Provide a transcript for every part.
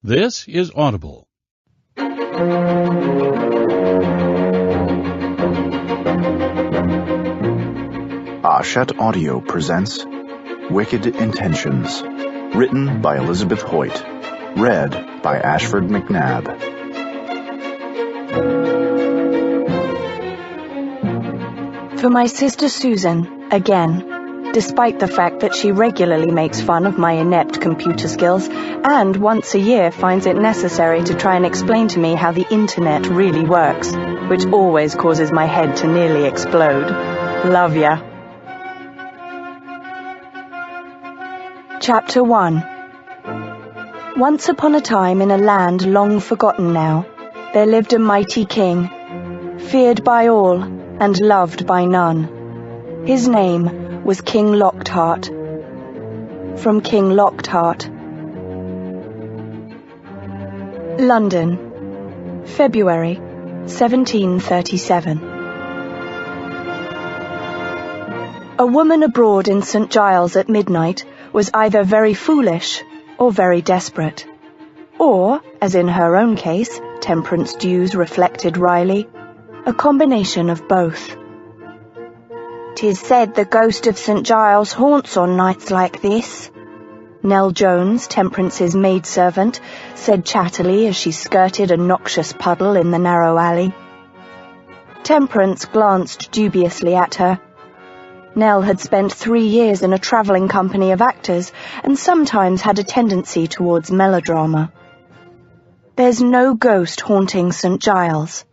This is Audible. Hachette Audio presents Wicked Intentions, written by Elizabeth Hoyt, read by Ashford McNabb. For my sister Susan, again, despite the fact that she regularly makes fun of my inept computer skills and once a year finds it necessary to try and explain to me how the internet really works, which always causes my head to nearly explode. Love ya. Chapter 1. Once upon a time in a land long forgotten now, there lived a mighty king, feared by all and loved by none. His name was King Lockhart. From King Lockhart. London, February 1737. A woman abroad in St. Giles at midnight was either very foolish or very desperate. Or, as in her own case, temperance dues reflected wryly, a combination of both. "'Tis said the ghost of St. Giles haunts on nights like this," Nell Jones, Temperance's maidservant, said chattily as she skirted a noxious puddle in the narrow alley. Temperance glanced dubiously at her. Nell had spent 3 years in a travelling company of actors and sometimes had a tendency towards melodrama. "There's no ghost haunting St. Giles,"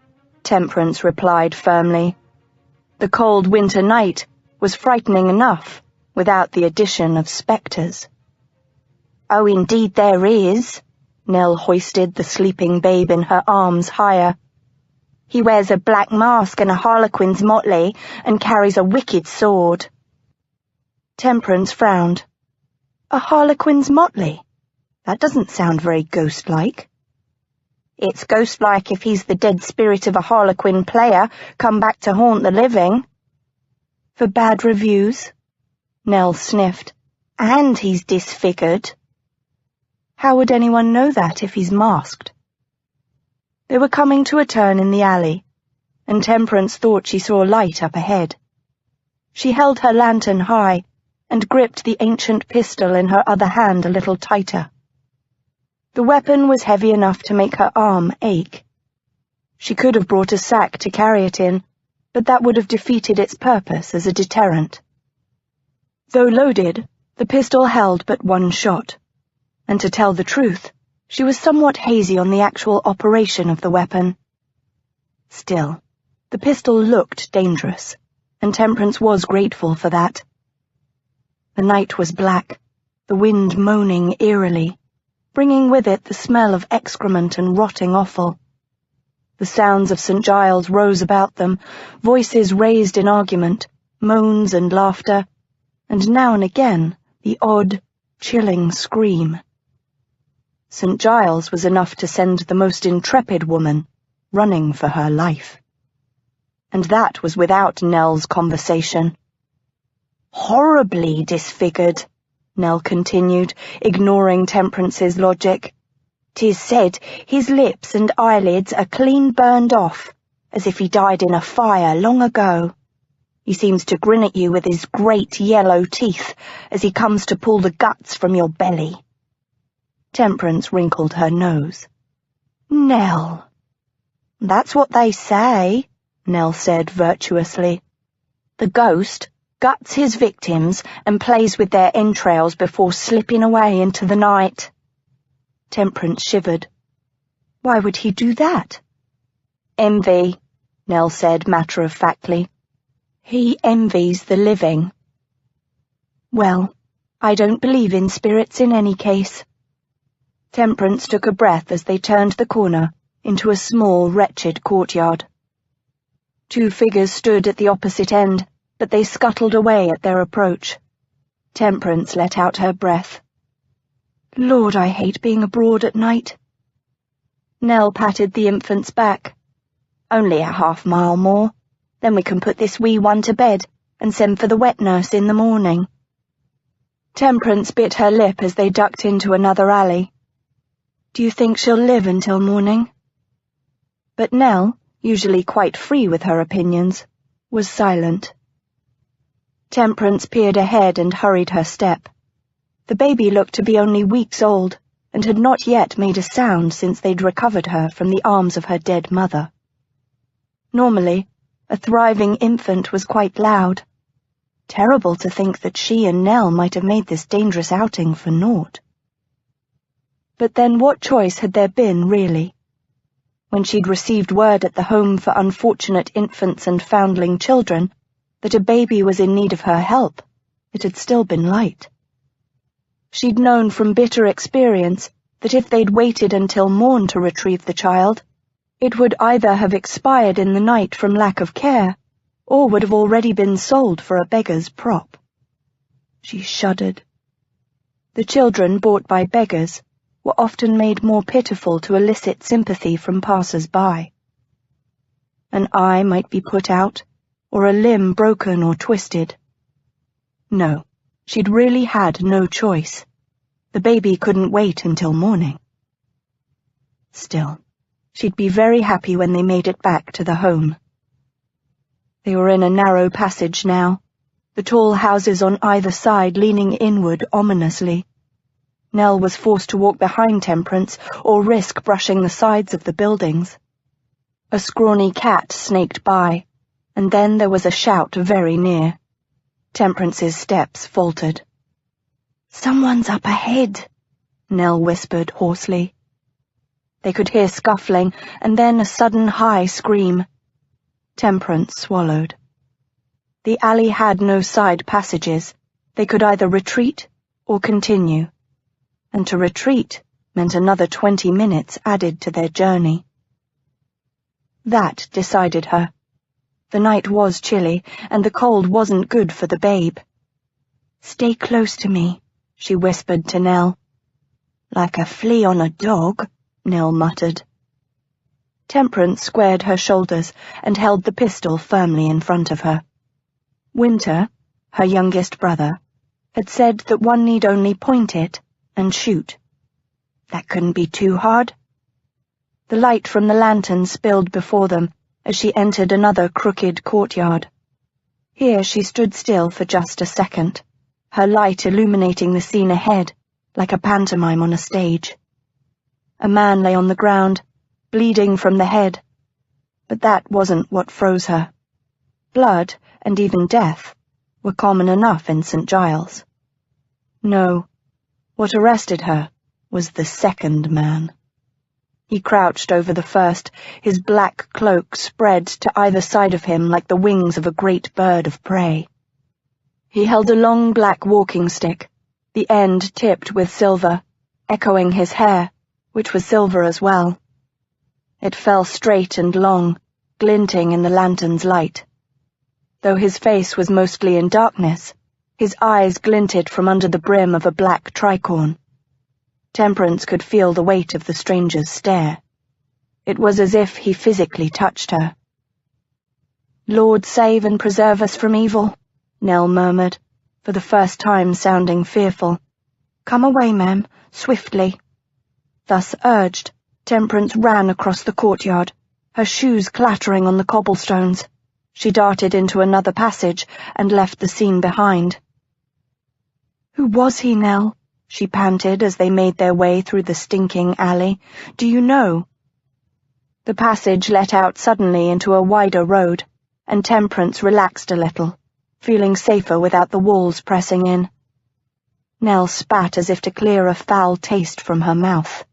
Temperance replied firmly. The cold winter night was frightening enough without the addition of spectres. "Oh, indeed there is." Nell hoisted the sleeping babe in her arms higher. "He wears a black mask and a harlequin's motley and carries a wicked sword." Temperance frowned. "A harlequin's motley? That doesn't sound very ghost-like." "It's ghost-like if he's the dead spirit of a harlequin player come back to haunt the living." "For bad reviews?" Nell sniffed. "And he's disfigured." "How would anyone know that if he's masked?" They were coming to a turn in the alley, and Temperance thought she saw light up ahead. She held her lantern high and gripped the ancient pistol in her other hand a little tighter. The weapon was heavy enough to make her arm ache. She could have brought a sack to carry it in, but that would have defeated its purpose as a deterrent. Though loaded, the pistol held but one shot, and to tell the truth, she was somewhat hazy on the actual operation of the weapon. Still, the pistol looked dangerous, and Temperance was grateful for that. The night was black, the wind moaning eerily, bringing with it the smell of excrement and rotting offal. The sounds of St. Giles rose about them, voices raised in argument, moans and laughter, and now and again the odd, chilling scream. St. Giles was enough to send the most intrepid woman running for her life. And that was without Nell's conversation. "Horribly disfigured," Nell continued, ignoring Temperance's logic. "'Tis said his lips and eyelids are clean burned off, as if he died in a fire long ago. He seems to grin at you with his great yellow teeth as he comes to pull the guts from your belly." Temperance wrinkled her nose. "Nell." "That's what they say," Nell said virtuously. "The ghost guts his victims and plays with their entrails before slipping away into the night." Temperance shivered. "Why would he do that?" "Envy," Nell said matter-of-factly. "He envies the living." "Well, I don't believe in spirits in any case." Temperance took a breath as they turned the corner into a small, wretched courtyard. 2 figures stood at the opposite end, but they scuttled away at their approach. Temperance let out her breath. "Lord, I hate being abroad at night." Nell patted the infant's back. "Only a half-mile more. Then we can put this wee one to bed and send for the wet nurse in the morning." Temperance bit her lip as they ducked into another alley. Do you think she'll live until morning?" But Nell, usually quite free with her opinions, was silent. Temperance peered ahead and hurried her step. The baby looked to be only weeks old, and had not yet made a sound since they'd recovered her from the arms of her dead mother. Normally, a thriving infant was quite loud. Terrible to think that she and Nell might have made this dangerous outing for naught. But then what choice had there been, really? When she'd received word at the Home for Unfortunate Infants and Foundling Children that a baby was in need of her help, it had still been light. She'd known from bitter experience that if they'd waited until morn to retrieve the child, it would either have expired in the night from lack of care, or would have already been sold for a beggar's prop. She shuddered. The children bought by beggars were often made more pitiful to elicit sympathy from passers-by. An eye might be put out, or a limb broken or twisted. No, she'd really had no choice. The baby couldn't wait until morning. Still, she'd be very happy when they made it back to the home. They were in a narrow passage now, the tall houses on either side leaning inward ominously. Nell was forced to walk behind Temperance or risk brushing the sides of the buildings. A scrawny cat snaked by, and then there was a shout very near. Temperance's steps faltered. "Someone's up ahead," Nell whispered hoarsely. They could hear scuffling, and then a sudden high scream. Temperance swallowed. The alley had no side passages. They could either retreat or continue. And to retreat meant another 20 minutes added to their journey. That decided her. The night was chilly, and the cold wasn't good for the babe. "Stay close to me," she whispered to Nell. "Like a flea on a dog," Nell muttered. Temperance squared her shoulders and held the pistol firmly in front of her. Winter, her youngest brother, had said that one need only point it and shoot. That couldn't be too hard. The light from the lantern spilled before them as she entered another crooked courtyard. Here she stood still for just a second, her light illuminating the scene ahead, like a pantomime on a stage. A man lay on the ground, bleeding from the head. But that wasn't what froze her. Blood, and even death, were common enough in St. Giles. No, what arrested her was the second man. He crouched over the first, his black cloak spread to either side of him like the wings of a great bird of prey. He held a long black walking stick, the end tipped with silver, echoing his hair, which was silver as well. It fell straight and long, glinting in the lantern's light. Though his face was mostly in darkness, his eyes glinted from under the brim of a black tricorn. Temperance could feel the weight of the stranger's stare. It was as if he physically touched her. "Lord, save and preserve us from evil," Nell murmured, for the first time sounding fearful. "Come away, ma'am, swiftly." Thus urged, Temperance ran across the courtyard, her shoes clattering on the cobblestones. She darted into another passage and left the scene behind. "Who was he, Nell?" she panted as they made their way through the stinking alley. "Do you know?" The passage let out suddenly into a wider road, and Temperance relaxed a little, feeling safer without the walls pressing in. Nell spat as if to clear a foul taste from her mouth.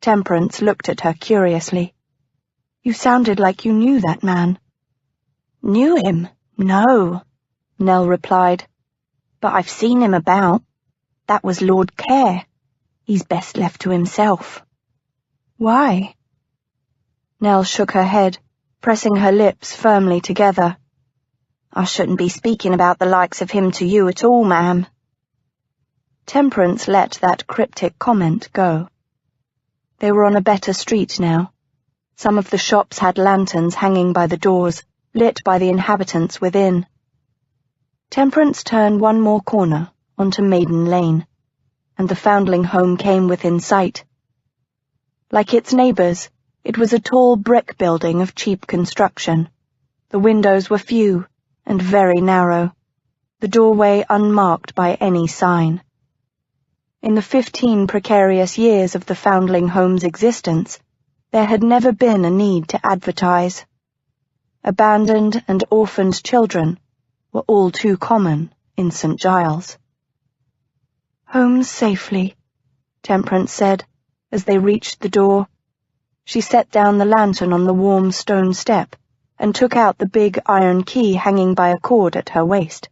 Temperance looked at her curiously. "You sounded like you knew that man." "Knew him? No," Nell replied. "But I've seen him about. That was Lord Care. He's best left to himself." "Why?" Nell shook her head, pressing her lips firmly together. "I shouldn't be speaking about the likes of him to you at all, ma'am." Temperance let that cryptic comment go. They were on a better street now. Some of the shops had lanterns hanging by the doors, lit by the inhabitants within. Temperance turned one more corner onto Maiden Lane, and the Foundling home came within sight. Like its neighbours, it was a tall brick building of cheap construction. The windows were few and very narrow, the doorway unmarked by any sign. In the 15 precarious years of the foundling home's existence, there had never been a need to advertise. Abandoned and orphaned children were all too common in St. Giles. "Home safely," Temperance said, as they reached the door. She set down the lantern on the warm stone step and took out the big iron key hanging by a cord at her waist.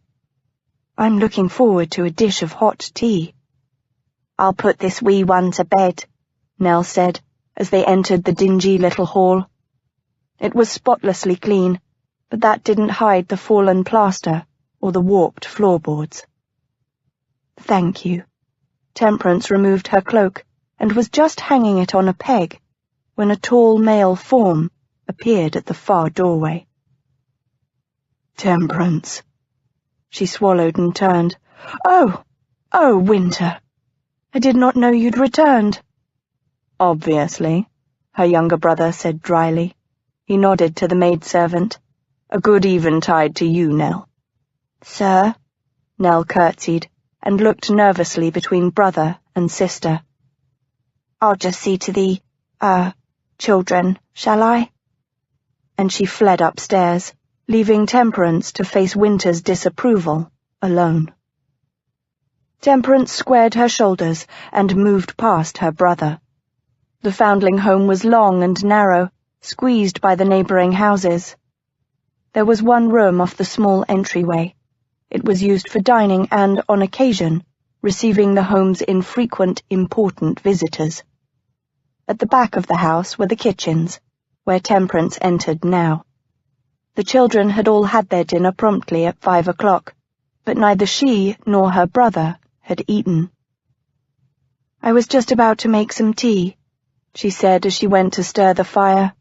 "I'm looking forward to a dish of hot tea." "I'll put this wee one to bed," Nell said, as they entered the dingy little hall. It was spotlessly clean, but that didn't hide the fallen plaster or the warped floorboards. "Thank you." Temperance removed her cloak and was just hanging it on a peg when a tall male form appeared at the far doorway. "Temperance." She swallowed and turned. Oh, Winter. I did not know you'd returned." "Obviously," her younger brother said dryly. He nodded to the maidservant. "A good eventide to you, Nell." "Sir?" Nell curtsied and looked nervously between brother and sister. "I'll just see to the, children, shall I?" And she fled upstairs, leaving Temperance to face Winter's disapproval alone. Temperance squared her shoulders and moved past her brother. The foundling home was long and narrow, squeezed by the neighbouring houses. There was one room off the small entryway. It was used for dining and, on occasion, receiving the home's infrequent, important visitors. At the back of the house were the kitchens, where Temperance entered now. The children had all had their dinner promptly at 5 o'clock, but neither she nor her brother had eaten. "I was just about to make some tea," she said as she went to stir the fire.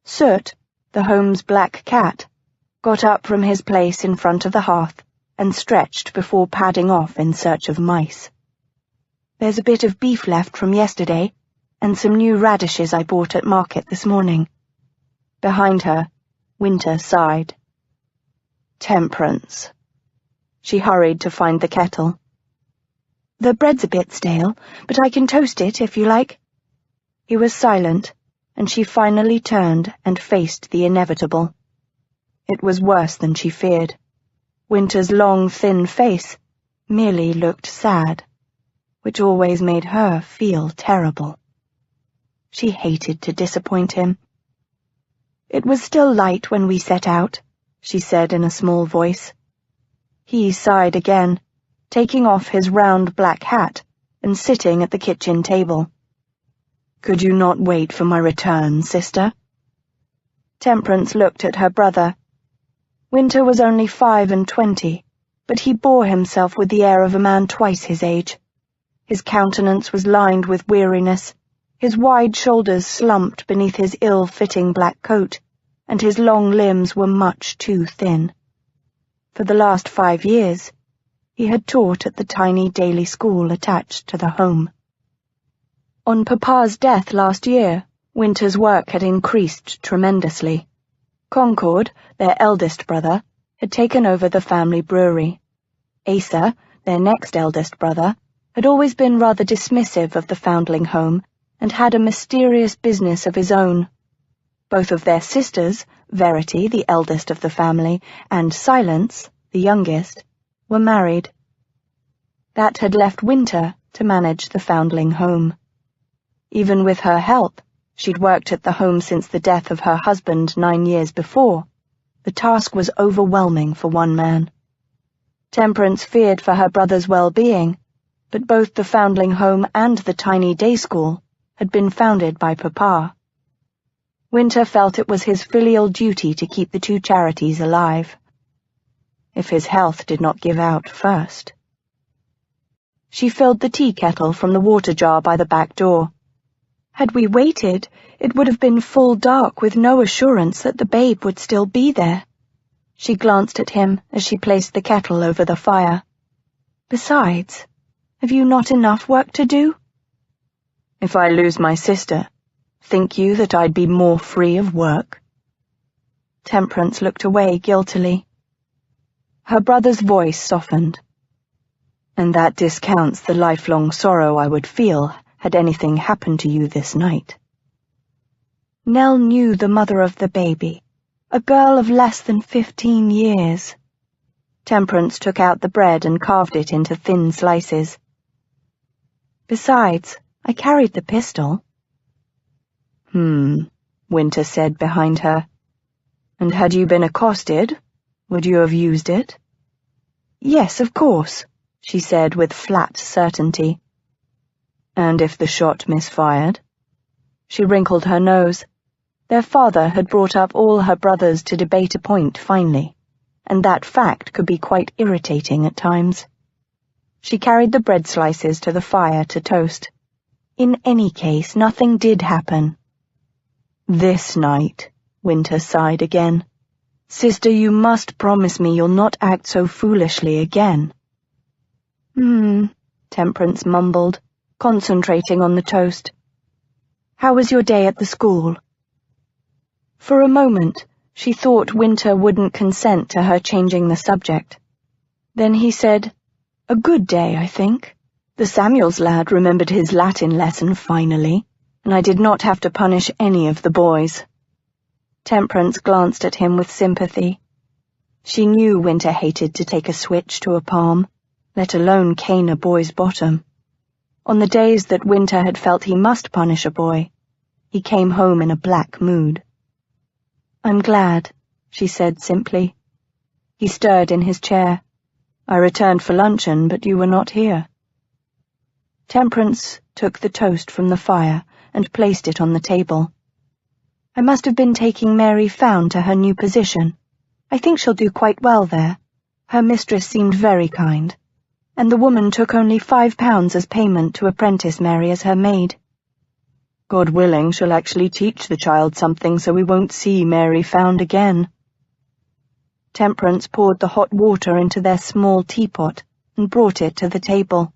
Soot, the home's black cat, got up from his place in front of the hearth and stretched before padding off in search of mice. "There's a bit of beef left from yesterday, and some new radishes I bought at market this morning." Behind her, Winter sighed. "Temperance." She hurried to find the kettle. "The bread's a bit stale, but I can toast it if you like." He was silent, and she finally turned and faced the inevitable. It was worse than she feared. Winter's long, thin face merely looked sad, which always made her feel terrible. She hated to disappoint him. "It was still light when we set out," she said in a small voice. He sighed again, taking off his round black hat and sitting at the kitchen table. "Could you not wait for my return, sister?" Temperance looked at her brother. Winter was only 25, but he bore himself with the air of a man twice his age. His countenance was lined with weariness, his wide shoulders slumped beneath his ill-fitting black coat, and his long limbs were much too thin. For the last 5 years, he had taught at the tiny daily school attached to the home. On Papa's death last year, Winter's work had increased tremendously. Concord, their eldest brother, had taken over the family brewery. Asa, their next eldest brother, had always been rather dismissive of the foundling home and had a mysterious business of his own. Both of their sisters, Verity, the eldest of the family, and Silence, the youngest, were married. That had left Winter to manage the foundling home. Even with her help, she'd worked at the home since the death of her husband 9 years before. The task was overwhelming for one man. Temperance feared for her brother's well-being, but both the foundling home and the tiny day school had been founded by Papa. Winter felt it was his filial duty to keep the 2 charities alive, if his health did not give out first. She filled the tea kettle from the water jar by the back door. Had we waited, it would have been full dark with no assurance that the babe would still be there. She glanced at him as she placed the kettle over the fire. "Besides, have you not enough work to do?" "If I lose my sister, Think you that I'd be more free of work?" Temperance looked away guiltily. Her brother's voice softened. "And that discounts the lifelong sorrow I would feel had anything happened to you this night." Nell knew the mother of the baby, a girl of less than 15 years. Temperance took out the bread and carved it into thin slices. "Besides, I carried the pistol." Winter said behind her. "And had you been accosted, would you have used it?" "Yes, of course," she said with flat certainty. "And if the shot misfired?" She wrinkled her nose. Their father had brought up all her brothers to debate a point finally, and that fact could be quite irritating at times. She carried the bread slices to the fire to toast. In any case, nothing did happen. "This night," Winter sighed again. "Sister, you must promise me you'll not act so foolishly again." Temperance mumbled, concentrating on the toast. "How was your day at the school?" For a moment, she thought Winter wouldn't consent to her changing the subject. Then he said, "A good day, I think. The Samuels lad remembered his Latin lesson finally, and I did not have to punish any of the boys." Temperance glanced at him with sympathy. She knew Winter hated to take a switch to a palm, let alone cane a boy's bottom. On the days that Winter had felt he must punish a boy, he came home in a black mood. "I'm glad," she said simply. He stirred in his chair. "I returned for luncheon, but you were not here." Temperance took the toast from the fire and placed it on the table. "I must have been taking Mary Found to her new position. I think she'll do quite well there. Her mistress seemed very kind, and the woman took only £5 as payment to apprentice Mary as her maid. God willing, she'll actually teach the child something so we won't see Mary Found again." Temperance poured the hot water into their small teapot and brought it to the table.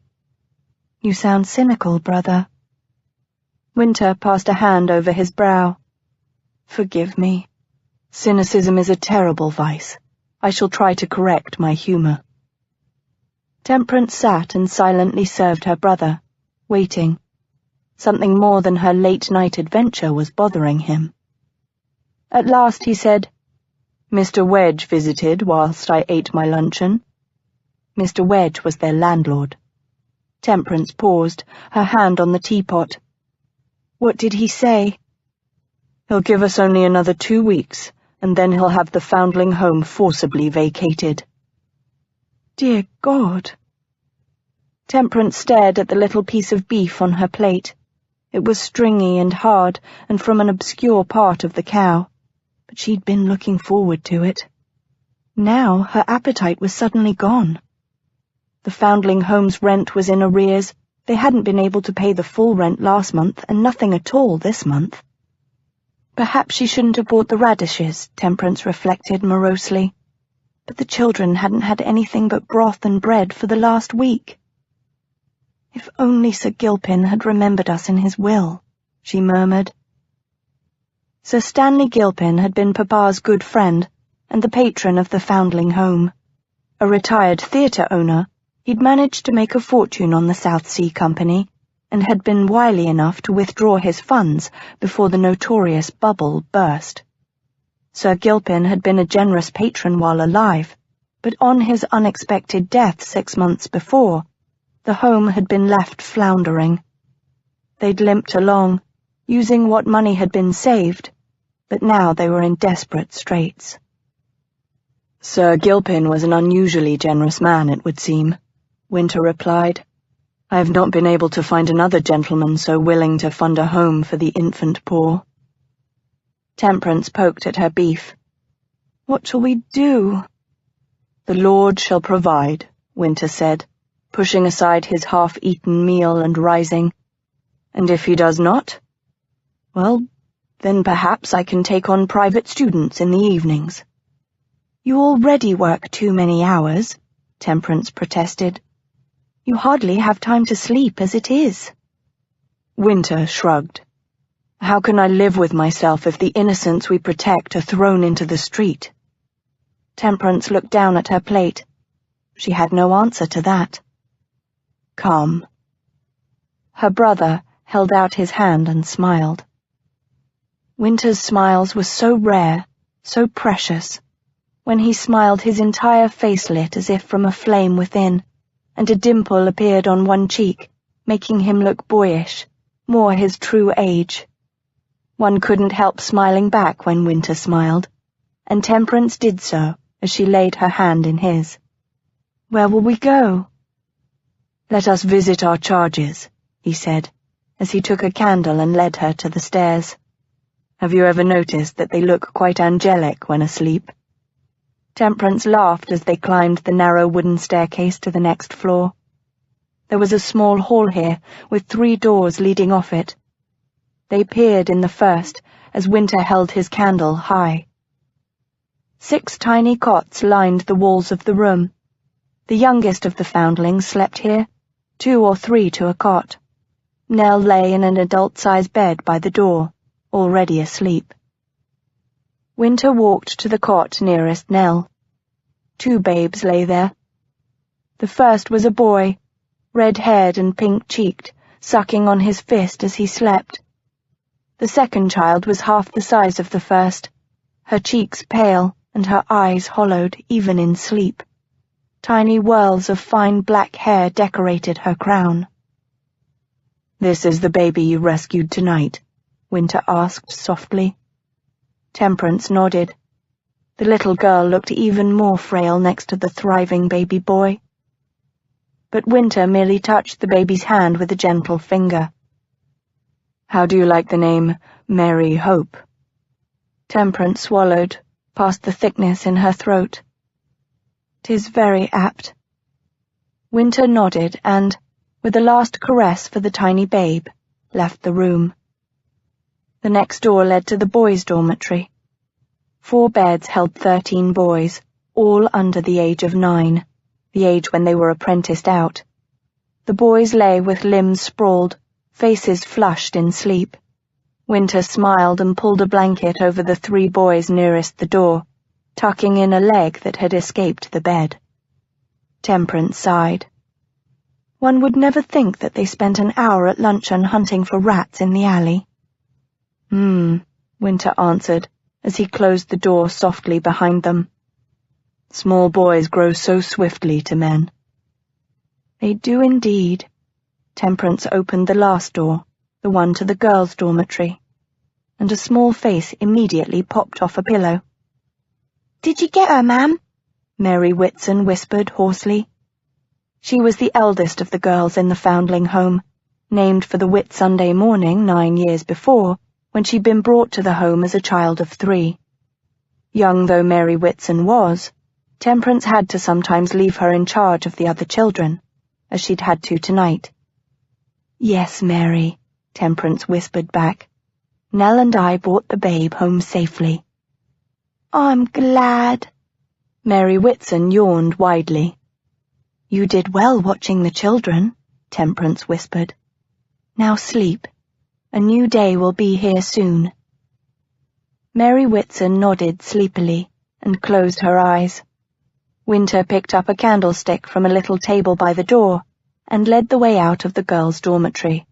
"You sound cynical, brother." Winter passed a hand over his brow. "Forgive me. Cynicism is a terrible vice. I shall try to correct my humour." Temperance sat and silently served her brother, waiting. Something more than her late-night adventure was bothering him. At last he said, "Mr. Wedge visited whilst I ate my luncheon." Mr. Wedge was their landlord. Temperance paused, her hand on the teapot. "What did he say?" "He'll give us only another 2 weeks, and then he'll have the foundling home forcibly vacated." "Dear God!" Temperance stared at the little piece of beef on her plate. It was stringy and hard, and from an obscure part of the cow, but she'd been looking forward to it. Now her appetite was suddenly gone. The foundling home's rent was in arrears. They hadn't been able to pay the full rent last month, and nothing at all this month. Perhaps she shouldn't have bought the radishes, Temperance reflected morosely. But the children hadn't had anything but broth and bread for the last week. "If only Sir Gilpin had remembered us in his will," she murmured. Sir Stanley Gilpin had been Papa's good friend and the patron of the foundling home. A retired theatre owner, he'd managed to make a fortune on the South Sea Company and had been wily enough to withdraw his funds before the notorious bubble burst. Sir Gilpin had been a generous patron while alive, but on his unexpected death 6 months before, the home had been left floundering. They'd limped along, using what money had been saved, but now they were in desperate straits. "Sir Gilpin was an unusually generous man, it would seem," Winter replied. "I have not been able to find another gentleman so willing to fund a home for the infant poor." Temperance poked at her beef. "What shall we do?" "The Lord shall provide," Winter said, pushing aside his half-eaten meal and rising. "And if he does not? Well, then perhaps I can take on private students in the evenings." "You already work too many hours," Temperance protested. "You hardly have time to sleep as it is." Winter shrugged. How can I live with myself if the innocents we protect are thrown into the street? Temperance looked down at her plate. She had no answer to that. Come. Her brother held out his hand and smiled. Winter's smiles were so rare, so precious. When he smiled, his entire face lit as if from a flame within, and a dimple appeared on one cheek, making him look boyish, more his true age. One couldn't help smiling back when Winter smiled, and Temperance did so as she laid her hand in his. Where will we go? Let us visit our charges, he said, as he took a candle and led her to the stairs. Have you ever noticed that they look quite angelic when asleep? Temperance laughed as they climbed the narrow wooden staircase to the next floor. There was a small hall here, with 3 doors leading off it. They peered in the first, as Winter held his candle high. 6 tiny cots lined the walls of the room. The youngest of the foundlings slept here, 2 or 3 to a cot. Nell lay in an adult-sized bed by the door, already asleep. Winter walked to the cot nearest Nell. 2 babes lay there. The first was a boy, red-haired and pink-cheeked, sucking on his fist as he slept. The second child was half the size of the first, her cheeks pale and her eyes hollowed even in sleep. Tiny whirls of fine black hair decorated her crown. This is the baby you rescued tonight? Winter asked softly. Temperance nodded. The little girl looked even more frail next to the thriving baby boy. But Winter merely touched the baby's hand with a gentle finger. How do you like the name Mary Hope? Temperance swallowed, past the thickness in her throat. 'Tis very apt. Winter nodded and, with a last caress for the tiny babe, left the room. The next door led to the boys' dormitory. 4 beds held 13 boys, all under the age of 9, the age when they were apprenticed out. The boys lay with limbs sprawled, faces flushed in sleep. Winter smiled and pulled a blanket over the 3 boys nearest the door, tucking in a leg that had escaped the bed. Temperance sighed. One would never think that they spent an hour at luncheon hunting for rats in the alley. Winter answered, as he closed the door softly behind them. Small boys grow so swiftly to men. They do indeed. Temperance opened the last door, the one to the girls' dormitory, and a small face immediately popped off a pillow. Did you get her, ma'am? Mary Whitson whispered hoarsely. She was the eldest of the girls in the foundling home, named for the Whitsunday morning 9 years before, when she'd been brought to the home as a child of 3. Young though Mary Whitson was, Temperance had to sometimes leave her in charge of the other children, as she'd had to tonight. Yes, Mary, Temperance whispered back. Nell and I brought the babe home safely. I'm glad. Mary Whitson yawned widely. You did well watching the children, Temperance whispered. Now sleep. A new day will be here soon. Mary Whitson nodded sleepily and closed her eyes. Winter picked up a candlestick from a little table by the door and led the way out of the girls' dormitory.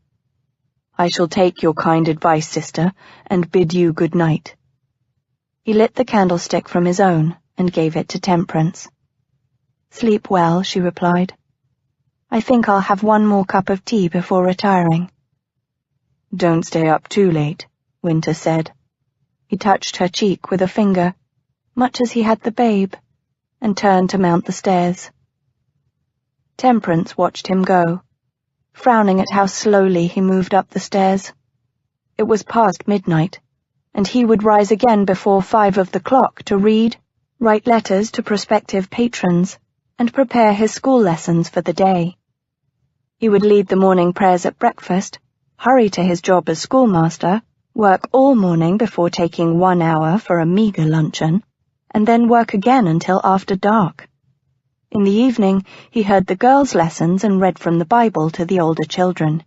I shall take your kind advice, sister, and bid you good night. He lit the candlestick from his own and gave it to Temperance. Sleep well, she replied. I think I'll have one more cup of tea before retiring. Don't stay up too late, Winter said. He touched her cheek with a finger, much as he had the babe, and turned to mount the stairs. Temperance watched him go, frowning at how slowly he moved up the stairs. It was past midnight, and he would rise again before 5 of the clock to read, write letters to prospective patrons, and prepare his school lessons for the day. He would lead the morning prayers at breakfast, hurry to his job as schoolmaster, work all morning before taking 1 hour for a meagre luncheon, and then work again until after dark. In the evening, he heard the girls' lessons and read from the Bible to the older children.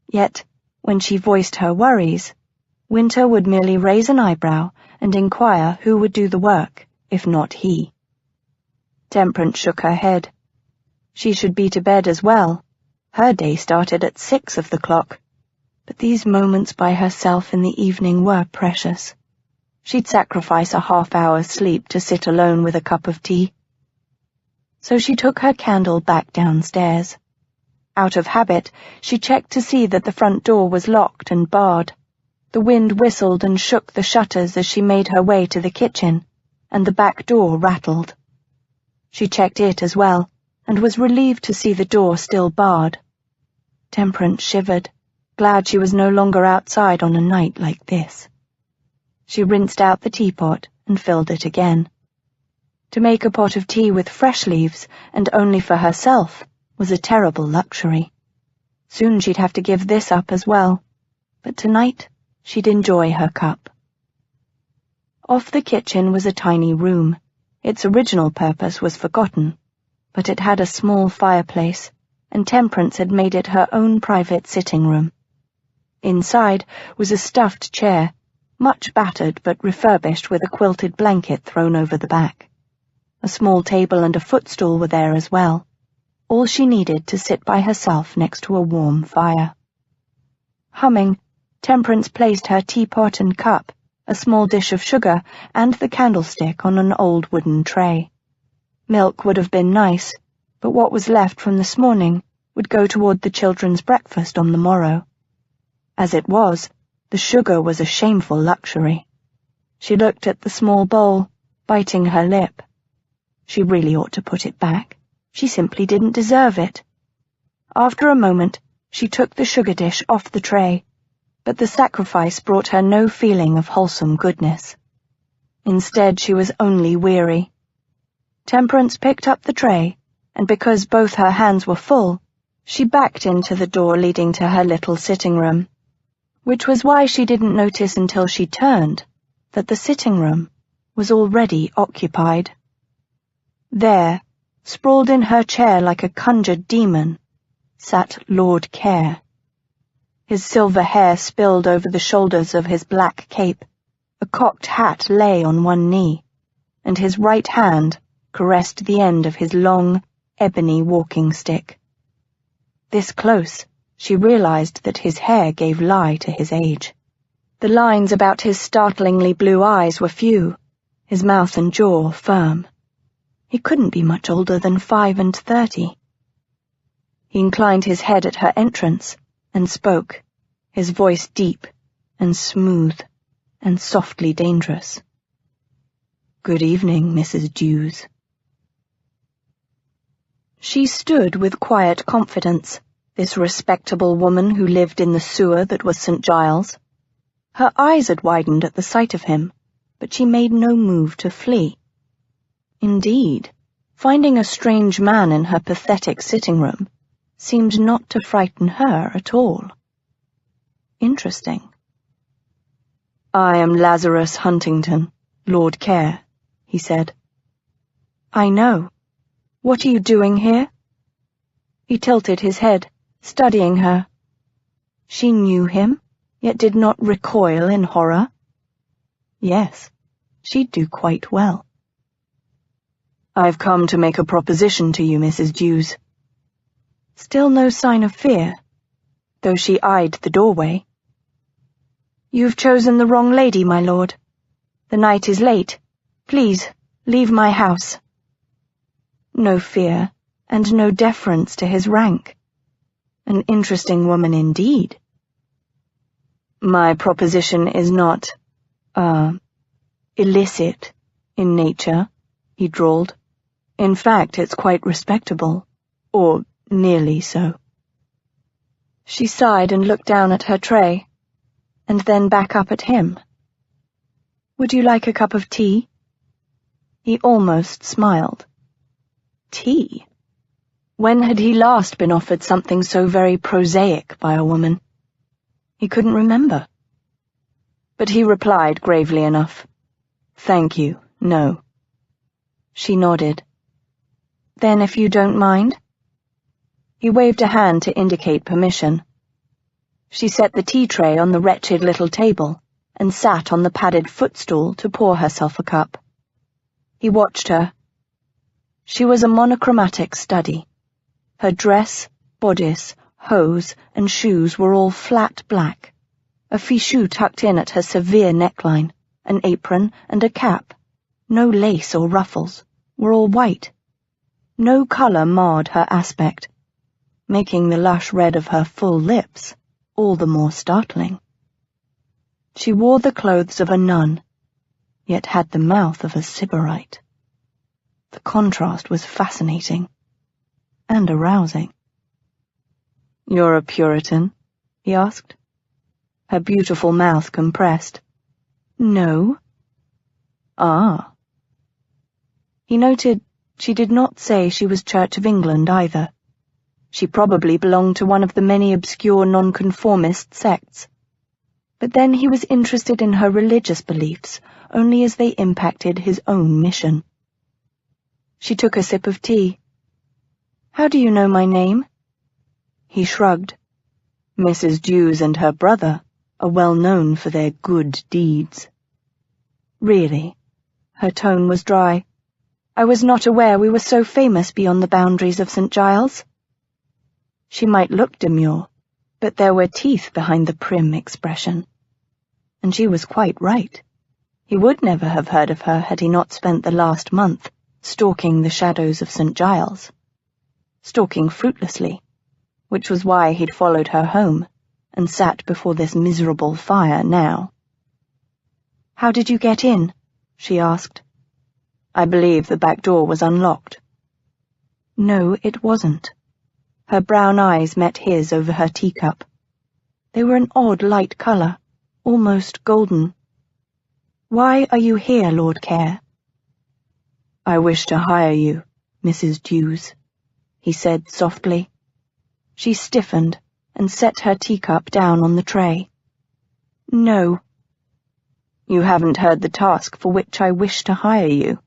Yet, when she voiced her worries, Winter would merely raise an eyebrow and inquire who would do the work, if not he. Temperance shook her head. She should be to bed as well. Her day started at 6 of the clock. But these moments by herself in the evening were precious. She'd sacrifice a half-hour's sleep to sit alone with a cup of tea. So she took her candle back downstairs. Out of habit, she checked to see that the front door was locked and barred. The wind whistled and shook the shutters as she made her way to the kitchen, and the back door rattled. She checked it as well, and was relieved to see the door still barred. Temperance shivered, glad she was no longer outside on a night like this. She rinsed out the teapot and filled it again. To make a pot of tea with fresh leaves, and only for herself, was a terrible luxury. Soon she'd have to give this up as well, but tonight she'd enjoy her cup. Off the kitchen was a tiny room. Its original purpose was forgotten, but it had a small fireplace, and Temperance had made it her own private sitting room. Inside was a stuffed chair, much battered but refurbished with a quilted blanket thrown over the back. A small table and a footstool were there as well, all she needed to sit by herself next to a warm fire. Humming, Temperance placed her teapot and cup, a small dish of sugar, and the candlestick on an old wooden tray. Milk would have been nice, but what was left from this morning would go toward the children's breakfast on the morrow. As it was, the sugar was a shameful luxury. She looked at the small bowl, biting her lip. She really ought to put it back. She simply didn't deserve it. After a moment, she took the sugar dish off the tray, but the sacrifice brought her no feeling of wholesome goodness. Instead, she was only weary. Temperance picked up the tray, and because both her hands were full, she backed into the door leading to her little sitting room, which was why she didn't notice until she turned that the sitting room was already occupied. There, sprawled in her chair like a conjured demon, sat Lord Care. His silver hair spilled over the shoulders of his black cape, a cocked hat lay on one knee, and his right hand caressed the end of his long, ebony walking stick. This close, she realized that his hair gave lie to his age. The lines about his startlingly blue eyes were few, his mouth and jaw firm. He couldn't be much older than 35. He inclined his head at her entrance and spoke, his voice deep and smooth and softly dangerous. "Good evening, Mrs. Dews." She stood with quiet confidence, this respectable woman who lived in the sewer that was St. Giles. Her eyes had widened at the sight of him, but she made no move to flee. Indeed, finding a strange man in her pathetic sitting room seemed not to frighten her at all. Interesting. "I am Lazarus Huntington, Lord Care," he said. "I know. What are you doing here?" He tilted his head, studying her. She knew him, yet did not recoil in horror. Yes, she'd do quite well. "I've come to make a proposition to you, Mrs. Dews." Still no sign of fear, though she eyed the doorway. "You've chosen the wrong lady, my lord. The night is late. Please, leave my house." No fear, and no deference to his rank. An interesting woman indeed. "My proposition is not, illicit in nature," he drawled. "In fact, it's quite respectable, or nearly so." She sighed and looked down at her tray, and then back up at him. "Would you like a cup of tea?" He almost smiled. Tea? When had he last been offered something so very prosaic by a woman? He couldn't remember. But he replied gravely enough, "Thank you, no." She nodded. "Then if you don't mind?" He waved a hand to indicate permission. She set the tea tray on the wretched little table and sat on the padded footstool to pour herself a cup. He watched her. She was a monochromatic study. Her dress, bodice, hose, and shoes were all flat black. A fichu tucked in at her severe neckline, an apron, and a cap, no lace or ruffles, were all white. No colour marred her aspect, making the lush red of her full lips all the more startling. She wore the clothes of a nun, yet had the mouth of a sybarite. The contrast was fascinating and arousing. "You're a Puritan?" he asked. Her beautiful mouth compressed. "No." "Ah." He noted she did not say she was Church of England either. She probably belonged to one of the many obscure nonconformist sects. But then he was interested in her religious beliefs only as they impacted his own mission. She took a sip of tea. "How do you know my name?" He shrugged. "Mrs. Dews and her brother are well known for their good deeds." "Really?" Her tone was dry. "I was not aware we were so famous beyond the boundaries of St. Giles." She might look demure, but there were teeth behind the prim expression. And she was quite right. He would never have heard of her had he not spent the last month stalking the shadows of St. Giles. Stalking fruitlessly, which was why he'd followed her home and sat before this miserable fire now. "How did you get in?" she asked. "I believe the back door was unlocked." No, it wasn't. Her brown eyes met his over her teacup. They were an odd light colour, almost golden. "Why are you here, Lord Care?" "I wish to hire you, Mrs. Dews," he said softly. She stiffened and set her teacup down on the tray. "No." "You haven't heard the task for which I wish to hire you."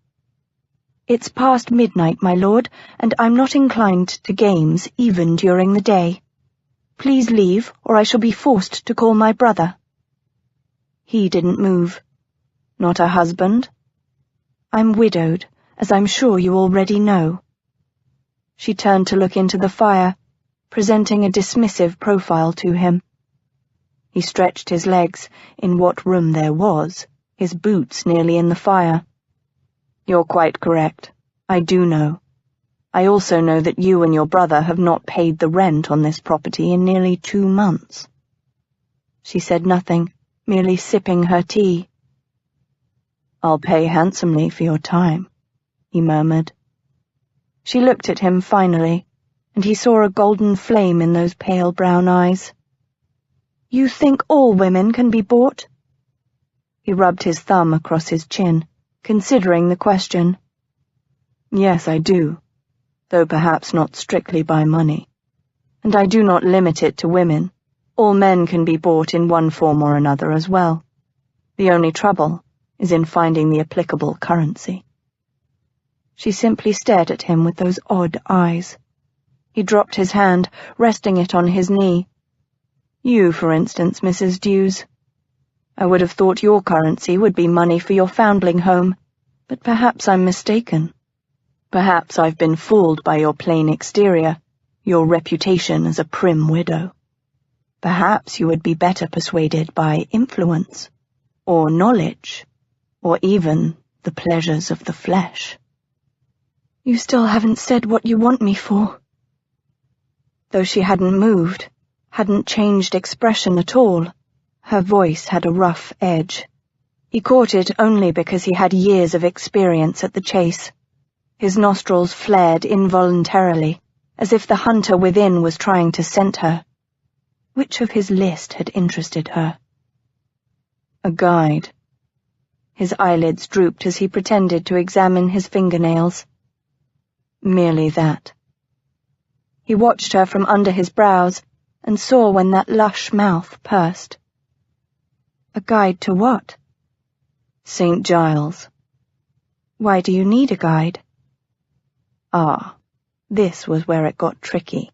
"It's past midnight, my lord, and I'm not inclined to games even during the day. Please leave, or I shall be forced to call my brother." He didn't move. "Not a husband?" "I'm widowed, as I'm sure you already know." She turned to look into the fire, presenting a dismissive profile to him. He stretched his legs, in what room there was, his boots nearly in the fire. "You're quite correct. I do know. I also know that you and your brother have not paid the rent on this property in nearly 2 months." She said nothing, merely sipping her tea. "I'll pay handsomely for your time," he murmured. She looked at him finally, and he saw a golden flame in those pale brown eyes. "You think all women can be bought?" He rubbed his thumb across his chin, considering the question. "Yes, I do, though perhaps not strictly by money. And I do not limit it to women. All men can be bought in one form or another as well. The only trouble is in finding the applicable currency." She simply stared at him with those odd eyes. He dropped his hand, resting it on his knee. "You, for instance, Mrs. Dews. I would have thought your currency would be money for your foundling home, but perhaps I'm mistaken. Perhaps I've been fooled by your plain exterior, your reputation as a prim widow. Perhaps you would be better persuaded by influence, or knowledge, or even the pleasures of the flesh." "You still haven't said what you want me for." Though she hadn't moved, hadn't changed expression at all, her voice had a rough edge. He caught it only because he had years of experience at the chase. His nostrils flared involuntarily, as if the hunter within was trying to scent her. Which of his list had interested her? "A guide." His eyelids drooped as he pretended to examine his fingernails. "Merely that." He watched her from under his brows and saw when that lush mouth pursed. "A guide to what?" "St. Giles." "Why do you need a guide?" Ah, this was where it got tricky.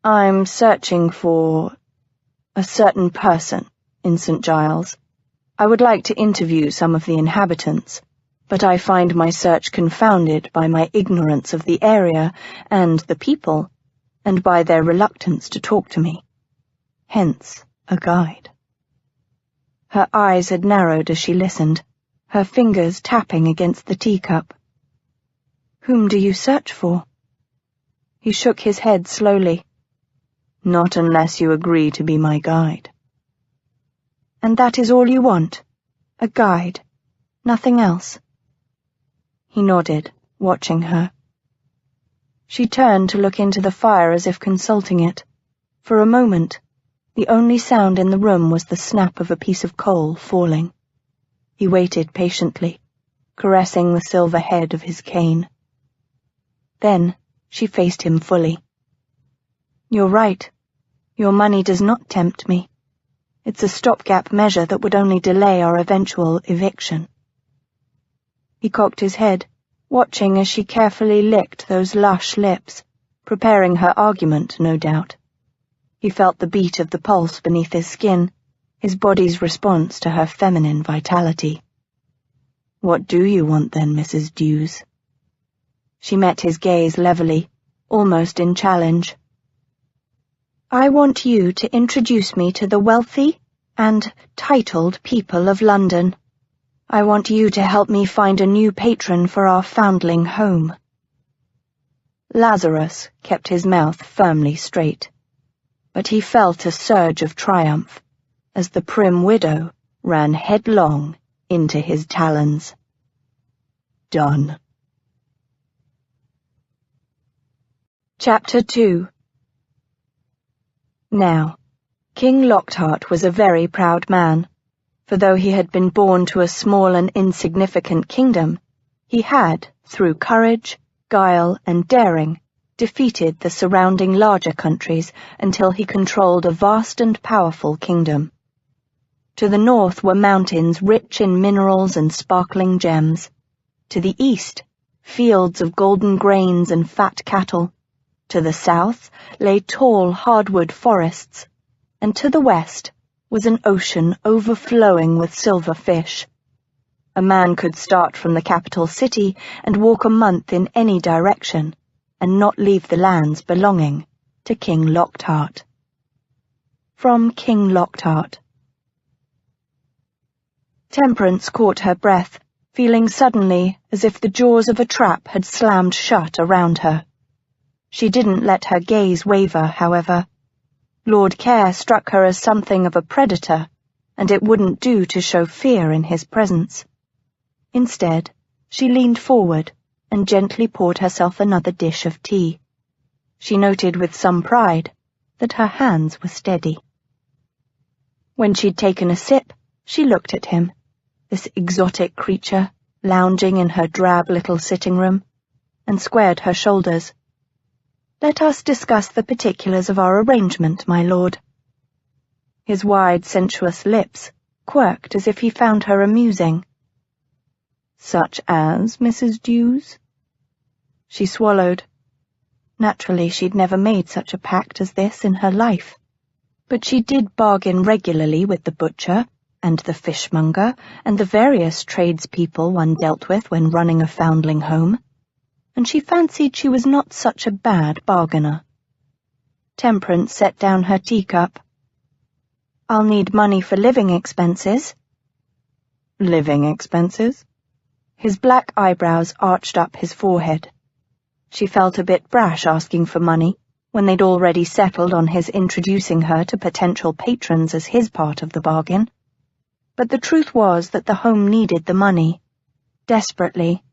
"I'm searching for a certain person," in St. Giles. I would like to interview some of the inhabitants, but I find my search confounded by my ignorance of the area and the people, and by their reluctance to talk to me. Hence, a guide." Her eyes had narrowed as she listened, her fingers tapping against the teacup. "Whom do you search for?" He shook his head slowly. "Not unless you agree to be my guide." "And that is all you want? A guide? Nothing else?" He nodded, watching her. She turned to look into the fire as if consulting it. For a moment, the only sound in the room was the snap of a piece of coal falling. He waited patiently, caressing the silver head of his cane. Then she faced him fully. "You're right. Your money does not tempt me. It's a stopgap measure that would only delay our eventual eviction." He cocked his head, watching as she carefully licked those lush lips, preparing her argument, no doubt. He felt the beat of the pulse beneath his skin, his body's response to her feminine vitality. "What do you want then, Mrs. Dews?" She met his gaze levelly, almost in challenge. "I want you to introduce me to the wealthy and titled people of London. I want you to help me find a new patron for our foundling home." Lazarus kept his mouth firmly straight, but he felt a surge of triumph as the prim widow ran headlong into his talons. Done. Chapter 2. Now, King Lockhart was a very proud man, for though he had been born to a small and insignificant kingdom, he had, through courage, guile, and daring, defeated the surrounding larger countries until he controlled a vast and powerful kingdom. To the north were mountains rich in minerals and sparkling gems. To the east, fields of golden grains and fat cattle. To the south lay tall hardwood forests, and to the west was an ocean overflowing with silver fish. A man could start from the capital city and walk a month in any direction, and not leave the lands belonging to King Lockhart. From King Lockhart. Temperance caught her breath, feeling suddenly as if the jaws of a trap had slammed shut around her. She didn't let her gaze waver, however. Lord Care struck her as something of a predator, and it wouldn't do to show fear in his presence. Instead, she leaned forward and gently poured herself another dish of tea. She noted with some pride that her hands were steady. When she'd taken a sip, she looked at him, this exotic creature, lounging in her drab little sitting room, and squared her shoulders. "Let us discuss the particulars of our arrangement, my lord." His wide, sensuous lips quirked as if he found her amusing. "Such as, Mrs. Dews?" She swallowed. Naturally, she'd never made such a pact as this in her life. But she did bargain regularly with the butcher, and the fishmonger, and the various tradespeople one dealt with when running a foundling home, and she fancied she was not such a bad bargainer. Temperance set down her teacup. "I'll need money for living expenses." "Living expenses?" His black eyebrows arched up his forehead. She felt a bit brash asking for money, when they'd already settled on his introducing her to potential patrons as his part of the bargain. But the truth was that the home needed the money, desperately.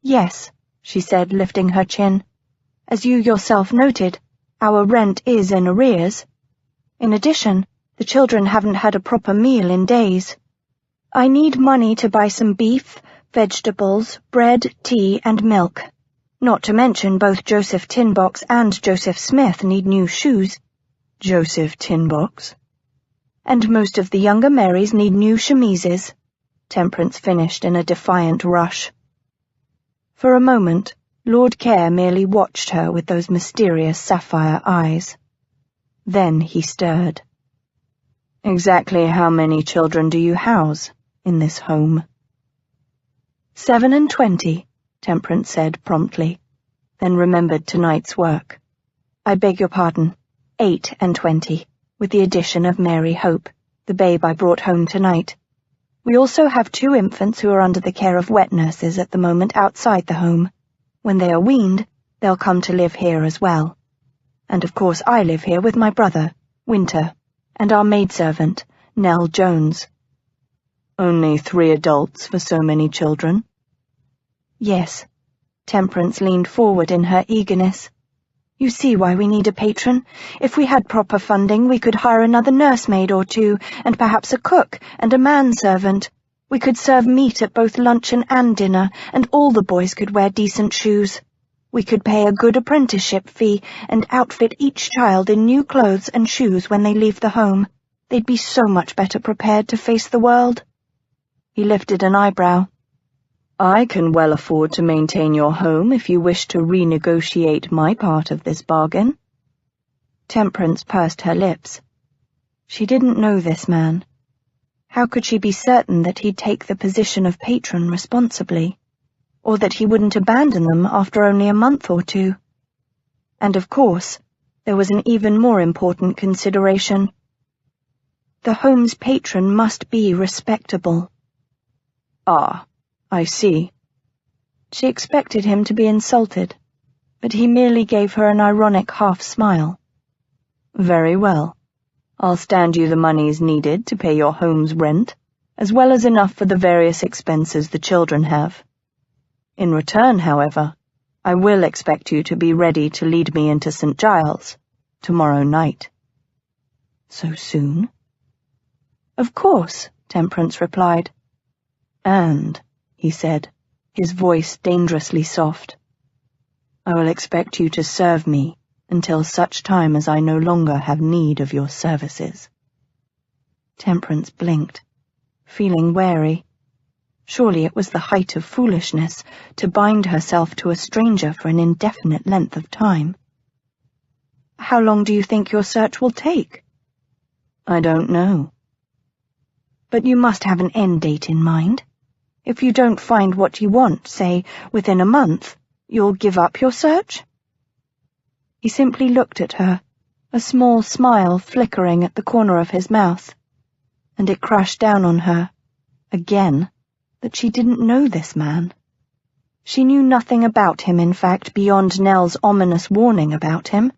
"Yes," she said, lifting her chin. "As you yourself noted, our rent is in arrears. In addition, the children haven't had a proper meal in days. I need money to buy some beef, vegetables, bread, tea, and milk. Not to mention both Joseph Tinbox and Joseph Smith need new shoes." "Joseph Tinbox?" "And most of the younger Marys need new chemises," Temperance finished in a defiant rush. For a moment, Lord Care merely watched her with those mysterious sapphire eyes. Then he stirred. Exactly how many children do you house in this home? 27, Temperance said promptly, then remembered tonight's work. I beg your pardon, 28, with the addition of Mary Hope, the babe I brought home tonight. We also have 2 infants who are under the care of wet nurses at the moment outside the home. When they are weaned, they'll come to live here as well. And of course I live here with my brother, Winter, and our maidservant, Nell Jones. Only 3 adults for so many children? Yes. Temperance leaned forward in her eagerness. You see why we need a patron. If we had proper funding, we could hire another nursemaid or 2, and perhaps a cook and a manservant. We could serve meat at both luncheon and dinner, and all the boys could wear decent shoes. We could pay a good apprenticeship fee and outfit each child in new clothes and shoes when they leave the home. They'd be so much better prepared to face the world. He lifted an eyebrow. I can well afford to maintain your home if you wish to renegotiate my part of this bargain. Temperance pursed her lips. She didn't know this man. How could she be certain that he'd take the position of patron responsibly, or that he wouldn't abandon them after only a month or 2? And of course, there was an even more important consideration. The home's patron must be respectable. Ah, I see. She expected him to be insulted, but he merely gave her an ironic half-smile. Very well. I'll stand you the monies needed to pay your home's rent, as well as enough for the various expenses the children have. In return, however, I will expect you to be ready to lead me into St. Giles tomorrow night. So soon? Of course, Temperance replied. And, he said, his voice dangerously soft, I will expect you to serve me until such time as I no longer have need of your services. Temperance blinked, feeling wary. Surely it was the height of foolishness to bind herself to a stranger for an indefinite length of time. How long do you think your search will take? I don't know. But you must have an end date in mind. If you don't find what you want, say, within a month, you'll give up your search? He simply looked at her, a small smile flickering at the corner of his mouth, and it crashed down on her, again, that she didn't know this man. She knew nothing about him, in fact, beyond Nell's ominous warning about him.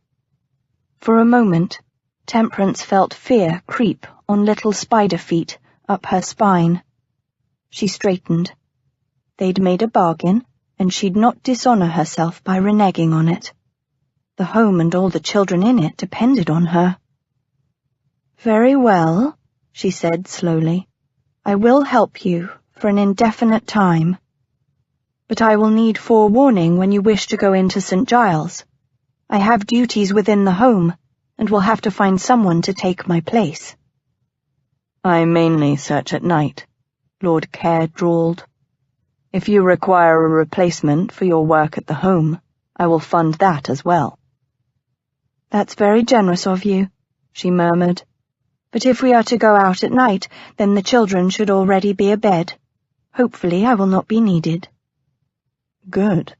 For a moment, Temperance felt fear creep on little spider feet up her spine. She straightened. They'd made a bargain, and she'd not dishonor herself by reneging on it. The home and all the children in it depended on her. Very well, she said slowly. I will help you for an indefinite time. But I will need forewarning when you wish to go into St. Giles. I have duties within the home, and will have to find someone to take my place. I mainly search at night, Lord Care drawled. If you require a replacement for your work at the home, I will fund that as well. That's very generous of you, she murmured. But if we are to go out at night, then the children should already be abed. Hopefully I will not be needed. Good.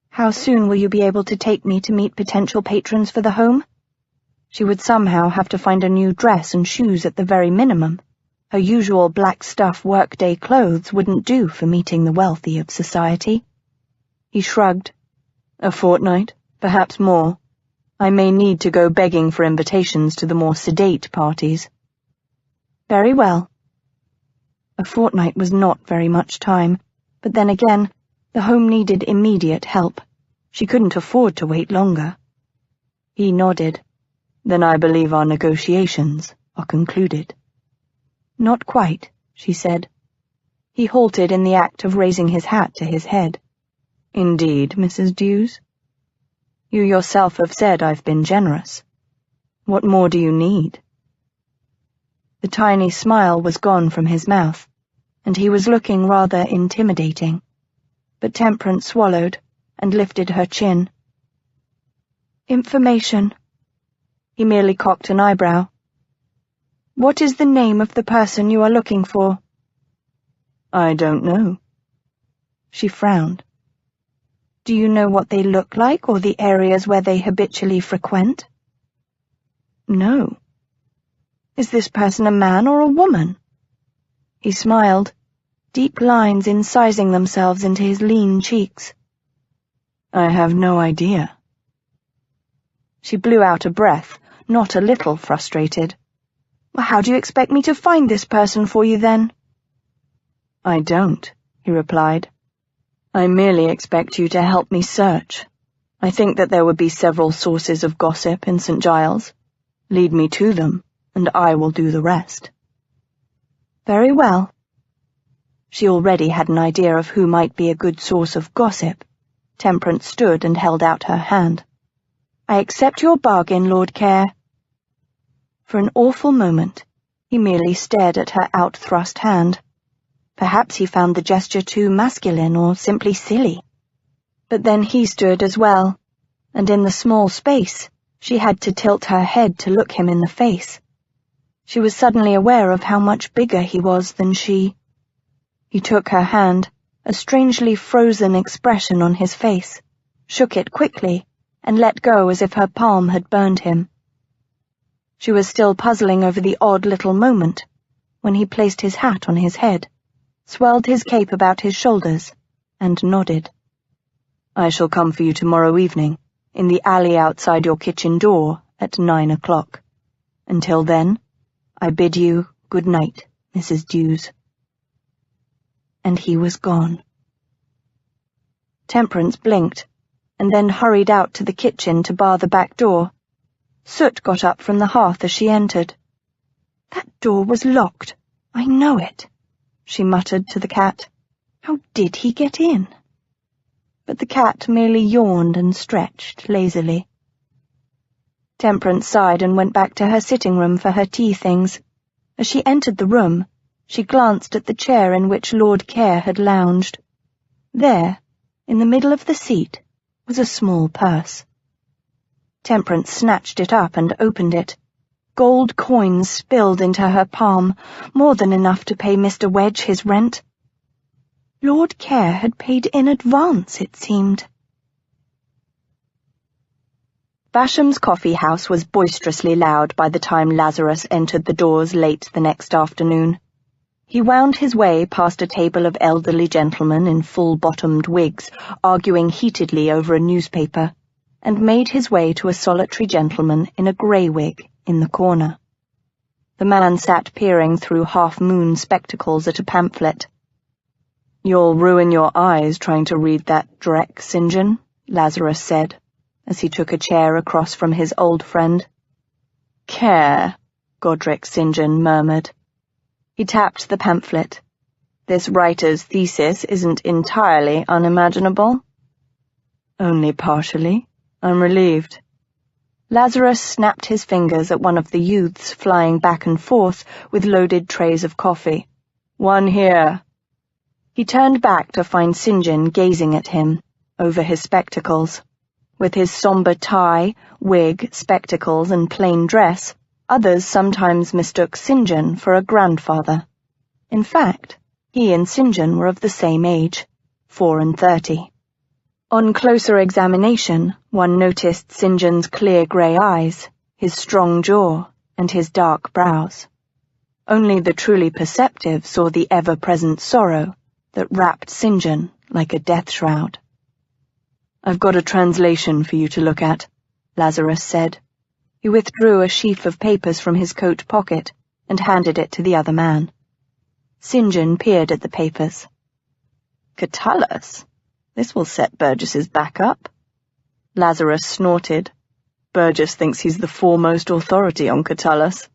How soon will you be able to take me to meet potential patrons for the home? She would somehow have to find a new dress and shoes at the very minimum. Her usual black stuff workday clothes wouldn't do for meeting the wealthy of society. He shrugged. A fortnight, perhaps more. I may need to go begging for invitations to the more sedate parties. Very well. A fortnight was not very much time, but then again, the home needed immediate help. She couldn't afford to wait longer. He nodded. Then I believe our negotiations are concluded. Not quite, she said. He halted in the act of raising his hat to his head. Indeed, Mrs. Dews? You yourself have said I've been generous. What more do you need? The tiny smile was gone from his mouth, and he was looking rather intimidating. But Temperance swallowed and lifted her chin. Information. He merely cocked an eyebrow. What is the name of the person you are looking for?" "I don't know." She frowned. "Do you know what they look like or the areas where they habitually frequent?" "No." "Is this person a man or a woman?" He smiled, deep lines incising themselves into his lean cheeks. "I have no idea." She blew out a breath, not a little frustrated. "Well, how do you expect me to find this person for you, then?" "I don't," he replied. "I merely expect you to help me search. I think that there would be several sources of gossip in St. Giles. Lead me to them, and I will do the rest." "Very well." She already had an idea of who might be a good source of gossip. Temperance stood and held out her hand. "I accept your bargain, Lord Care." For an awful moment, he merely stared at her out-thrust hand. Perhaps he found the gesture too masculine or simply silly. But then he stood as well, and in the small space, she had to tilt her head to look him in the face. She was suddenly aware of how much bigger he was than she. He took her hand, a strangely frozen expression on his face, shook it quickly, and let go as if her palm had burned him. She was still puzzling over the odd little moment when he placed his hat on his head, swirled his cape about his shoulders, and nodded. "I shall come for you tomorrow evening, in the alley outside your kitchen door at 9 o'clock. Until then, I bid you good night, Mrs. Dews." And he was gone. Temperance blinked, and then hurried out to the kitchen to bar the back door. Soot got up from the hearth as she entered. "That door was locked. I know it," she muttered to the cat. "How did he get in?" But the cat merely yawned and stretched lazily. Temperance sighed and went back to her sitting room for her tea things. As she entered the room, she glanced at the chair in which Lord Care had lounged. There, in the middle of the seat, was a small purse. Temperance snatched it up and opened it. Gold coins spilled into her palm, more than enough to pay Mr. Wedge his rent. Lord Care had paid in advance, it seemed. Basham's coffee house was boisterously loud by the time Lazarus entered the doors late the next afternoon. He wound his way past a table of elderly gentlemen in full-bottomed wigs, arguing heatedly over a newspaper, and made his way to a solitary gentleman in a grey wig in the corner. The man sat peering through half-moon spectacles at a pamphlet. "You'll ruin your eyes trying to read that dreck, St. John," Lazarus said, as he took a chair across from his old friend. "Care," Godric St. John murmured. He tapped the pamphlet. "This writer's thesis isn't entirely unimaginable?" "Only partially. I'm relieved." Lazarus snapped his fingers at one of the youths flying back and forth with loaded trays of coffee. "One here." He turned back to find St. John gazing at him, over his spectacles. With his sombre tie, wig, spectacles, and plain dress, others sometimes mistook St. John for a grandfather. In fact, he and St. John were of the same age, 34. On closer examination, one noticed St. John's clear grey eyes, his strong jaw, and his dark brows. Only the truly perceptive saw the ever-present sorrow that wrapped St. John like a death shroud. "I've got a translation for you to look at," Lazarus said. He withdrew a sheaf of papers from his coat pocket and handed it to the other man. St. John peered at the papers. "Catullus? This will set Burgess's back up." Lazarus snorted. "Burgess thinks he's the foremost authority on Catullus.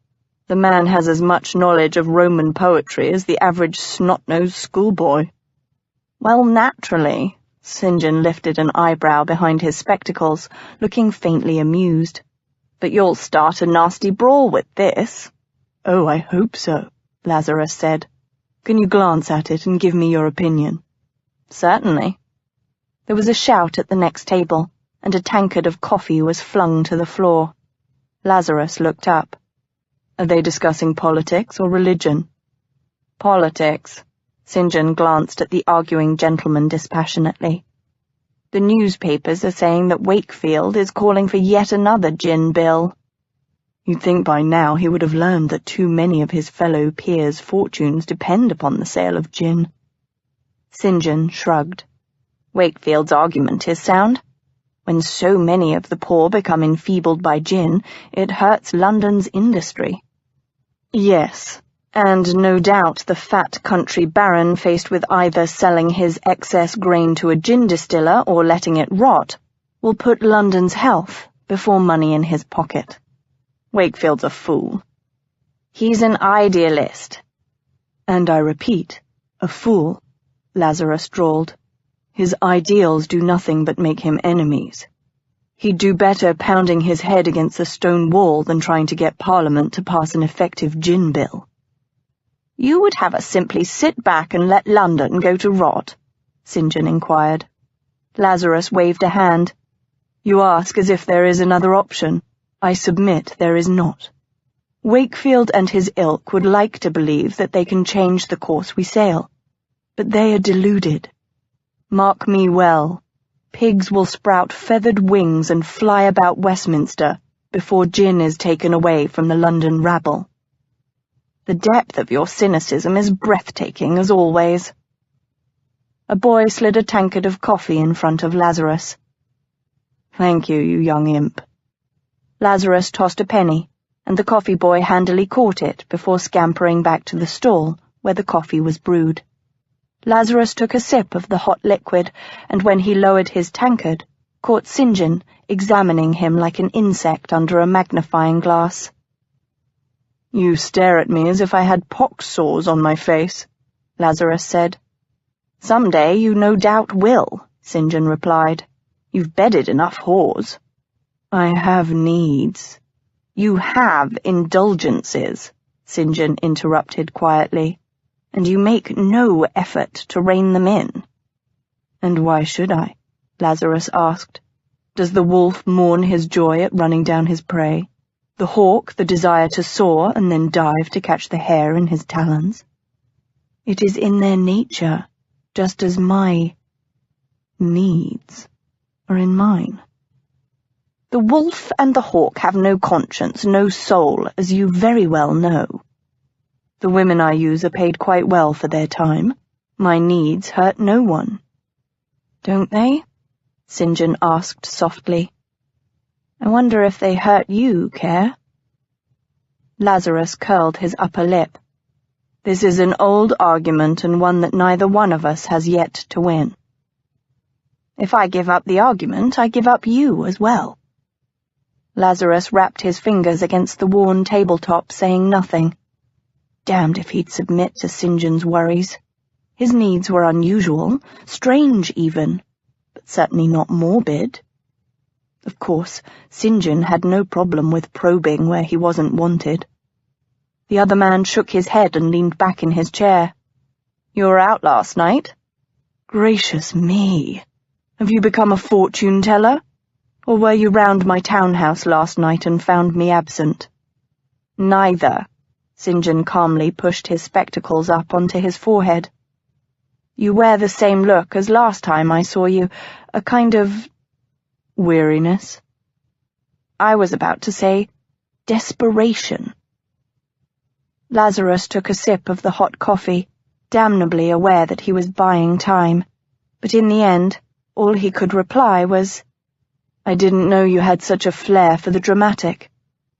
The man has as much knowledge of Roman poetry as the average snot-nosed schoolboy." "Well, naturally." St. John lifted an eyebrow behind his spectacles, looking faintly amused. "But you'll start a nasty brawl with this." "Oh, I hope so," Lazarus said. "Can you glance at it and give me your opinion?" "Certainly." There was a shout at the next table, and a tankard of coffee was flung to the floor. Lazarus looked up. Are they discussing politics or religion? Politics. St. John glanced at the arguing gentleman dispassionately. The newspapers are saying that Wakefield is calling for yet another gin bill. You'd think by now he would have learned that too many of his fellow peers' fortunes depend upon the sale of gin. St. John shrugged. Wakefield's argument is sound. When so many of the poor become enfeebled by gin, it hurts London's industry. Yes, and no doubt the fat country baron, faced with either selling his excess grain to a gin distiller or letting it rot, will put London's health before money in his pocket. Wakefield's a fool. He's an idealist. And I repeat, a fool, Lazarus drawled. His ideals do nothing but make him enemies. He'd do better pounding his head against the stone wall than trying to get Parliament to pass an effective gin bill. You would have us simply sit back and let London go to rot? St. John inquired. Lazarus waved a hand. You ask as if there is another option. I submit there is not. Wakefield and his ilk would like to believe that they can change the course we sail, but they are deluded. Mark me well. Pigs will sprout feathered wings and fly about Westminster before gin is taken away from the London rabble. The depth of your cynicism is breathtaking, as always. A boy slid a tankard of coffee in front of Lazarus. Thank you, you young imp. Lazarus tossed a penny, and the coffee boy handily caught it before scampering back to the stall where the coffee was brewed. Lazarus took a sip of the hot liquid, and when he lowered his tankard, caught St. John examining him like an insect under a magnifying glass. You stare at me as if I had pox sores on my face, Lazarus said. Some day you no doubt will, St. John replied. You've bedded enough whores. I have needs. You have indulgences, St. John interrupted quietly, and you make no effort to rein them in. And why should I? Lazarus asked. Does the wolf mourn his joy at running down his prey? The hawk the desire to soar and then dive to catch the hare in his talons? It is in their nature, just as my needs are in mine. The wolf and the hawk have no conscience, no soul, as you very well know. The women I use are paid quite well for their time. My needs hurt no one. Don't they? St. John asked softly. I wonder if they hurt you, Care? Lazarus curled his upper lip. This is an old argument and one that neither one of us has yet to win. If I give up the argument, I give up you as well. Lazarus rapped his fingers against the worn tabletop, saying nothing. Damned if he'd submit to St. John's worries. His needs were unusual, strange even, but certainly not morbid. Of course, St. John had no problem with probing where he wasn't wanted. The other man shook his head and leaned back in his chair. You were out last night? Gracious me! Have you become a fortune-teller? Or were you round my townhouse last night and found me absent? Neither. St. John calmly pushed his spectacles up onto his forehead. You wear the same look as last time I saw you, a kind of weariness. I was about to say desperation. Lazarus took a sip of the hot coffee, damnably aware that he was buying time, but in the end, all he could reply was, I didn't know you had such a flair for the dramatic.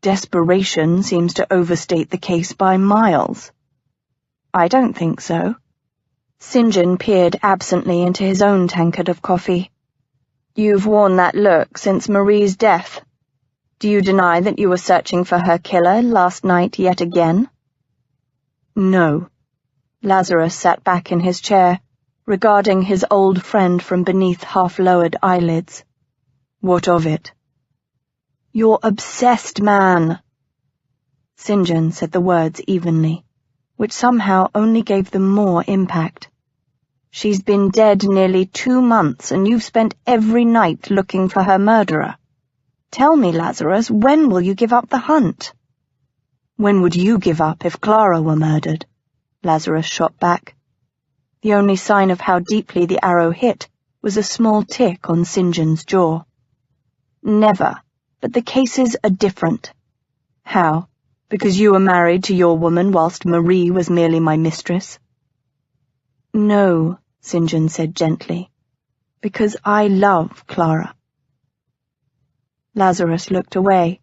Desperation seems to overstate the case by miles. I don't think so. St. John peered absently into his own tankard of coffee. You've worn that look since Marie's death. Do you deny that you were searching for her killer last night yet again? No. Lazarus sat back in his chair, regarding his old friend from beneath half-lowered eyelids. What of it? You're obsessed, man. St. John said the words evenly, which somehow only gave them more impact. She's been dead nearly 2 months, and you've spent every night looking for her murderer. Tell me, Lazarus, when will you give up the hunt? When would you give up if Clara were murdered? Lazarus shot back. The only sign of how deeply the arrow hit was a small tick on St. John's jaw. Never, but the cases are different. How? Because you were married to your woman whilst Marie was merely my mistress? No, St. John said gently, because I love Clara. Lazarus looked away.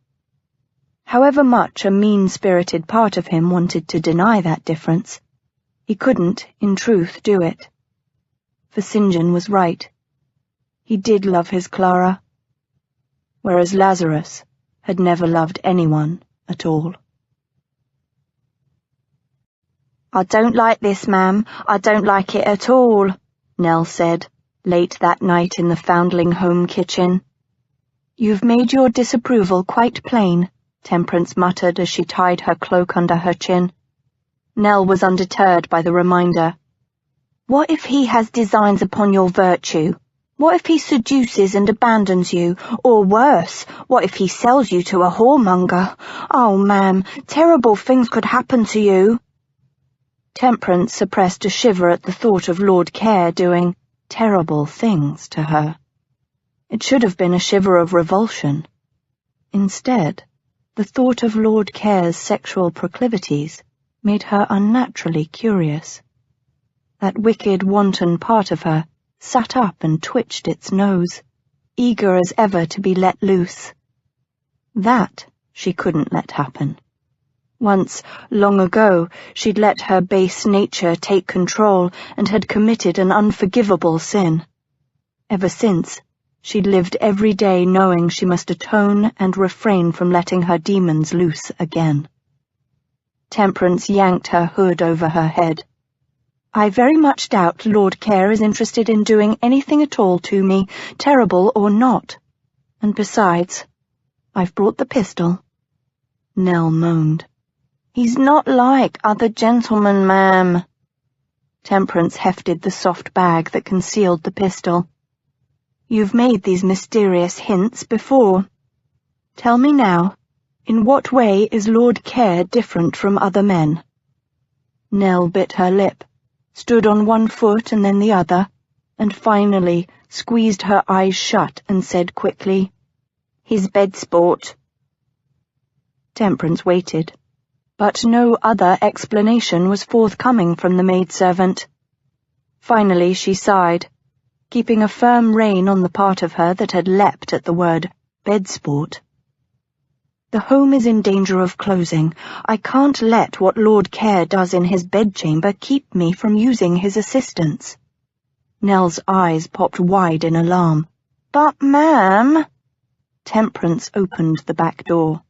However much a mean-spirited part of him wanted to deny that difference, he couldn't, in truth, do it. For St. John was right. He did love his Clara, whereas Lazarus had never loved anyone at all. I don't like this, ma'am. I don't like it at all, Nell said, late that night in the Foundling Home kitchen. You've made your disapproval quite plain, Temperance muttered as she tied her cloak under her chin. Nell was undeterred by the reminder. What if he has designs upon your virtue? What if he seduces and abandons you? Or worse, what if he sells you to a whoremonger? Oh, ma'am, terrible things could happen to you. Temperance suppressed a shiver at the thought of Lord Care doing terrible things to her. It should have been a shiver of revulsion. Instead, the thought of Lord Care's sexual proclivities made her unnaturally curious. That wicked, wanton part of her sat up and twitched its nose, eager as ever to be let loose. That she couldn't let happen. Once, long ago, she'd let her base nature take control and had committed an unforgivable sin. Ever since, she'd lived every day knowing she must atone and refrain from letting her demons loose again. Temperance yanked her hood over her head. I very much doubt Lord Care is interested in doing anything at all to me, terrible or not. And besides, I've brought the pistol. Nell moaned. He's not like other gentlemen, ma'am. Temperance hefted the soft bag that concealed the pistol. You've made these mysterious hints before. Tell me now, in what way is Lord Care different from other men? Nell bit her lip, stood on one foot and then the other, and finally squeezed her eyes shut and said quickly, His bed sport. Temperance waited, but no other explanation was forthcoming from the maidservant. Finally she sighed, keeping a firm rein on the part of her that had leapt at the word bed sport. The home is in danger of closing. I can't let what Lord Care does in his bedchamber keep me from using his assistance. Nell's eyes popped wide in alarm. But, ma'am... Temperance opened the back door.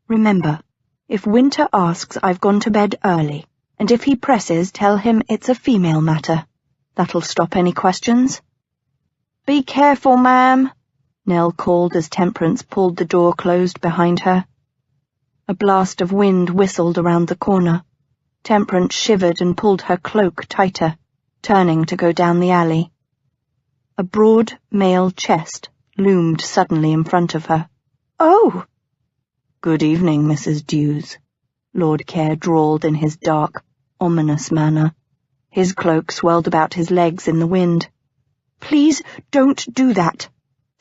Remember, if Winter asks, I've gone to bed early, and if he presses, tell him it's a female matter. That'll stop any questions. Be careful, ma'am, Nell called as Temperance pulled the door closed behind her. A blast of wind whistled around the corner. Temperance shivered and pulled her cloak tighter, turning to go down the alley. A broad male chest loomed suddenly in front of her. Oh! Good evening, Mrs. Dews, Lord Care drawled in his dark, ominous manner. His cloak swelled about his legs in the wind. Please don't do that,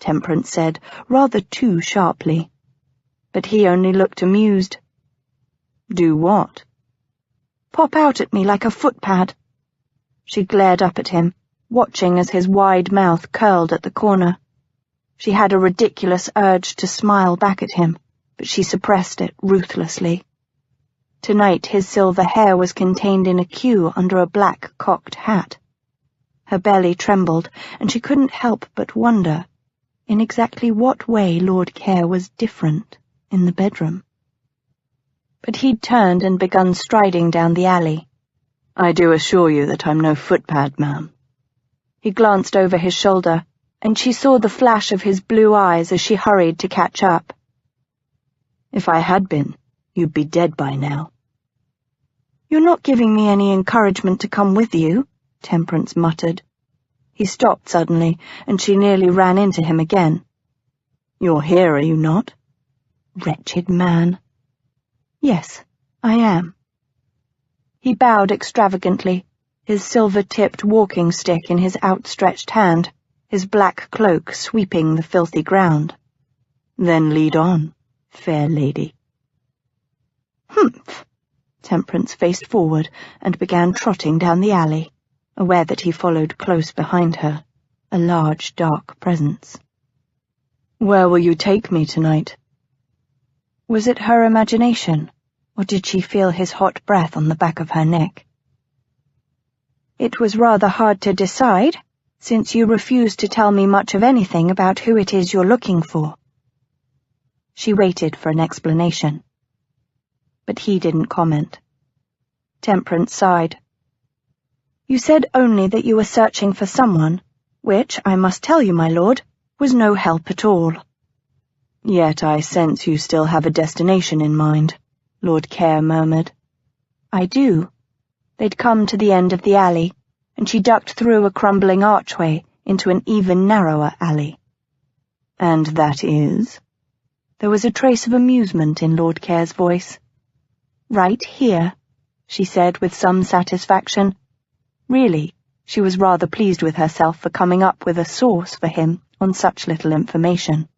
Temperance said, rather too sharply. But he only looked amused. Do what? Pop out at me like a footpad. She glared up at him, watching as his wide mouth curled at the corner. She had a ridiculous urge to smile back at him, but she suppressed it ruthlessly. Tonight his silver hair was contained in a queue under a black cocked hat. Her belly trembled, and she couldn't help but wonder in exactly what way Lord Care was different in the bedroom. But he'd turned and begun striding down the alley. I do assure you that I'm no footpad, ma'am. He glanced over his shoulder, and she saw the flash of his blue eyes as she hurried to catch up. If I had been, you'd be dead by now. You're not giving me any encouragement to come with you, Temperance muttered. He stopped suddenly, and she nearly ran into him again. You're here, are you not? Wretched man. Yes, I am. He bowed extravagantly, his silver-tipped walking stick in his outstretched hand, his black cloak sweeping the filthy ground. Then lead on, fair lady. Humph! Temperance faced forward and began trotting down the alley, aware that he followed close behind her, a large, dark presence. Where will you take me tonight? Was it her imagination, or did she feel his hot breath on the back of her neck? It was rather hard to decide, since you refused to tell me much of anything about who it is you're looking for. She waited for an explanation, but he didn't comment. Temperance sighed. You said only that you were searching for someone, which, I must tell you, my lord, was no help at all. Yet I sense you still have a destination in mind, Lord Care murmured. I do. They'd come to the end of the alley, and she ducked through a crumbling archway into an even narrower alley. And that is? There was a trace of amusement in Lord Care's voice. Right here, she said with some satisfaction. Really, she was rather pleased with herself for coming up with a source for him on such little information.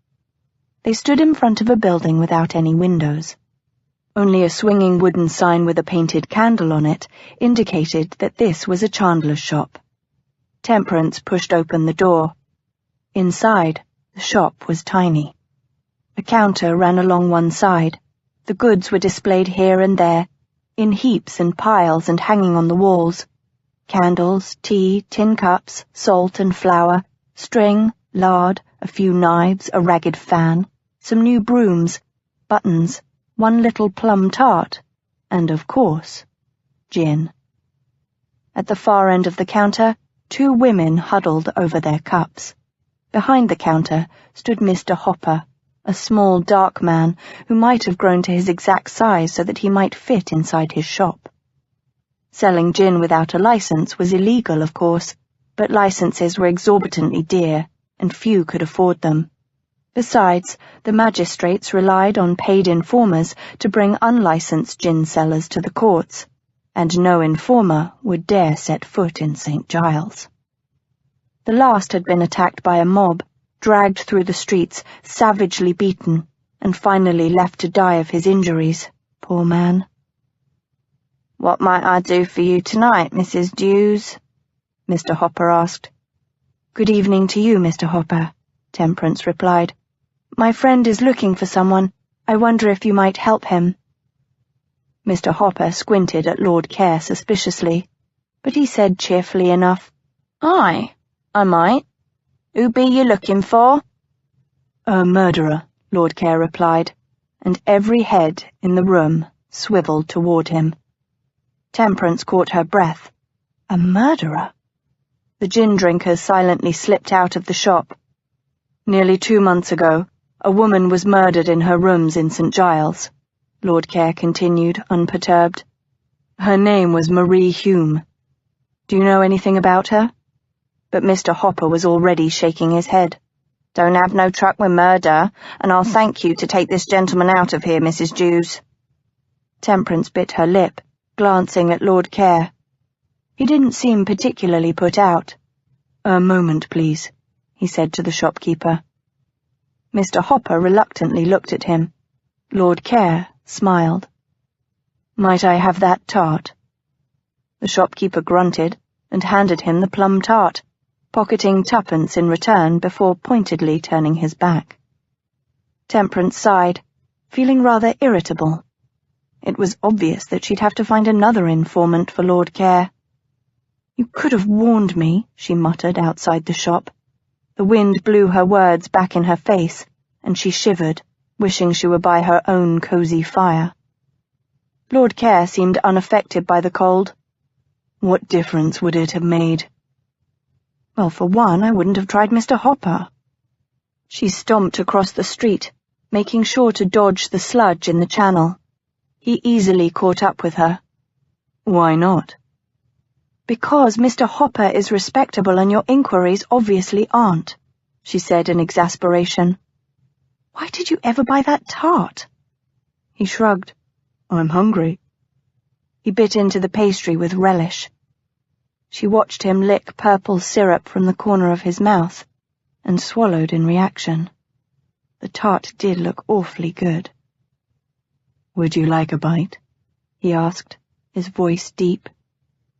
They stood in front of a building without any windows. Only a swinging wooden sign with a painted candle on it indicated that this was a chandler's shop. Temperance pushed open the door. Inside, the shop was tiny. A counter ran along one side. The goods were displayed here and there, in heaps and piles and hanging on the walls. Candles, tea, tin cups, salt and flour, string, lard, a few knives, a ragged fan, some new brooms, buttons, one little plum tart, and, of course, gin. At the far end of the counter, 2 women huddled over their cups. Behind the counter stood Mr. Hopper, a small, dark man who might have grown to his exact size so that he might fit inside his shop. Selling gin without a license was illegal, of course, but licenses were exorbitantly dear, and few could afford them. Besides, the magistrates relied on paid informers to bring unlicensed gin sellers to the courts, and no informer would dare set foot in St. Giles. The last had been attacked by a mob, dragged through the streets, savagely beaten, and finally left to die of his injuries, poor man. "What might I do for you tonight, Mrs. Dews?" Mr. Hopper asked. "Good evening to you, Mr. Hopper," Temperance replied. "My friend is looking for someone. I wonder if you might help him." Mr. Hopper squinted at Lord Care suspiciously, but he said cheerfully enough, "Aye, I might. Who be you looking for?" "A murderer," Lord Care replied, and every head in the room swiveled toward him. Temperance caught her breath. A murderer? The gin drinkers silently slipped out of the shop. "Nearly 2 months ago, a woman was murdered in her rooms in St. Giles," Lord Care continued, unperturbed. "Her name was Marie Hume. Do you know anything about her?" But Mr. Hopper was already shaking his head. "Don't have no truck with murder, and I'll thank you to take this gentleman out of here, Mrs. Dews." Temperance bit her lip, glancing at Lord Care. He didn't seem particularly put out. "A moment, please," he said to the shopkeeper. Mr. Hopper reluctantly looked at him. Lord Care smiled. "Might I have that tart?" The shopkeeper grunted and handed him the plum tart, pocketing 2pence in return before pointedly turning his back. Temperance sighed, feeling rather irritable. It was obvious that she'd have to find another informant for Lord Care. "You could have warned me," she muttered outside the shop. The wind blew her words back in her face, and she shivered, wishing she were by her own cosy fire. Lord Care seemed unaffected by the cold. "What difference would it have made?" "Well, for one, I wouldn't have tried Mr. Hopper." She stomped across the street, making sure to dodge the sludge in the channel. He easily caught up with her. "Why not?" "Because Mr. Hopper is respectable and your inquiries obviously aren't," she said in exasperation. "Why did you ever buy that tart?" He shrugged. I'm hungry. He bit into the pastry with relish. She watched him lick purple syrup from the corner of his mouth and swallowed in reaction. The tart did look awfully good. Would you like a bite? He asked, his voice deep.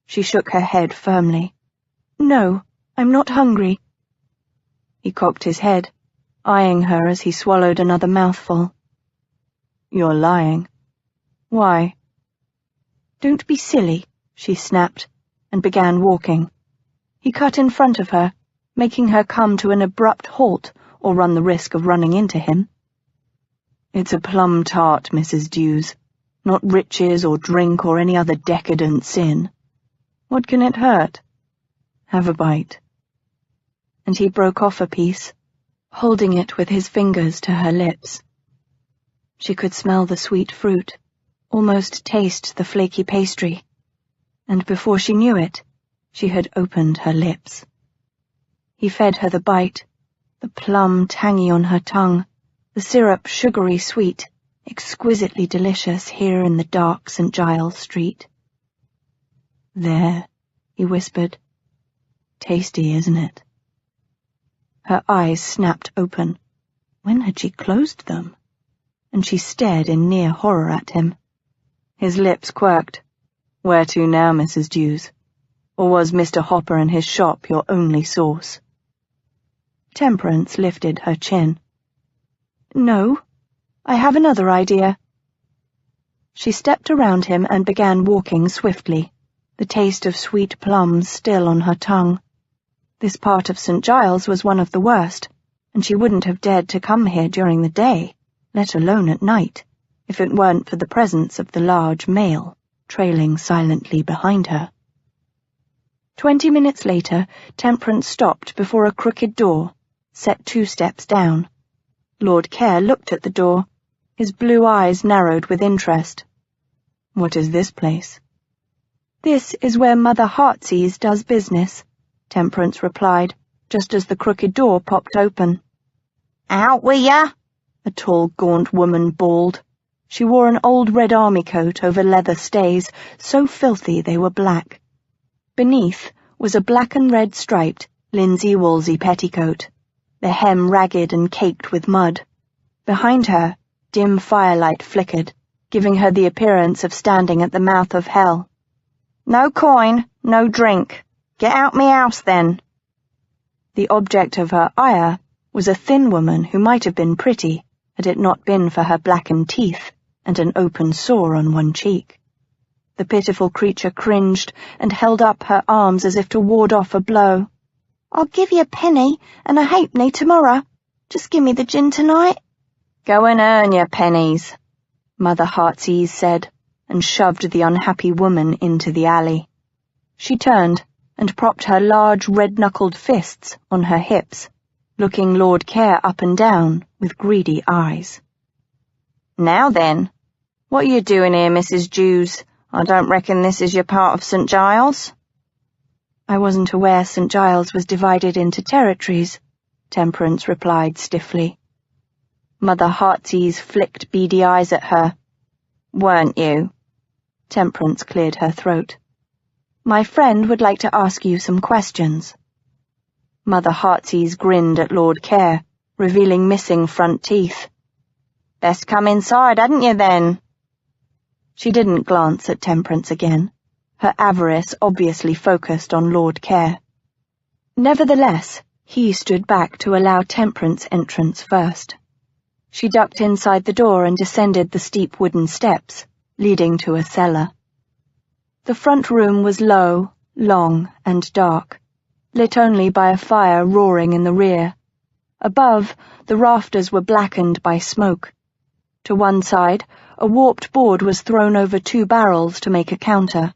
She shook her head firmly. No, I'm not hungry. He cocked his head, eyeing her as he swallowed another mouthful. You're lying. Why? Don't be silly, she snapped, and began walking. He cut in front of her, making her come to an abrupt halt or run the risk of running into him. It's a plum tart, Mrs. Dews, not riches or drink or any other decadent sin. What can it hurt? Have a bite. And he broke off a piece, holding it with his fingers to her lips. She could smell the sweet fruit, almost taste the flaky pastry, and before she knew it, she had opened her lips. He fed her the bite, the plum tangy on her tongue, the syrup sugary sweet, exquisitely delicious here in the dark St. Giles street. There, he whispered. Tasty, isn't it? Her eyes snapped open. When had she closed them? And she stared in near horror at him. His lips quirked. Where to now, Mrs. Dews? Or was Mr. Hopper and his shop your only source? Temperance lifted her chin. No, I have another idea. She stepped around him and began walking swiftly, the taste of sweet plums still on her tongue. This part of St. Giles was one of the worst, and she wouldn't have dared to come here during the day, let alone at night, if it weren't for the presence of the large male, trailing silently behind her. 20 minutes later, Temperance stopped before a crooked door, set 2 steps down. Lord Care looked at the door, his blue eyes narrowed with interest. What is this place? This is where Mother Heartsease does business, Temperance replied, just as the crooked door popped open. Out with ya! A tall, gaunt woman bawled. She wore an old red army coat over leather stays, so filthy they were black. Beneath was a black and red striped, linsey-woolsey petticoat, the hem ragged and caked with mud. Behind her, dim firelight flickered, giving her the appearance of standing at the mouth of hell. No coin, no drink. Get out me house, then. The object of her ire was a thin woman who might have been pretty had it not been for her blackened teeth and an open sore on one cheek. The pitiful creature cringed and held up her arms as if to ward off a blow. I'll give you a penny and a halfpenny tomorrow. Just give me the gin tonight. Go and earn your pennies, Mother Heartsease said, and shoved the unhappy woman into the alley. She turned and propped her large red-knuckled fists on her hips, looking Lord Care up and down with greedy eyes. Now then, what are you doing here, Mrs. Dews? I don't reckon this is your part of St. Giles. I wasn't aware St. Giles was divided into territories, Temperance replied stiffly. Mother Heartsease flicked beady eyes at her. Weren't you? Temperance cleared her throat. My friend would like to ask you some questions. Mother Heartsease grinned at Lord Care, revealing missing front teeth. Best come inside, hadn't you, then? She didn't glance at Temperance again, her avarice obviously focused on Lord Care. Nevertheless, he stood back to allow Temperance entrance first. She ducked inside the door and descended the steep wooden steps, leading to a cellar. The front room was low, long, and dark, lit only by a fire roaring in the rear. Above, the rafters were blackened by smoke. To one side, a warped board was thrown over 2 barrels to make a counter.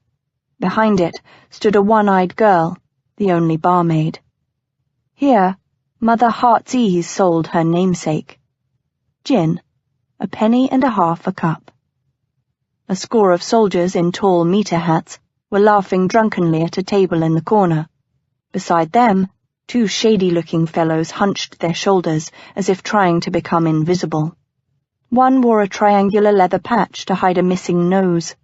Behind it stood a one-eyed girl, the only barmaid. Here, Mother Heartsease sold her namesake. Gin, a penny and a half a cup. A score of soldiers in tall meter hats were laughing drunkenly at a table in the corner. Beside them, 2 shady-looking fellows hunched their shoulders as if trying to become invisible. One wore a triangular leather patch to hide a missing nose.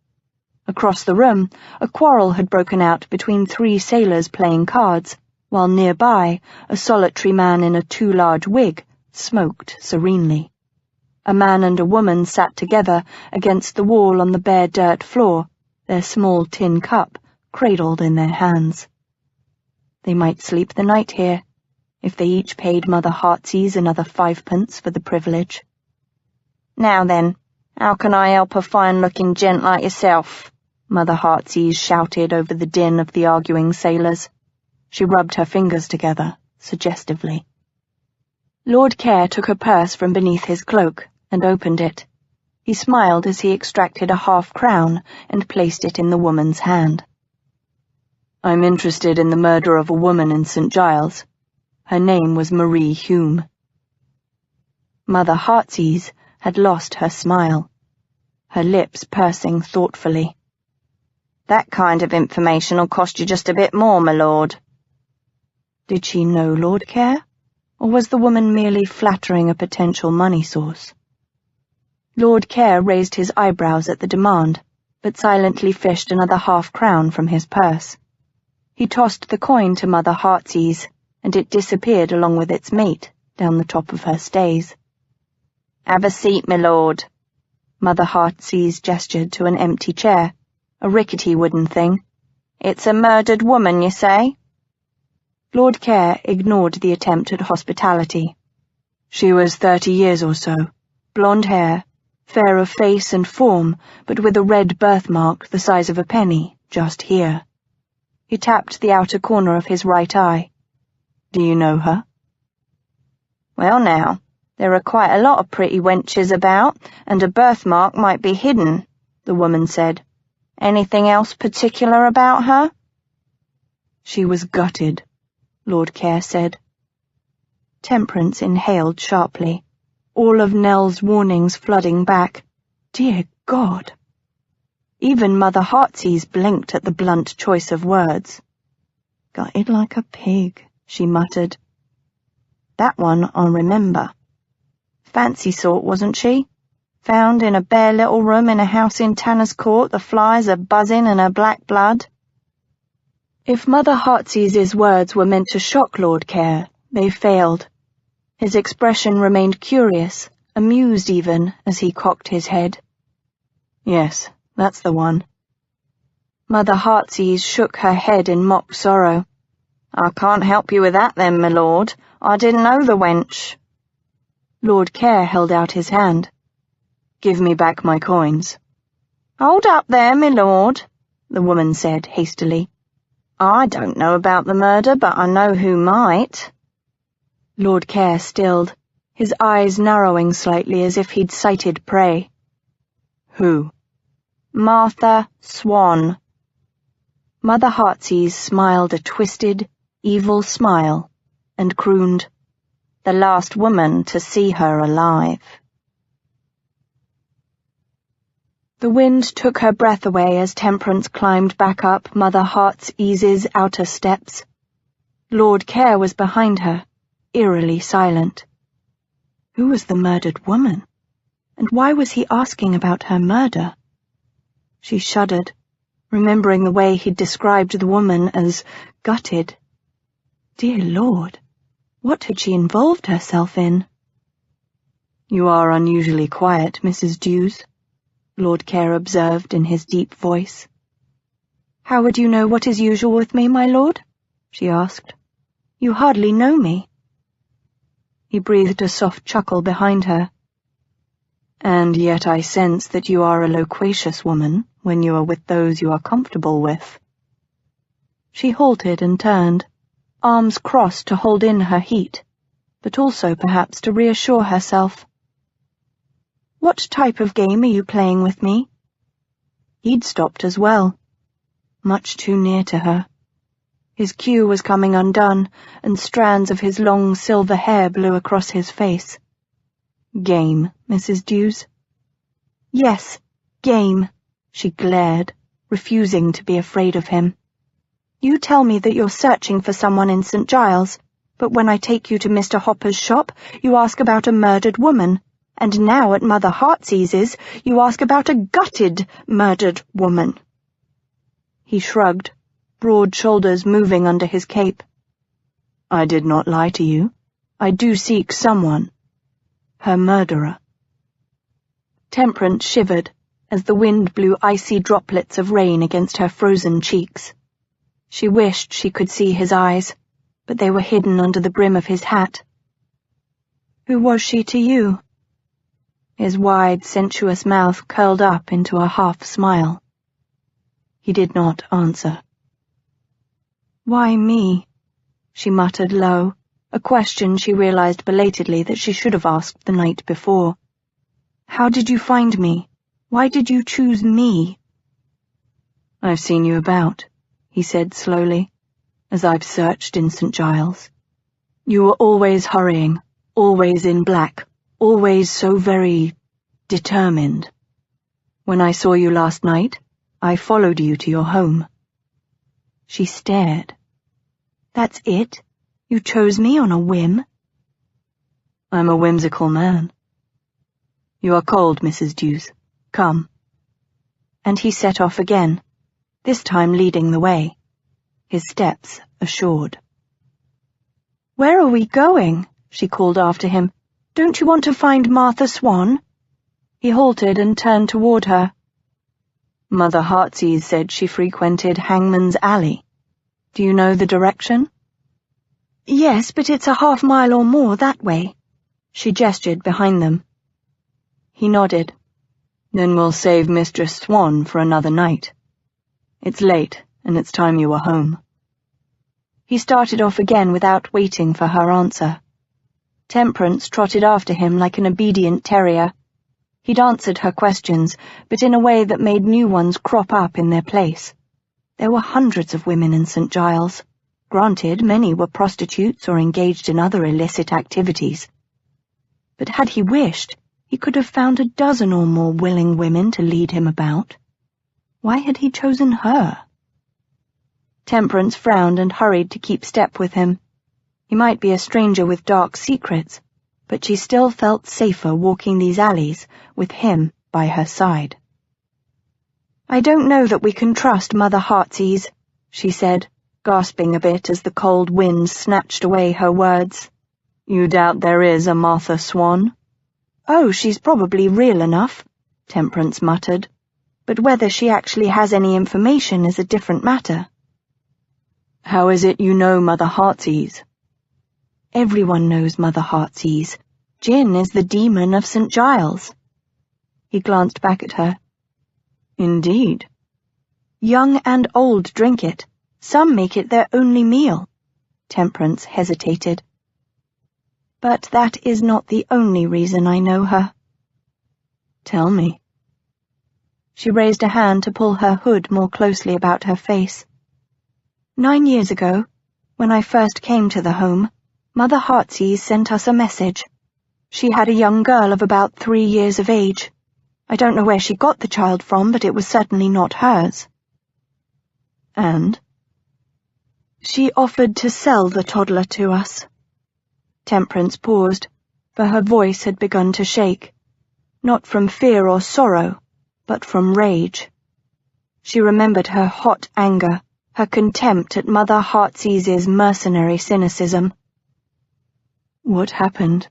Across the room, a quarrel had broken out between 3 sailors playing cards, while nearby, a solitary man in a too large wig smoked serenely. A man and a woman sat together against the wall on the bare dirt floor, their small tin cup cradled in their hands. They might sleep the night here, if they each paid Mother Heartsease another 5p for the privilege. "Now then, how can I help a fine-looking gent like yourself?" Mother Heartsease shouted over the din of the arguing sailors. She rubbed her fingers together, suggestively. Lord Care took a purse from beneath his cloak and opened it. He smiled as he extracted a half-crown and placed it in the woman's hand. "I'm interested in the murder of a woman in St. Giles. Her name was Marie Hume." Mother Heartsease had lost her smile, her lips pursing thoughtfully. "That kind of information'll cost you just a bit more, my lord." Did she know Lord Care, or was the woman merely flattering a potential money source? Lord Care raised his eyebrows at the demand, but silently fished another half-crown from his purse. He tossed the coin to Mother Heartsease, and it disappeared along with its mate down the top of her stays. "Have a seat, my lord." Mother Heartsease gestured to an empty chair, a rickety wooden thing. "It's a murdered woman, you say?" Lord Care ignored the attempt at hospitality. "She was 30 years or so, blonde hair, fair of face and form, but with a red birthmark the size of a penny, just here." He tapped the outer corner of his right eye. "Do you know her?" "Well now, there are quite a lot of pretty wenches about, and a birthmark might be hidden," the woman said. "Anything else particular about her?" "She was gutted," Lord Care said. Temperance inhaled sharply, all of Nell's warnings flooding back. Dear God! Even Mother Heartsease blinked at the blunt choice of words. "Gutted like a pig," she muttered. "That one I'll remember. Fancy sort, wasn't she? Found in a bare little room in a house in Tanner's Court, the flies are buzzing in her black blood." If Mother Heartsease's words were meant to shock Lord Care, they failed. His expression remained curious, amused even, as he cocked his head. "Yes, that's the one." Mother Heartsease shook her head in mock sorrow. "I can't help you with that then, my lord. I didn't know the wench." Lord Care held out his hand. "Give me back my coins." "Hold up there, my lord," the woman said hastily. "I don't know about the murder, but I know who might." Lord Care stilled, his eyes narrowing slightly as if he'd sighted prey. "Who?" "Martha Swan." Mother Heartsease smiled a twisted, evil smile, and crooned, "The last woman to see her alive." The wind took her breath away as Temperance climbed back up Mother Heartsease's outer steps. Lord Care was behind her, eerily silent. Who was the murdered woman? And why was he asking about her murder? She shuddered, remembering the way he'd described the woman as gutted. Dear Lord, what had she involved herself in? "You are unusually quiet, Mrs. Dews," Lord Care observed in his deep voice. "How would you know what is usual with me, my lord?" she asked. "You hardly know me." He breathed a soft chuckle behind her. "And yet I sense that you are a loquacious woman when you are with those you are comfortable with." She halted and turned, arms crossed to hold in her heat, but also perhaps to reassure herself. "What type of game are you playing with me?" He'd stopped as well, much too near to her. His queue was coming undone, and strands of his long silver hair blew across his face. "Game, Mrs. Dews?" "Yes, game," she glared, refusing to be afraid of him. "You tell me that you're searching for someone in St. Giles, but when I take you to Mr. Hopper's shop, you ask about a murdered woman. and now at Mother Heartsease's you ask about a gutted, murdered woman." He shrugged, broad shoulders moving under his cape. "I did not lie to you. I do seek someone. Her murderer." Temperance shivered as the wind blew icy droplets of rain against her frozen cheeks. She wished she could see his eyes, but they were hidden under the brim of his hat. "Who was she to you?" His wide, sensuous mouth curled up into a half-smile. He did not answer. "Why me?" she muttered low, a question she realized belatedly that she should have asked the night before. "How did you find me? Why did you choose me?" "I've seen you about," he said slowly, "as I've searched in St. Giles. You were always hurrying, always in black, always so very determined. When I saw you last night, I followed you to your home." She stared. "That's it? You chose me on a whim?" "I'm a whimsical man. You are cold, Mrs. Deuce. Come." And he set off again, this time leading the way, his steps assured. "Where are we going?" she called after him. "Don't you want to find Martha Swan?" He halted and turned toward her. "Mother Heartsease said she frequented Hangman's Alley. Do you know the direction?" "Yes, but it's a half-mile or more that way." She gestured behind them. He nodded. "Then we'll save Mistress Swan for another night. It's late, and it's time you were home." He started off again without waiting for her answer. Temperance trotted after him like an obedient terrier. He'd answered her questions, but in a way that made new ones crop up in their place. There were hundreds of women in St. Giles. Granted, many were prostitutes or engaged in other illicit activities. But had he wished, he could have found a dozen or more willing women to lead him about. Why had he chosen her? Temperance frowned and hurried to keep step with him. He might be a stranger with dark secrets, but she still felt safer walking these alleys with him by her side. "I don't know that we can trust Mother Heartsease," she said, gasping a bit as the cold wind snatched away her words. "You doubt there is a Martha Swan?" "Oh, she's probably real enough," Temperance muttered, "but whether she actually has any information is a different matter." "How is it you know Mother Heartsease?" "Everyone knows Mother Heartsease. Gin is the demon of St. Giles." He glanced back at her. "Indeed." "Young and old drink it. Some make it their only meal." Temperance hesitated. "But that is not the only reason I know her." "Tell me." She raised a hand to pull her hood more closely about her face. 9 years ago, when I first came to the home, Mother Heartsease sent us a message. She had a young girl of about 3 years of age. I don't know where she got the child from, but it was certainly not hers. "And?" "She offered to sell the toddler to us." Temperance paused, for her voice had begun to shake, not from fear or sorrow, but from rage. She remembered her hot anger, her contempt at Mother Heartsease's mercenary cynicism. "What happened?"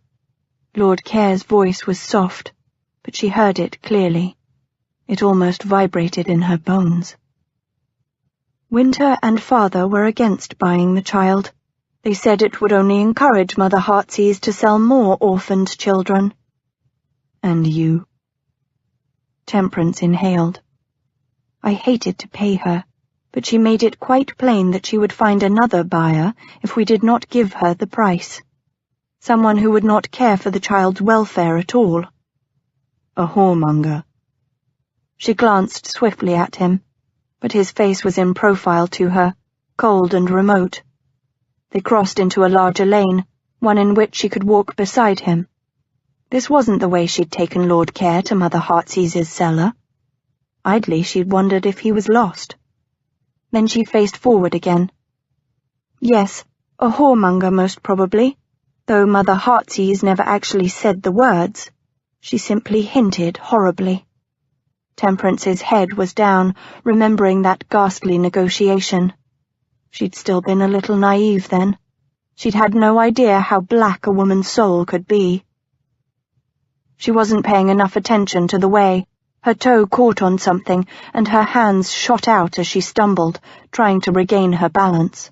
Lord Care's voice was soft, but she heard it clearly. It almost vibrated in her bones. "Winter and Father were against buying the child. They said it would only encourage Mother Heartsease to sell more orphaned children." "And you?" Temperance inhaled. "I hated to pay her, but she made it quite plain that she would find another buyer if we did not give her the price. Someone who would not care for the child's welfare at all." "A whoremonger." She glanced swiftly at him, but his face was in profile to her, cold and remote. They crossed into a larger lane, one in which she could walk beside him. This wasn't the way she'd taken Lord Care to Mother Heartsease's cellar. Idly she'd wondered if he was lost. Then she faced forward again. "Yes, a whoremonger most probably, though Mother Heartsease never actually said the words. She simply hinted horribly. Temperance's head was down, remembering that ghastly negotiation. She'd still been a little naive then. She'd had no idea how black a woman's soul could be. She wasn't paying enough attention to the way. Her toe caught on something, and her hands shot out as she stumbled, trying to regain her balance.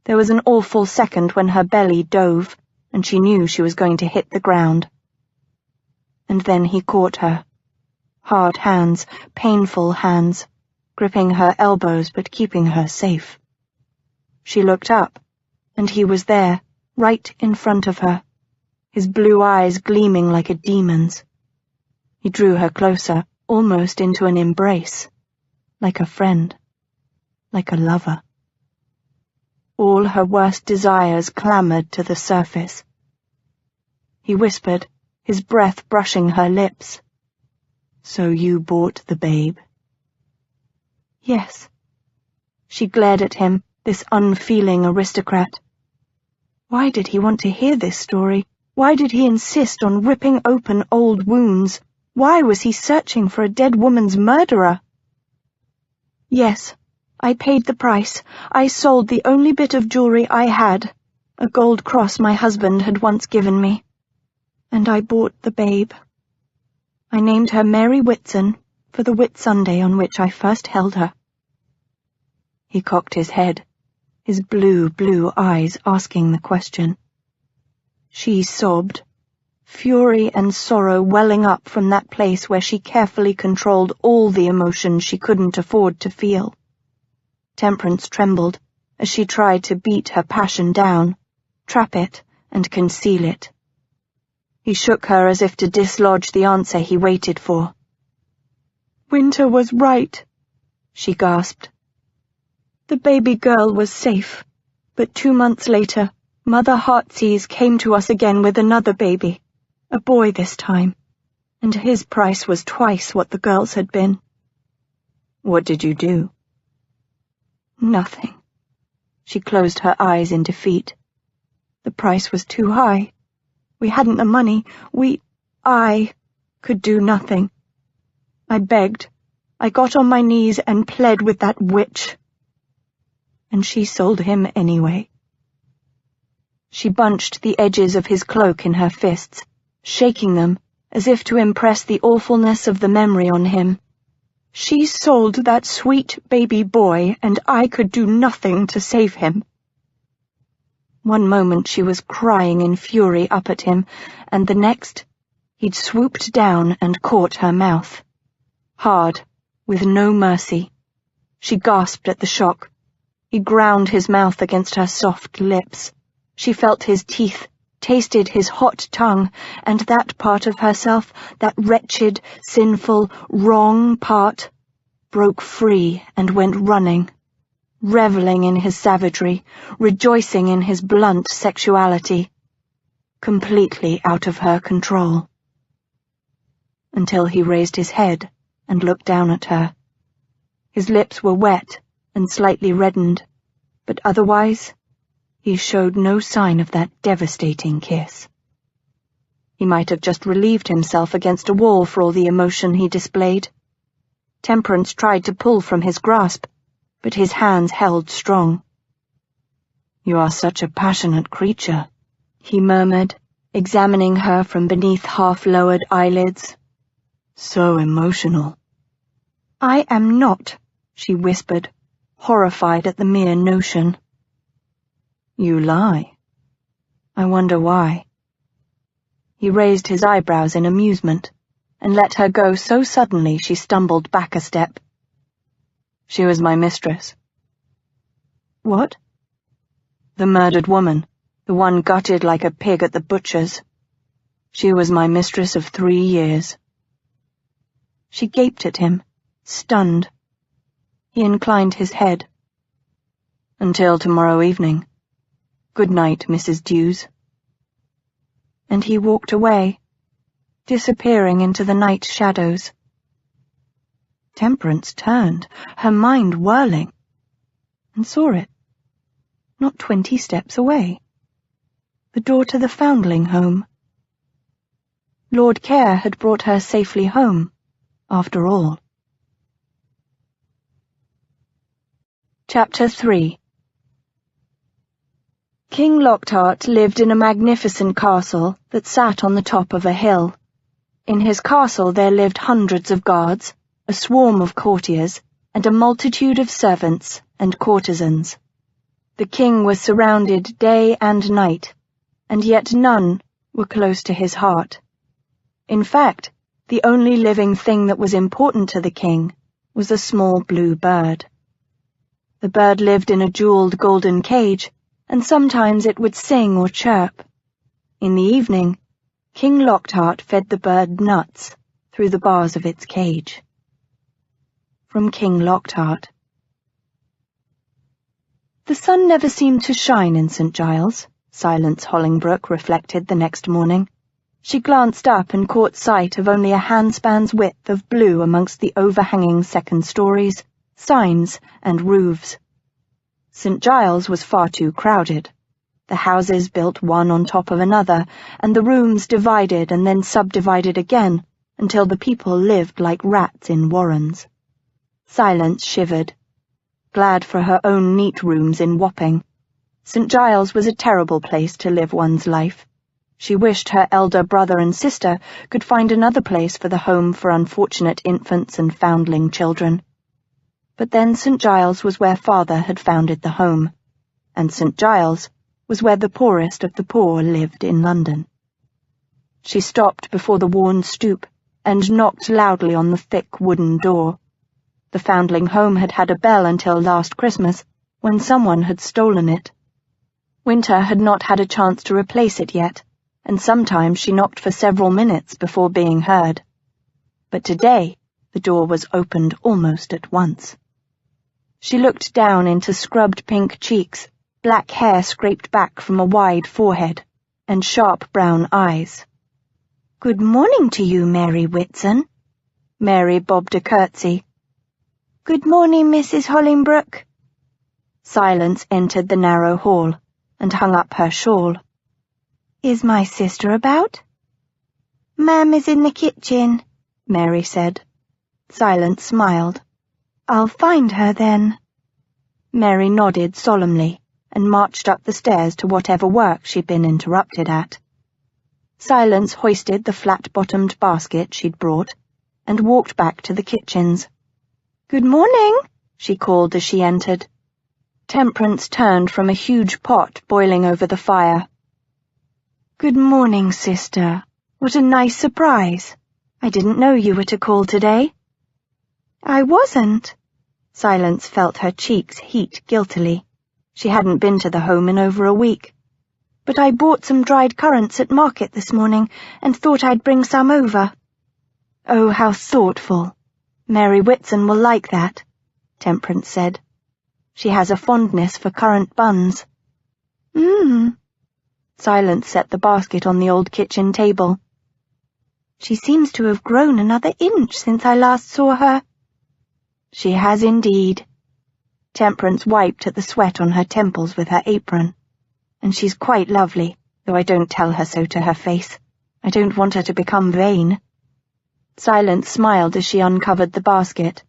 There was an awful second when her belly dove, and she knew she was going to hit the ground. And then he caught her. Hard hands, painful hands, gripping her elbows but keeping her safe. She looked up, and he was there, right in front of her, his blue eyes gleaming like a demon's. He drew her closer, almost into an embrace, like a friend, like a lover. All her worst desires clamoured to the surface. He whispered, his breath brushing her lips. "So you bought the babe?" "Yes." She glared at him, this unfeeling aristocrat. Why did he want to hear this story? Why did he insist on ripping open old wounds? Why was he searching for a dead woman's murderer? "Yes, I paid the price. I sold the only bit of jewelry I had, a gold cross my husband had once given me. And I bought the babe. I named her Mary Whitson for the Whitsunday on which I first held her." He cocked his head, his blue eyes asking the question. She sobbed, fury and sorrow welling up from that place where she carefully controlled all the emotions she couldn't afford to feel. Temperance trembled as she tried to beat her passion down, trap it and conceal it. He shook her as if to dislodge the answer he waited for. "Winter was right," she gasped. "The baby girl was safe, but 2 months later, Mother Heartsease came to us again with another baby, a boy this time, and his price was twice what the girl's had been." "What did you do?" "Nothing." She closed her eyes in defeat. "The price was too high. We hadn't the money. I could do nothing. I begged. I got on my knees and pled with that witch. And she sold him anyway." She bunched the edges of his cloak in her fists, shaking them as if to impress the awfulness of the memory on him. "She sold that sweet baby boy, and I could do nothing to save him." One moment she was crying in fury up at him, and the next he'd swooped down and caught her mouth. Hard, with no mercy. She gasped at the shock. He ground his mouth against her soft lips. She felt his teeth, tasted his hot tongue, and that part of herself, that wretched, sinful, wrong part, broke free and went running, reveling in his savagery, rejoicing in his blunt sexuality, completely out of her control. Until he raised his head and looked down at her. His lips were wet and slightly reddened, but otherwise he showed no sign of that devastating kiss. He might have just relieved himself against a wall for all the emotion he displayed. Temperance tried to pull from his grasp, but his hands held strong. "You are such a passionate creature," he murmured, examining her from beneath half-lowered eyelids. "So emotional." "I am not," she whispered, horrified at the mere notion. "You lie. I wonder why." He raised his eyebrows in amusement, and let her go so suddenly she stumbled back a step. "She was my mistress." "What?" "The murdered woman, the one gutted like a pig at the butcher's. She was my mistress of 3 years. She gaped at him, stunned. He inclined his head. "Until tomorrow evening. Good night, Mrs. Dews." And he walked away, disappearing into the night shadows. Temperance turned, her mind whirling, and saw it, not 20 steps away. The door to the foundling home. Lord Care had brought her safely home, after all. Chapter 3. King Lockhart lived in a magnificent castle that sat on the top of a hill. In his castle there lived hundreds of guards, a swarm of courtiers, and a multitude of servants and courtesans. The king was surrounded day and night, and yet none were close to his heart. In fact, the only living thing that was important to the king was a small blue bird. The bird lived in a jeweled golden cage, and sometimes it would sing or chirp. In the evening, King Lockhart fed the bird nuts through the bars of its cage. From King Lockhart. The sun never seemed to shine in St. Giles, Silence Hollingbrooke reflected the next morning. She glanced up and caught sight of only a handspan's width of blue amongst the overhanging second stories, signs, and roofs. St. Giles was far too crowded. The houses built one on top of another, and the rooms divided and then subdivided again, until the people lived like rats in warrens. Silence shivered. Glad for her own neat rooms in Wapping. St. Giles was a terrible place to live one's life. She wished her elder brother and sister could find another place for the home for unfortunate infants and foundling children. But then St. Giles was where father had founded the home, and St. Giles was where the poorest of the poor lived in London. She stopped before the worn stoop and knocked loudly on the thick wooden door. The foundling home had had a bell until last Christmas, when someone had stolen it. Winter had not had a chance to replace it yet, and sometimes she knocked for several minutes before being heard. But today the door was opened almost at once. She looked down into scrubbed pink cheeks, black hair scraped back from a wide forehead, and sharp brown eyes. "Good morning to you, Mary Whitson." Mary bobbed a curtsy. "Good morning, Mrs. Hollingbrooke." Silence entered the narrow hall and hung up her shawl. "Is my sister about?" "Ma'am is in the kitchen," Mary said. Silence smiled. "I'll find her then." Mary nodded solemnly and marched up the stairs to whatever work she'd been interrupted at. Silence hoisted the flat-bottomed basket she'd brought and walked back to the kitchens. "Good morning," she called as she entered. Temperance turned from a huge pot boiling over the fire. "Good morning, sister. What a nice surprise. I didn't know you were to call today." "I wasn't." Silence felt her cheeks heat guiltily. She hadn't been to the home in over a week. "But I bought some dried currants at market this morning and thought I'd bring some over." "Oh, how thoughtful. Mary Whitson will like that," Temperance said. "She has a fondness for currant buns." Silence set the basket on the old kitchen table. "She seems to have grown another inch since I last saw her." "She has indeed." Temperance wiped at the sweat on her temples with her apron. "And she's quite lovely, though I don't tell her so to her face. I don't want her to become vain." Silence smiled as she uncovered the basket.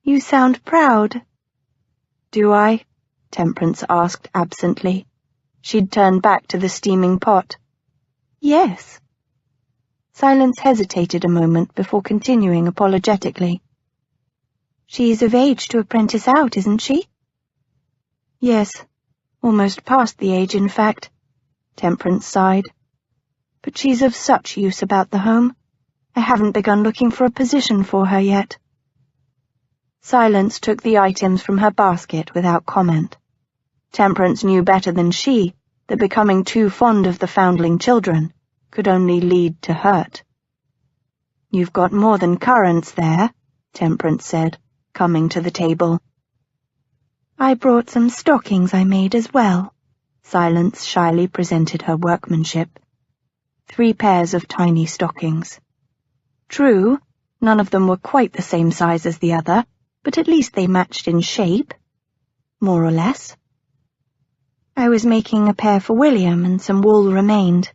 "You sound proud." "Do I?" Temperance asked absently. She'd turned back to the steaming pot. "Yes." Silence hesitated a moment before continuing apologetically. "She's of age to apprentice out, isn't she?" "Yes, almost past the age, in fact," Temperance sighed. "But she's of such use about the home. I haven't begun looking for a position for her yet." Silence took the items from her basket without comment. Temperance knew better than she that becoming too fond of the foundling children could only lead to hurt. "You've got more than currants there," Temperance said, coming to the table. "I brought some stockings I made as well." Silence shyly presented her workmanship. 3 pairs of tiny stockings. True, none of them were quite the same size as the other, but at least they matched in shape. More or less. "I was making a pair for William and some wool remained."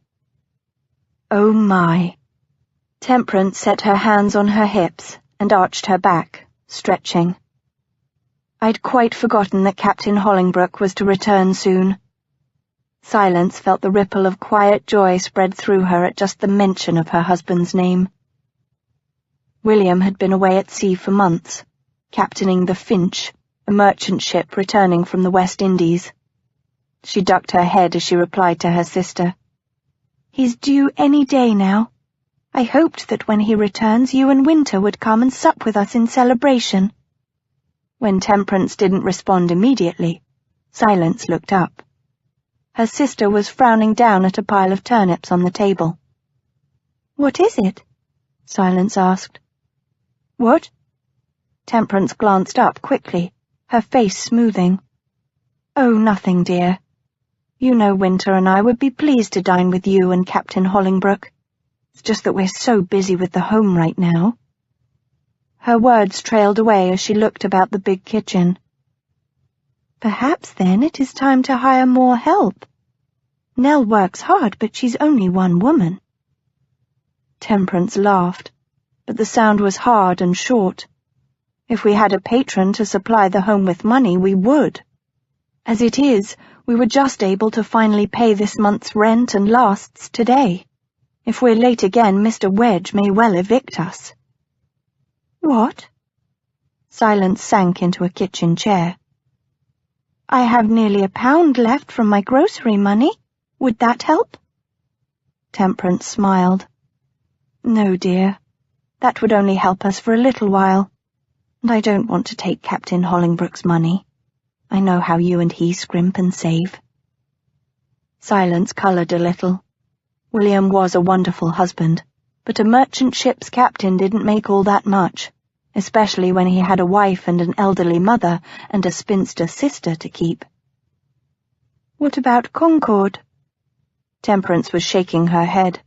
"Oh my," Temperance set her hands on her hips and arched her back, stretching. I'd quite forgotten that Captain Hollingbrooke was to return soon. Silence felt the ripple of quiet joy spread through her at just the mention of her husband's name. William had been away at sea for months, captaining the Finch, a merchant ship returning from the West Indies. She ducked her head as she replied to her sister. "He's due any day now. I hoped that when he returns you and Winter would come and sup with us in celebration." When Temperance didn't respond immediately, Silence looked up. Her sister was frowning down at a pile of turnips on the table. "What is it?" Silence asked. "What?" Temperance glanced up quickly, her face smoothing. "Oh, nothing, dear. You know Winter and I would be pleased to dine with you and Captain Hollingbrooke. It's just that we're so busy with the home right now." Her words trailed away as she looked about the big kitchen. "Perhaps, then, it is time to hire more help. Nell works hard, but she's only one woman." Temperance laughed, but the sound was hard and short. If we had a patron to supply the home with money, we would. As it is, we were just able to finally pay this month's rent and lasts today. If we're late again, Mr. Wedge may well evict us." "What?" Silence sank into a kitchen chair. "I have nearly £1 left from my grocery money. Would that help?" Temperance smiled. "No, dear. That would only help us for a little while. And I don't want to take Captain Hollingbrooke's money. I know how you and he scrimp and save." Silence coloured a little. William was a wonderful husband, but a merchant ship's captain didn't make all that much, especially when he had a wife and an elderly mother and a spinster sister to keep. "What about Concord?" Temperance was shaking her head.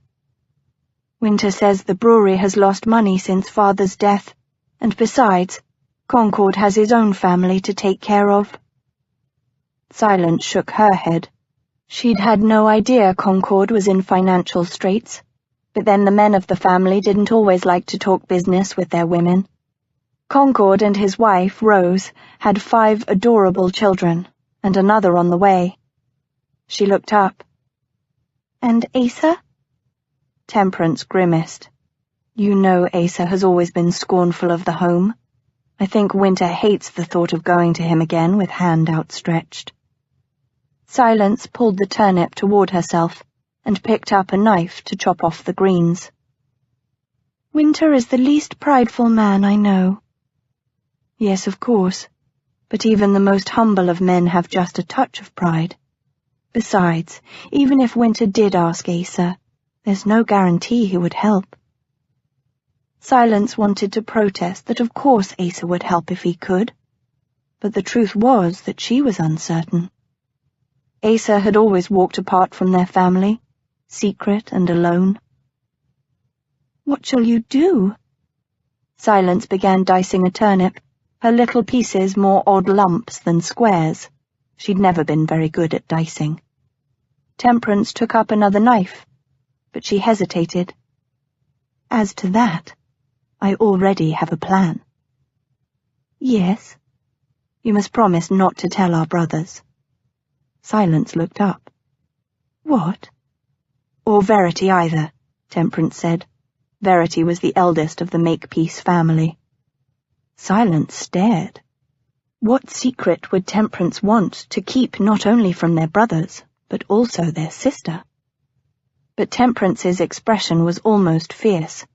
"Winter says the brewery has lost money since Father's death, and besides, Concord has his own family to take care of." Silence shook her head. She'd had no idea Concord was in financial straits, but then the men of the family didn't always like to talk business with their women. Concord and his wife, Rose, had 5 adorable children, and another on the way. She looked up. "And Asa?" Temperance grimaced. "You know Asa has always been scornful of the home. I think Winter hates the thought of going to him again with hand outstretched." Silence pulled the turnip toward herself and picked up a knife to chop off the greens. "Winter is the least prideful man I know." "Yes, of course, but even the most humble of men have just a touch of pride. Besides, even if Winter did ask Asa, there's no guarantee he would help." Silence wanted to protest that of course Asa would help if he could, but the truth was that she was uncertain. Asa had always walked apart from their family, secret and alone. "What shall you do?" Silence began dicing a turnip, her little pieces more odd lumps than squares. She'd never been very good at dicing. Temperance took up another knife, but she hesitated. "As to that, I already have a plan." "Yes?" "You must promise not to tell our brothers." Silence looked up. "What?" "Or Verity either," Temperance said. Verity was the eldest of the Makepeace family. Silence stared. What secret would Temperance want to keep not only from their brothers, but also their sister? But Temperance's expression was almost fierce.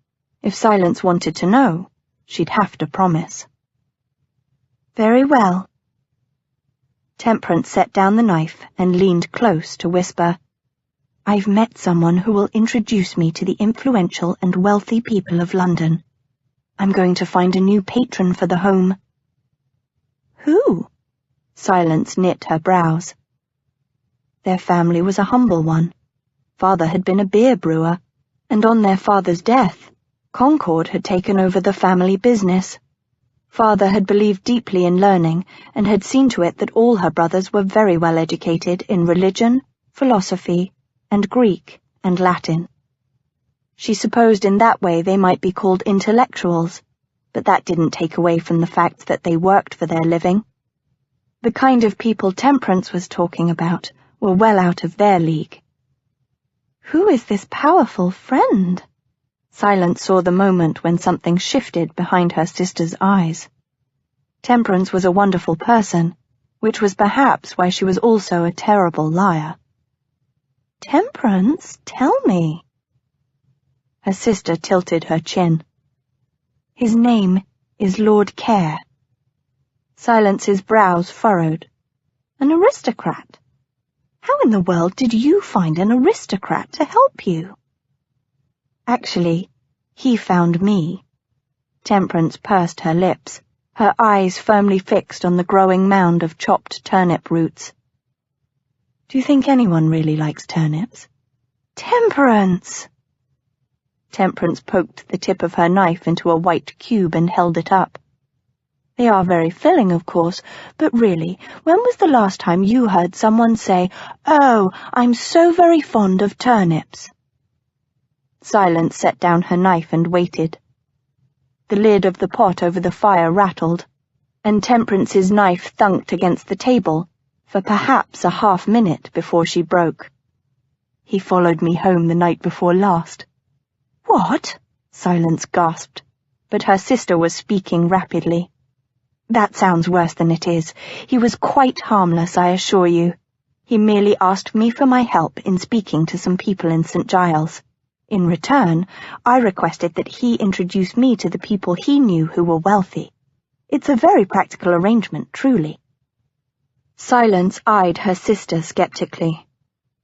If Silence wanted to know, she'd have to promise. "Very well." Temperance set down the knife and leaned close to whisper, "I've met someone who will introduce me to the influential and wealthy people of London. I'm going to find a new patron for the home." "Who?" Silence knit her brows. Their family was a humble one. Father had been a beer brewer, and on their father's death, Concord had taken over the family business. Father had believed deeply in learning and had seen to it that all her brothers were very well educated in religion, philosophy, and Greek and Latin. She supposed in that way they might be called intellectuals, but that didn't take away from the fact that they worked for their living. The kind of people Temperance was talking about were well out of their league. Who is this powerful friend? Silence saw the moment when something shifted behind her sister's eyes. Temperance was a wonderful person, which was perhaps why she was also a terrible liar. Temperance, tell me. Her sister tilted her chin. His name is Lord Care. Silence's brows furrowed. An aristocrat? How in the world did you find an aristocrat to help you? Actually, he found me. Temperance pursed her lips, her eyes firmly fixed on the growing mound of chopped turnip roots. Do you think anyone really likes turnips? Temperance! Temperance poked the tip of her knife into a white cube and held it up. They are very filling, of course, but really, when was the last time you heard someone say, "Oh, I'm so very fond of turnips"? Silence set down her knife and waited. The lid of the pot over the fire rattled, and Temperance's knife thunked against the table for perhaps a half-minute before she broke. He followed me home the night before last. What? Silence gasped, but her sister was speaking rapidly. That sounds worse than it is. He was quite harmless, I assure you. He merely asked me for my help in speaking to some people in St. Giles. In return, I requested that he introduce me to the people he knew who were wealthy. It's a very practical arrangement, truly. Silence eyed her sister skeptically.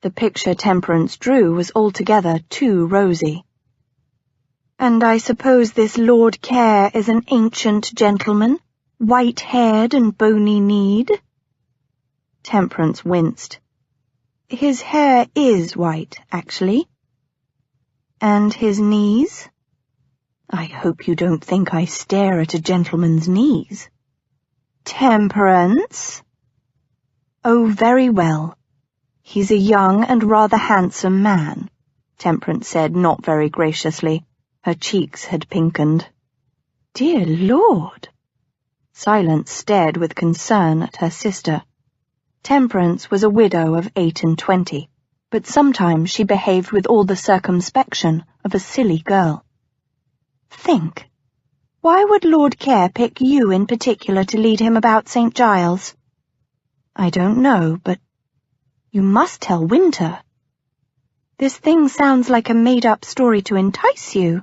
The picture Temperance drew was altogether too rosy. And I suppose this Lord Care is an ancient gentleman, white-haired and bony-kneed? Temperance winced. His hair is white, actually. And his knees? I hope you don't think I stare at a gentleman's knees. Temperance? Oh, very well. He's a young and rather handsome man, Temperance said not very graciously. Her cheeks had pinkened. Dear Lord! Silence stared with concern at her sister. Temperance was a widow of 28, but sometimes she behaved with all the circumspection of a silly girl. Think. Why would Lord Care pick you in particular to lead him about St. Giles? I don't know, but you must tell Winter. This thing sounds like a made-up story to entice you.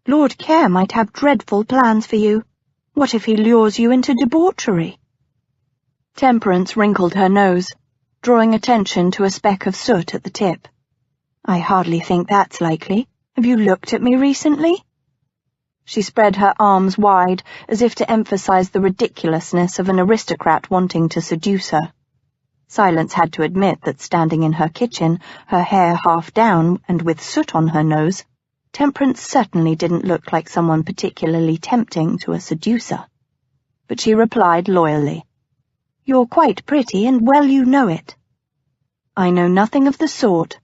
Lord Care might have dreadful plans for you. What if he lures you into debauchery? Temperance wrinkled her nose, drawing attention to a speck of soot at the tip. I hardly think that's likely. Have you looked at me recently? She spread her arms wide, as if to emphasize the ridiculousness of an aristocrat wanting to seduce her. Silence had to admit that standing in her kitchen, her hair half down and with soot on her nose, Temperance certainly didn't look like someone particularly tempting to a seducer. But she replied loyally, You're quite pretty, and well you know it. I know nothing of the sort.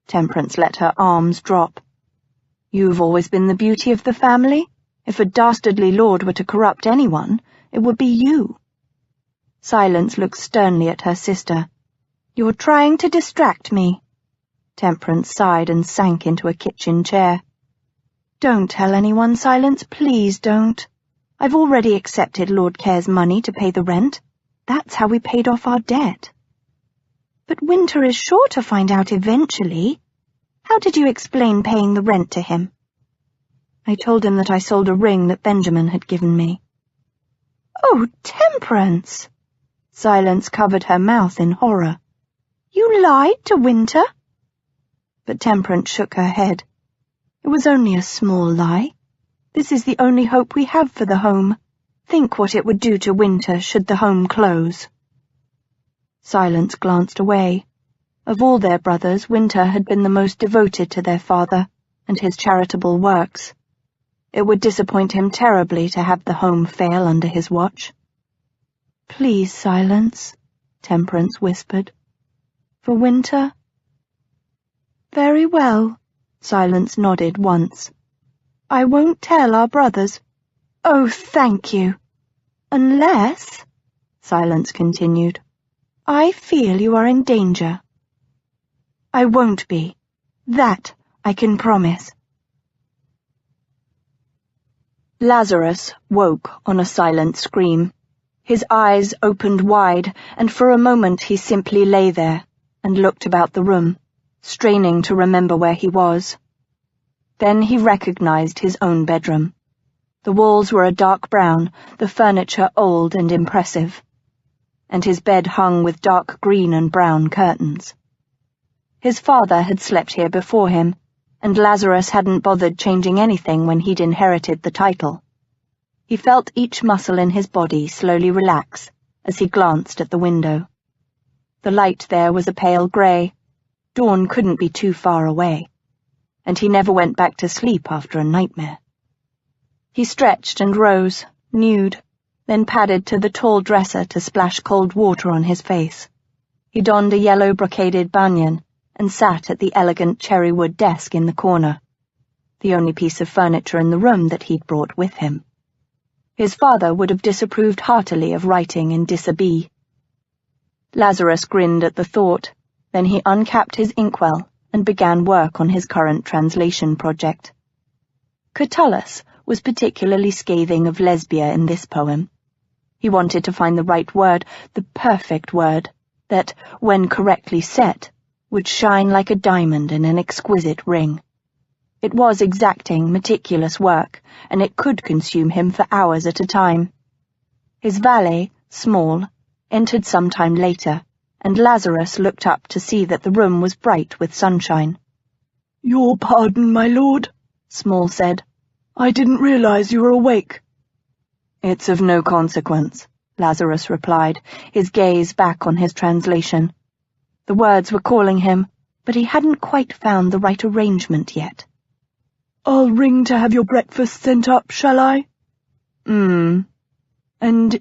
Temperance let her arms drop. You've always been the beauty of the family. If a dastardly lord were to corrupt anyone, it would be you. Silence looked sternly at her sister. You're trying to distract me. Temperance sighed and sank into a kitchen chair. Don't tell anyone, Silence, please don't. I've already accepted Lord Care's money to pay the rent. That's how we paid off our debt. But Winter is sure to find out eventually. How did you explain paying the rent to him? I told him that I sold a ring that Benjamin had given me. Oh, Temperance! Silence covered her mouth in horror. You lied to Winter? But Temperance shook her head. It was only a small lie. This is the only hope we have for the home. Think what it would do to Winter should the home close. Silence glanced away. Of all their brothers, Winter had been the most devoted to their father and his charitable works. It would disappoint him terribly to have the home fail under his watch. Please, Silence, Temperance whispered. For Winter? Very well, Silence nodded once. "I won't tell our brothers." "Oh, thank you." "Unless," Silence continued, "I feel you are in danger." "I won't be. That I can promise." Lazarus woke on a silent scream. His eyes opened wide, and for a moment he simply lay there and looked about the room, straining to remember where he was. Then he recognized his own bedroom. The walls were a dark brown, the furniture old and impressive, and his bed hung with dark green and brown curtains. His father had slept here before him, and Lazarus hadn't bothered changing anything when he'd inherited the title. He felt each muscle in his body slowly relax as he glanced at the window. The light there was a pale grey. Dawn couldn't be too far away, and he never went back to sleep after a nightmare. He stretched and rose, nude, then padded to the tall dresser to splash cold water on his face. He donned a yellow brocaded banyan and sat at the elegant cherrywood desk in the corner, the only piece of furniture in the room that he'd brought with him. His father would have disapproved heartily of writing in Disabee. Lazarus grinned at the thought, then he uncapped his inkwell and began work on his current translation project. Catullus was particularly scathing of Lesbia in this poem. He wanted to find the right word, the perfect word, that, when correctly set, would shine like a diamond in an exquisite ring. It was exacting, meticulous work, and it could consume him for hours at a time. His valet, Small, entered some time later, and Lazarus looked up to see that the room was bright with sunshine. "Your pardon, my lord," Small said. "I didn't realize you were awake." "It's of no consequence," Lazarus replied, his gaze back on his translation. The words were calling him, but he hadn't quite found the right arrangement yet. "I'll ring to have your breakfast sent up, shall I?" "And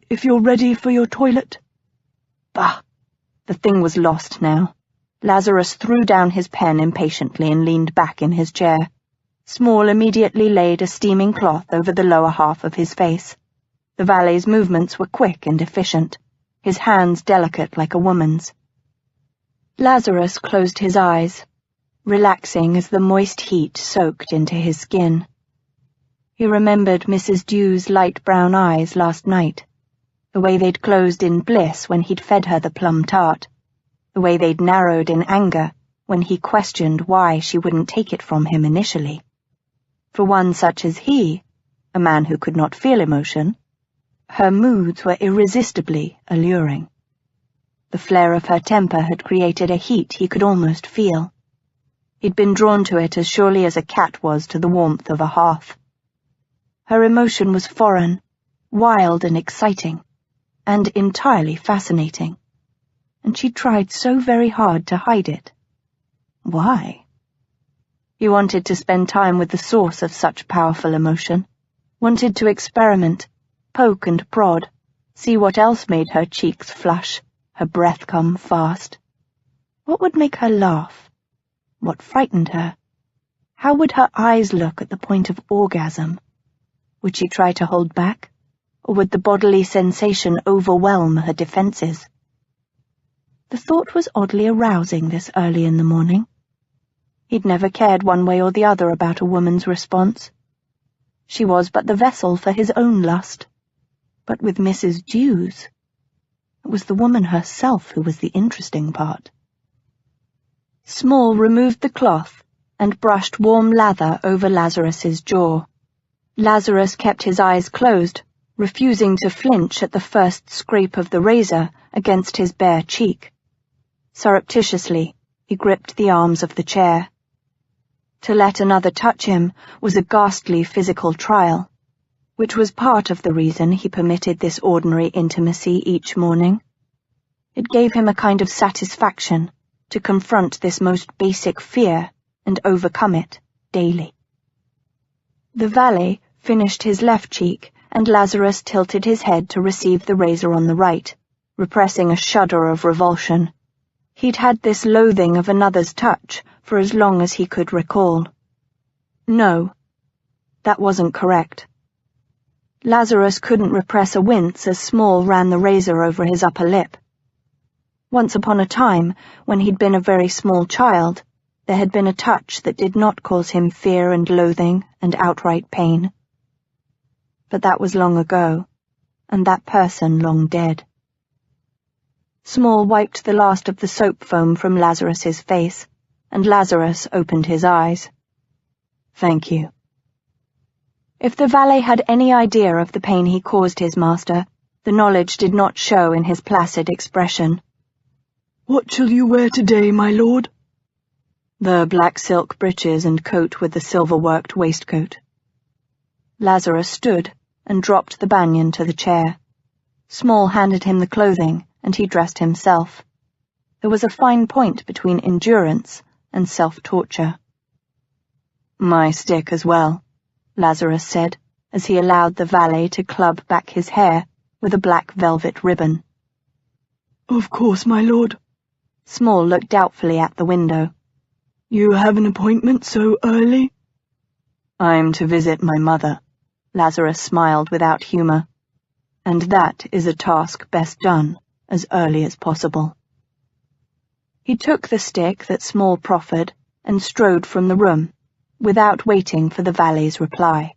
if you're ready for your toilet?" Bah! The thing was lost now. Lazarus threw down his pen impatiently and leaned back in his chair. Small immediately laid a steaming cloth over the lower half of his face. The valet's movements were quick and efficient, his hands delicate like a woman's. Lazarus closed his eyes, relaxing as the moist heat soaked into his skin. He remembered Mrs. Dew's light brown eyes last night, the way they'd closed in bliss when he'd fed her the plum tart, the way they'd narrowed in anger when he questioned why she wouldn't take it from him initially. For one such as he, a man who could not feel emotion, her moods were irresistibly alluring. The flare of her temper had created a heat he could almost feel. He'd been drawn to it as surely as a cat was to the warmth of a hearth. Her emotion was foreign, wild and exciting, and entirely fascinating, and she tried so very hard to hide it. Why? He wanted to spend time with the source of such powerful emotion, wanted to experiment, poke and prod, see what else made her cheeks flush, her breath come fast. What would make her laugh? What frightened her? How would her eyes look at the point of orgasm? Would she try to hold back, or would the bodily sensation overwhelm her defenses? The thought was oddly arousing this early in the morning. He'd never cared one way or the other about a woman's response. She was but the vessel for his own lust. But with Mrs. Dew's, it was the woman herself who was the interesting part. Small removed the cloth and brushed warm lather over Lazarus's jaw. Lazarus kept his eyes closed, refusing to flinch at the first scrape of the razor against his bare cheek. Surreptitiously, he gripped the arms of the chair. To let another touch him was a ghastly physical trial, which was part of the reason he permitted this ordinary intimacy each morning. It gave him a kind of satisfaction to confront this most basic fear and overcome it daily. The valet finished his left cheek, and Lazarus tilted his head to receive the razor on the right, repressing a shudder of revulsion. He'd had this loathing of another's touch for as long as he could recall, No, that wasn't correct. Lazarus couldn't repress a wince as Small ran the razor over his upper lip. Once upon a time, when he'd been a very small child, there had been a touch that did not cause him fear and loathing and outright pain. But that was long ago, and that person long dead. Small wiped the last of the soap foam from Lazarus's face, and Lazarus opened his eyes. "Thank you." If the valet had any idea of the pain he caused his master, the knowledge did not show in his placid expression. "What shall you wear today, my lord?" "The black silk breeches and coat with the silver-worked waistcoat." Lazarus stood and dropped the banyan to the chair. Small handed him the clothing, and he dressed himself. There was a fine point between endurance and self-torture. "My stick as well," Lazarus said, as he allowed the valet to club back his hair with a black velvet ribbon. "Of course, my lord." Small looked doubtfully at the window. "You have an appointment so early?" "I'm to visit my mother," Lazarus smiled without humor. "And that is a task best done as early as possible." He took the stick that Small proffered and strode from the room, without waiting for the valet's reply.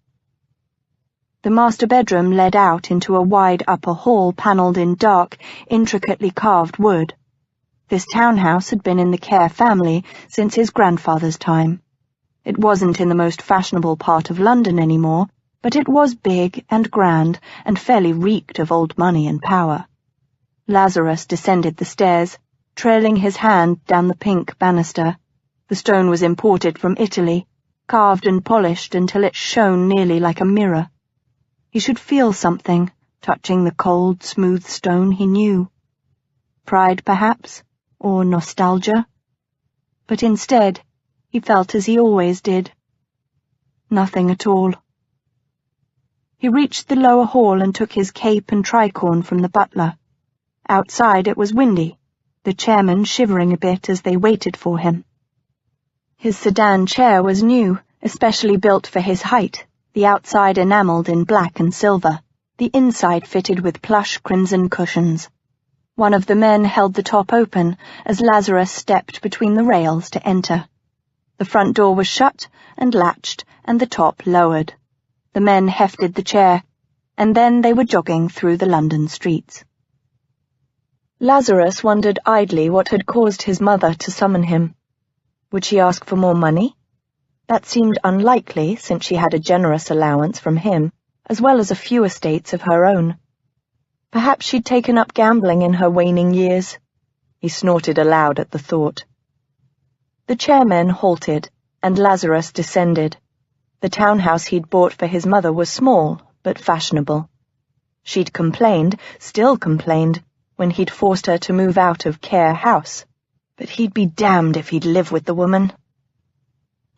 The master bedroom led out into a wide upper hall panelled in dark, intricately carved wood. This townhouse had been in the Kerr family since his grandfather's time. It wasn't in the most fashionable part of London anymore, but it was big and grand and fairly reeked of old money and power. Lazarus descended the stairs, trailing his hand down the pink banister. The stone was imported from Italy, carved and polished until it shone nearly like a mirror. He should feel something, touching the cold, smooth stone he knew. Pride, perhaps, or nostalgia. But instead, he felt as he always did. Nothing at all. He reached the lower hall and took his cape and tricorn from the butler. Outside it was windy, the chairmen shivering a bit as they waited for him. His sedan chair was new, especially built for his height, the outside enamelled in black and silver, the inside fitted with plush crimson cushions. One of the men held the top open as Lazarus stepped between the rails to enter. The front door was shut and latched and the top lowered. The men hefted the chair, and then they were jogging through the London streets. Lazarus wondered idly what had caused his mother to summon him. Would she ask for more money? That seemed unlikely, since she had a generous allowance from him, as well as a few estates of her own. Perhaps she'd taken up gambling in her waning years. He snorted aloud at the thought. The chairmen halted, and Lazarus descended. The townhouse he'd bought for his mother was small, but fashionable. She'd complained, still complained, when he'd forced her to move out of Kerr House. But he'd be damned if he'd live with the woman.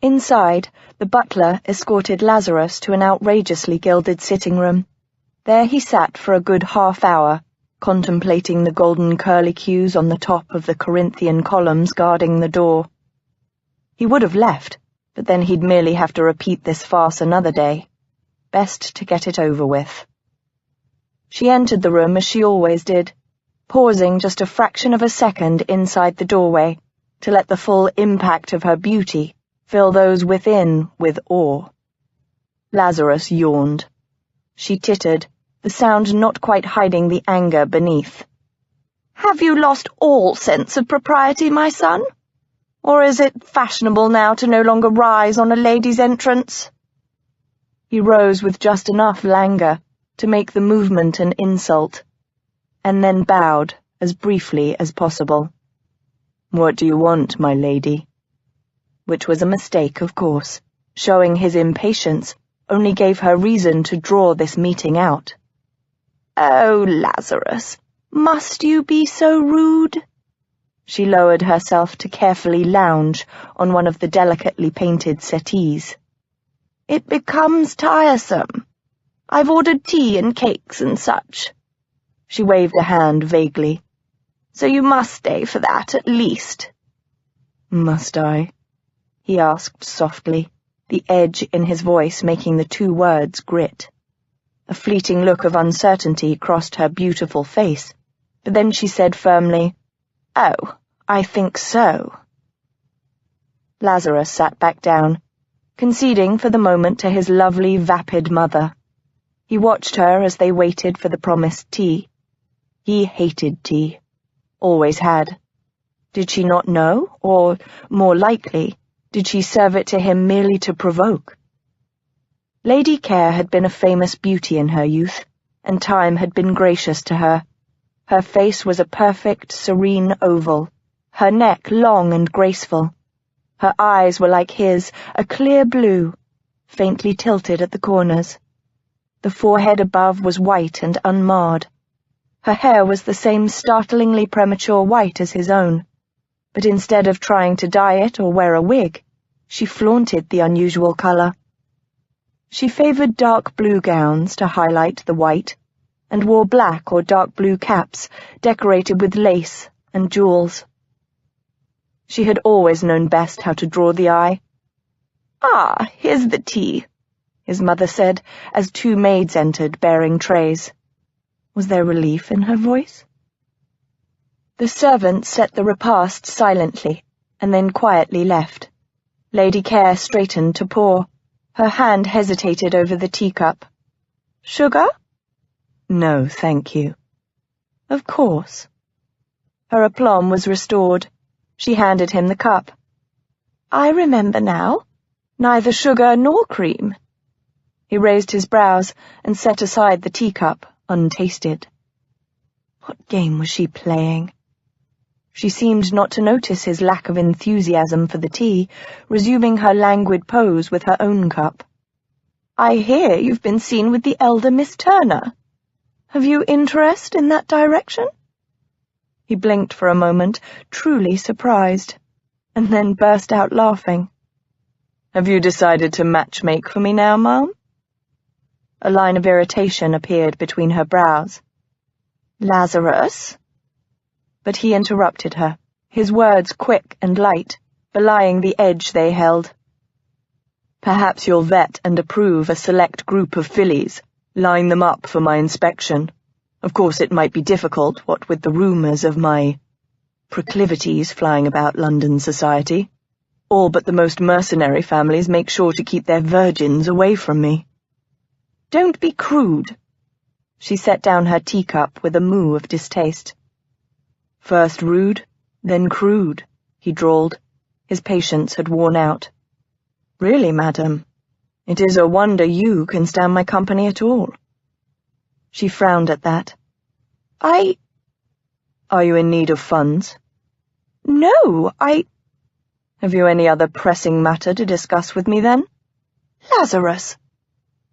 Inside, the butler escorted Lazarus to an outrageously gilded sitting room. There he sat for a good half-hour, contemplating the golden curlicues on the top of the Corinthian columns guarding the door. He would have left, but then he'd merely have to repeat this farce another day. Best to get it over with. She entered the room as she always did, pausing just a fraction of a second inside the doorway to let the full impact of her beauty fill those within with awe. Lazarus yawned. She tittered, the sound not quite hiding the anger beneath. "Have you lost all sense of propriety, my son? Or is it fashionable now to no longer rise on a lady's entrance?" He rose with just enough languor to make the movement an insult, and then bowed as briefly as possible. "What do you want, my lady?" Which was a mistake, of course. Showing his impatience only gave her reason to draw this meeting out. "Oh, Lazarus, must you be so rude?" She lowered herself to carefully lounge on one of the delicately painted settees. "It becomes tiresome. I've ordered tea and cakes and such." She waved a hand vaguely. "So you must stay for that, at least." "Must I?" he asked softly, the edge in his voice making the two words grit. A fleeting look of uncertainty crossed her beautiful face, but then she said firmly, "Oh, I think so." Lazarus sat back down, conceding for the moment to his lovely, vapid mother. He watched her as they waited for the promised tea. He hated tea. Always had. Did she not know, or, more likely, did she serve it to him merely to provoke? Lady Care had been a famous beauty in her youth, and time had been gracious to her. Her face was a perfect, serene oval, her neck long and graceful. Her eyes were like his, a clear blue, faintly tilted at the corners. The forehead above was white and unmarred. Her hair was the same startlingly premature white as his own, but instead of trying to dye it or wear a wig, she flaunted the unusual color. She favored dark blue gowns to highlight the white, and wore black or dark blue caps decorated with lace and jewels. She had always known best how to draw the eye. "Ah, here's the tea," his mother said, as two maids entered bearing trays. Was there relief in her voice? The servant set the repast silently, and then quietly left. Lady Care straightened to pour. Her hand hesitated over the teacup. "Sugar?" "No, thank you." "Of course." Her aplomb was restored. She handed him the cup. "I remember now. Neither sugar nor cream." He raised his brows and set aside the teacup, untasted. What game was she playing? She seemed not to notice his lack of enthusiasm for the tea, resuming her languid pose with her own cup. "I hear you've been seen with the elder Miss Turner. Have you interest in that direction?" He blinked for a moment, truly surprised, and then burst out laughing. "Have you decided to match-make for me now, Ma'am?" A line of irritation appeared between her brows. "Lazarus?" But he interrupted her, his words quick and light, belying the edge they held. "Perhaps you'll vet and approve a select group of fillies, line them up for my inspection. Of course it might be difficult, what with the rumours of my proclivities flying about London society. All but the most mercenary families make sure to keep their virgins away from me." "Don't be crude." She set down her teacup with a moue of distaste. "First rude, then crude," he drawled. His patience had worn out. "Really, madam, it is a wonder you can stand my company at all." She frowned at that. Are you in need of funds?" "No, Have you any other pressing matter to discuss with me, then?" "Lazarus!"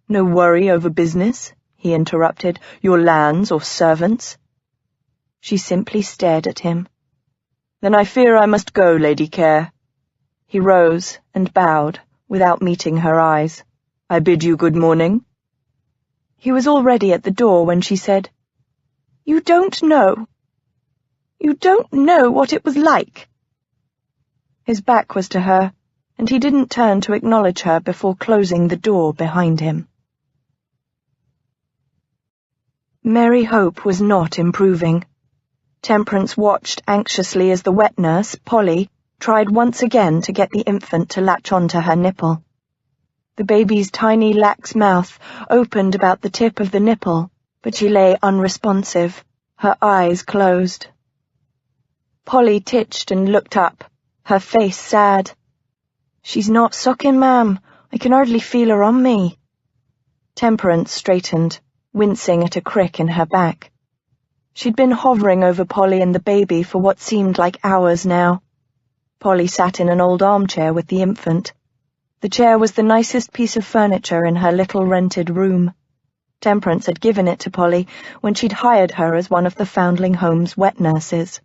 "No worry over business?" he interrupted. "Your lands or servants?" She simply stared at him. "Then I fear I must go, Lady Care." He rose and bowed, without meeting her eyes. "I bid you good morning." He was already at the door when she said, You don't know what it was like." His back was to her, and he didn't turn to acknowledge her before closing the door behind him. Mary Hope was not improving. Temperance watched anxiously as the wet nurse, Polly, tried once again to get the infant to latch onto her nipple. The baby's tiny lax mouth opened about the tip of the nipple, but she lay unresponsive, her eyes closed. Polly titched and looked up, her face sad. "She's not sucking, ma'am. I can hardly feel her on me." Temperance straightened, wincing at a crick in her back. She'd been hovering over Polly and the baby for what seemed like hours now. Polly sat in an old armchair with the infant. The chair was the nicest piece of furniture in her little rented room. Temperance had given it to Polly when she'd hired her as one of the Foundling Home's wet nurses.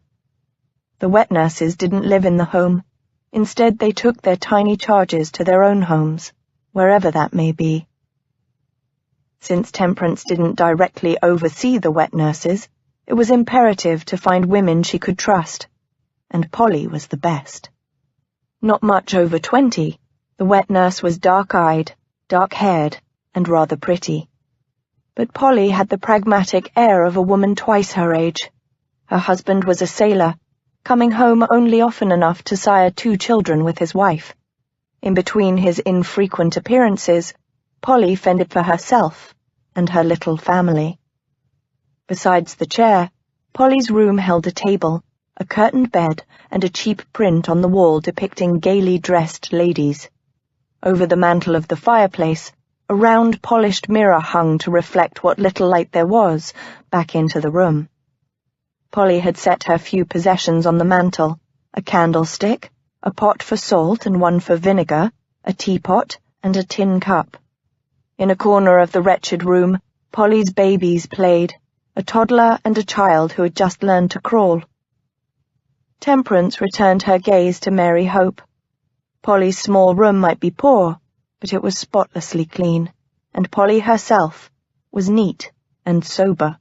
The wet nurses didn't live in the home. Instead, they took their tiny charges to their own homes, wherever that may be. Since Temperance didn't directly oversee the wet nurses, it was imperative to find women she could trust, and Polly was the best. Not much over 20, The wet nurse was dark-eyed, dark-haired, and rather pretty. But Polly had the pragmatic air of a woman twice her age. Her husband was a sailor, coming home only often enough to sire 2 children with his wife. In between his infrequent appearances, Polly fended for herself and her little family. Besides the chair, Polly's room held a table, a curtained bed, and a cheap print on the wall depicting gaily dressed ladies. Over the mantel of the fireplace, a round polished mirror hung to reflect what little light there was back into the room. Polly had set her few possessions on the mantel: a candlestick, a pot for salt and one for vinegar, a teapot, and a tin cup. In a corner of the wretched room, Polly's babies played, a toddler and a child who had just learned to crawl. Temperance returned her gaze to Mary Hope. Polly's small room might be poor, but it was spotlessly clean, and Polly herself was neat and sober.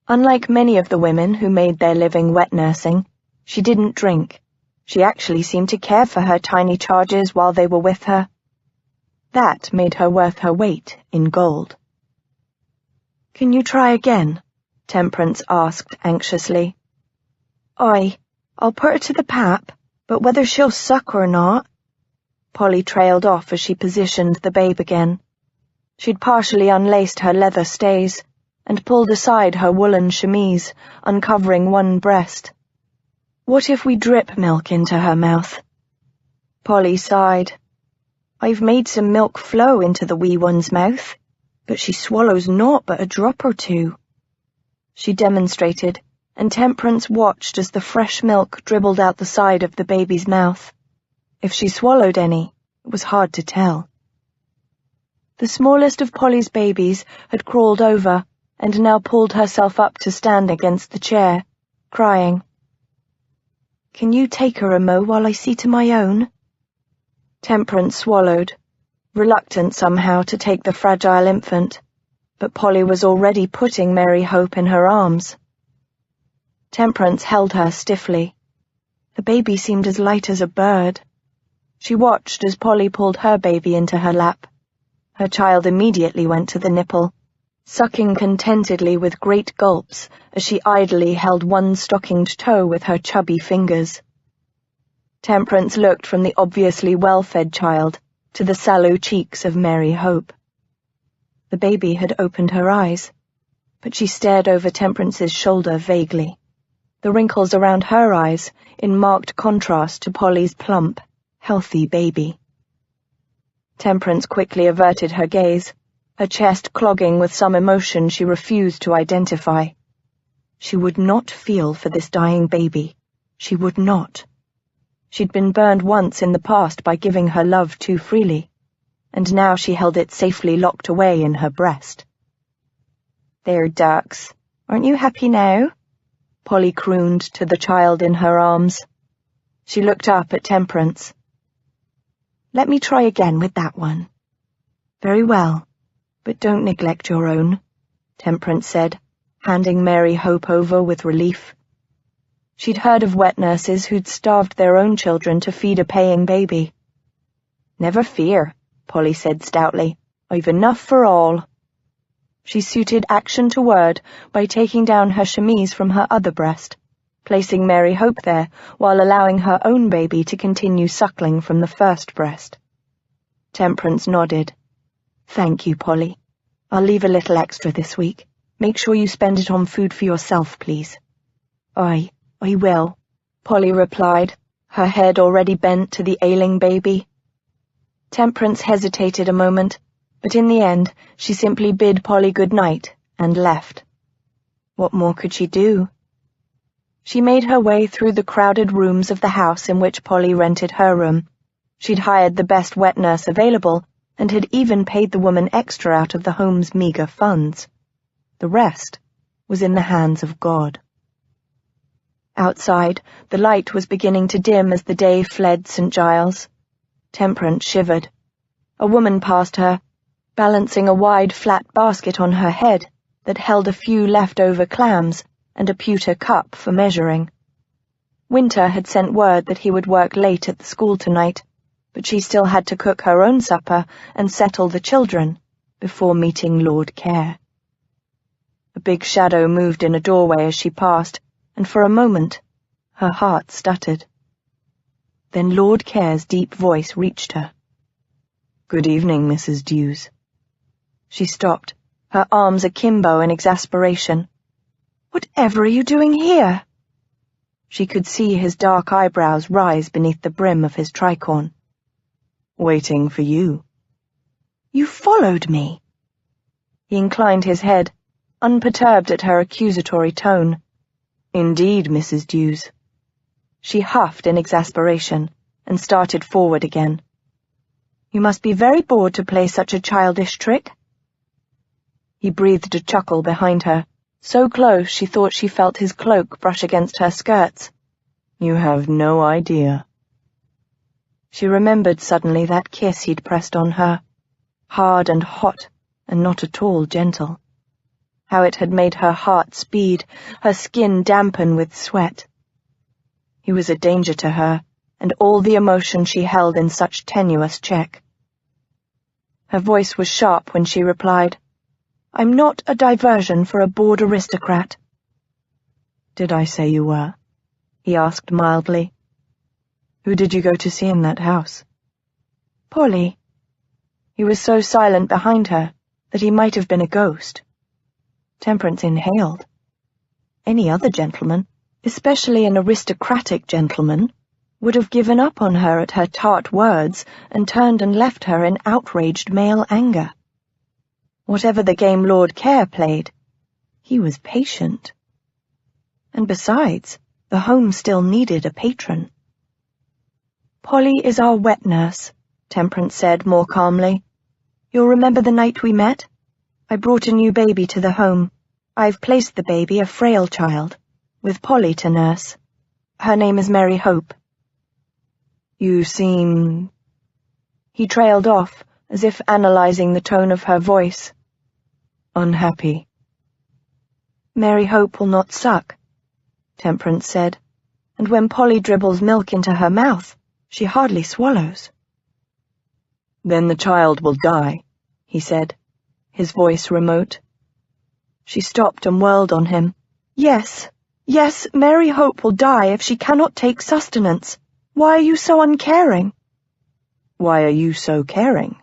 Unlike many of the women who made their living wet nursing, she didn't drink. She actually seemed to care for her tiny charges while they were with her. That made her worth her weight in gold. "Can you try again?" Temperance asked anxiously. I'll put her to the pap, but whether she'll suck or not—" Polly trailed off as she positioned the babe again. She'd partially unlaced her leather stays and pulled aside her woolen chemise, uncovering one breast. "What if we drip milk into her mouth?" Polly sighed. "I've made some milk flow into the wee one's mouth, but she swallows naught but a drop or 2. She demonstrated, and Temperance watched as the fresh milk dribbled out the side of the baby's mouth. If she swallowed any, it was hard to tell. The smallest of Polly's babies had crawled over and now pulled herself up to stand against the chair, crying. "Can you take her a mo while I see to my own?" Temperance swallowed, reluctant somehow to take the fragile infant, but Polly was already putting Mary Hope in her arms. Temperance held her stiffly. The baby seemed as light as a bird. She watched as Polly pulled her baby into her lap. Her child immediately went to the nipple, sucking contentedly with great gulps as she idly held one stockinged toe with her chubby fingers. Temperance looked from the obviously well-fed child to the sallow cheeks of Mary Hope. The baby had opened her eyes, but she stared over Temperance's shoulder vaguely, the wrinkles around her eyes in marked contrast to Polly's plump, healthy baby. Temperance quickly averted her gaze, her chest clogging with some emotion she refused to identify. She would not feel for this dying baby. She would not. She'd been burned once in the past by giving her love too freely, and now she held it safely locked away in her breast. "There, ducks, aren't you happy now?" Polly crooned to the child in her arms. She looked up at Temperance. "Let me try again with that one." "Very well, but don't neglect your own," Temperance said, handing Mary Hope over with relief. She'd heard of wet nurses who'd starved their own children to feed a paying baby. "Never fear," Polly said stoutly. "I've enough for all." She suited action to word by taking down her chemise from her other breast, placing Mary Hope there while allowing her own baby to continue suckling from the first breast. Temperance nodded. "Thank you, Polly. I'll leave a little extra this week. Make sure you spend it on food for yourself, please." I will," Polly replied, her head already bent to the ailing baby. Temperance hesitated a moment, but in the end she simply bid Polly good night and left. What more could she do? She made her way through the crowded rooms of the house in which Polly rented her room. She'd hired the best wet nurse available and had even paid the woman extra out of the home's meagre funds. The rest was in the hands of God. Outside, the light was beginning to dim as the day fled St. Giles. Temperance shivered. A woman passed her, balancing a wide flat basket on her head that held a few leftover clams and a pewter cup for measuring. Winter had sent word that he would work late at the school tonight, but she still had to cook her own supper and settle the children before meeting Lord Care. A big shadow moved in a doorway as she passed, and for a moment her heart stuttered. Then Lord Care's deep voice reached her. "Good evening, Mrs. Dews." She stopped, her arms akimbo in exasperation. "Whatever are you doing here?" She could see his dark eyebrows rise beneath the brim of his tricorn. "Waiting for you." "You followed me." He inclined his head, unperturbed at her accusatory tone. "Indeed, Mrs. Dews." She huffed in exasperation and started forward again. "You must be very bored to play such a childish trick." He breathed a chuckle behind her, so close she thought she felt his cloak brush against her skirts. "You have no idea." She remembered suddenly that kiss he'd pressed on her, hard and hot and not at all gentle. How it had made her heart speed, her skin dampen with sweat. He was a danger to her, and all the emotion she held in such tenuous check. Her voice was sharp when she replied, "I'm not a diversion for a bored aristocrat." "Did I say you were?" he asked mildly. "Who did you go to see in that house?" "Polly." He was so silent behind her that he might have been a ghost. Temperance inhaled. Any other gentleman, especially an aristocratic gentleman, would have given up on her at her tart words and turned and left her in outraged male anger. Whatever the game Lord Care played, he was patient. And besides, the home still needed a patron. "Polly is our wet nurse," Temperance said more calmly. "You'll remember the night we met? I brought a new baby to the home. I've placed the baby, a frail child, with Polly to nurse. Her name is Mary Hope." "You seem—" He trailed off, as if analyzing the tone of her voice. "Unhappy." "Mary Hope will not suck," Temperance said, "and when Polly dribbles milk into her mouth, she hardly swallows." "Then the child will die," he said, his voice remote. She stopped and whirled on him. Yes, Mary Hope will die if she cannot take sustenance. Why are you so uncaring?" "Why are you so caring?"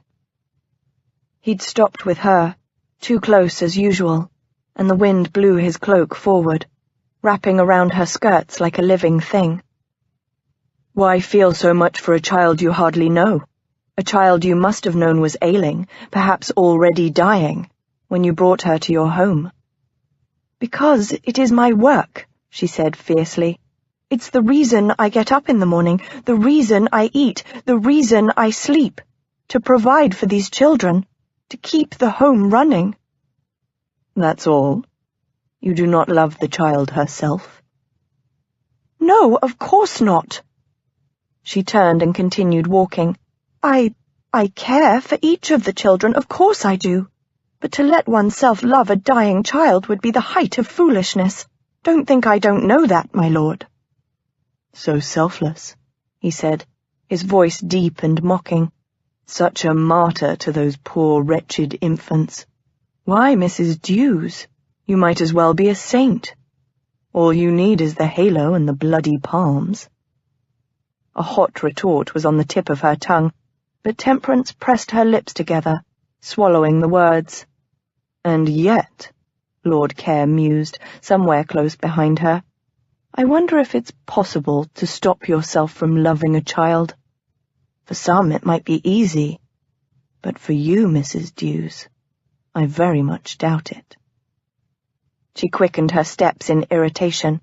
He'd stopped with her, too close as usual, and the wind blew his cloak forward, wrapping around her skirts like a living thing. "Why feel so much for a child you hardly know? A child you must have known was ailing, perhaps already dying, when you brought her to your home." "Because it is my work," she said fiercely. "It's the reason I get up in the morning, the reason I eat, the reason I sleep, to provide for these children, to keep the home running." "That's all? You do not love the child herself?" "No, of course not." She turned and continued walking. I care for each of the children, of course I do. But to let oneself love a dying child would be the height of foolishness. Don't think I don't know that, my lord." "So selfless," he said, his voice deep and mocking. "Such a martyr to those poor wretched infants. Why, Mrs. Dews, you might as well be a saint. All you need is the halo and the bloody palms." A hot retort was on the tip of her tongue, but Temperance pressed her lips together, swallowing the words. "And yet," Lord Care mused, somewhere close behind her, "I wonder if it's possible to stop yourself from loving a child. For some it might be easy, but for you, Mrs. Dews, I very much doubt it." She quickened her steps in irritation.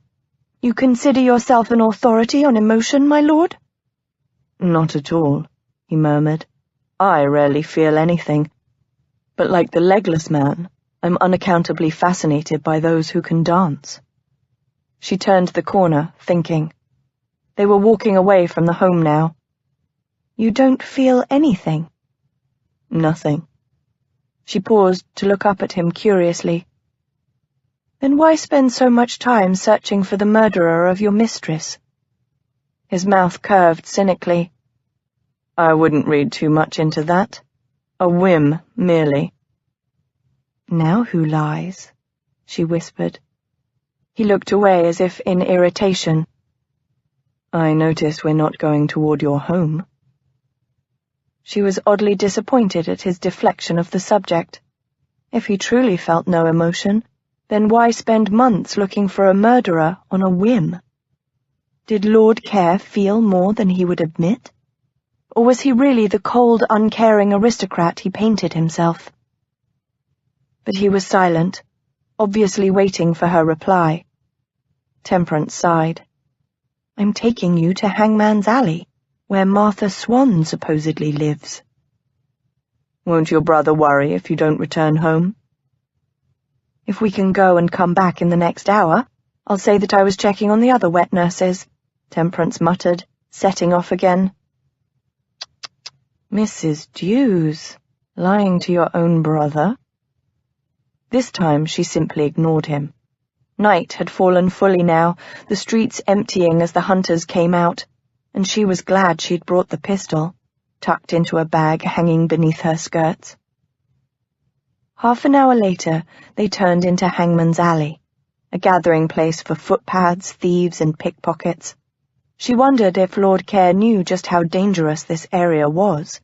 "You consider yourself an authority on emotion, my lord?" "Not at all," he murmured. "I rarely feel anything. But like the legless man, I'm unaccountably fascinated by those who can dance." She turned the corner, thinking. They were walking away from the home now. "You don't feel anything?" "Nothing." She paused to look up at him curiously. "Then why spend so much time searching for the murderer of your mistress?" His mouth curved cynically. I wouldn't read too much into that. A whim, merely. Now who lies? She whispered. He looked away as if in irritation. I notice we're not going toward your home. She was oddly disappointed at his deflection of the subject. If he truly felt no emotion, then why spend months looking for a murderer on a whim? Did Lord Care feel more than he would admit? Or was he really the cold, uncaring aristocrat he painted himself? But he was silent, obviously waiting for her reply. Temperance sighed. I'm taking you to Hangman's Alley, where Martha Swan supposedly lives. Won't your brother worry if you don't return home? If we can go and come back in the next hour, I'll say that I was checking on the other wet nurses, Temperance muttered, setting off again. Mrs. Dews, lying to your own brother? This time she simply ignored him. Night had fallen fully now, the streets emptying as the hunters came out, and she was glad she'd brought the pistol, tucked into a bag hanging beneath her skirts. Half an hour later, they turned into Hangman's Alley, a gathering place for footpads, thieves, and pickpockets. She wondered if Lord Care knew just how dangerous this area was.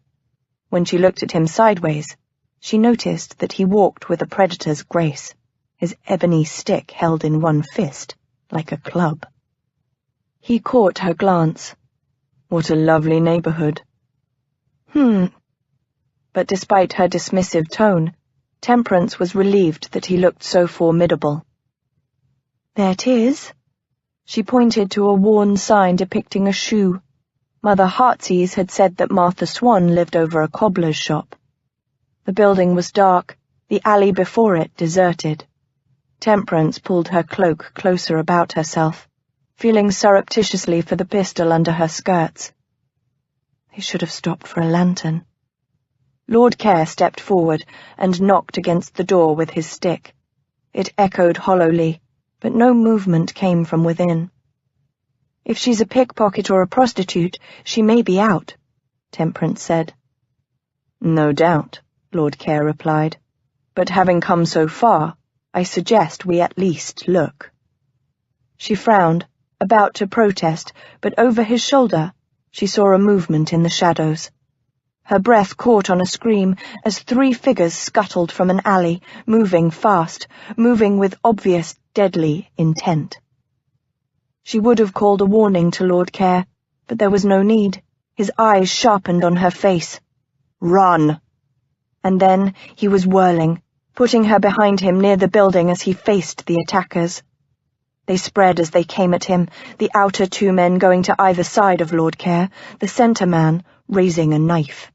When she looked at him sideways, she noticed that he walked with a predator's grace, his ebony stick held in one fist, like a club. He caught her glance. What a lovely neighborhood. But despite her dismissive tone, Temperance was relieved that he looked so formidable. There it is. She pointed to a worn sign depicting a shoe. Mother Heartsease had said that Martha Swan lived over a cobbler's shop. The building was dark, the alley before it deserted. Temperance pulled her cloak closer about herself, feeling surreptitiously for the pistol under her skirts. They should have stopped for a lantern. Lord Care stepped forward and knocked against the door with his stick. It echoed hollowly, but no movement came from within. If she's a pickpocket or a prostitute, she may be out, Temperance said. No doubt, Lord Care replied, but having come so far, I suggest we at least look. She frowned, about to protest, but over his shoulder she saw a movement in the shadows. Her breath caught on a scream as 3 figures scuttled from an alley, moving fast, moving with obvious, deadly intent. She would have called a warning to Lord Care, but there was no need. His eyes sharpened on her face. Run! And then he was whirling, putting her behind him near the building as he faced the attackers. They spread as they came at him, the outer 2 men going to either side of Lord Care, the centre man raising a knife.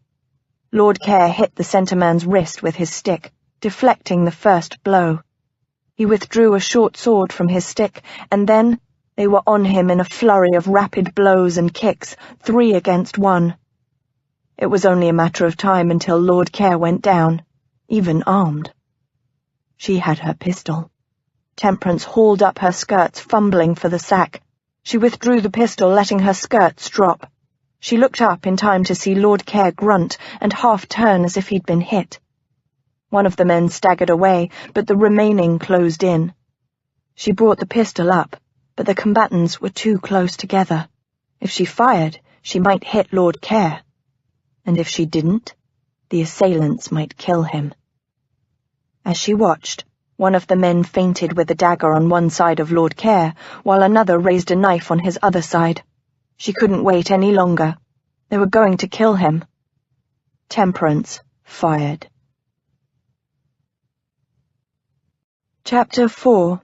Lord Care hit the centre man's wrist with his stick, deflecting the first blow. He withdrew a short sword from his stick, and then they were on him in a flurry of rapid blows and kicks, 3 against 1. It was only a matter of time until Lord Care went down, even armed. She had her pistol. Temperance hauled up her skirts, fumbling for the sack. She withdrew the pistol, letting her skirts drop. She looked up in time to see Lord Care grunt and half turn as if he'd been hit. One of the men staggered away, but the remaining closed in. She brought the pistol up, but the combatants were too close together. If she fired, she might hit Lord Care. And if she didn't, the assailants might kill him. As she watched, one of the men fainted with a dagger on one side of Lord Care, while another raised a knife on his other side. She couldn't wait any longer. They were going to kill him. Temperance fired. Chapter 4.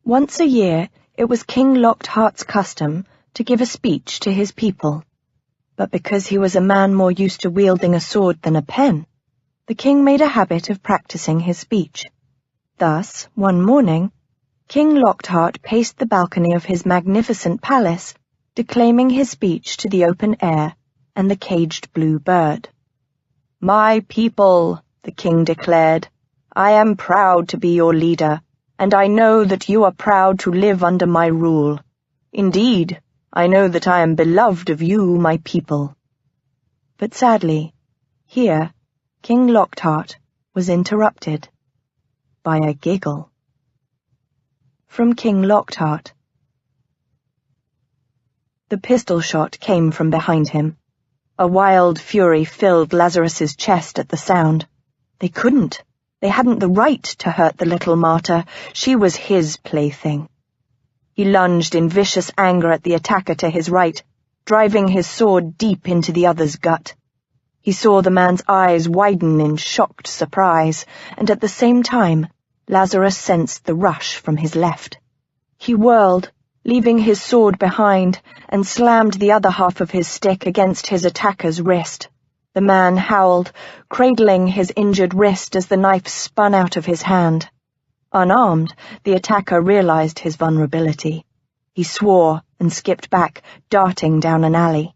Once a year, it was King Lockhart's custom to give a speech to his people. But because he was a man more used to wielding a sword than a pen, the king made a habit of practicing his speech. Thus, one morning, King Lockhart paced the balcony of his magnificent palace, declaiming his speech to the open air and the caged blue bird. "My people," the king declared, "I am proud to be your leader, and I know that you are proud to live under my rule. Indeed, I know that I am beloved of you, my people." But sadly, here, King Lockhart was interrupted by a giggle. From King Lockhart. The pistol shot came from behind him. A wild fury filled Lazarus's chest at the sound. They couldn't. They hadn't the right to hurt the little martyr. She was his plaything. He lunged in vicious anger at the attacker to his right, driving his sword deep into the other's gut. He saw the man's eyes widen in shocked surprise, and at the same time, Lazarus sensed the rush from his left. He whirled, leaving his sword behind, and slammed the other half of his stick against his attacker's wrist. The man howled, cradling his injured wrist as the knife spun out of his hand. Unarmed, the attacker realized his vulnerability. He swore and skipped back, darting down an alley.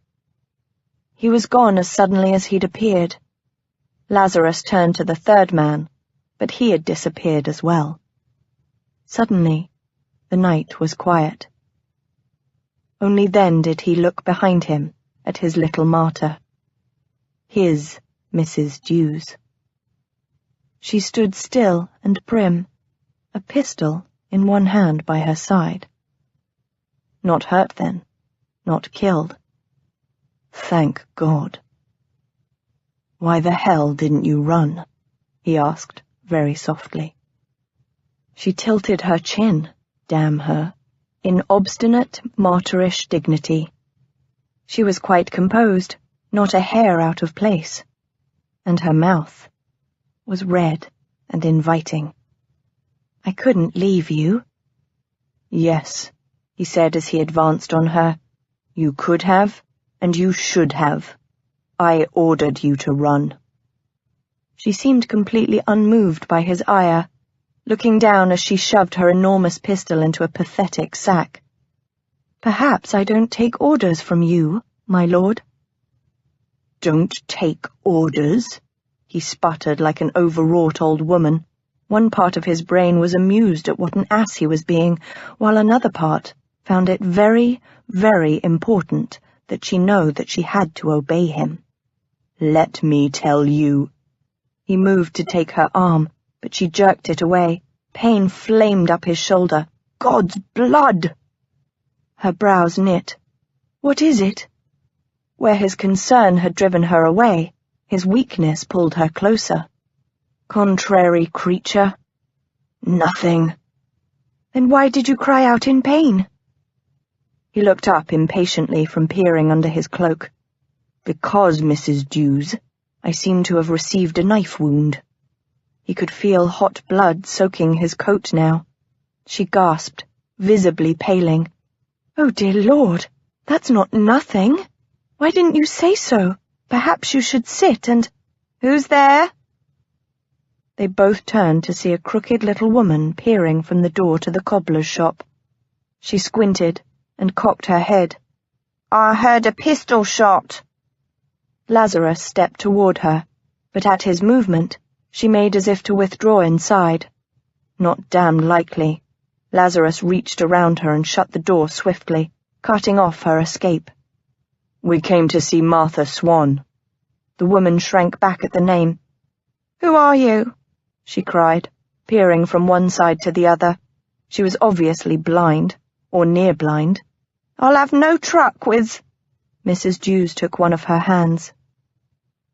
He was gone as suddenly as he'd appeared. Lazarus turned to the third man, but he had disappeared as well. Suddenly, the night was quiet. Only then did he look behind him at his little martyr. His Mrs. Dews. She stood still and prim, a pistol in one hand by her side. Not hurt then, not killed. Thank God. "Why the hell didn't you run?" he asked, very softly. She tilted her chin, damn her, in obstinate, martyrish dignity. She was quite composed, not a hair out of place, and her mouth was red and inviting. "I couldn't leave you." "Yes," he said as he advanced on her. "You could have, and you should have. I ordered you to run." She seemed completely unmoved by his ire, looking down as she shoved her enormous pistol into a pathetic sack. "Perhaps I don't take orders from you, my lord." "Don't take orders?" he sputtered like an overwrought old woman. One part of his brain was amused at what an ass he was being, while another part found it very, very important that she know that she had to obey him. "Let me tell you." He moved to take her arm, but she jerked it away. Pain flamed up his shoulder. "God's blood!" Her brows knit. "What is it?" Where his concern had driven her away, his weakness pulled her closer. "Contrary creature." "Nothing." "Then why did you cry out in pain?" He looked up impatiently from peering under his cloak. "Because, Mrs. Dews, I seem to have received a knife wound." He could feel hot blood soaking his coat now. She gasped, visibly paling. "Oh, dear Lord, that's not nothing. Why didn't you say so? Perhaps you should sit and—" "Who's there?" They both turned to see a crooked little woman peering from the door to the cobbler's shop. She squinted and cocked her head. "I heard a pistol shot." Lazarus stepped toward her, but at his movement, she made as if to withdraw inside. Not damned likely. Lazarus reached around her and shut the door swiftly, cutting off her escape. "We came to see Martha Swan." The woman shrank back at the name. "Who are you?" she cried, peering from one side to the other. She was obviously blind, or near blind. "I'll have no truck with—" Mrs. Dews took one of her hands.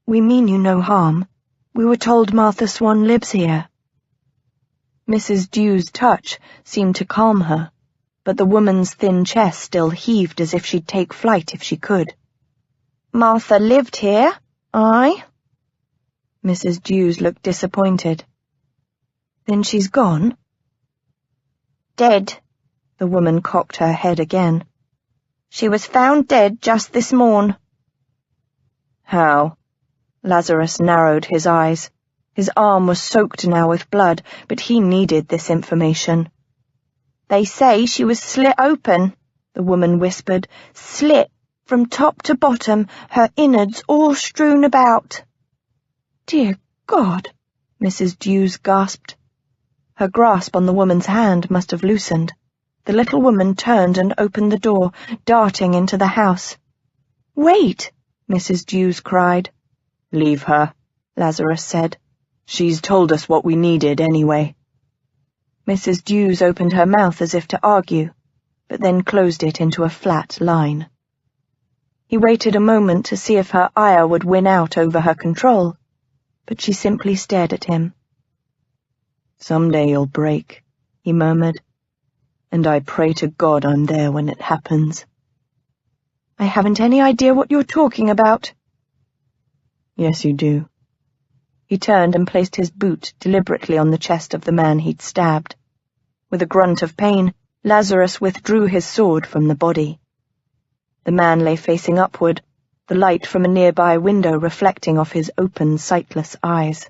"We mean you no harm. We were told Martha Swan lives here." Mrs. Dew's touch seemed to calm her, but the woman's thin chest still heaved as if she'd take flight if she could. "Martha lived here, aye?" Mrs. Dews looked disappointed. "Then she's gone?" "Dead." The woman cocked her head again. "She was found dead just this morn." "How?" Lazarus narrowed his eyes. His arm was soaked now with blood, but he needed this information. "They say she was slit open," the woman whispered. "Slit from top to bottom, her innards all strewn about." "Dear God," Mrs. Dews gasped. Her grasp on the woman's hand must have loosened. The little woman turned and opened the door, darting into the house. "Wait!" Mrs. Dews cried. "Leave her," Lazarus said. "She's told us what we needed anyway." Mrs. Dews opened her mouth as if to argue, but then closed it into a flat line. He waited a moment to see if her ire would win out over her control, but she simply stared at him. "Someday you'll break," he murmured, "and I pray to God I'm there when it happens." "I haven't any idea what you're talking about." "Yes, you do." He turned and placed his boot deliberately on the chest of the man he'd stabbed. With a grunt of pain, Lazarus withdrew his sword from the body. The man lay facing upward, the light from a nearby window reflecting off his open, sightless eyes.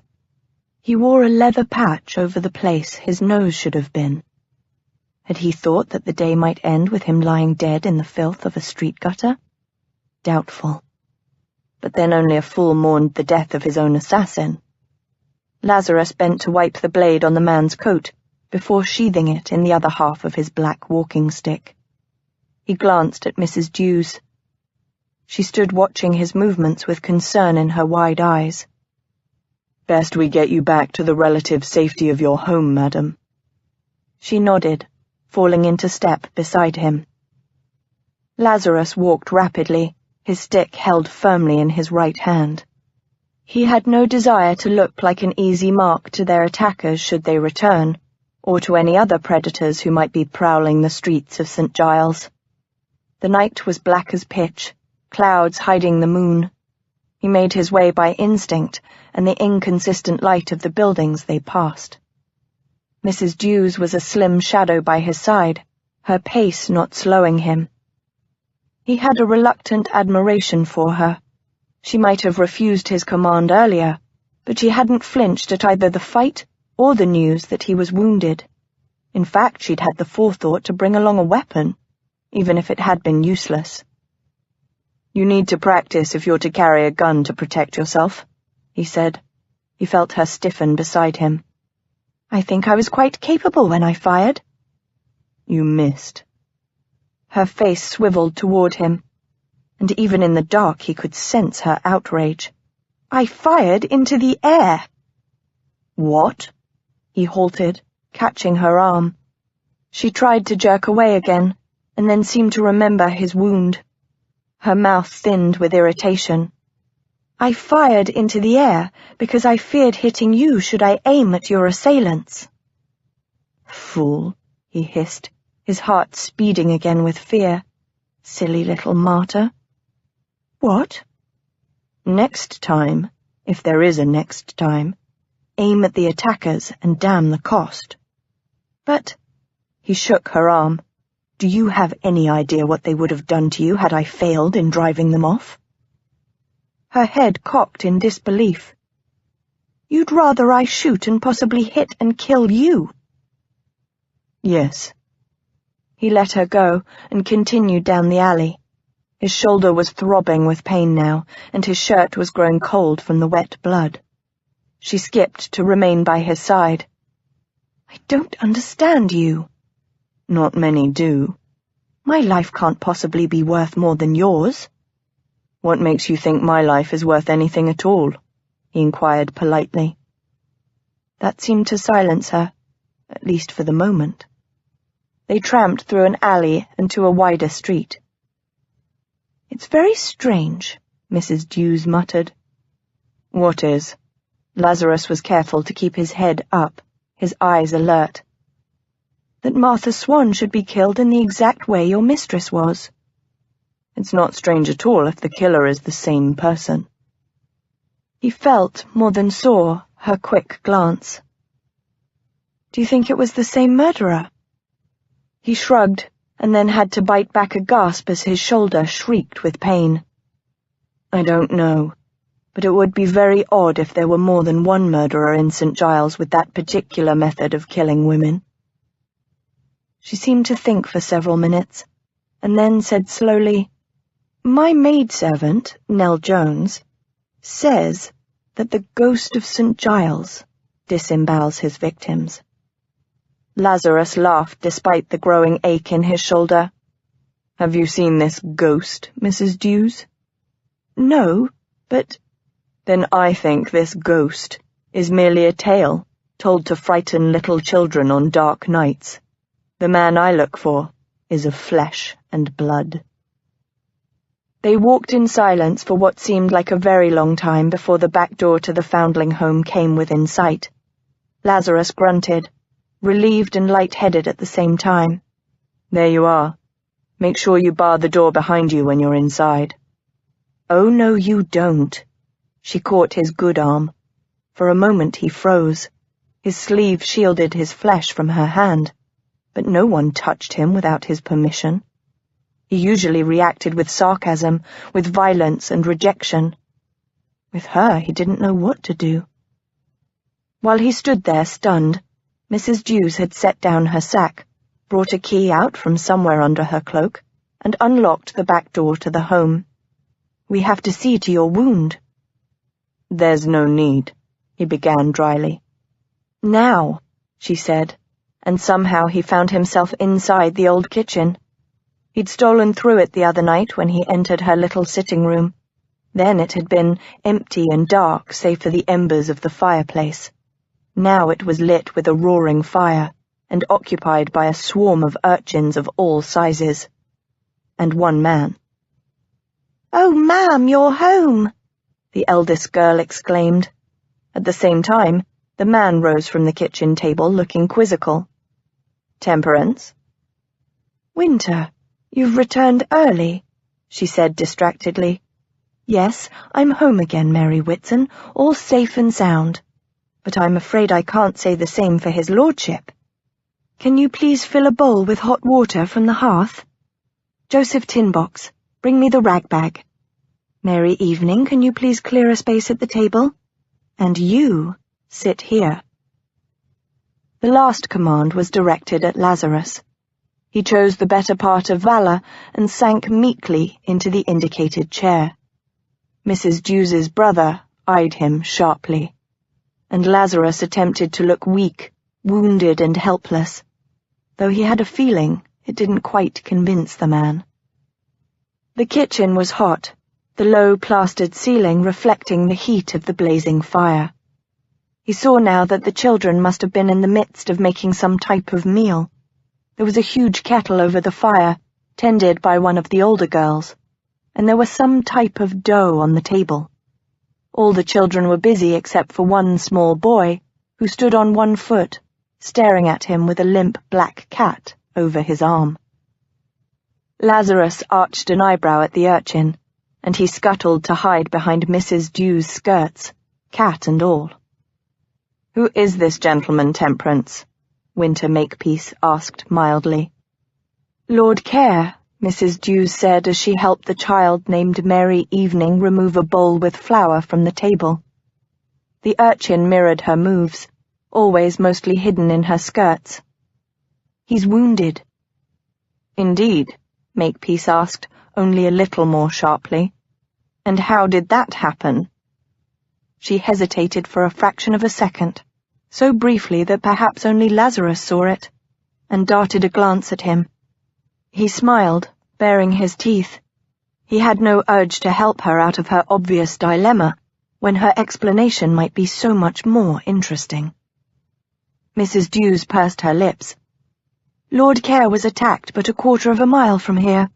He wore a leather patch over the place his nose should have been. Had he thought that the day might end with him lying dead in the filth of a street gutter? Doubtful. But then only a fool mourned the death of his own assassin. Lazarus bent to wipe the blade on the man's coat before sheathing it in the other half of his black walking stick. He glanced at Mrs. Dews. She stood watching his movements with concern in her wide eyes. "Best we get you back to the relative safety of your home, madam." She nodded, falling into step beside him. Lazarus walked rapidly, his stick held firmly in his right hand. He had no desire to look like an easy mark to their attackers should they return, or to any other predators who might be prowling the streets of St. Giles. The night was black as pitch, clouds hiding the moon. He made his way by instinct and the inconsistent light of the buildings they passed. Mrs. Dews was a slim shadow by his side, her pace not slowing him. He had a reluctant admiration for her. She might have refused his command earlier, but she hadn't flinched at either the fight or the news that he was wounded. In fact, she'd had the forethought to bring along a weapon, even if it had been useless. "You need to practice if you're to carry a gun to protect yourself," he said. He felt her stiffen beside him. "I think I was quite capable when I fired." "You missed." Her face swiveled toward him, and even in the dark he could sense her outrage. "I fired into the air." "What?" He halted, catching her arm. She tried to jerk away again, and then seemed to remember his wound. Her mouth thinned with irritation. "I fired into the air because I feared hitting you should I aim at your assailants." "Fool," he hissed, his heart speeding again with fear. "Silly little martyr." "What?" "Next time, if there is a next time, aim at the attackers and damn the cost." "But—" He shook her arm. "Do you have any idea what they would have done to you had I failed in driving them off?" Her head cocked in disbelief. "You'd rather I shoot and possibly hit and kill you?" "Yes." He let her go and continued down the alley. His shoulder was throbbing with pain now, and his shirt was growing cold from the wet blood. She skipped to remain by his side. "I don't understand you." "Not many do." "My life can't possibly be worth more than yours." "What makes you think my life is worth anything at all?" he inquired politely. That seemed to silence her, at least for the moment. They tramped through an alley and to a wider street. "It's very strange," Mrs. Dews muttered. "What is?" Lazarus was careful to keep his head up, his eyes alert. "That Martha Swan should be killed in the exact way your mistress was." "It's not strange at all if the killer is the same person." He felt, more than saw, her quick glance. "Do you think it was the same murderer?" He shrugged, and then had to bite back a gasp as his shoulder shrieked with pain. "I don't know, but it would be very odd if there were more than one murderer in St. Giles with that particular method of killing women." She seemed to think for several minutes, and then said slowly, "My maidservant, Nell Jones, says that the ghost of St. Giles disembowels his victims." Lazarus laughed despite the growing ache in his shoulder. "Have you seen this ghost, Mrs. Dews?" "No, but—" "Then I think this ghost is merely a tale told to frighten little children on dark nights. The man I look for is of flesh and blood." They walked in silence for what seemed like a very long time before the back door to the foundling home came within sight. Lazarus grunted, relieved and light-headed at the same time. "There you are. Make sure you bar the door behind you when you're inside." "Oh, no, you don't." She caught his good arm. For a moment he froze. His sleeve shielded his flesh from her hand, but no one touched him without his permission. He usually reacted with sarcasm, with violence and rejection. With her, he didn't know what to do. While he stood there stunned, Mrs. Dews had set down her sack, brought a key out from somewhere under her cloak, and unlocked the back door to the home. "We have to see to your wound." "There's no need," he began dryly. "Now," she said, and somehow he found himself inside the old kitchen. He'd stolen through it the other night when he entered her little sitting room. Then it had been empty and dark save for the embers of the fireplace. Now it was lit with a roaring fire and occupied by a swarm of urchins of all sizes. And one man. "Oh, ma'am, you're home!" the eldest girl exclaimed. At the same time, the man rose from the kitchen table looking quizzical. "Temperance?" "Winter, you've returned early," she said distractedly. "Yes, I'm home again, Mary Whitson, all safe and sound. But I'm afraid I can't say the same for his lordship. Can you please fill a bowl with hot water from the hearth? Joseph Tinbox, bring me the rag bag. Mary Evening, can you please clear a space at the table? And you, sit here." The last command was directed at Lazarus. He chose the better part of valor and sank meekly into the indicated chair. Mrs. Dews's brother eyed him sharply, and Lazarus attempted to look weak, wounded and helpless, though he had a feeling it didn't quite convince the man. The kitchen was hot, the low plastered ceiling reflecting the heat of the blazing fire. He saw now that the children must have been in the midst of making some type of meal. There was a huge kettle over the fire, tended by one of the older girls, and there was some type of dough on the table. All the children were busy except for one small boy, who stood on one foot, staring at him with a limp black cat over his arm. Lazarus arched an eyebrow at the urchin, and he scuttled to hide behind Mrs. Dew's skirts, cat and all. "Who is this gentleman, Temperance?" Winter Makepeace asked mildly. "Lord Care," Mrs. Dews said as she helped the child named Mary Evening remove a bowl with flour from the table. The urchin mirrored her moves, always mostly hidden in her skirts. "He's wounded." "Indeed?" Makepeace asked, only a little more sharply. "And how did that happen?" She hesitated for a fraction of a second, so briefly that perhaps only Lazarus saw it, and darted a glance at him. He smiled, baring his teeth. He had no urge to help her out of her obvious dilemma, when her explanation might be so much more interesting. Mrs. Dews pursed her lips. "Lord Care was attacked but a quarter of a mile from here."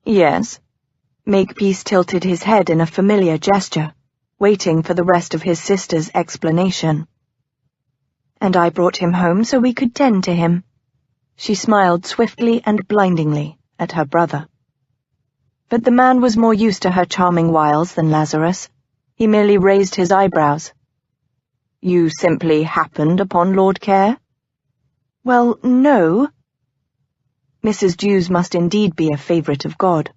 "Yes?" Makepeace tilted his head in a familiar gesture, waiting for the rest of his sister's explanation. "And I brought him home so we could tend to him." She smiled swiftly and blindingly at her brother. But the man was more used to her charming wiles than Lazarus. He merely raised his eyebrows. "You simply happened upon Lord Care?" "Well, no." Mrs. Dews must indeed be a favourite of God.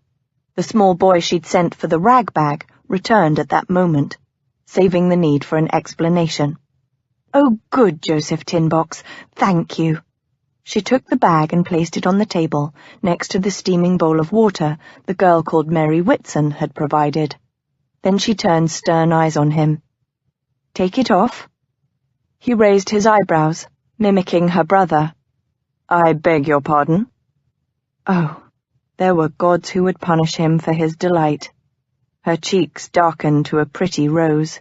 The small boy she'd sent for the rag bag returned at that moment, saving the need for an explanation. "Oh, good, Joseph Tinbox, thank you." She took the bag and placed it on the table, next to the steaming bowl of water the girl called Mary Whitson had provided. Then she turned stern eyes on him. "Take it off." He raised his eyebrows, mimicking her brother. "I beg your pardon?" Oh, there were gods who would punish him for his delight. Her cheeks darkened to a pretty rose.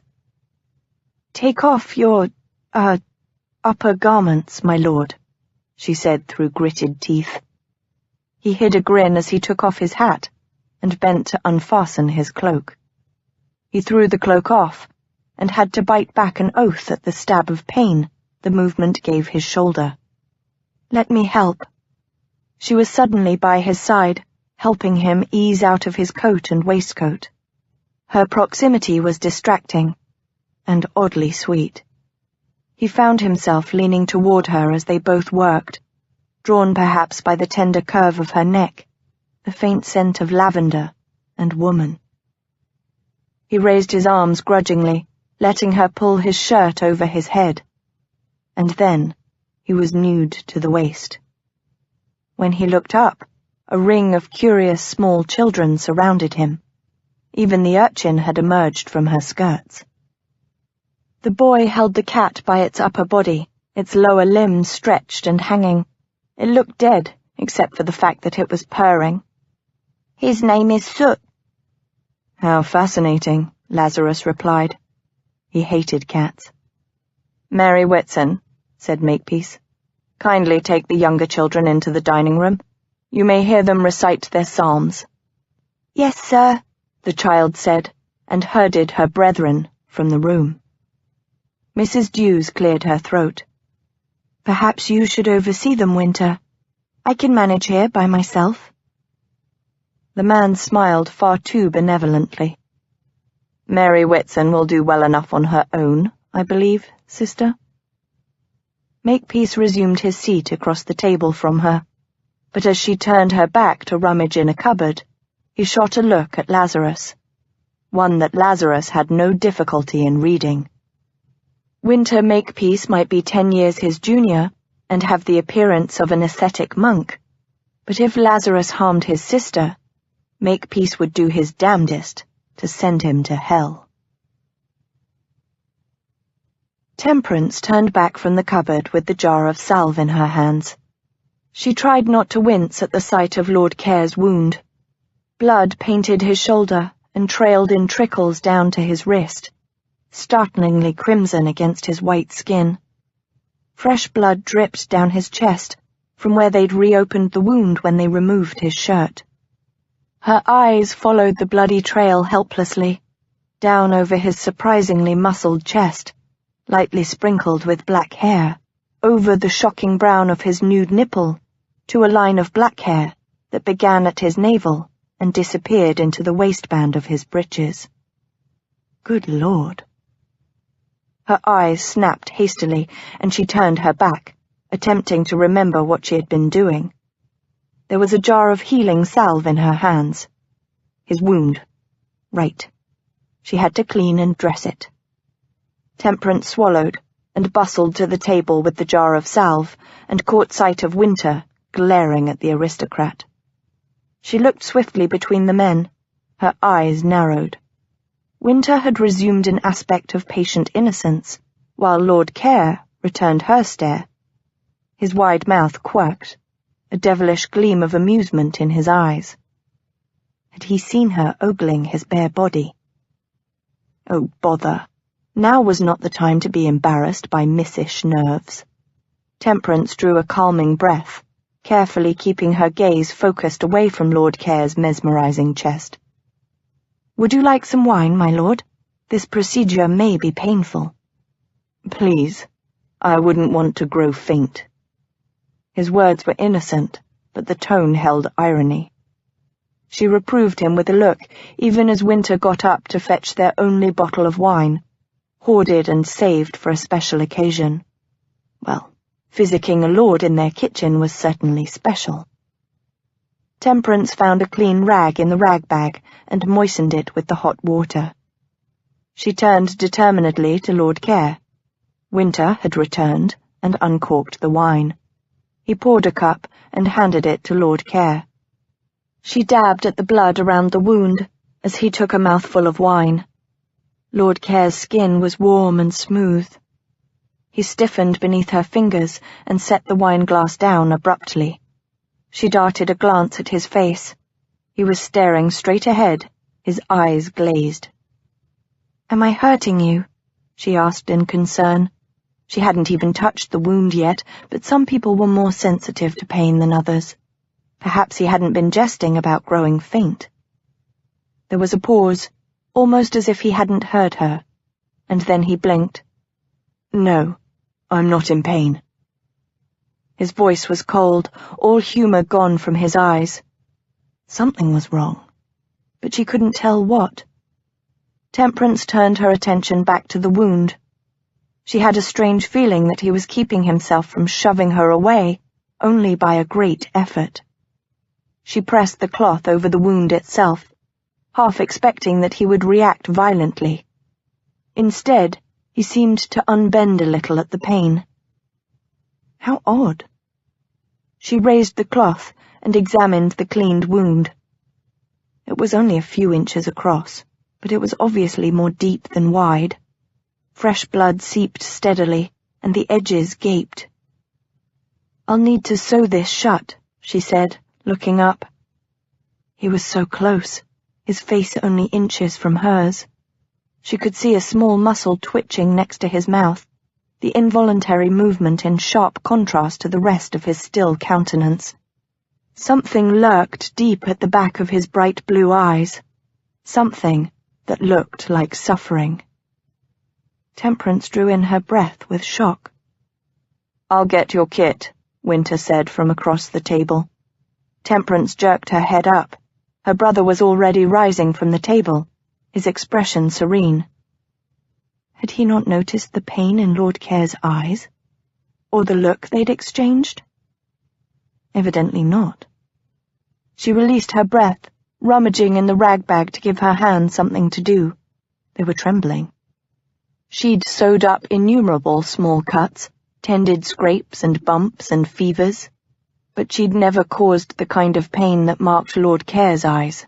"Take off your, upper garments, my lord," she said through gritted teeth. He hid a grin as he took off his hat and bent to unfasten his cloak. He threw the cloak off and had to bite back an oath at the stab of pain the movement gave his shoulder. "Let me help." She was suddenly by his side, helping him ease out of his coat and waistcoat. Her proximity was distracting and oddly sweet. He found himself leaning toward her as they both worked, drawn perhaps by the tender curve of her neck, the faint scent of lavender and woman. He raised his arms grudgingly, letting her pull his shirt over his head. And then he was nude to the waist. When he looked up, a ring of curious small children surrounded him. Even the urchin had emerged from her skirts. The boy held the cat by its upper body, its lower limbs stretched and hanging. It looked dead, except for the fact that it was purring. "His name is Soot." "How fascinating," Lazarus replied. He hated cats. "Mary Whitson," said Makepeace, "kindly take the younger children into the dining room. You may hear them recite their psalms." "Yes, sir," the child said, and herded her brethren from the room. Mrs. Dews cleared her throat. "Perhaps you should oversee them, Winter. I can manage here by myself." The man smiled far too benevolently. "Mary Whitson will do well enough on her own, I believe, sister." Makepeace resumed his seat across the table from her, but as she turned her back to rummage in a cupboard, he shot a look at Lazarus, one that Lazarus had no difficulty in reading. Winter Makepeace might be 10 years his junior and have the appearance of an ascetic monk, but if Lazarus harmed his sister, Makepeace would do his damnedest to send him to hell. Temperance turned back from the cupboard with the jar of salve in her hands. She tried not to wince at the sight of Lord Care's wound. Blood painted his shoulder and trailed in trickles down to his wrist, startlingly crimson against his white skin. Fresh blood dripped down his chest from where they'd reopened the wound when they removed his shirt. Her eyes followed the bloody trail helplessly, down over his surprisingly muscled chest, lightly sprinkled with black hair, over the shocking brown of his nude nipple, to a line of black hair that began at his navel and disappeared into the waistband of his breeches. Good Lord. Her eyes snapped hastily, and she turned her back, attempting to remember what she had been doing. There was a jar of healing salve in her hands. His wound. Right. She had to clean and dress it. Temperance swallowed and bustled to the table with the jar of salve and caught sight of Winter glaring at the aristocrat. She looked swiftly between the men, her eyes narrowed. Winter had resumed an aspect of patient innocence, while Lord Care returned her stare. His wide mouth quirked, a devilish gleam of amusement in his eyes. Had he seen her ogling his bare body? Oh, bother. Now was not the time to be embarrassed by missish nerves. Temperance drew a calming breath, carefully keeping her gaze focused away from Lord Care's mesmerizing chest. "Would you like some wine, my lord? This procedure may be painful." "Please. I wouldn't want to grow faint." His words were innocent, but the tone held irony. She reproved him with a look, even as Winter got up to fetch their only bottle of wine, hoarded and saved for a special occasion. Well, physicking a lord in their kitchen was certainly special. Temperance found a clean rag in the rag bag and moistened it with the hot water. She turned determinedly to Lord Care. Winter had returned and uncorked the wine. He poured a cup and handed it to Lord Care. She dabbed at the blood around the wound as he took a mouthful of wine. Lord Care's skin was warm and smooth. He stiffened beneath her fingers and set the wineglass down abruptly. She darted a glance at his face. He was staring straight ahead, his eyes glazed. "Am I hurting you?" she asked in concern. She hadn't even touched the wound yet, but some people were more sensitive to pain than others. Perhaps he hadn't been jesting about growing faint. There was a pause, almost as if he hadn't heard her, and then he blinked. "No, I'm not in pain." His voice was cold, all humour gone from his eyes. Something was wrong, but she couldn't tell what. Temperance turned her attention back to the wound. She had a strange feeling that he was keeping himself from shoving her away, only by a great effort. She pressed the cloth over the wound itself, half expecting that he would react violently. Instead, he seemed to unbend a little at the pain. How odd. She raised the cloth and examined the cleaned wound. It was only a few inches across, but it was obviously more deep than wide. Fresh blood seeped steadily, and the edges gaped. "I'll need to sew this shut," she said, looking up. He was so close, his face only inches from hers. She could see a small muscle twitching next to his mouth, the involuntary movement in sharp contrast to the rest of his still countenance. Something lurked deep at the back of his bright blue eyes, something that looked like suffering. Temperance drew in her breath with shock. "I'll get your kit," Winter said from across the table. Temperance jerked her head up. Her brother was already rising from the table, his expression serene. Had he not noticed the pain in Lord Care's eyes? Or the look they'd exchanged? Evidently not. She released her breath, rummaging in the rag bag to give her hands something to do. They were trembling. She'd sewed up innumerable small cuts, tended scrapes and bumps and fevers, but she'd never caused the kind of pain that marked Lord Care's eyes.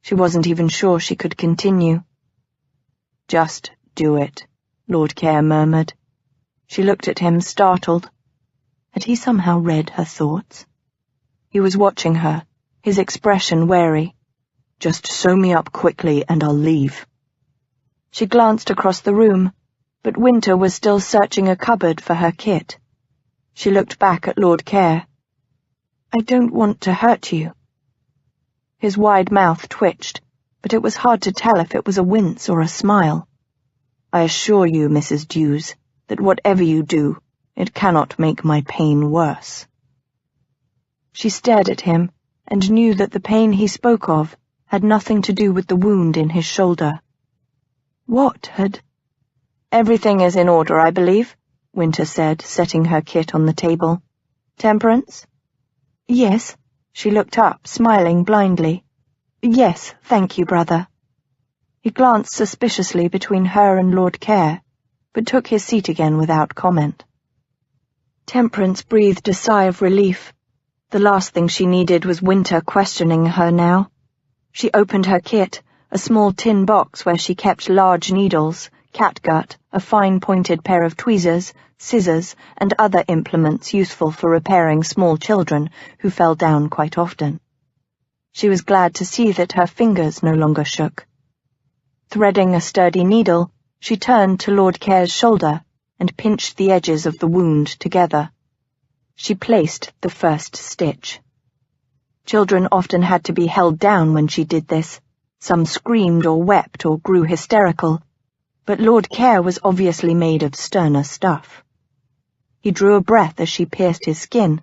She wasn't even sure she could continue. "Just do it," Lord Care murmured. She looked at him, startled. Had he somehow read her thoughts? He was watching her, his expression wary. "Just sew me up quickly and I'll leave." She glanced across the room, but Winter was still searching a cupboard for her kit. She looked back at Lord Care. "I don't want to hurt you." His wide mouth twitched, but it was hard to tell if it was a wince or a smile. "I assure you, Mrs. Dews, that whatever you do, it cannot make my pain worse." She stared at him and knew that the pain he spoke of had nothing to do with the wound in his shoulder. What had... "Everything is in order, I believe," Winter said, setting her kit on the table. "Temperance?" "Yes." She looked up, smiling blindly. "Yes, thank you, brother." He glanced suspiciously between her and Lord Care, but took his seat again without comment. Temperance breathed a sigh of relief. The last thing she needed was Winter questioning her now. She opened her kit, a small tin box where she kept large needles, catgut, a fine-pointed pair of tweezers, scissors, and other implements useful for repairing small children who fell down quite often. She was glad to see that her fingers no longer shook. Threading a sturdy needle, she turned to Lord Care's shoulder and pinched the edges of the wound together. She placed the first stitch. Children often had to be held down when she did this. Some screamed or wept or grew hysterical, but Lord Care was obviously made of sterner stuff. He drew a breath as she pierced his skin,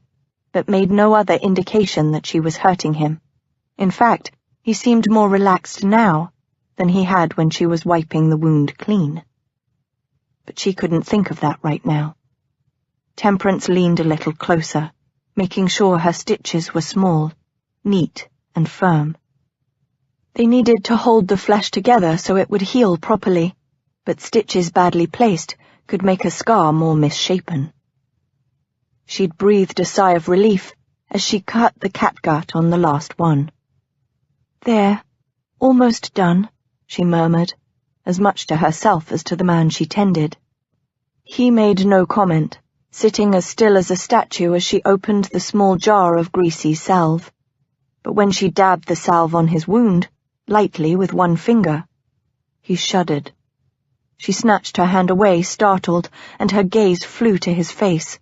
but made no other indication that she was hurting him. In fact, he seemed more relaxed now than he had when she was wiping the wound clean. But she couldn't think of that right now. Temperance leaned a little closer, making sure her stitches were small, neat and firm. They needed to hold the flesh together so it would heal properly, but stitches badly placed could make a scar more misshapen. She'd breathed a sigh of relief as she cut the catgut on the last one. "There, almost done," she murmured, as much to herself as to the man she tended. He made no comment, sitting as still as a statue as she opened the small jar of greasy salve. But when she dabbed the salve on his wound, lightly with one finger, he shuddered. She snatched her hand away, startled, and her gaze flew to his face.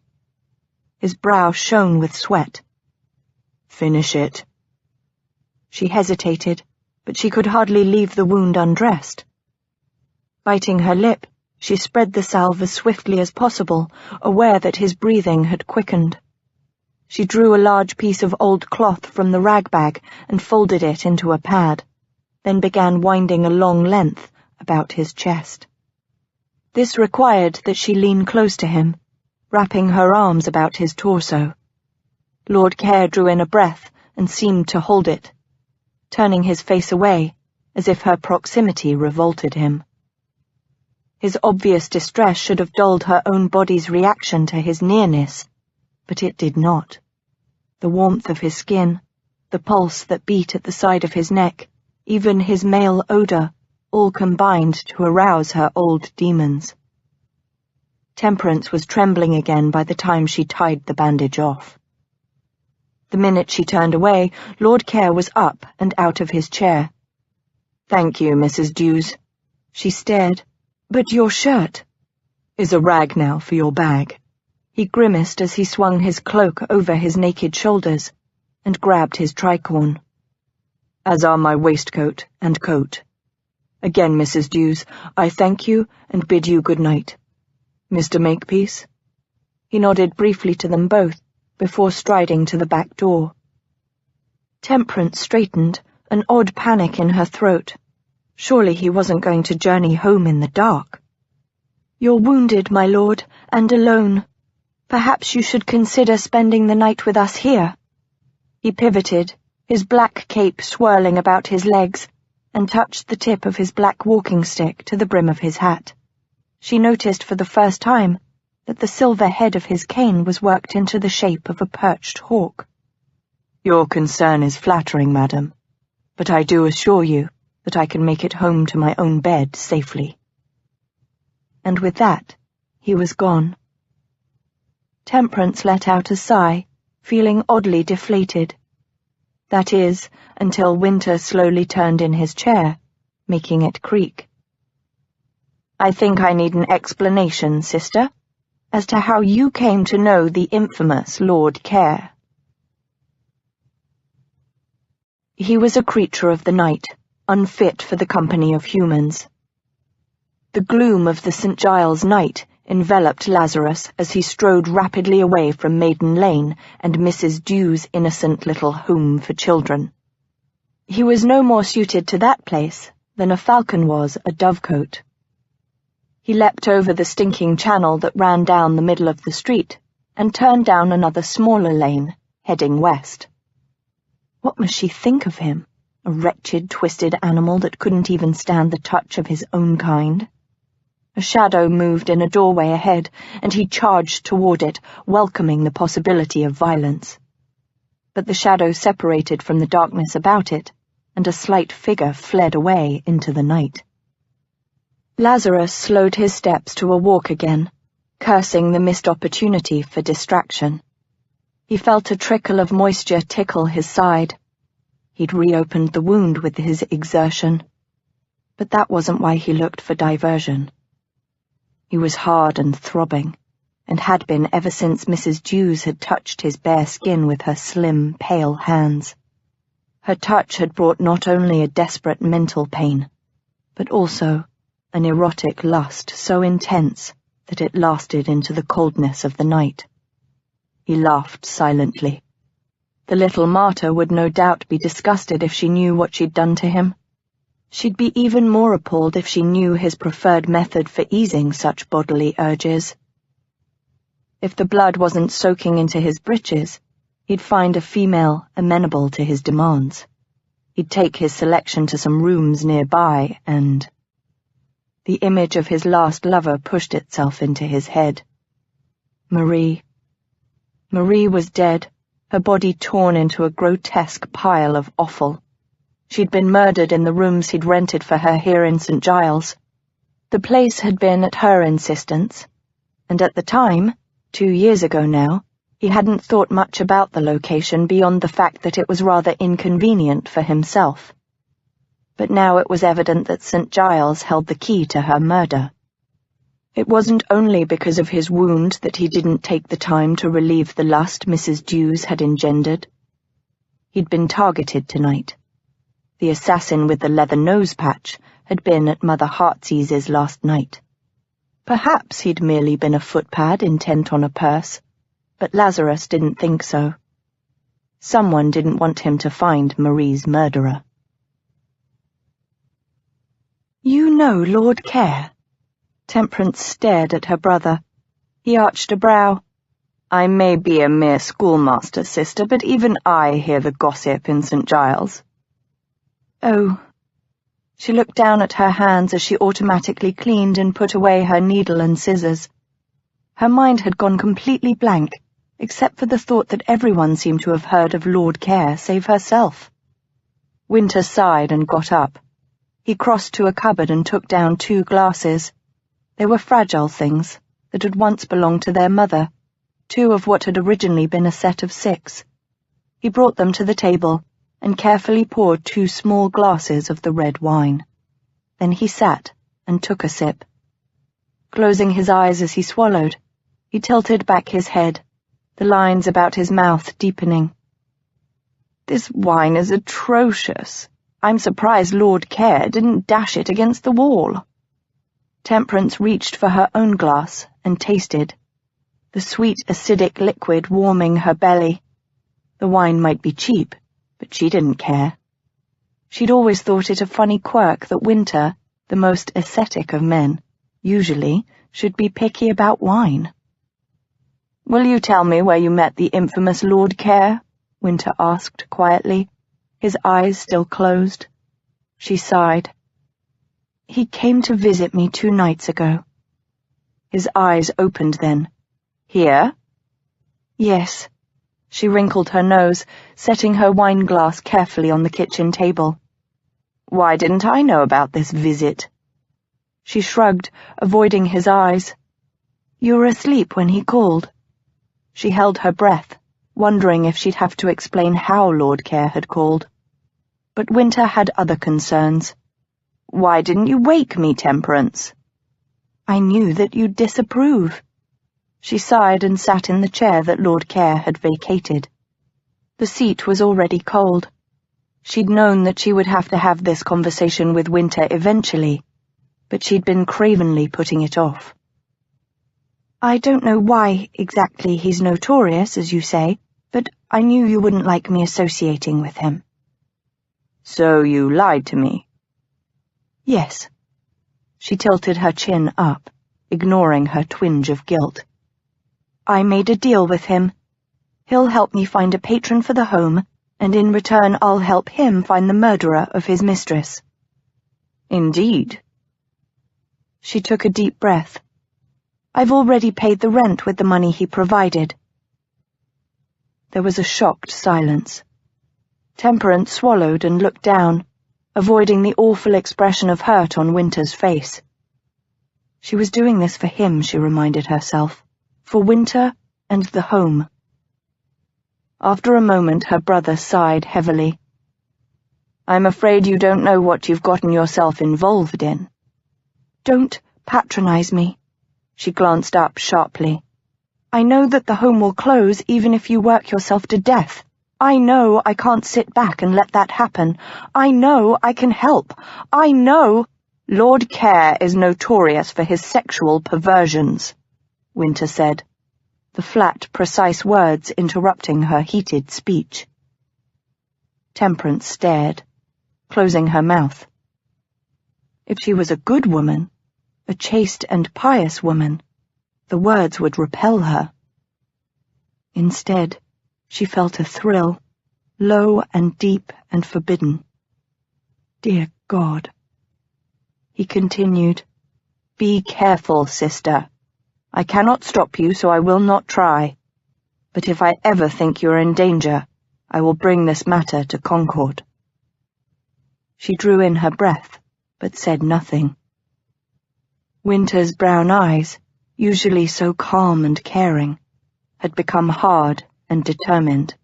His brow shone with sweat. "Finish it." She hesitated, but she could hardly leave the wound undressed. Biting her lip, she spread the salve as swiftly as possible, aware that his breathing had quickened. She drew a large piece of old cloth from the rag bag and folded it into a pad, then began winding a long length about his chest. This required that she lean close to him, wrapping her arms about his torso. Lord Care drew in a breath and seemed to hold it, turning his face away, as if her proximity revolted him. His obvious distress should have dulled her own body's reaction to his nearness, but it did not. The warmth of his skin, the pulse that beat at the side of his neck, even his male odor, all combined to arouse her old demons. Temperance was trembling again by the time she tied the bandage off. The minute she turned away, Lord Care was up and out of his chair. "Thank you, Mrs. Dews." She stared. "But your shirt is a rag now for your bag." He grimaced as he swung his cloak over his naked shoulders and grabbed his tricorn. "As are my waistcoat and coat. Again, Mrs. Dews, I thank you and bid you good night. Mr. Makepeace?" He nodded briefly to them both before striding to the back door. Temperance straightened, an odd panic in her throat. Surely he wasn't going to journey home in the dark. "You're wounded, my lord, and alone. Perhaps you should consider spending the night with us here." He pivoted, his black cape swirling about his legs, and touched the tip of his black walking stick to the brim of his hat. She noticed for the first time that the silver head of his cane was worked into the shape of a perched hawk. "Your concern is flattering, madam, but I do assure you that I can make it home to my own bed safely." And with that, he was gone. Temperance let out a sigh, feeling oddly deflated. That is, until Winter slowly turned in his chair, making it creak. "I think I need an explanation, sister, as to how you came to know the infamous Lord Care." He was a creature of the night, unfit for the company of humans. The gloom of the St. Giles night enveloped Lazarus as he strode rapidly away from Maiden Lane and Mrs. Dew's innocent little home for children. He was no more suited to that place than a falcon was a dovecote. He leapt over the stinking channel that ran down the middle of the street and turned down another smaller lane, heading west. What must she think of him? A wretched, twisted animal that couldn't even stand the touch of his own kind. A shadow moved in a doorway ahead, and he charged toward it, welcoming the possibility of violence. But the shadow separated from the darkness about it, and a slight figure fled away into the night. Lazarus slowed his steps to a walk again, cursing the missed opportunity for distraction. He felt a trickle of moisture tickle his side. He'd reopened the wound with his exertion. But that wasn't why he looked for diversion. He was hard and throbbing, and had been ever since Mrs. Dews had touched his bare skin with her slim, pale hands. Her touch had brought not only a desperate mental pain, but also an erotic lust so intense that it lasted into the coldness of the night. He laughed silently. The little martyr would no doubt be disgusted if she knew what she'd done to him. She'd be even more appalled if she knew his preferred method for easing such bodily urges. If the blood wasn't soaking into his breeches, he'd find a female amenable to his demands. He'd take his selection to some rooms nearby and... The image of his last lover pushed itself into his head. Marie. Marie was dead, her body torn into a grotesque pile of offal. She'd been murdered in the rooms he'd rented for her here in St. Giles. The place had been at her insistence, and at the time, 2 years ago now, he hadn't thought much about the location beyond the fact that it was rather inconvenient for himself. But now it was evident that St. Giles held the key to her murder. It wasn't only because of his wound that he didn't take the time to relieve the lust Mrs. Dews had engendered. He'd been targeted tonight. The assassin with the leather nose patch had been at Mother Heartsease's last night. Perhaps he'd merely been a footpad intent on a purse, but Lazarus didn't think so. Someone didn't want him to find Marie's murderer. You know Lord Care? Temperance stared at her brother. He arched a brow. I may be a mere schoolmaster, sister, but even I hear the gossip in St. Giles. Oh. She looked down at her hands as she automatically cleaned and put away her needle and scissors. Her mind had gone completely blank, except for the thought that everyone seemed to have heard of Lord Care save herself. Winter sighed and got up. He crossed to a cupboard and took down 2 glasses. They were fragile things that had once belonged to their mother, 2 of what had originally been a set of 6. He brought them to the table and carefully poured 2 small glasses of the red wine. Then he sat and took a sip. Closing his eyes as he swallowed, he tilted back his head, the lines about his mouth deepening. This wine is atrocious. I'm surprised Lord Care didn't dash it against the wall. Temperance reached for her own glass and tasted, the sweet acidic liquid warming her belly. The wine might be cheap, but she didn't care. She'd always thought it a funny quirk that Winter, the most ascetic of men, usually should be picky about wine. Will you tell me where you met the infamous Lord Care? Winter asked quietly, his eyes still closed. She sighed. He came to visit me 2 nights ago. His eyes opened then. Here? Yes. She wrinkled her nose, setting her wine glass carefully on the kitchen table. Why didn't I know about this visit? She shrugged, avoiding his eyes. You were asleep when he called. She held her breath, wondering if she'd have to explain how Lord Care had called. But Winter had other concerns. Why didn't you wake me, Temperance? I knew that you'd disapprove. She sighed and sat in the chair that Lord Care had vacated. The seat was already cold. She'd known that she would have to have this conversation with Winter eventually, but she'd been cravenly putting it off. I don't know why exactly he's notorious, as you say, but I knew you wouldn't like me associating with him. So you lied to me? Yes. She tilted her chin up, ignoring her twinge of guilt. I made a deal with him. He'll help me find a patron for the home, and in return I'll help him find the murderer of his mistress. Indeed. She took a deep breath. I've already paid the rent with the money he provided. There was a shocked silence. Temperance swallowed and looked down, avoiding the awful expression of hurt on Winter's face. She was doing this for him, she reminded herself, for Winter and the home. After a moment, her brother sighed heavily. I'm afraid you don't know what you've gotten yourself involved in. Don't patronize me. She glanced up sharply. I know that the home will close even if you work yourself to death. I know I can't sit back and let that happen. I know I can help. I know Lord Care is notorious for his sexual perversions, Winter said, the flat, precise words interrupting her heated speech. Temperance stared, closing her mouth. If she was a good woman, a chaste and pious woman, the words would repel her. Instead, she felt a thrill, low and deep and forbidden. Dear God. He continued, Be careful, sister. I cannot stop you, so I will not try. But if I ever think you are in danger, I will bring this matter to Concord. She drew in her breath, but said nothing. Winter's brown eyes, usually so calm and caring, had become hard and determined.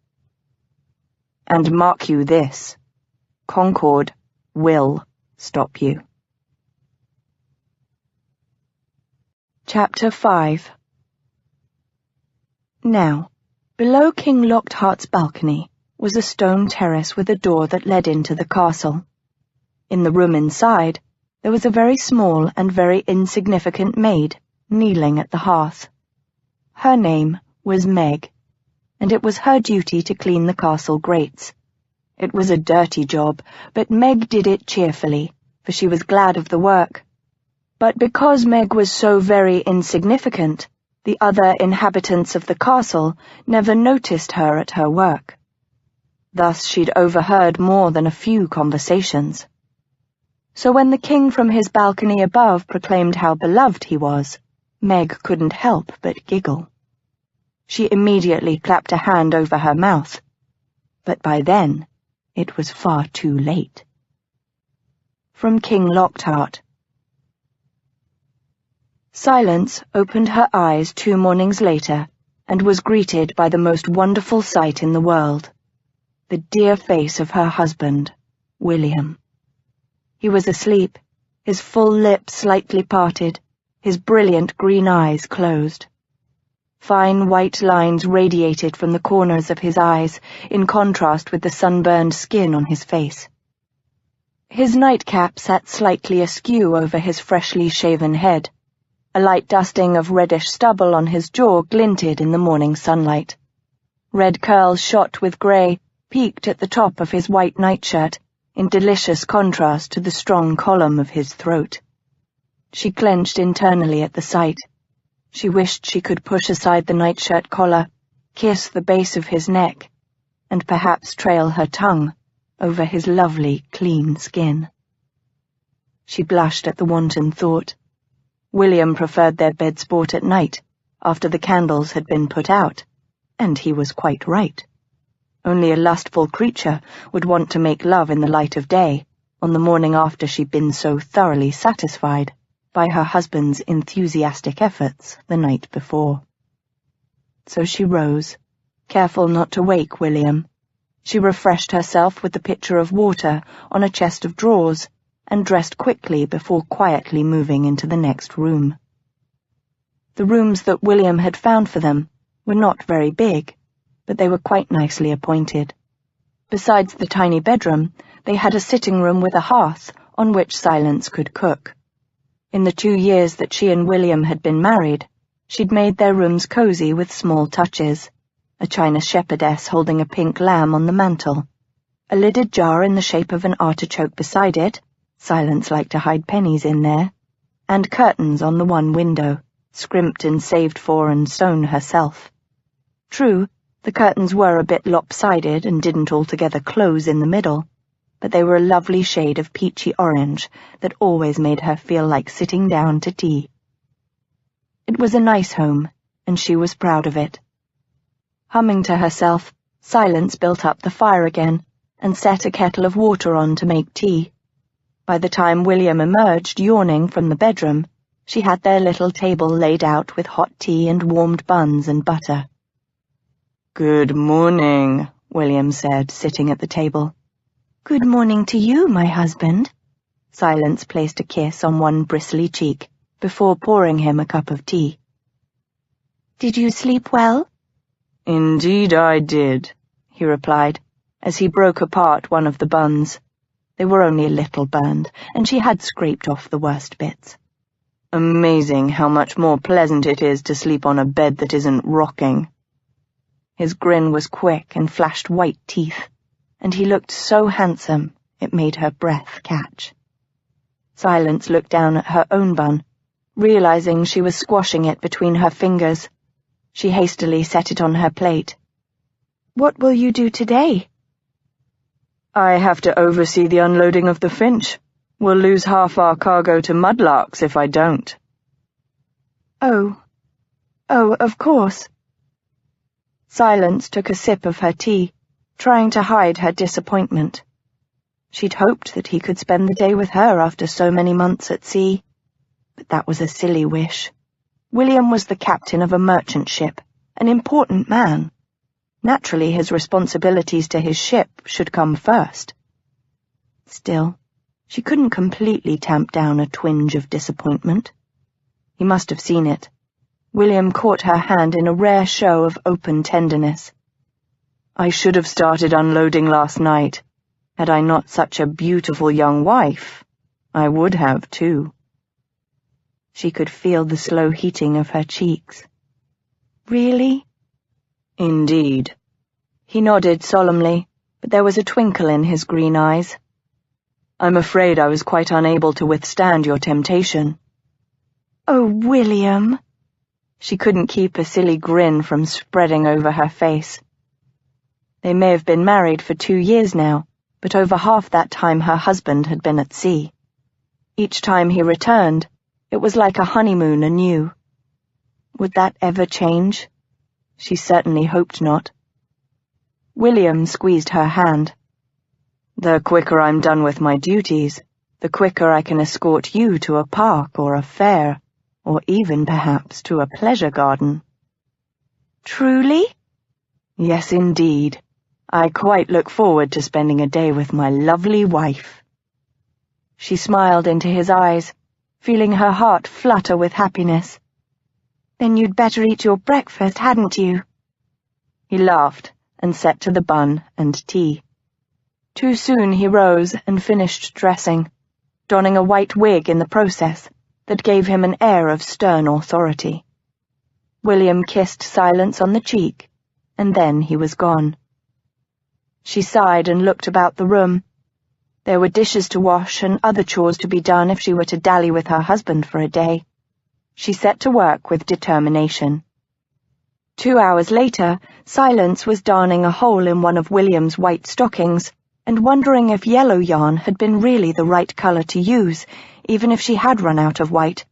And mark you this, Concord will stop you. Chapter 5. Now, below King Lockhart's balcony was a stone terrace with a door that led into the castle. In the room inside, there was a very small and very insignificant maid kneeling at the hearth. Her name was Meg, and it was her duty to clean the castle grates. It was a dirty job, but Meg did it cheerfully, for she was glad of the work. But because Meg was so very insignificant, the other inhabitants of the castle never noticed her at her work. Thus she'd overheard more than a few conversations. So when the king from his balcony above proclaimed how beloved he was, Meg couldn't help but giggle. She immediately clapped a hand over her mouth, but by then it was far too late. From King Lockhart. Silence opened her eyes 2 mornings later and was greeted by the most wonderful sight in the world, the dear face of her husband, William. He was asleep, his full lips slightly parted, his brilliant green eyes closed. Fine white lines radiated from the corners of his eyes in contrast with the sunburned skin on his face. His nightcap sat slightly askew over his freshly shaven head. A light dusting of reddish stubble on his jaw glinted in the morning sunlight. Red curls shot with grey peeked at the top of his white nightshirt, in delicious contrast to the strong column of his throat. She clenched internally at the sight. She wished she could push aside the nightshirt collar, kiss the base of his neck, and perhaps trail her tongue over his lovely, clean skin. She blushed at the wanton thought. William preferred their bed sport at night, after the candles had been put out, and he was quite right. Only a lustful creature would want to make love in the light of day, on the morning after she'd been so thoroughly satisfied by her husband's enthusiastic efforts the night before. So she rose, careful not to wake William. She refreshed herself with the pitcher of water on a chest of drawers, and dressed quickly before quietly moving into the next room. The rooms that William had found for them were not very big, but they were quite nicely appointed. Besides the tiny bedroom, they had a sitting room with a hearth on which Silence could cook. In the 2 years that she and William had been married, she'd made their rooms cosy with small touches, a china shepherdess holding a pink lamb on the mantel, a lidded jar in the shape of an artichoke beside it, Silence liked to hide pennies in there, and curtains on the one window, scrimped and saved for and sewn herself. True, the curtains were a bit lopsided and didn't altogether close in the middle, but they were a lovely shade of peachy orange that always made her feel like sitting down to tea. It was a nice home, and she was proud of it. Humming to herself, Silence built up the fire again and set a kettle of water on to make tea. By the time William emerged yawning from the bedroom, she had their little table laid out with hot tea and warmed buns and butter. "Good morning," William said, sitting at the table. "Good morning to you, my husband." Silence placed a kiss on one bristly cheek before pouring him a cup of tea. "Did you sleep well?" "Indeed I did," he replied, as he broke apart one of the buns. They were only a little burned, and she had scraped off the worst bits. "Amazing how much more pleasant it is to sleep on a bed that isn't rocking." His grin was quick and flashed white teeth, and he looked so handsome it made her breath catch. Silence looked down at her own bun, realizing she was squashing it between her fingers. She hastily set it on her plate. "What will you do today?" "I have to oversee the unloading of the Finch. We'll lose half our cargo to mudlarks if I don't." Oh, of course." Silence took a sip of her tea, trying to hide her disappointment. She'd hoped that he could spend the day with her after so many months at sea, but that was a silly wish. William was the captain of a merchant ship, an important man. Naturally, his responsibilities to his ship should come first. Still, she couldn't completely tamp down a twinge of disappointment. He must have seen it. William caught her hand in a rare show of open tenderness. "I should have started unloading last night. Had I not such a beautiful young wife, I would have, too." She could feel the slow heating of her cheeks. "Really?" "Indeed." He nodded solemnly, but there was a twinkle in his green eyes. "I'm afraid I was quite unable to withstand your temptation." "Oh, William!" She couldn't keep a silly grin from spreading over her face. They may have been married for 2 years now, but over half that time her husband had been at sea. Each time he returned, it was like a honeymoon anew. Would that ever change? She certainly hoped not. William squeezed her hand. "The quicker I'm done with my duties, the quicker I can escort you to a park or a fair, or even perhaps to a pleasure garden." "Truly?" "Yes, indeed. I quite look forward to spending a day with my lovely wife." She smiled into his eyes, feeling her heart flutter with happiness. "Then you'd better eat your breakfast, hadn't you?" He laughed and set to the bun and tea. Too soon he rose and finished dressing, donning a white wig in the process that gave him an air of stern authority. William kissed Silence on the cheek, and then he was gone. She sighed and looked about the room. There were dishes to wash and other chores to be done if she were to dally with her husband for a day. She set to work with determination. 2 hours later, Silence was darning a hole in one of William's white stockings and wondering if yellow yarn had been really the right color to use, even if she had run out of white,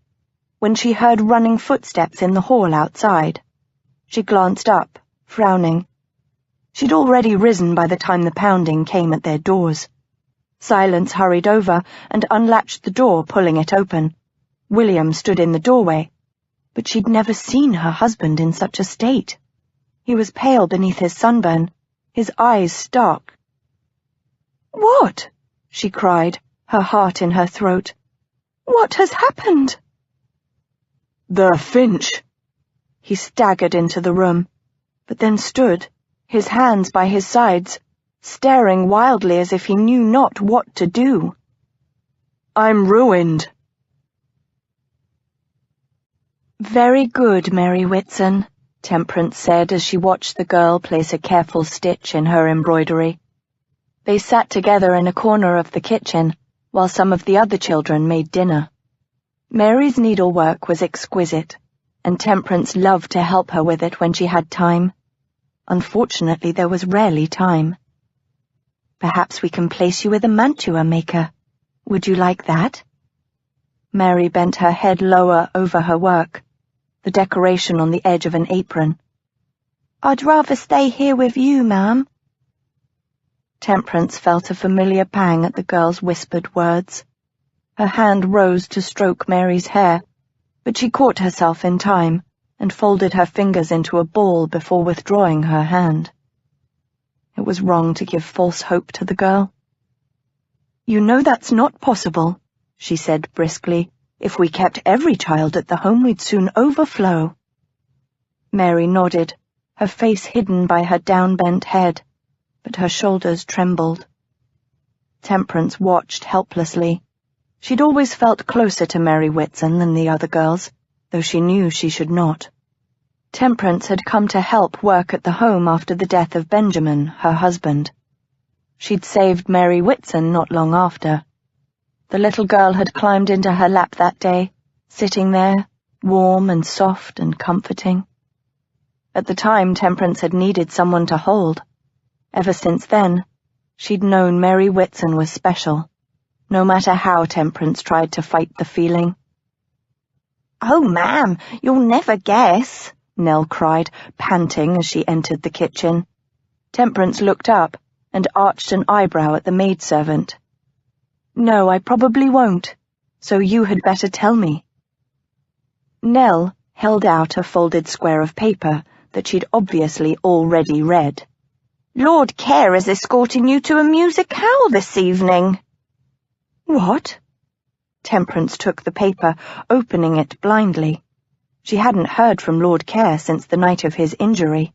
when she heard running footsteps in the hall outside. She glanced up, frowning. She'd already risen by the time the pounding came at their doors. Silence hurried over and unlatched the door, pulling it open. William stood in the doorway, but she'd never seen her husband in such a state. He was pale beneath his sunburn, his eyes stark. "What?" she cried, her heart in her throat. "What has happened?" "The Finch!" He staggered into the room, but then stood, his hands by his sides, staring wildly as if he knew not what to do. "I'm ruined." "Very good, Mary Whitson," Temperance said as she watched the girl place a careful stitch in her embroidery. They sat together in a corner of the kitchen, while some of the other children made dinner. Mary's needlework was exquisite, and Temperance loved to help her with it when she had time. Unfortunately, there was rarely time. "Perhaps we can place you with a mantua maker. Would you like that?" Mary bent her head lower over her work, the decoration on the edge of an apron. "I'd rather stay here with you, ma'am." Temperance felt a familiar pang at the girl's whispered words. Her hand rose to stroke Mary's hair, but she caught herself in time and folded her fingers into a ball before withdrawing her hand. It was wrong to give false hope to the girl. "You know that's not possible," she said briskly. "If we kept every child at the home, we'd soon overflow." Mary nodded, her face hidden by her down-bent head, but her shoulders trembled. Temperance watched helplessly. She'd always felt closer to Mary Whitson than the other girls, though she knew she should not. Temperance had come to help work at the home after the death of Benjamin, her husband. She'd saved Mary Whitson not long after. The little girl had climbed into her lap that day, sitting there, warm and soft and comforting. At the time, Temperance had needed someone to hold. Ever since then, she'd known Mary Whitson was special, no matter how Temperance tried to fight the feeling. "Oh, ma'am, you'll never guess," Nell cried, panting as she entered the kitchen. Temperance looked up and arched an eyebrow at the maidservant. "No, I probably won't, so you had better tell me." Nell, held out a folded square of paper that she'd obviously already read. "Lord Care is escorting you to a musicale this evening." What? Temperance took the paper, opening it blindly. She hadn't heard from Lord Care since the night of his injury,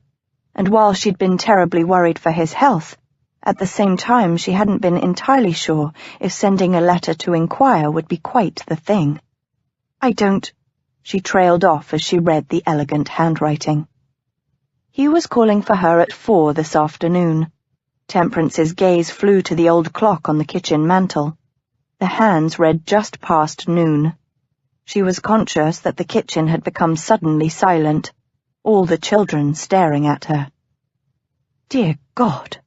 and while she'd been terribly worried for his health, at the same time she hadn't been entirely sure if sending a letter to inquire would be quite the thing. "I don't—" she trailed off as she read the elegant handwriting. He was calling for her at 4 this afternoon. Temperance's gaze flew to the old clock on the kitchen mantel. The hands read just past noon. She was conscious that the kitchen had become suddenly silent, all the children staring at her. Dear God!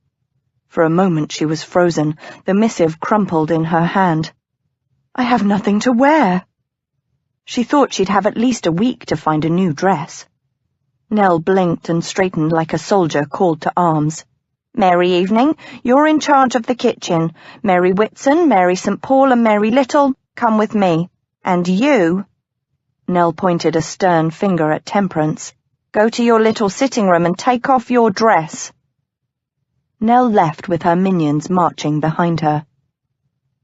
For a moment she was frozen, the missive crumpled in her hand. I have nothing to wear. She thought she'd have at least a week to find a new dress. Nell blinked and straightened like a soldier called to arms. "Mary Evening, you're in charge of the kitchen. Mary Whitson, Mary St. Paul and Mary Little, come with me. And you," Nell pointed a stern finger at Temperance, "go to your little sitting room and take off your dress." Nell left with her minions marching behind her.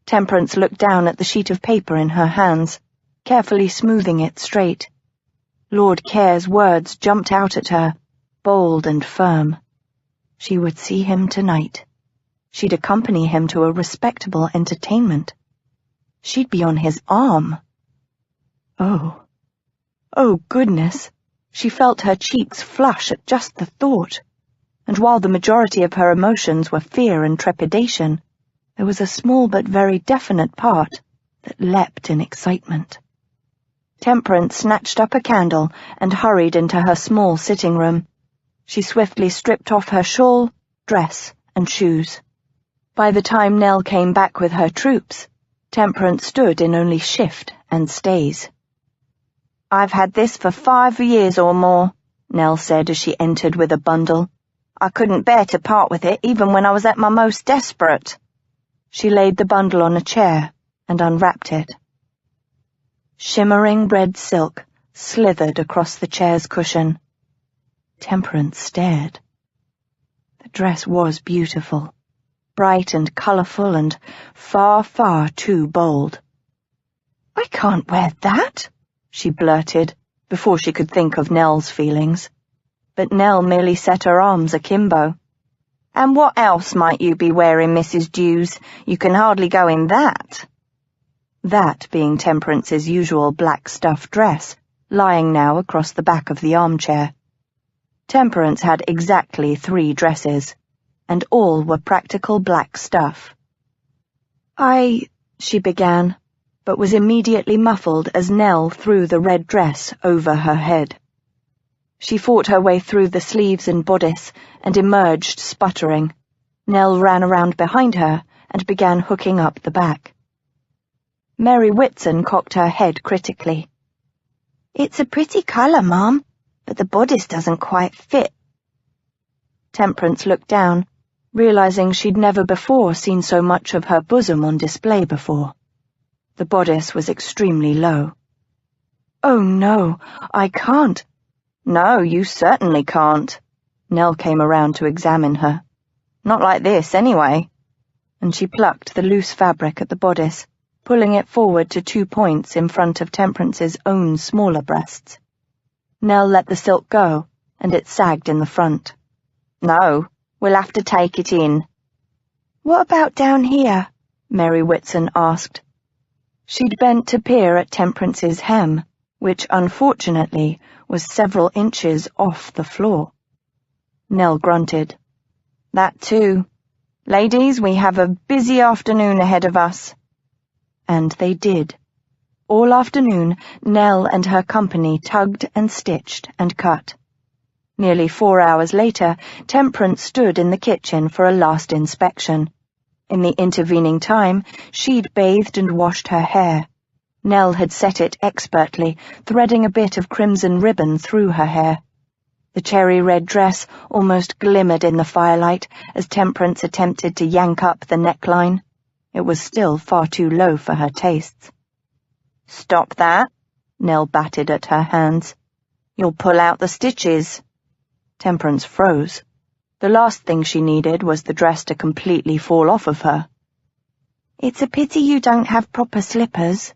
Temperance looked down at the sheet of paper in her hands, carefully smoothing it straight. Lord Care's words jumped out at her, bold and firm. She would see him tonight. She'd accompany him to a respectable entertainment. She'd be on his arm. Oh, goodness! She felt her cheeks flush at just the thought, and while the majority of her emotions were fear and trepidation, there was a small but very definite part that leapt in excitement. Temperance snatched up a candle and hurried into her small sitting room. She swiftly stripped off her shawl, dress, and shoes. By the time Nell came back with her troops, Temperance stood in only shift and stays. "I've had this for 5 years or more," Nell said as she entered with a bundle. "I couldn't bear to part with it even when I was at my most desperate." She laid the bundle on a chair and unwrapped it. Shimmering red silk slithered across the chair's cushion. Temperance stared. The dress was beautiful, bright and colourful and far, far too bold. "I can't wear that," she blurted, before she could think of Nell's feelings. But Nell merely set her arms akimbo. "And what else might you be wearing, Mrs. Dews? You can hardly go in that." That being Temperance's usual black stuff dress, lying now across the back of the armchair. Temperance had exactly 3 dresses, and all were practical black stuff. She began, but was immediately muffled as Nell threw the red dress over her head. She fought her way through the sleeves and bodice and emerged sputtering. Nell ran around behind her and began hooking up the back. Mary Whitson cocked her head critically. "It's a pretty colour, Ma'am, but the bodice doesn't quite fit." Temperance looked down, realizing she'd never before seen so much of her bosom on display before. The bodice was extremely low. "Oh, no, I can't." "No, you certainly can't." Nell came around to examine her. "Not like this, anyway." And she plucked the loose fabric at the bodice, pulling it forward to 2 points in front of Temperance's own smaller breasts. Nell let the silk go, and it sagged in the front. "No, we'll have to take it in." "What about down here?" Mary Whitson asked. She'd bent to peer at Temperance's hem, which unfortunately was several inches off the floor. Nell grunted. "That too. Ladies, we have a busy afternoon ahead of us." And they did. All afternoon, Nell and her company tugged and stitched and cut. Nearly 4 hours later, Temperance stood in the kitchen for a last inspection. In the intervening time, she'd bathed and washed her hair. Nell had set it expertly, threading a bit of crimson ribbon through her hair. The cherry-red dress almost glimmered in the firelight as Temperance attempted to yank up the neckline. It was still far too low for her tastes. "Stop that," Nell batted at her hands. You'll pull out the stitches." Temperance froze. The last thing she needed was the dress to completely fall off of her. "It's a pity you don't have proper slippers,"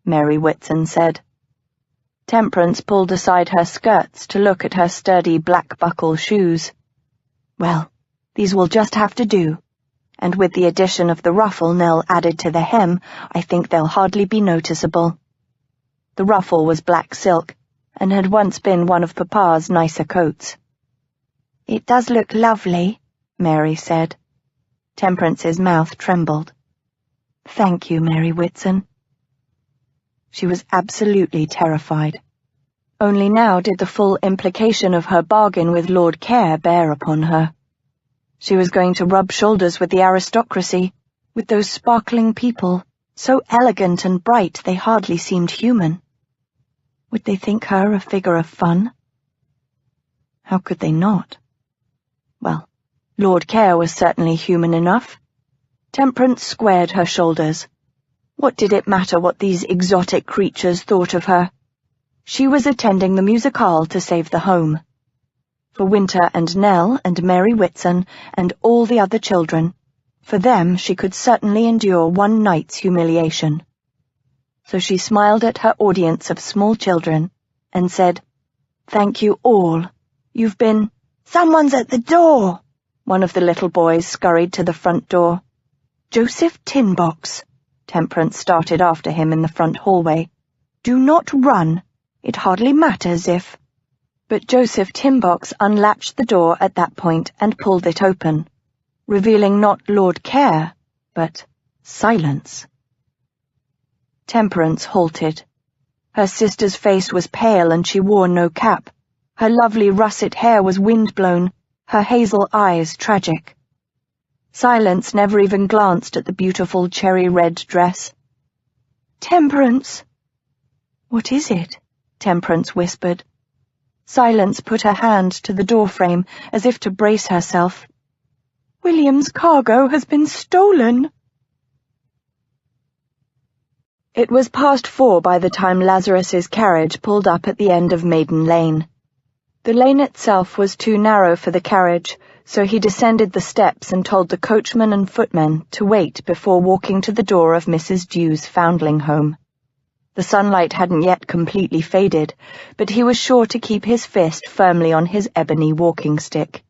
Mary Whitson said. Temperance pulled aside her skirts to look at her sturdy black buckle shoes. "Well, these will just have to do, and with the addition of the ruffle Nell added to the hem, I think they'll hardly be noticeable." The ruffle was black silk, and had once been one of Papa's nicer coats. "It does look lovely," Mary said. Temperance's mouth trembled. "Thank you, Mary Whitson." She was absolutely terrified. Only now did the full implication of her bargain with Lord Care bear upon her. She was going to rub shoulders with the aristocracy, with those sparkling people, so elegant and bright they hardly seemed human. Would they think her a figure of fun? How could they not? Well, Lord Care was certainly human enough. Temperance squared her shoulders. What did it matter what these exotic creatures thought of her? She was attending the musicale to save the home. For Winter and Nell and Mary Whitson and all the other children, for them she could certainly endure one night's humiliation. So she smiled at her audience of small children and said, "Thank you all. You've been—" "Someone's at the door!" One of the little boys scurried to the front door. "Joseph Tinbox," Temperance started after him in the front hallway. "Do not run. It hardly matters if—" But Joseph Tinbox unlatched the door at that point and pulled it open, revealing not Lord Care, but silence. Temperance halted. Her sister's face was pale and she wore no cap. Her lovely russet hair was wind-blown, her hazel eyes tragic. Silence never even glanced at the beautiful cherry-red dress. "Temperance!" "What is it?" Temperance whispered. Silence put her hand to the doorframe as if to brace herself. "William's cargo has been stolen." It was past 4 by the time Lazarus's carriage pulled up at the end of Maiden Lane. The lane itself was too narrow for the carriage, so he descended the steps and told the coachman and footmen to wait before walking to the door of Mrs. Dew's foundling home. The sunlight hadn't yet completely faded, but he was sure to keep his fist firmly on his ebony walking stick.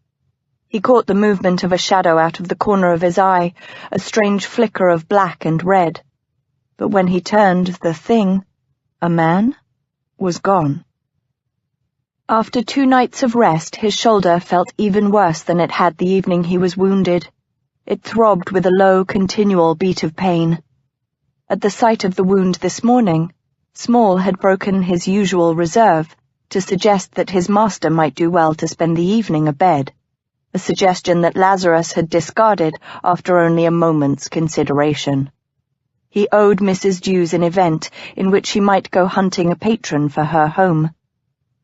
He caught the movement of a shadow out of the corner of his eye, a strange flicker of black and red. But when he turned, the thing, a man, was gone. After 2 nights of rest, his shoulder felt even worse than it had the evening he was wounded. It throbbed with a low, continual beat of pain. At the sight of the wound this morning, Small had broken his usual reserve to suggest that his master might do well to spend the evening abed, a suggestion that Lazarus had discarded after only a moment's consideration. He owed Mrs. Dew's an event in which he might go hunting a patron for her home.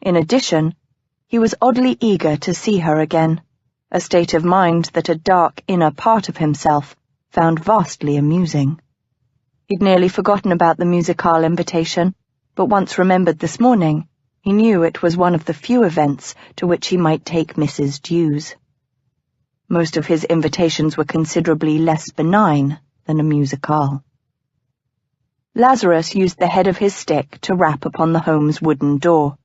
In addition, he was oddly eager to see her again, a state of mind that a dark inner part of himself found vastly amusing. He'd nearly forgotten about the musicale invitation, but once remembered this morning, he knew it was one of the few events to which he might take Mrs. Dew's. Most of his invitations were considerably less benign than a musicale. Lazarus used the head of his stick to rap upon the home's wooden door.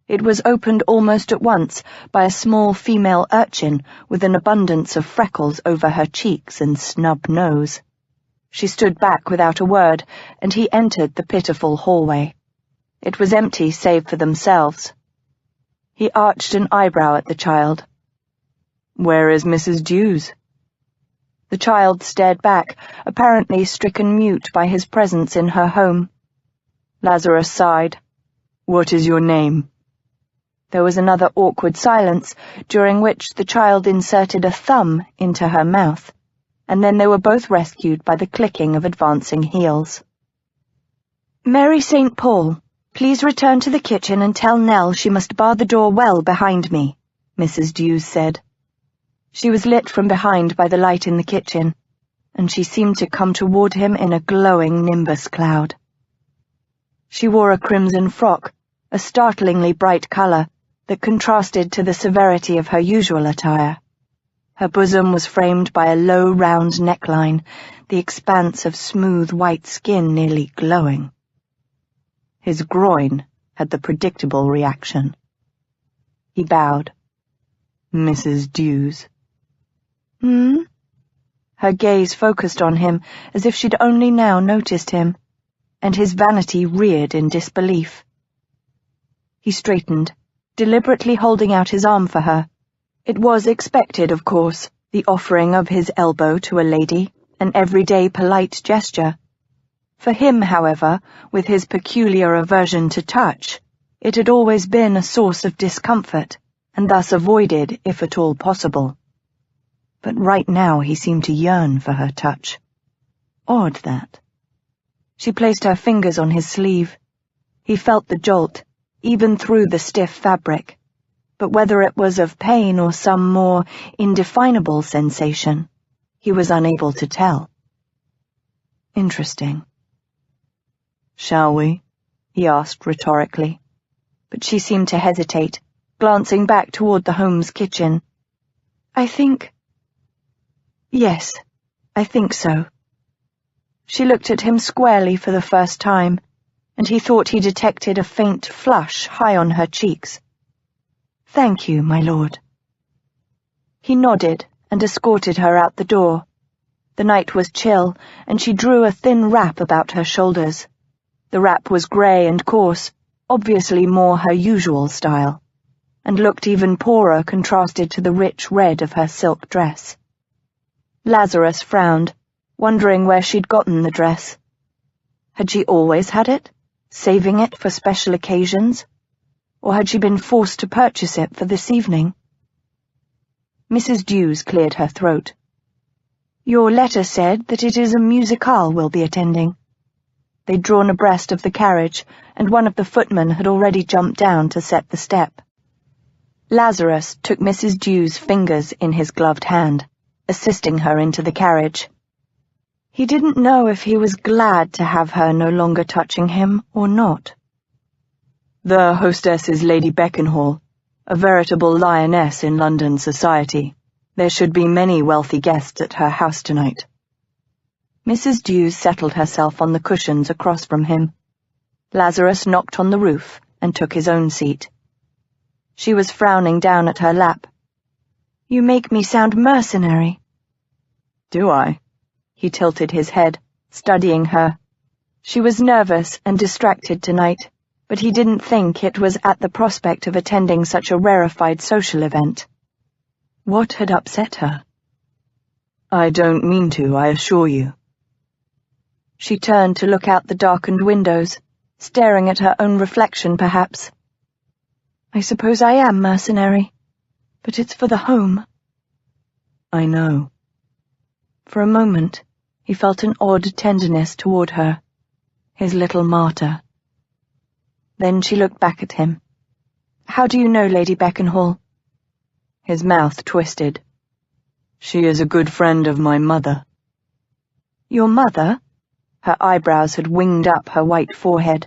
It was opened almost at once by a small female urchin with an abundance of freckles over her cheeks and snub nose. She stood back without a word, and he entered the pitiful hallway. It was empty save for themselves. He arched an eyebrow at the child. "Where is Mrs. Dew's?" The child stared back, apparently stricken mute by his presence in her home. Lazarus sighed. "What is your name?" There was another awkward silence, during which the child inserted a thumb into her mouth, and then they were both rescued by the clicking of advancing heels. "Mary St. Paul, please return to the kitchen and tell Nell she must bar the door well behind me," Mrs. Dew said. She was lit from behind by the light in the kitchen, and she seemed to come toward him in a glowing nimbus cloud. She wore a crimson frock, a startlingly bright colour that contrasted to the severity of her usual attire. Her bosom was framed by a low, round neckline, the expanse of smooth white skin nearly glowing. His groin had the predictable reaction. He bowed. "Mrs. Dews." "Hmm?" Her gaze focused on him as if she'd only now noticed him, and his vanity reared in disbelief. He straightened, deliberately holding out his arm for her. It was expected, of course, the offering of his elbow to a lady, an everyday polite gesture. For him, however, with his peculiar aversion to touch, it had always been a source of discomfort, and thus avoided if at all possible. But right now he seemed to yearn for her touch. Odd, that. She placed her fingers on his sleeve. He felt the jolt, even through the stiff fabric, but whether it was of pain or some more indefinable sensation, he was unable to tell. Interesting. "Shall we?" he asked rhetorically, but she seemed to hesitate, glancing back toward the home's kitchen. Yes, I think so." She looked at him squarely for the first time, and he thought he detected a faint flush high on her cheeks. "Thank you, my lord." He nodded and escorted her out the door. The night was chill, and she drew a thin wrap about her shoulders. The wrap was grey and coarse, obviously more her usual style, and looked even poorer contrasted to the rich red of her silk dress. Lazarus frowned, wondering where she'd gotten the dress. Had she always had it, saving it for special occasions? Or had she been forced to purchase it for this evening? Mrs. Dews cleared her throat. "Your letter said that it is a musicale we'll be attending." They'd drawn abreast of the carriage, and one of the footmen had already jumped down to set the step. Lazarus took Mrs. Dews' fingers in his gloved hand, assisting her into the carriage. He didn't know if he was glad to have her no longer touching him or not. "The hostess is Lady Beckenhall, a veritable lioness in London society. There should be many wealthy guests at her house tonight." Mrs. Dews settled herself on the cushions across from him. Lazarus knocked on the roof and took his own seat. She was frowning down at her lap. "You make me sound mercenary." "Do I?" He tilted his head, studying her. She was nervous and distracted tonight, but he didn't think it was at the prospect of attending such a rarefied social event. What had upset her? "I don't mean to, I assure you." She turned to look out the darkened windows, staring at her own reflection, perhaps. "I suppose I am mercenary, but it's for the home." "I know." For a moment, he felt an odd tenderness toward her, his little martyr. Then she looked back at him. "How do you know Lady Beckenhall?" His mouth twisted. "She is a good friend of my mother." "Your mother?" Her eyebrows had winged up her white forehead.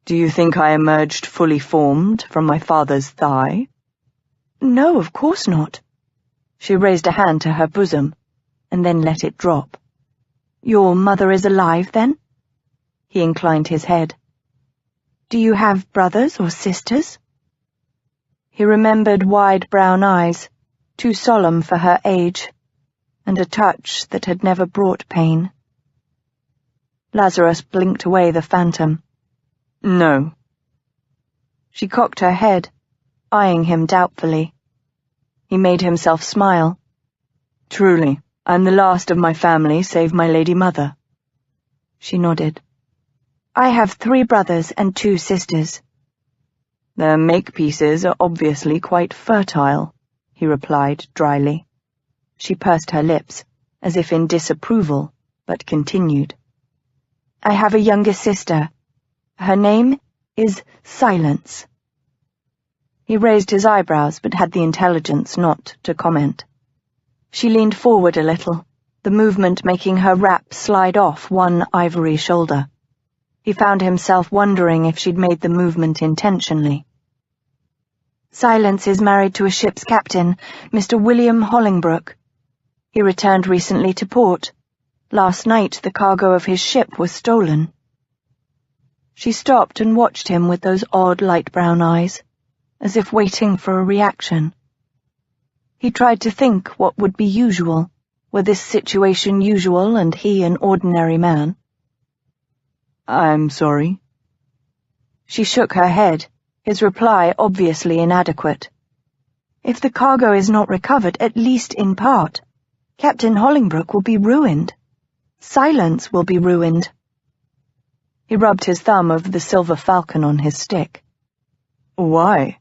"Do you think I emerged fully formed from my father's thigh?" "No, of course not." She raised a hand to her bosom, and then let it drop. "Your mother is alive, then?" He inclined his head. "Do you have brothers or sisters?" He remembered wide brown eyes, too solemn for her age, and a touch that had never brought pain. Lazarus blinked away the phantom. "No." She cocked her head, eyeing him doubtfully. He made himself smile. "Truly, I'm the last of my family save my lady mother." She nodded. "I have 3 brothers and 2 sisters." "Their make-pieces are obviously quite fertile," he replied dryly. She pursed her lips, as if in disapproval, but continued. "I have a younger sister. Her name is Silence." He raised his eyebrows, but had the intelligence not to comment. She leaned forward a little, the movement making her wrap slide off one ivory shoulder. He found himself wondering if she'd made the movement intentionally. "Silence is married to a ship's captain, Mr. William Hollingbrooke. He returned recently to port. Last night the cargo of his ship was stolen." She stopped and watched him with those odd light brown eyes, as if waiting for a reaction. He tried to think what would be usual, were this situation usual and he an ordinary man. "I'm sorry." She shook her head, his reply obviously inadequate. "If the cargo is not recovered, at least in part, Captain Hollingbrooke will be ruined. Silence will be ruined." He rubbed his thumb over the silver falcon on his stick. "Why?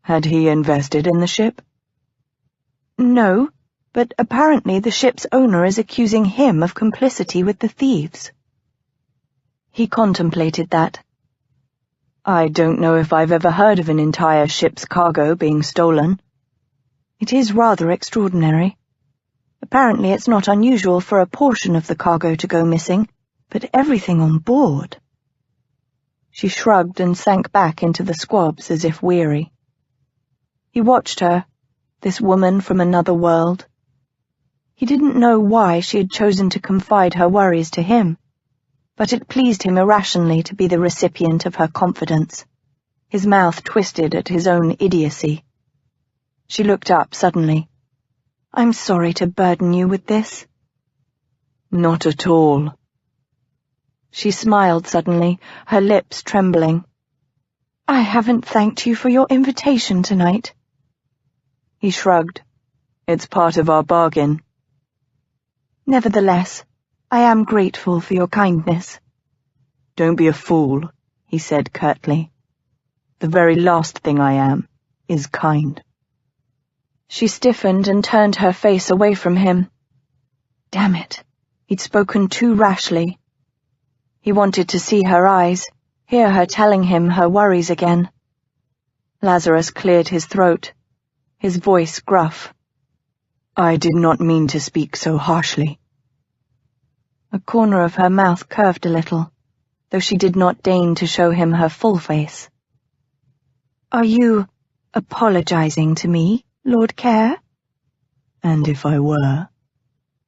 Had he invested in the ship?" "No, but apparently the ship's owner is accusing him of complicity with the thieves." He contemplated that. "I don't know if I've ever heard of an entire ship's cargo being stolen." "It is rather extraordinary. Apparently it's not unusual for a portion of the cargo to go missing, but everything on board." She shrugged and sank back into the squabs as if weary. He watched her, this woman from another world. He didn't know why she had chosen to confide her worries to him, but it pleased him irrationally to be the recipient of her confidence. His mouth twisted at his own idiocy. She looked up suddenly. "I'm sorry to burden you with this." "Not at all." She smiled suddenly, her lips trembling. "I haven't thanked you for your invitation tonight." He shrugged. "It's part of our bargain." "Nevertheless, I am grateful for your kindness." "Don't be a fool," he said curtly. "The very last thing I am is kind." She stiffened and turned her face away from him. Damn it, he'd spoken too rashly. He wanted to see her eyes, hear her telling him her worries again. Lazarus cleared his throat, his voice gruff. "I did not mean to speak so harshly." A corner of her mouth curved a little, though she did not deign to show him her full face. "Are you apologizing to me, Lord Care?" "And if I were,"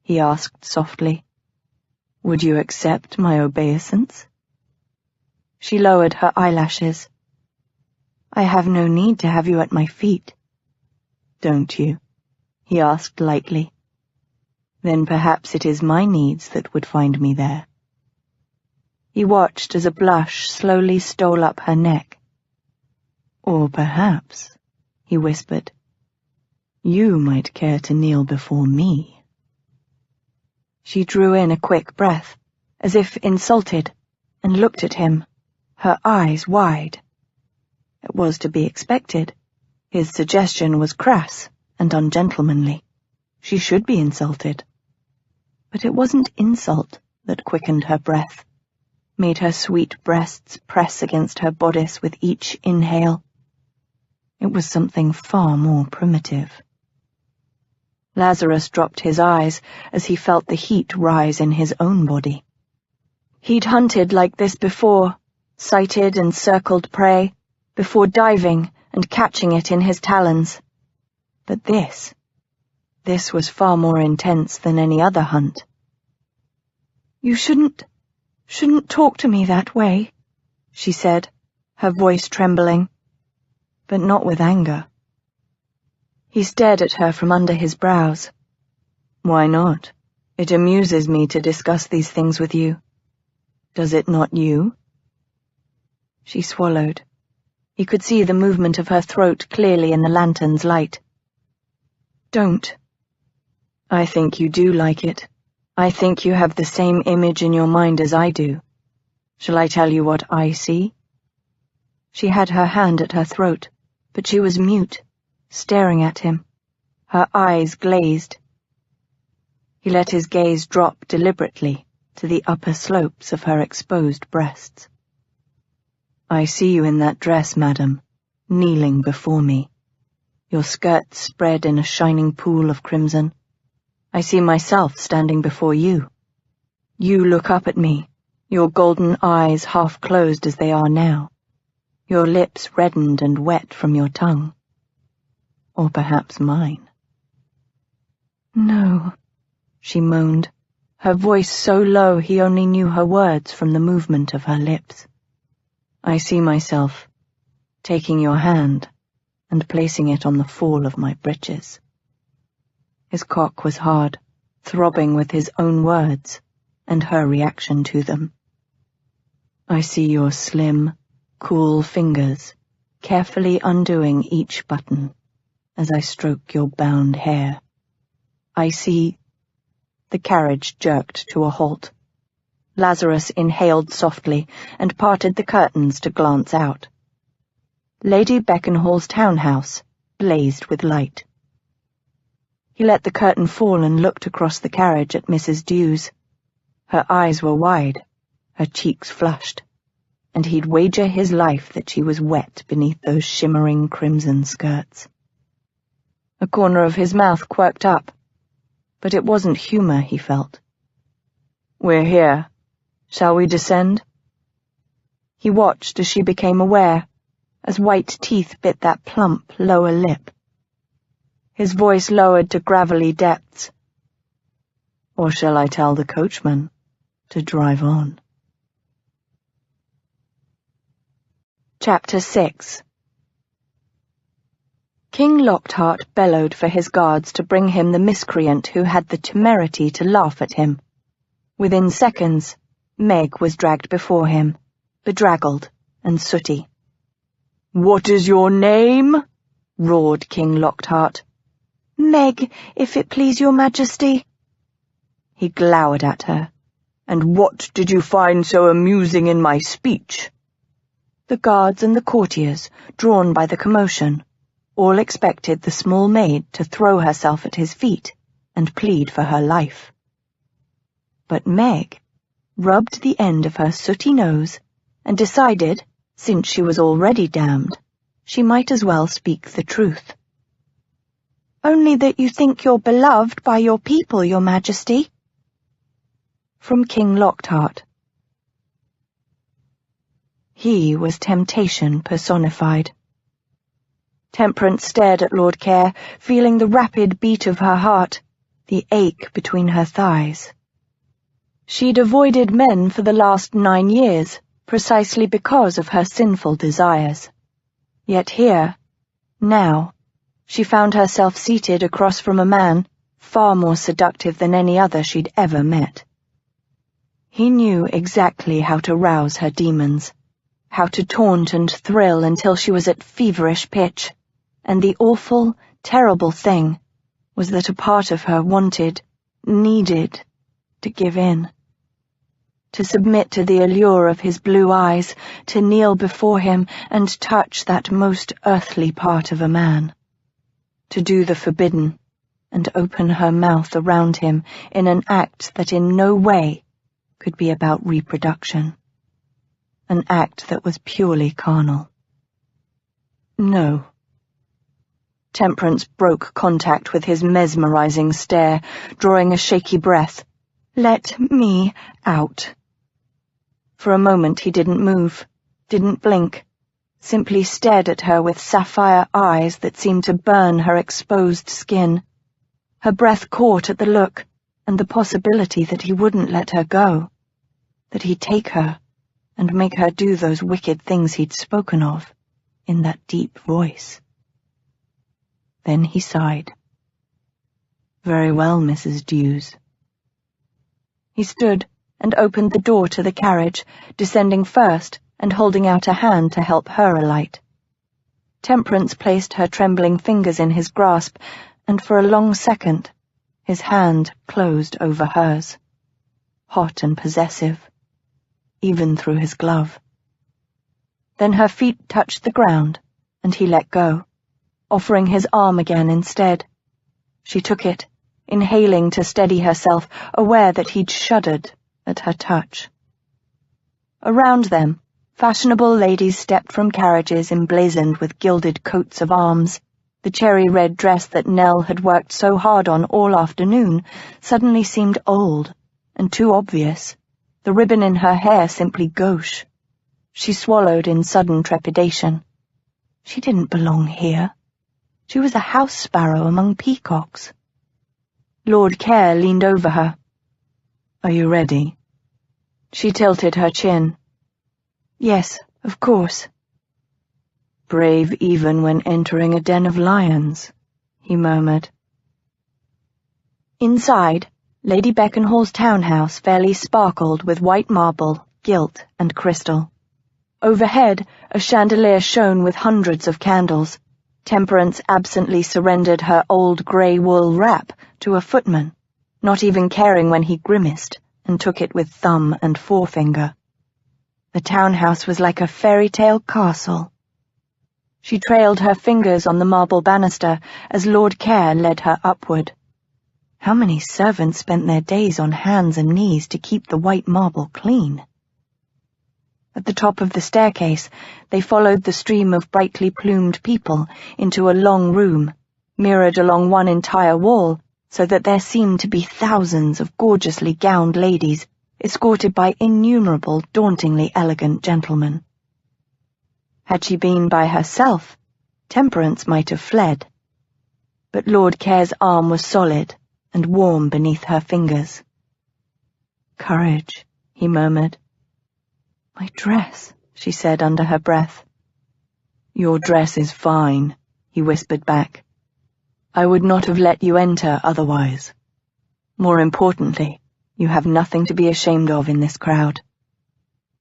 he asked softly, "would you accept my obeisance?" She lowered her eyelashes. "I have no need to have you at my feet." "Don't you?" he asked lightly. "Then perhaps it is my needs that would find me there." He watched as a blush slowly stole up her neck. "Or perhaps," he whispered, "you might care to kneel before me." She drew in a quick breath, as if insulted, and looked at him, her eyes wide. It was to be expected. His suggestion was crass and ungentlemanly. She should be insulted. But it wasn't insult that quickened her breath, made her sweet breasts press against her bodice with each inhale. It was something far more primitive. Lazarus dropped his eyes as he felt the heat rise in his own body. He'd hunted like this before, sighted and circled prey, before diving and catching it in his talons. But this was far more intense than any other hunt. "You shouldn't talk to me that way," she said, her voice trembling, but not with anger. He stared at her from under his brows. "Why not? It amuses me to discuss these things with you. Does it not you?" She swallowed. He could see the movement of her throat clearly in the lantern's light. "Don't." "I think you do like it. I think you have the same image in your mind as I do. Shall I tell you what I see?" She had her hand at her throat, but she was mute, staring at him, her eyes glazed. He let his gaze drop deliberately to the upper slopes of her exposed breasts. "I see you in that dress, madam, kneeling before me, your skirts spread in a shining pool of crimson. I see myself standing before you. You look up at me, Your golden eyes half closed as they are now, your lips reddened and wet from your tongue. Or perhaps mine. No, she moaned, her voice so low he only knew her words from the movement of her lips. I see myself taking your hand and placing it on the fall of my breeches. His cock was hard, throbbing with his own words and her reaction to them. I see your slim, cool fingers carefully undoing each button as I stroke your bound hair. I see... The carriage jerked to a halt. Lazarus inhaled softly and parted the curtains to glance out. Lady Beckenhall's townhouse blazed with light. He let the curtain fall and looked across the carriage at Mrs. Dews. Her eyes were wide, her cheeks flushed, and he'd wager his life that she was wet beneath those shimmering crimson skirts. A corner of his mouth quirked up, but it wasn't humor, he felt. We're here. Shall we descend? He watched as she became aware, as white teeth bit that plump lower lip. His voice lowered to gravelly depths. Or shall I tell the coachman to drive on? Chapter 6. King Lockhart bellowed for his guards to bring him the miscreant who had the temerity to laugh at him. Within seconds, Meg was dragged before him, bedraggled and sooty. "What is your name?" roared King Lockhart. "Meg, if it please your majesty." He glowered at her. "And what did you find so amusing in my speech?" The guards and the courtiers, drawn by the commotion, all expected the small maid to throw herself at his feet and plead for her life. But Meg rubbed the end of her sooty nose and decided, since she was already damned, she might as well speak the truth. "Only that you think you're beloved by your people, your majesty." From King Lockhart. He was temptation personified. Temperance stared at Lord Care, feeling the rapid beat of her heart, the ache between her thighs. She'd avoided men for the last 9 years, precisely because of her sinful desires. Yet here, now, she found herself seated across from a man far more seductive than any other she'd ever met. He knew exactly how to rouse her demons, how to taunt and thrill until she was at feverish pitch, and the awful, terrible thing was that a part of her wanted, needed, to give in. To submit to the allure of his blue eyes, to kneel before him and touch that most earthly part of a man. To do the forbidden, and open her mouth around him in an act that in no way could be about reproduction. An act that was purely carnal. No. Temperance broke contact with his mesmerizing stare, drawing a shaky breath. "Let me out." For a moment he didn't move, didn't blink, simply stared at her with sapphire eyes that seemed to burn her exposed skin. Her breath caught at the look and the possibility that he wouldn't let her go, that he'd take her and make her do those wicked things he'd spoken of in that deep voice. Then he sighed. "Very well, Mrs. Dews." He stood and opened the door to the carriage, descending first and holding out a hand to help her alight. Temperance placed her trembling fingers in his grasp, and for a long second his hand closed over hers, hot and possessive, even through his glove. Then her feet touched the ground, and he let go, offering his arm again instead. She took it, inhaling to steady herself, aware that he'd shuddered at her touch. Around them, fashionable ladies stepped from carriages emblazoned with gilded coats of arms. The cherry-red dress that Nell had worked so hard on all afternoon suddenly seemed old and too obvious, the ribbon in her hair simply gauche. She swallowed in sudden trepidation. She didn't belong here. She was a house sparrow among peacocks. Lord Care leaned over her. "Are you ready?" She tilted her chin. "Yes, of course." "Brave even when entering a den of lions," he murmured. Inside, Lady Beckenhall's townhouse fairly sparkled with white marble, gilt, and crystal. Overhead, a chandelier shone with hundreds of candles. Temperance absently surrendered her old grey wool wrap to a footman, not even caring when he grimaced, and took it with thumb and forefinger. The townhouse was like a fairy-tale castle. She trailed her fingers on the marble banister as Lord Care led her upward. How many servants spent their days on hands and knees to keep the white marble clean? At the top of the staircase, they followed the stream of brightly plumed people into a long room, mirrored along one entire wall, so that there seemed to be thousands of gorgeously gowned ladies, escorted by innumerable dauntingly elegant gentlemen. Had she been by herself, Temperance might have fled. But Lord Care's arm was solid and warm beneath her fingers. "Courage," he murmured. "My dress," she said under her breath. "Your dress is fine," he whispered back. "I would not have let you enter otherwise. More importantly, you have nothing to be ashamed of in this crowd.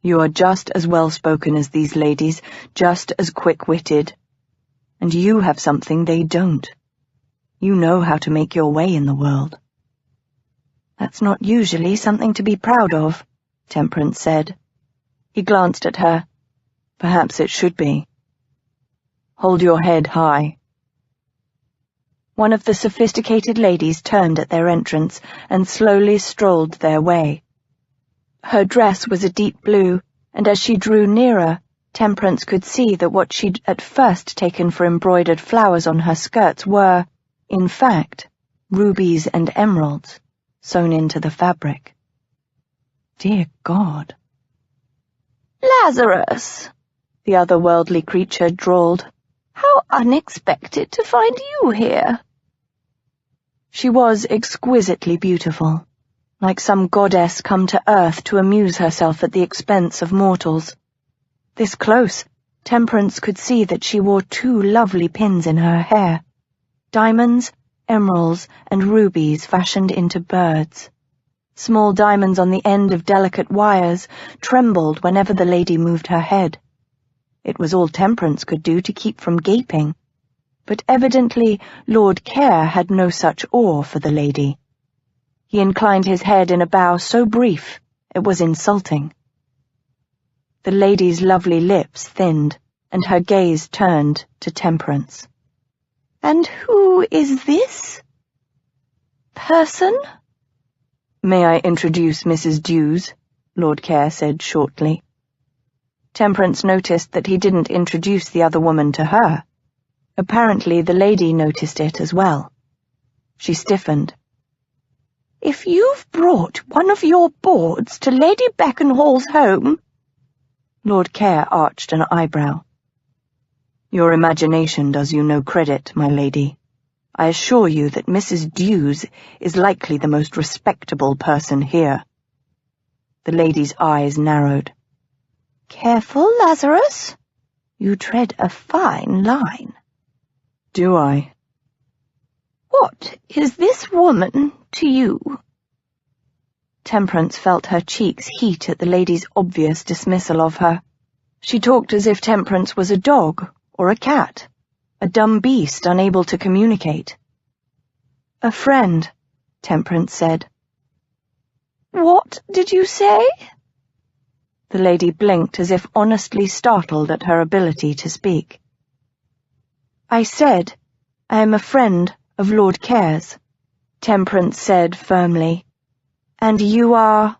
You are just as well-spoken as these ladies, just as quick-witted. And you have something they don't. You know how to make your way in the world." "That's not usually something to be proud of," Temperance said. He glanced at her. "Perhaps it should be. Hold your head high." One of the sophisticated ladies turned at their entrance and slowly strolled their way. Her dress was a deep blue, and as she drew nearer, Temperance could see that what she'd at first taken for embroidered flowers on her skirts were, in fact, rubies and emeralds, sewn into the fabric. Dear God! "Lazarus," the otherworldly creature drawled. "How unexpected to find you here." She was exquisitely beautiful, like some goddess come to earth to amuse herself at the expense of mortals. This close, Temperance could see that she wore 2 lovely pins in her hair, diamonds, emeralds, and rubies fashioned into birds. Small diamonds on the end of delicate wires trembled whenever the lady moved her head. It was all Temperance could do to keep from gaping, but evidently Lord Care had no such awe for the lady. He inclined his head in a bow so brief it was insulting. The lady's lovely lips thinned, and her gaze turned to Temperance. "And who is this person?" "May I introduce Mrs. Dews?" Lord Care said shortly. Temperance noticed that he didn't introduce the other woman to her. Apparently the lady noticed it as well. She stiffened. "If you've brought one of your boards to Lady Beckenhall's home—" Lord Care arched an eyebrow. "Your imagination does you no credit, my lady. I assure you that Mrs. Dews is likely the most respectable person here." The lady's eyes narrowed. "Careful, Lazarus. You tread a fine line." "Do I?" "What is this woman to you?" Temperance felt her cheeks heat at the lady's obvious dismissal of her. She talked as if Temperance was a dog or a cat, a dumb beast unable to communicate. "A friend," Temperance said. "What did you say?" The lady blinked as if honestly startled at her ability to speak. "I said I am a friend of Lord Care's," Temperance said firmly. "And you are—"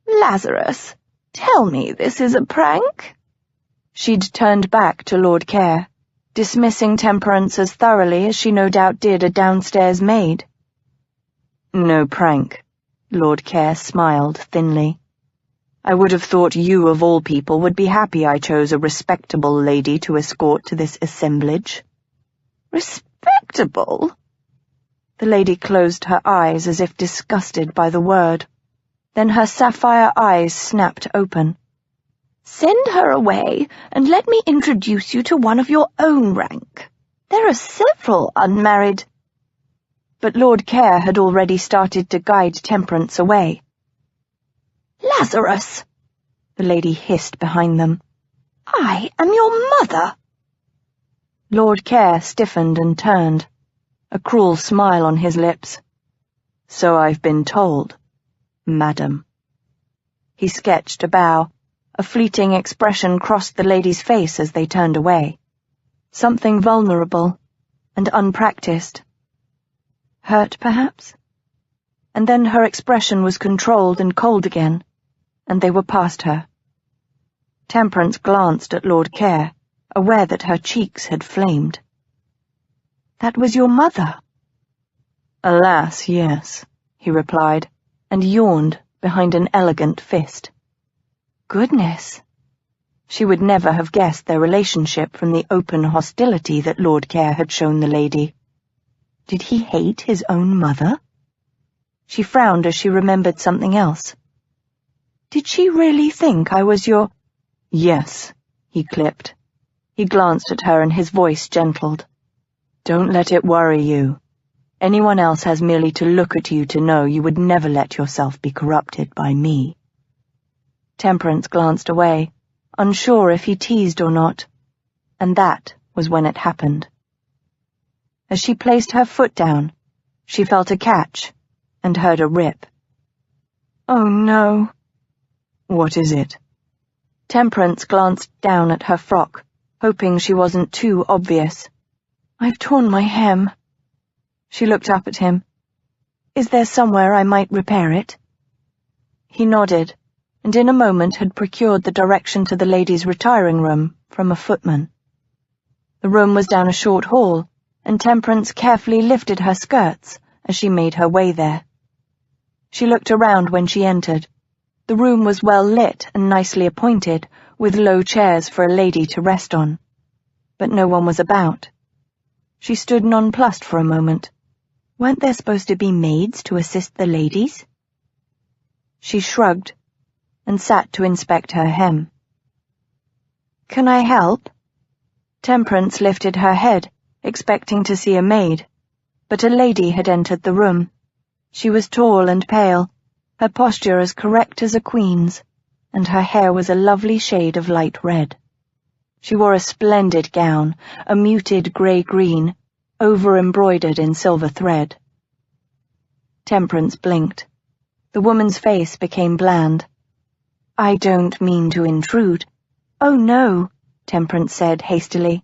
"Lazarus, tell me this is a prank." She'd turned back to Lord Care, dismissing Temperance as thoroughly as she no doubt did a downstairs maid. "No prank," Lord Care smiled thinly. I would have thought you, of all people, would be happy I chose a respectable lady to escort to this assemblage. Respectable? The lady closed her eyes as if disgusted by the word. Then her sapphire eyes snapped open. Send her away, and let me introduce you to one of your own rank. There are several unmarried— But Lord Care had already started to guide Temperance away. Lazarus! The lady hissed behind them. I am your mother! Lord Care stiffened and turned, a cruel smile on his lips. So I've been told, madam. He sketched a bow. A fleeting expression crossed the lady's face as they turned away. Something vulnerable and unpracticed. Hurt, perhaps? And then her expression was controlled and cold again, and they were past her. Temperance glanced at Lord Care, aware that her cheeks had flamed. That was your mother? Alas, yes, he replied, and yawned behind an elegant fist. Goodness! She would never have guessed their relationship from the open hostility that Lord Care had shown the lady. Did he hate his own mother? She frowned as she remembered something else. Did she really think I was your— Yes, he clipped. He glanced at her and his voice gentled. Don't let it worry you. Anyone else has merely to look at you to know you would never let yourself be corrupted by me. Temperance glanced away, unsure if he teased or not, and that was when it happened. As she placed her foot down, she felt a catch and heard a rip. Oh no. What is it? Temperance glanced down at her frock, hoping she wasn't too obvious. I've torn my hem. She looked up at him. Is there somewhere I might repair it? He nodded, and in a moment had procured the direction to the lady's retiring room from a footman. The room was down a short hall, and Temperance carefully lifted her skirts as she made her way there. She looked around when she entered. The room was well lit and nicely appointed, with low chairs for a lady to rest on. But no one was about. She stood nonplussed for a moment. Weren't there supposed to be maids to assist the ladies? She shrugged and sat to inspect her hem. Can I help? Temperance lifted her head, expecting to see a maid, but a lady had entered the room. She was tall and pale, her posture as correct as a queen's, and her hair was a lovely shade of light red. She wore a splendid gown, a muted grey-green, over-embroidered in silver thread. Temperance blinked. The woman's face became bland. I don't mean to intrude. Oh, no, Temperance said hastily.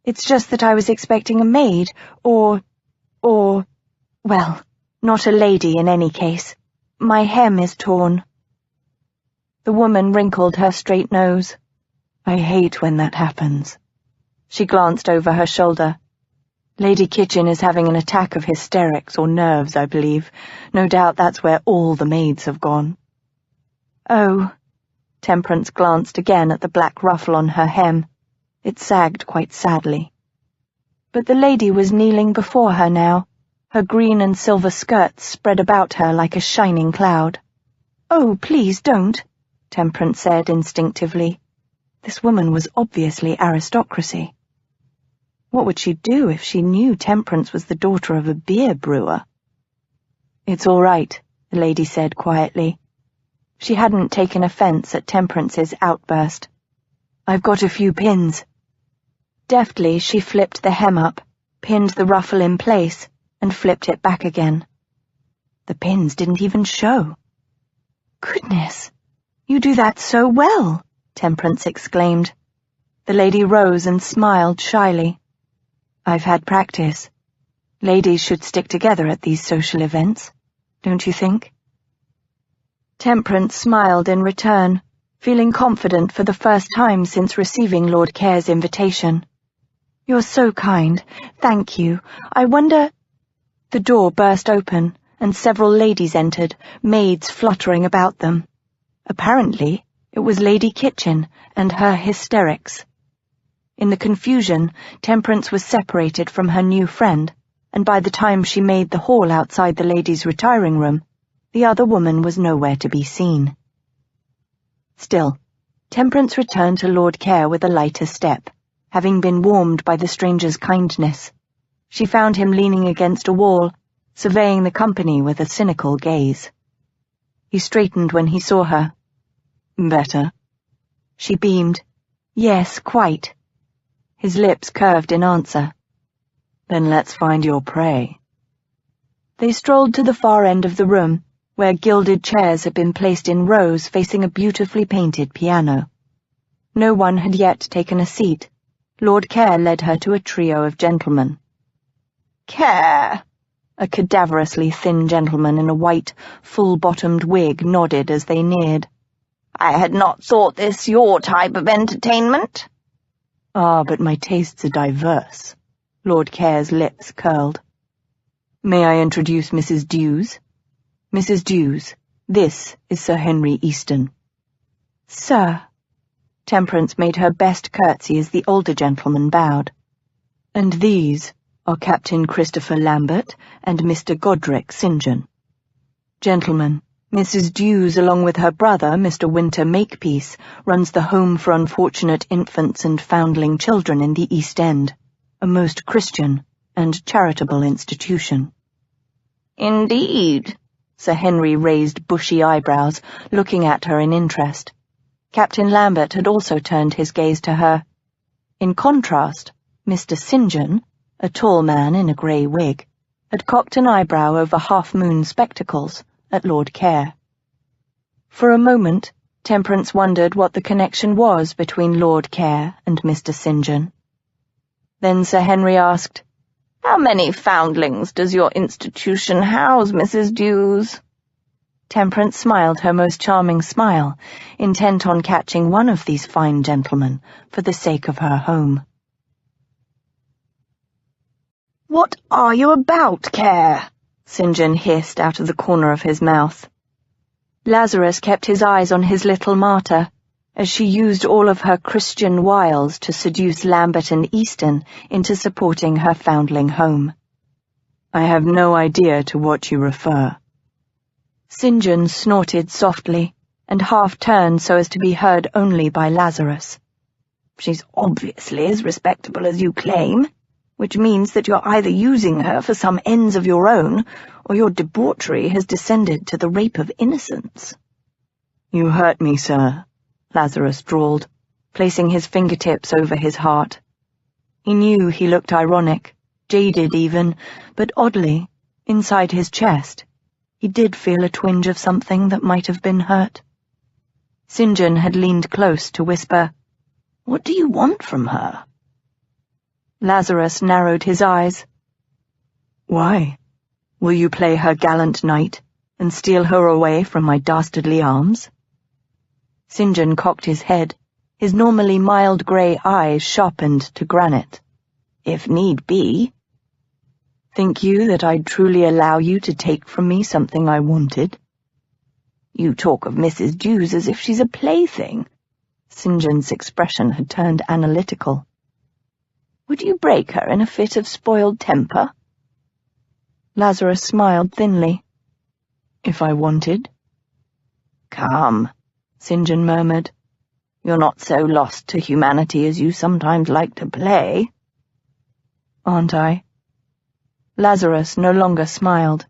It's just that I was expecting a maid, or, well, not a lady in any case. My hem is torn. The woman wrinkled her straight nose. I hate when that happens. She glanced over her shoulder. Lady Kitchen is having an attack of hysterics or nerves, I believe. No doubt that's where all the maids have gone. Oh. Temperance glanced again at the black ruffle on her hem. It sagged quite sadly. But the lady was kneeling before her now, her green and silver skirts spread about her like a shining cloud. Oh, please don't, Temperance said instinctively. This woman was obviously aristocracy. What would she do if she knew Temperance was the daughter of a beer brewer? It's all right, the lady said quietly. She hadn't taken offense at Temperance's outburst. I've got a few pins. Deftly she flipped the hem up, pinned the ruffle in place, and flipped it back again. The pins didn't even show. Goodness, you do that so well, Temperance exclaimed. The lady rose and smiled shyly. I've had practice. Ladies should stick together at these social events, don't you think? Temperance smiled in return, feeling confident for the first time since receiving Lord Care's invitation. You're so kind. Thank you. I wonder— The door burst open, and several ladies entered, maids fluttering about them. Apparently, it was Lady Kitchen and her hysterics. In the confusion, Temperance was separated from her new friend, and by the time she made the hall outside the ladies' retiring room, the other woman was nowhere to be seen. Still, Temperance returned to Lord Care with a lighter step, having been warmed by the stranger's kindness. She found him leaning against a wall, surveying the company with a cynical gaze. He straightened when he saw her. "Better?" She beamed. "Yes, quite." His lips curved in answer. "Then let's find your prey." They strolled to the far end of the room, where gilded chairs had been placed in rows facing a beautifully painted piano. No one had yet taken a seat. Lord Care led her to a trio of gentlemen. "Care!" A cadaverously thin gentleman in a white, full-bottomed wig nodded as they neared. "I had not thought this your type of entertainment." "Ah, but my tastes are diverse." Lord Care's lips curled. "May I introduce Mrs. Dews? Mrs. Dews, this is Sir Henry Easton." "Sir." Temperance made her best curtsy as the older gentleman bowed. "And these are Captain Christopher Lambert and Mr. Godric St. John. Gentlemen, Mrs. Dews, along with her brother, Mr. Winter Makepeace, runs the Home for Unfortunate Infants and Foundling Children in the East End, a most Christian and charitable institution." "Indeed." Sir Henry raised bushy eyebrows, looking at her in interest. Captain Lambert had also turned his gaze to her. In contrast, Mr. St. John, a tall man in a grey wig, had cocked an eyebrow over half-moon spectacles at Lord Care. For a moment, Temperance wondered what the connection was between Lord Care and Mr. St. John. Then Sir Henry asked, "How many foundlings does your institution house, Mrs. Dews?" Temperance smiled her most charming smile, intent on catching one of these fine gentlemen for the sake of her home. "What are you about, Care?" St. John hissed out of the corner of his mouth. Lazarus kept his eyes on his little martyr, as she used all of her Christian wiles to seduce Lambert and Easton into supporting her foundling home. "I have no idea to what you refer." St. John snorted softly, and half-turned so as to be heard only by Lazarus. "She's obviously as respectable as you claim, which means that you're either using her for some ends of your own, or your debauchery has descended to the rape of innocence." "You hurt me, sir," Lazarus drawled, placing his fingertips over his heart. He knew he looked ironic, jaded even, but oddly, inside his chest, he did feel a twinge of something that might have been hurt. St. John had leaned close to whisper, "What do you want from her?" Lazarus narrowed his eyes. "Why? Will you play her gallant knight and steal her away from my dastardly arms?" St. John cocked his head, his normally mild grey eyes sharpened to granite. "If need be." "Think you that I'd truly allow you to take from me something I wanted?" "You talk of Mrs. Dews as if she's a plaything." St. John's expression had turned analytical. "Would you break her in a fit of spoiled temper?" Lazarus smiled thinly. "If I wanted?" "Come," St. John murmured. "You're not so lost to humanity as you sometimes like to play." "Aren't I?" Lazarus no longer smiled.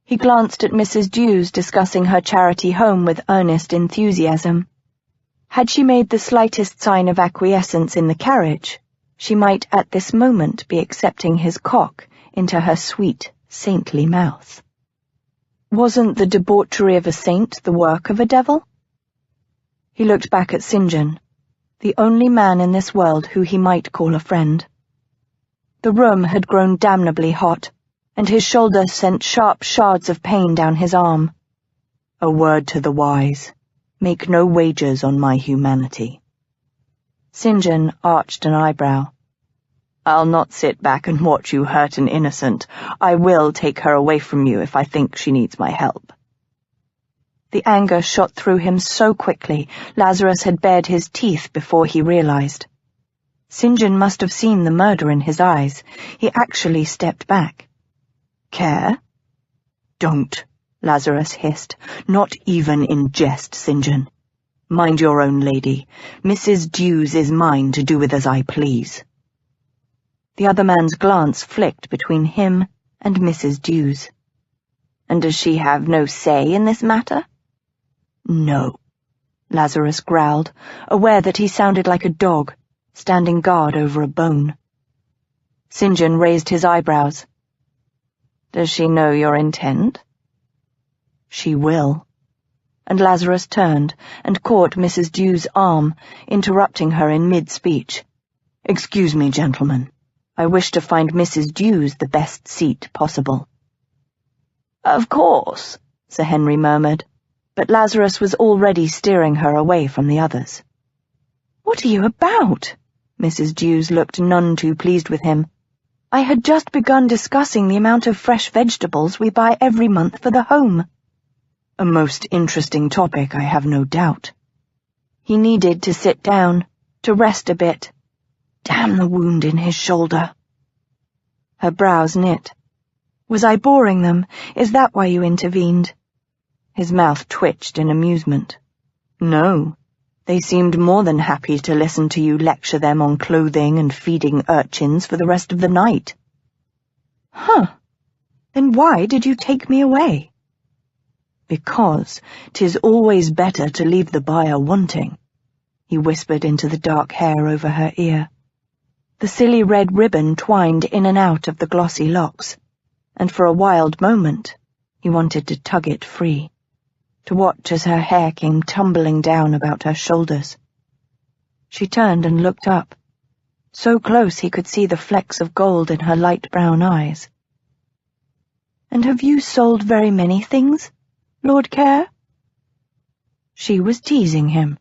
He glanced at Mrs. Dews discussing her charity home with earnest enthusiasm. Had she made the slightest sign of acquiescence in the carriage, she might at this moment be accepting his cock into her sweet, saintly mouth. Wasn't the debauchery of a saint the work of a devil? He looked back at St. John, the only man in this world who he might call a friend. The room had grown damnably hot, and his shoulder sent sharp shards of pain down his arm. "A word to the wise. Make no wagers on my humanity." St. John arched an eyebrow. I'll not sit back and watch you hurt an innocent. I will take her away from you if I think she needs my help." The anger shot through him so quickly, Lazarus had bared his teeth before he realized. St. John must have seen the murder in his eyes. He actually stepped back. "Care? Don't," Lazarus hissed. "Not even in jest, St. John. Mind your own lady. Mrs. Dews is mine to do with as I please." The other man's glance flicked between him and Mrs. Dews. "And does she have no say in this matter?" "No," Lazarus growled, aware that he sounded like a dog, standing guard over a bone. St. John raised his eyebrows. "Does she know your intent?" "She will." And Lazarus turned and caught Mrs. Dews' arm, interrupting her in mid-speech. "Excuse me, gentlemen. I wish to find Mrs. Dews the best seat possible." "Of course," Sir Henry murmured, but Lazarus was already steering her away from the others. "What are you about?" Mrs. Dews looked none too pleased with him. "I had just begun discussing the amount of fresh vegetables we buy every month for the home." "A most interesting topic, I have no doubt." He needed to sit down, to rest a bit. Damn the wound in his shoulder. Her brows knit. "Was I boring them? Is that why you intervened?" His mouth twitched in amusement. "No. They seemed more than happy to listen to you lecture them on clothing and feeding urchins for the rest of the night." "Huh. Then why did you take me away?" "Because 'tis always better to leave the buyer wanting," he whispered into the dark hair over her ear. The silly red ribbon twined in and out of the glossy locks, and for a wild moment he wanted to tug it free, to watch as her hair came tumbling down about her shoulders. She turned and looked up, so close he could see the flecks of gold in her light brown eyes. "And have you sold very many things, Lord Care?" She was teasing him,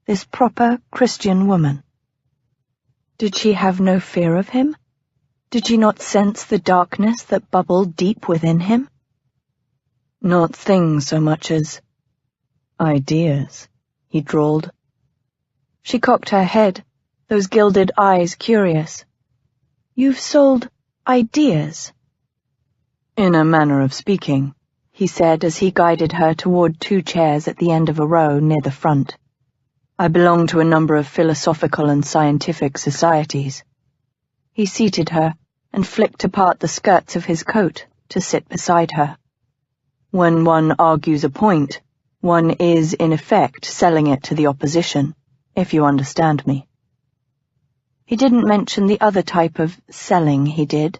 this proper Christian woman. Did she have no fear of him? Did she not sense the darkness that bubbled deep within him? "Not things so much as ideas," he drawled. She cocked her head, those gilded eyes curious. "You've sold ideas?" "In a manner of speaking," he said as he guided her toward 2 chairs at the end of a row near the front. "I belong to a number of philosophical and scientific societies." He seated her and flicked apart the skirts of his coat to sit beside her. "When one argues a point, one is, in effect, selling it to the opposition, if you understand me." He didn't mention the other type of selling he did,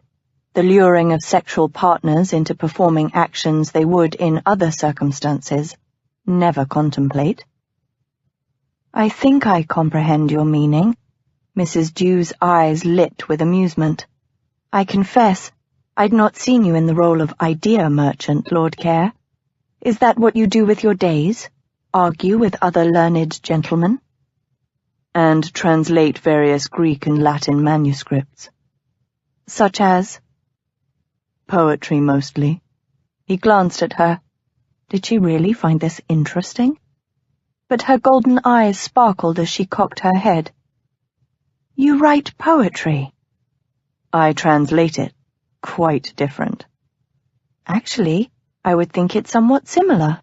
the luring of sexual partners into performing actions they would, in other circumstances, never contemplate. "I think I comprehend your meaning." Mrs. Dews' eyes lit with amusement. "I confess, I'd not seen you in the role of idea merchant, Lord Care. Is that what you do with your days? Argue with other learned gentlemen?" "And translate various Greek and Latin manuscripts." "Such as?" "Poetry, mostly." He glanced at her. Did she really find this interesting? But her golden eyes sparkled as she cocked her head. "You write poetry?" "I translate it. Quite different." "Actually, I would think it somewhat similar."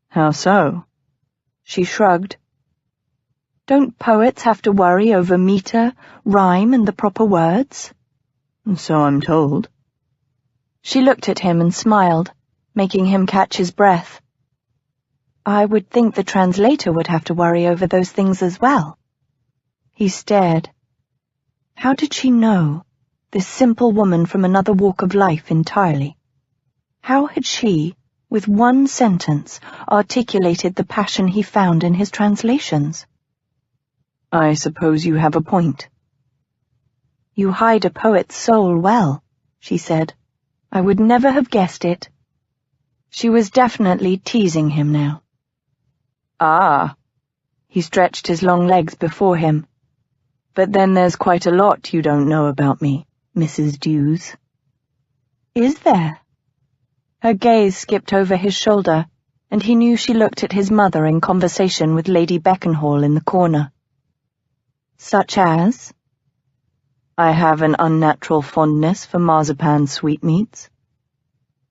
"How so?" She shrugged. "Don't poets have to worry over meter, rhyme, and the proper words?" "So I'm told." She looked at him and smiled, making him catch his breath. "I would think the translator would have to worry over those things as well." He stared. How did she know, this simple woman from another walk of life entirely? How had she, with one sentence, articulated the passion he found in his translations? "I suppose you have a point." "You hide a poet's soul well," she said. "I would never have guessed it." She was definitely teasing him now. "Ah." He stretched his long legs before him. But then there's quite a lot you don't know about me, Mrs. Dews." "Is there?" Her gaze skipped over his shoulder, and he knew she looked at his mother in conversation with Lady Beckenhall in the corner. "Such as?" "I have an unnatural fondness for marzipan sweetmeats."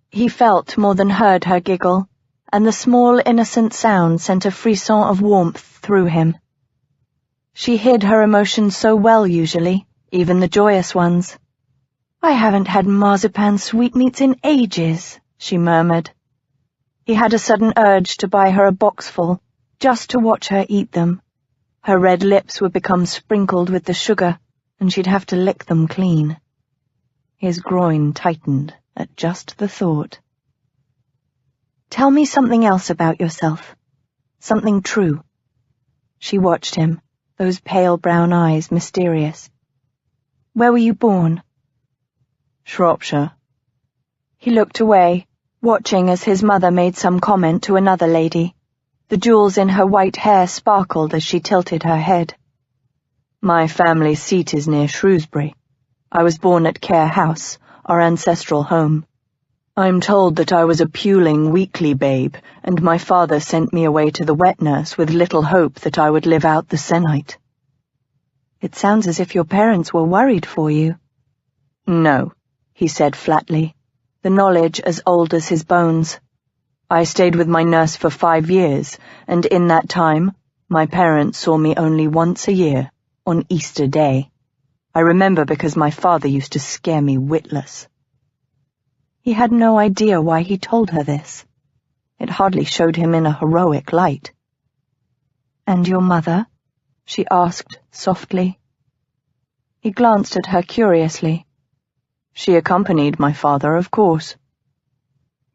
He felt more than heard her giggle, and the small innocent sound sent a frisson of warmth through him. She hid her emotions so well usually, even the joyous ones. "I haven't had marzipan sweetmeats in ages," she murmured. He had a sudden urge to buy her a boxful, just to watch her eat them. Her red lips would become sprinkled with the sugar, and she'd have to lick them clean. His groin tightened at just the thought. "Tell me something else about yourself. Something true." She watched him, those pale brown eyes mysterious. "Where were you born?" "Shropshire." He looked away, watching as his mother made some comment to another lady. The jewels in her white hair sparkled as she tilted her head. "My family seat is near Shrewsbury. I was born at Care House, our ancestral home. I'm told that I was a puling, weakly babe, and my father sent me away to the wet nurse with little hope that I would live out the sennight." "It sounds as if your parents were worried for you." "No," he said flatly, the knowledge as old as his bones. "I stayed with my nurse for 5 years, and in that time, my parents saw me only once a year, on Easter Day. I remember because my father used to scare me witless." He had no idea why he told her this. It hardly showed him in a heroic light. "And your mother?" she asked softly. He glanced at her curiously. "She accompanied my father, of course."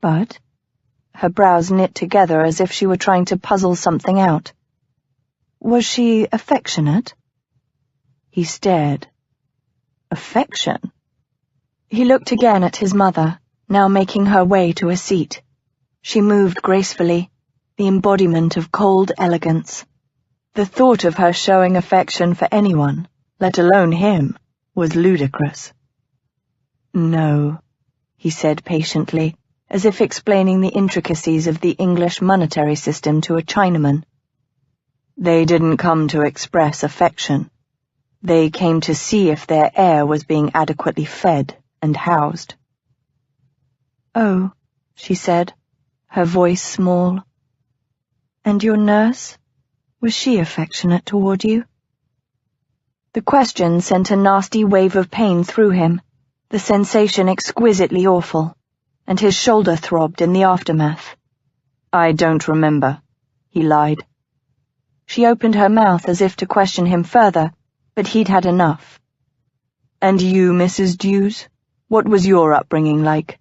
"But?" Her brows knit together as if she were trying to puzzle something out. "Was she affectionate?" He stared. "Affection?" He looked again at his mother, now making her way to a seat. She moved gracefully, the embodiment of cold elegance. The thought of her showing affection for anyone, let alone him, was ludicrous. "No," he said patiently, as if explaining the intricacies of the English monetary system to a Chinaman. "They didn't come to express affection. They came to see if their heir was being adequately fed and housed." "Oh," she said, her voice small. "And your nurse? Was she affectionate toward you?" The question sent a nasty wave of pain through him, the sensation exquisitely awful, and his shoulder throbbed in the aftermath. "I don't remember," he lied. She opened her mouth as if to question him further, but he'd had enough. "And you, Mrs. Dews? What was your upbringing like?"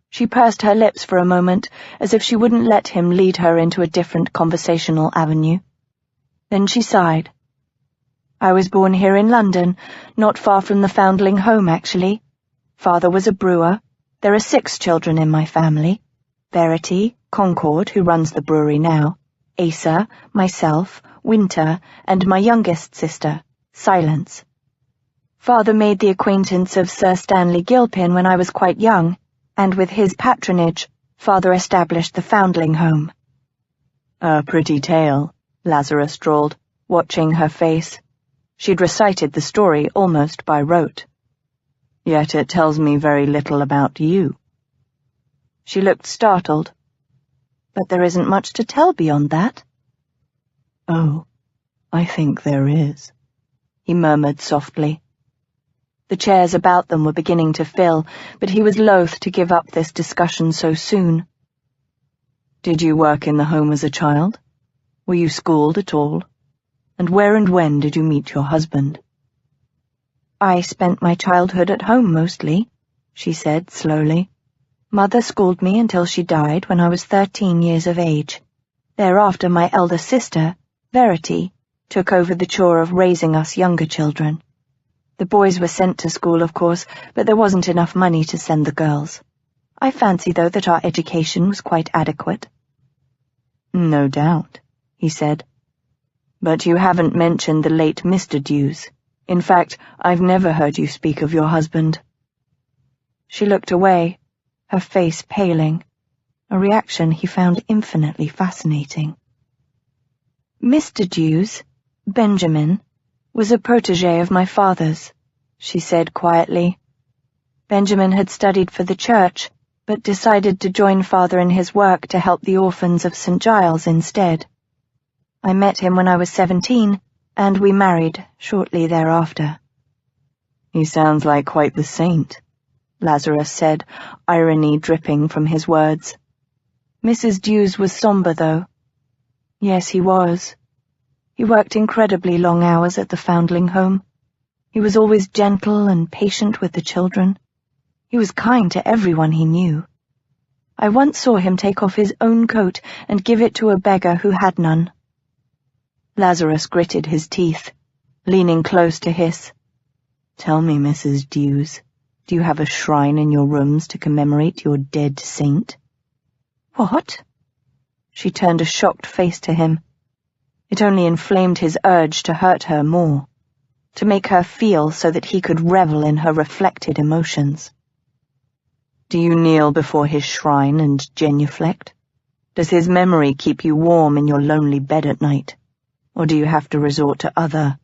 She pursed her lips for a moment, as if she wouldn't let him lead her into a different conversational avenue. Then she sighed. "I was born here in London, not far from the Foundling Home, actually. Father was a brewer. There are 6 children in my family. Verity, Concord, who runs the brewery now, Asa, myself, Winter, and my youngest sister, Silence. Father made the acquaintance of Sir Stanley Gilpin when I was quite young, and with his patronage, Father established the Foundling Home." "A pretty tale," Lazarus drawled, watching her face. She'd recited the story almost by rote. "Yet it tells me very little about you." She looked startled. "But there isn't much to tell beyond that." "Oh, I think there is," he murmured softly. The chairs about them were beginning to fill, but he was loath to give up this discussion so soon. "Did you work in the home as a child? Were you schooled at all? And where and when did you meet your husband?" "I spent my childhood at home mostly," she said slowly. "Mother schooled me until she died when I was 13 years of age. Thereafter my elder sister, Verity, took over the chore of raising us younger children. The boys were sent to school, of course, but there wasn't enough money to send the girls. I fancy, though, that our education was quite adequate." "No doubt," he said. But you haven't mentioned the late Mr. Dews. In fact, I've never heard you speak of your husband." She looked away, her face paling, a reaction he found infinitely fascinating. "Mr. Dews, Benjamin, was a protégé of my father's," she said quietly. "Benjamin had studied for the church, but decided to join father in his work to help the orphans of St. Giles instead. I met him when I was 17, and we married shortly thereafter." "He sounds like quite the saint," Lazarus said, irony dripping from his words. Mrs. Dews was sombre, though. Yes, he was. He worked incredibly long hours at the foundling home. He was always gentle and patient with the children. He was kind to everyone he knew. I once saw him take off his own coat and give it to a beggar who had none. Lazarus gritted his teeth, leaning close to hiss. "Tell me, Mrs. Dews, do you have a shrine in your rooms to commemorate your dead saint?" "What?" She turned a shocked face to him. It only inflamed his urge to hurt her more, to make her feel so that he could revel in her reflected emotions. "Do you kneel before his shrine and genuflect? Does his memory keep you warm in your lonely bed at night? Or do you have to resort to other,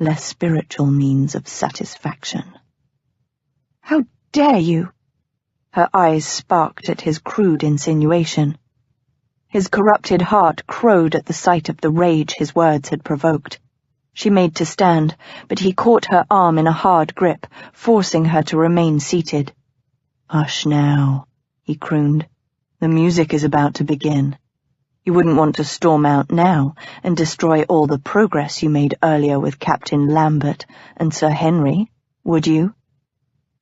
less spiritual means of satisfaction?" "How dare you?" Her eyes sparked at his crude insinuation. His corrupted heart crowed at the sight of the rage his words had provoked. She made to stand, but he caught her arm in a hard grip, forcing her to remain seated. "Hush now," he crooned. "The music is about to begin. You wouldn't want to storm out now and destroy all the progress you made earlier with Captain Lambert and Sir Henry, would you?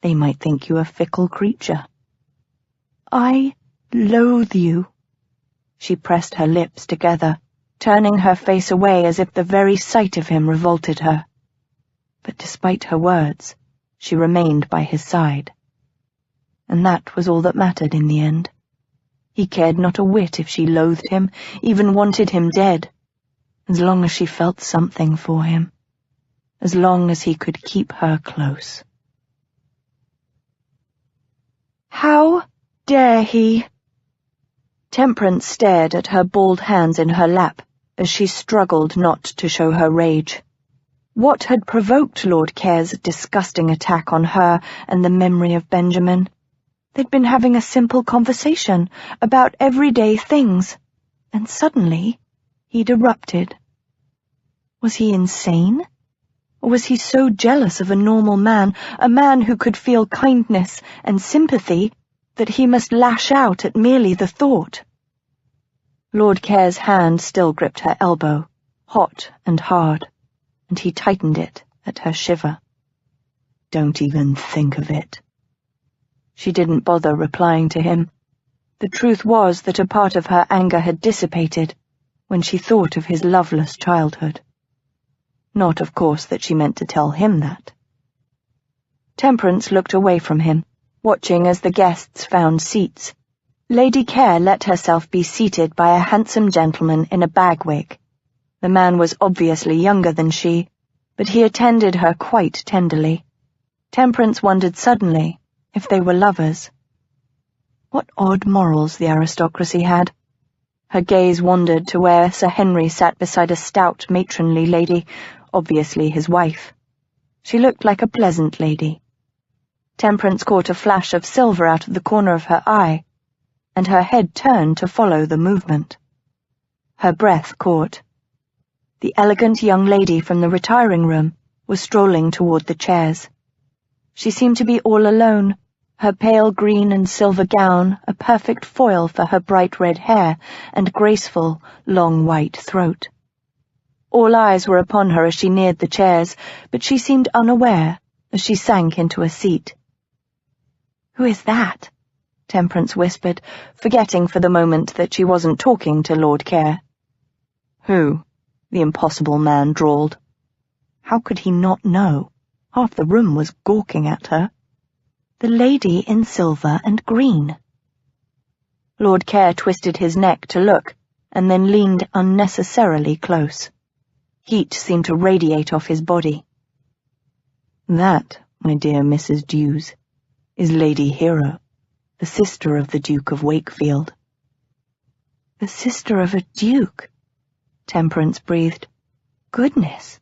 They might think you a fickle creature." "I loathe you." She pressed her lips together, turning her face away as if the very sight of him revolted her. But despite her words, she remained by his side. And that was all that mattered in the end. He cared not a whit if she loathed him, even wanted him dead, as long as she felt something for him, as long as he could keep her close. "How dare he?" Temperance stared at her bald hands in her lap as she struggled not to show her rage. What had provoked Lord Care's disgusting attack on her and the memory of Benjamin? They'd been having a simple conversation about everyday things, and suddenly he'd erupted. Was he insane? Or was he so jealous of a normal man, a man who could feel kindness and sympathy, that he must lash out at merely the thought? Lord Care's hand still gripped her elbow, hot and hard, and he tightened it at her shiver. "Don't even think of it." She didn't bother replying to him. The truth was that a part of her anger had dissipated when she thought of his loveless childhood. Not, of course, that she meant to tell him that. Temperance looked away from him, watching as the guests found seats. Lady Care let herself be seated by a handsome gentleman in a bagwig. The man was obviously younger than she, but he attended her quite tenderly. Temperance wondered suddenly if they were lovers. What odd morals the aristocracy had. Her gaze wandered to where Sir Henry sat beside a stout matronly lady, obviously his wife. She looked like a pleasant lady. Temperance caught a flash of silver out of the corner of her eye, and her head turned to follow the movement. Her breath caught. The elegant young lady from the retiring room was strolling toward the chairs. She seemed to be all alone, her pale green and silver gown a perfect foil for her bright red hair and graceful, long white throat. All eyes were upon her as she neared the chairs, but she seemed unaware as she sank into a seat. "Who is that?" Temperance whispered, forgetting for the moment that she wasn't talking to Lord Care. "Who?" the impossible man drawled. How could he not know? Half the room was gawking at her. "The lady in silver and green." Lord Care twisted his neck to look, and then leaned unnecessarily close. Heat seemed to radiate off his body. "That, my dear Mrs. Dews, is Lady Hero, the sister of the Duke of Wakefield." "The sister of a duke?" Temperance breathed. Goodness!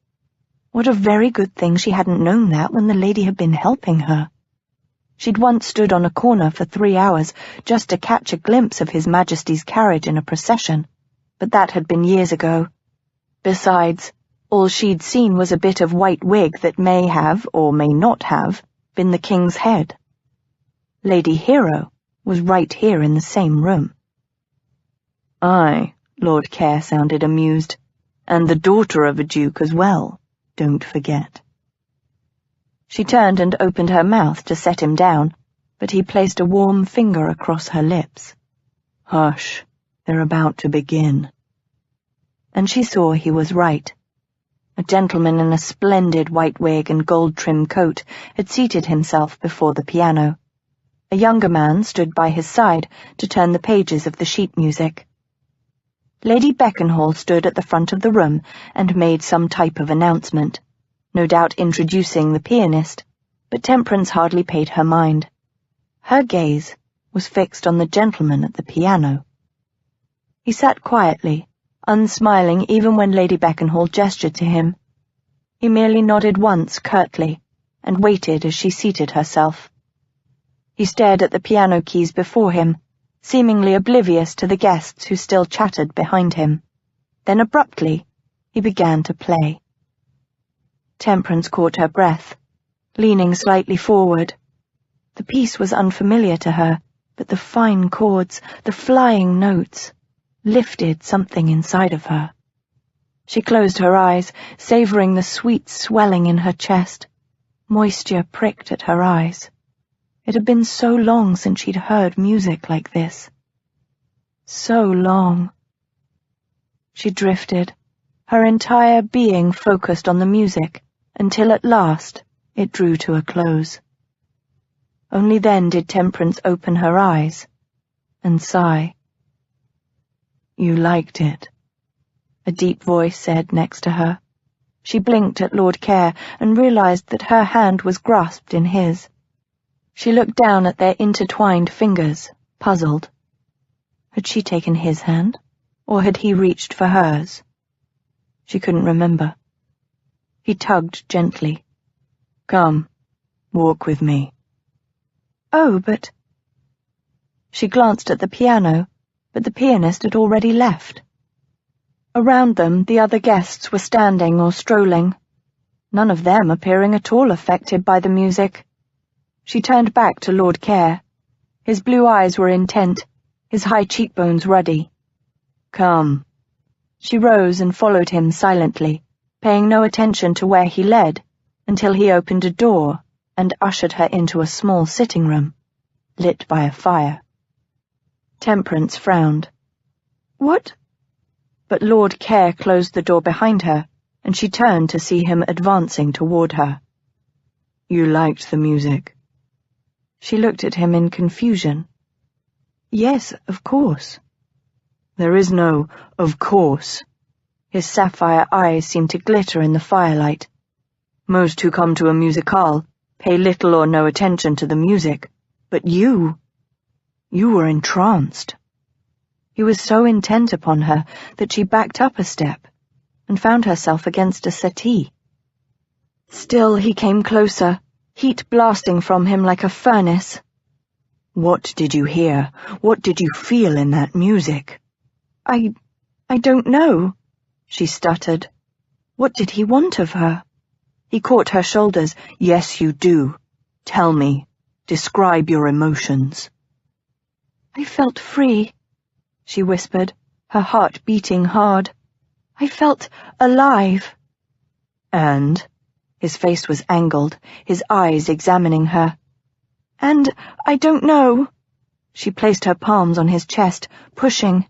What a very good thing she hadn't known that when the lady had been helping her. She'd once stood on a corner for 3 hours just to catch a glimpse of His Majesty's carriage in a procession, but that had been years ago. Besides, all she'd seen was a bit of white wig that may have, or may not have, been the king's head. Lady Hero was right here in the same room. "Aye," Lord Care sounded amused, "and the daughter of a duke as well, don't forget." She turned and opened her mouth to set him down, but he placed a warm finger across her lips. "Hush, they're about to begin." And she saw he was right. A gentleman in a splendid white wig and gold-trimmed coat had seated himself before the piano. A younger man stood by his side to turn the pages of the sheet music. Lady Beckenhall stood at the front of the room and made some type of announcement, no doubt introducing the pianist, but Temperance hardly paid her mind. Her gaze was fixed on the gentleman at the piano. He sat quietly, unsmiling even when Lady Beckenhall gestured to him. He merely nodded once curtly and waited as she seated herself. He stared at the piano keys before him, seemingly oblivious to the guests who still chattered behind him. Then abruptly, he began to play. Temperance caught her breath, leaning slightly forward. The piece was unfamiliar to her, but the fine chords, the flying notes, lifted something inside of her. She closed her eyes, savoring the sweet swelling in her chest. Moisture pricked at her eyes. It had been so long since she'd heard music like this. So long. She drifted, her entire being focused on the music, until at last it drew to a close. Only then did Temperance open her eyes and sigh. "You liked it," a deep voice said next to her. She blinked at Lord Care and realized that her hand was grasped in his. She looked down at their intertwined fingers, puzzled. Had she taken his hand, or had he reached for hers? She couldn't remember. He tugged gently. "Come, walk with me." "Oh, but—" She glanced at the piano, but the pianist had already left. Around them, the other guests were standing or strolling, none of them appearing at all affected by the music. She turned back to Lord Care. His blue eyes were intent, his high cheekbones ruddy. "Come." She rose and followed him silently, paying no attention to where he led, until he opened a door and ushered her into a small sitting room, lit by a fire. Temperance frowned. "What?" But Lord Care closed the door behind her, and she turned to see him advancing toward her. "You liked the music?" She looked at him in confusion. "Yes, of course." "There is no 'of course.'" His sapphire eyes seemed to glitter in the firelight. "Most who come to a musicale pay little or no attention to the music, but you were entranced." He was so intent upon her that she backed up a step and found herself against a settee. Still he came closer, heat blasting from him like a furnace. "What did you hear? What did you feel in that music?" I don't know," she stuttered. What did he want of her? He caught her shoulders. "Yes, you do. Tell me. Describe your emotions." "I felt free," she whispered, her heart beating hard. "I felt alive." "And?" His face was angled, his eyes examining her. "And I don't know." She placed her palms on his chest, pushing,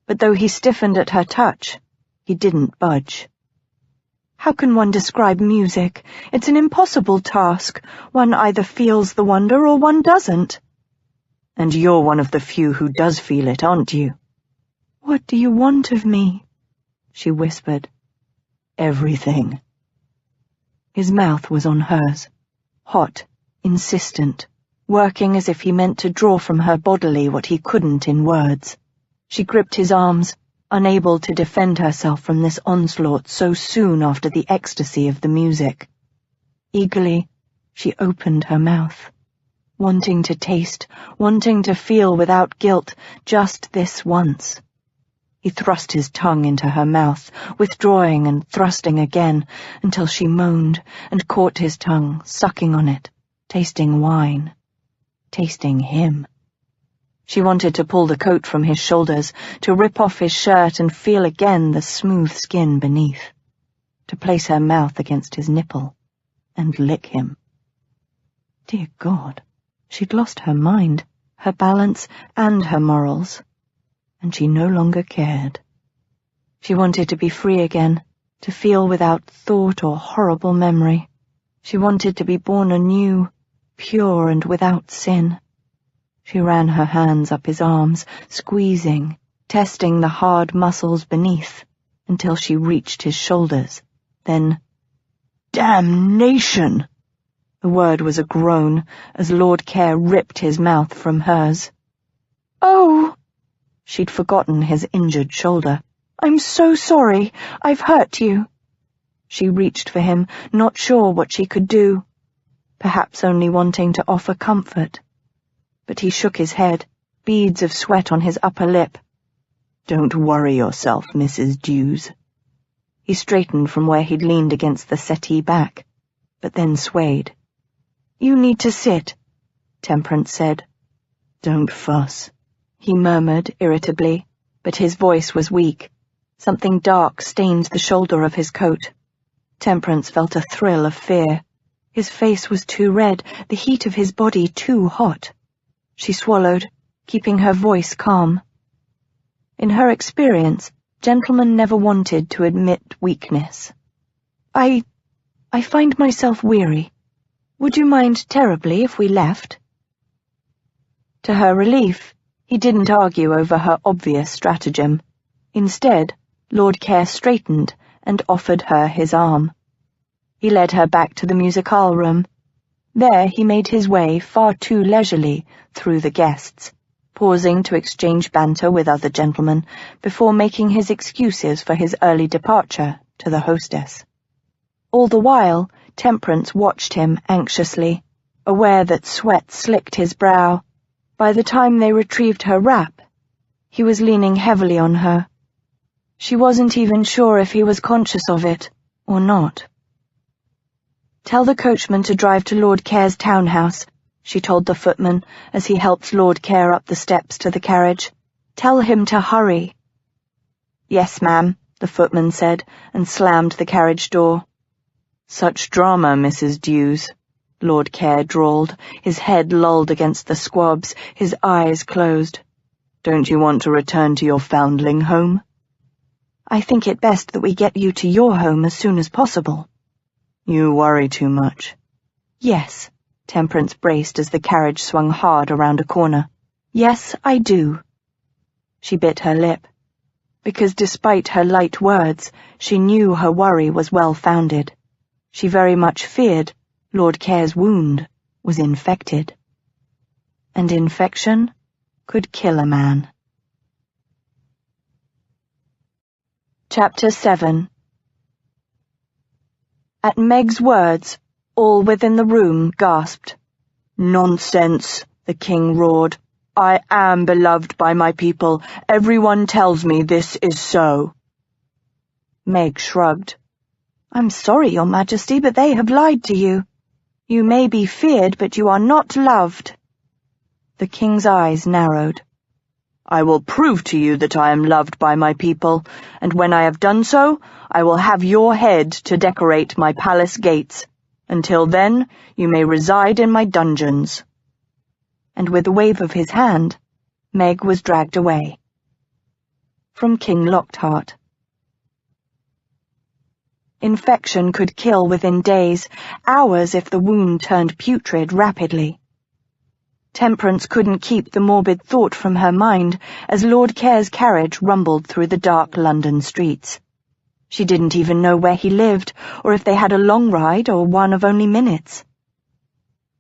but though he stiffened at her touch, he didn't budge. How can one describe music? It's an impossible task. One either feels the wonder or one doesn't. "And you're one of the few who does feel it, aren't you?" "What do you want of me?" she whispered. Everything. His mouth was on hers, hot, insistent, working as if he meant to draw from her bodily what he couldn't in words. She gripped his arms, unable to defend herself from this onslaught so soon after the ecstasy of the music. Eagerly, she opened her mouth, wanting to taste, wanting to feel without guilt, just this once. He thrust his tongue into her mouth, withdrawing and thrusting again, until she moaned and caught his tongue, sucking on it, tasting wine, tasting him. She wanted to pull the coat from his shoulders, to rip off his shirt and feel again the smooth skin beneath, to place her mouth against his nipple and lick him. Dear God, she'd lost her mind, her balance, and her morals. And she no longer cared. She wanted to be free again, to feel without thought or horrible memory. She wanted to be born anew, pure and without sin. She ran her hands up his arms, squeezing, testing the hard muscles beneath, until she reached his shoulders. Then, "Damnation!" The word was a groan, as Lord Care ripped his mouth from hers. "Oh!" She'd forgotten his injured shoulder. "I'm so sorry. I've hurt you." She reached for him, not sure what she could do, perhaps only wanting to offer comfort. But he shook his head, beads of sweat on his upper lip. "Don't worry yourself, Mrs. Dews." He straightened from where he'd leaned against the settee back, but then swayed. "You need to sit," Temperance said. "Don't fuss," he murmured irritably, but his voice was weak. Something dark stained the shoulder of his coat. Temperance felt a thrill of fear. His face was too red, the heat of his body too hot. She swallowed, keeping her voice calm. In her experience, gentlemen never wanted to admit weakness. I find myself weary. Would you mind terribly if we left?" To her relief, he didn't argue over her obvious stratagem. Instead, Lord Care straightened and offered her his arm. He led her back to the music-hall room. There he made his way far too leisurely through the guests, pausing to exchange banter with other gentlemen before making his excuses for his early departure to the hostess. All the while, Temperance watched him anxiously, aware that sweat slicked his brow. By the time they retrieved her wrap, he was leaning heavily on her. She wasn't even sure if he was conscious of it or not. "Tell the coachman to drive to Lord Care's townhouse," she told the footman as he helped Lord Care up the steps to the carriage. "Tell him to hurry." "Yes, ma'am," the footman said, and slammed the carriage door. "Such drama, Mrs. Dews," Lord Care drawled, his head lulled against the squabs, his eyes closed. "Don't you want to return to your foundling home?" "I think it best that we get you to your home as soon as possible." "You worry too much." "Yes," Temperance braced as the carriage swung hard around a corner. "Yes, I do." She bit her lip, because despite her light words, she knew her worry was well-founded. She very much feared Lord Care's wound was infected. And infection could kill a man. Chapter 7. At Meg's words, all within the room gasped. "Nonsense," the king roared. "I am beloved by my people. Everyone tells me this is so." Meg shrugged. "I'm sorry, Your Majesty, but they have lied to you. You may be feared, but you are not loved." The king's eyes narrowed. "I will prove to you that I am loved by my people, and when I have done so, I will have your head to decorate my palace gates. Until then, you may reside in my dungeons." And with a wave of his hand, Meg was dragged away. From King Lockhart. Infection could kill within days, hours if the wound turned putrid rapidly. Temperance couldn't keep the morbid thought from her mind as Lord Care's carriage rumbled through the dark London streets. She didn't even know where he lived, or if they had a long ride or one of only minutes.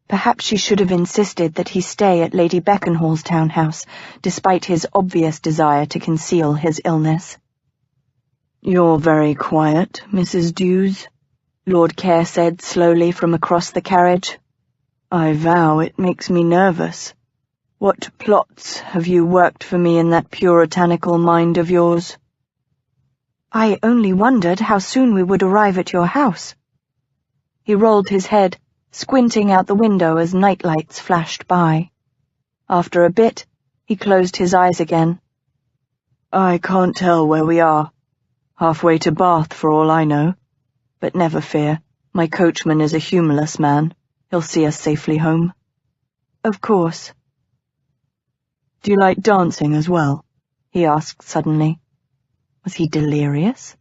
Perhaps she should have insisted that he stay at Lady Beckenhall's townhouse, despite his obvious desire to conceal his illness. "You're very quiet, Mrs. Dews," Lord Care said slowly from across the carriage. "I vow it makes me nervous. What plots have you worked for me in that puritanical mind of yours?" "I only wondered how soon we would arrive at your house." He rolled his head, squinting out the window as night lights flashed by. After a bit, he closed his eyes again. "I can't tell where we are. Halfway to Bath for all I know. But never fear, my coachman is a humorless man. He'll see us safely home." "Of course." "Do you like dancing as well?" he asked suddenly. Was he delirious?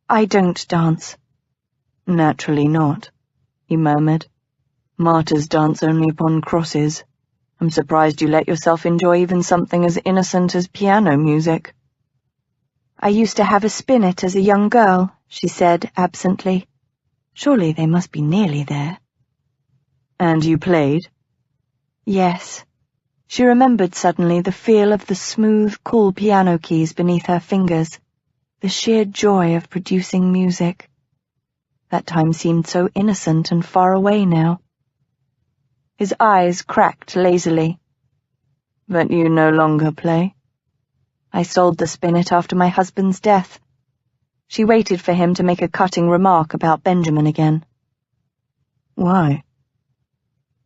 "I don't dance." "Naturally not," he murmured. "Martyrs dance only upon crosses. I'm surprised you let yourself enjoy even something as innocent as piano music." "I used to have a spinet as a young girl," she said absently. Surely they must be nearly there. "And you played?" Yes. She remembered suddenly the feel of the smooth, cool piano keys beneath her fingers, the sheer joy of producing music. That time seemed so innocent and far away now. His eyes cracked lazily. "But you no longer play?" "I sold the spinet after my husband's death." She waited for him to make a cutting remark about Benjamin again. "Why?"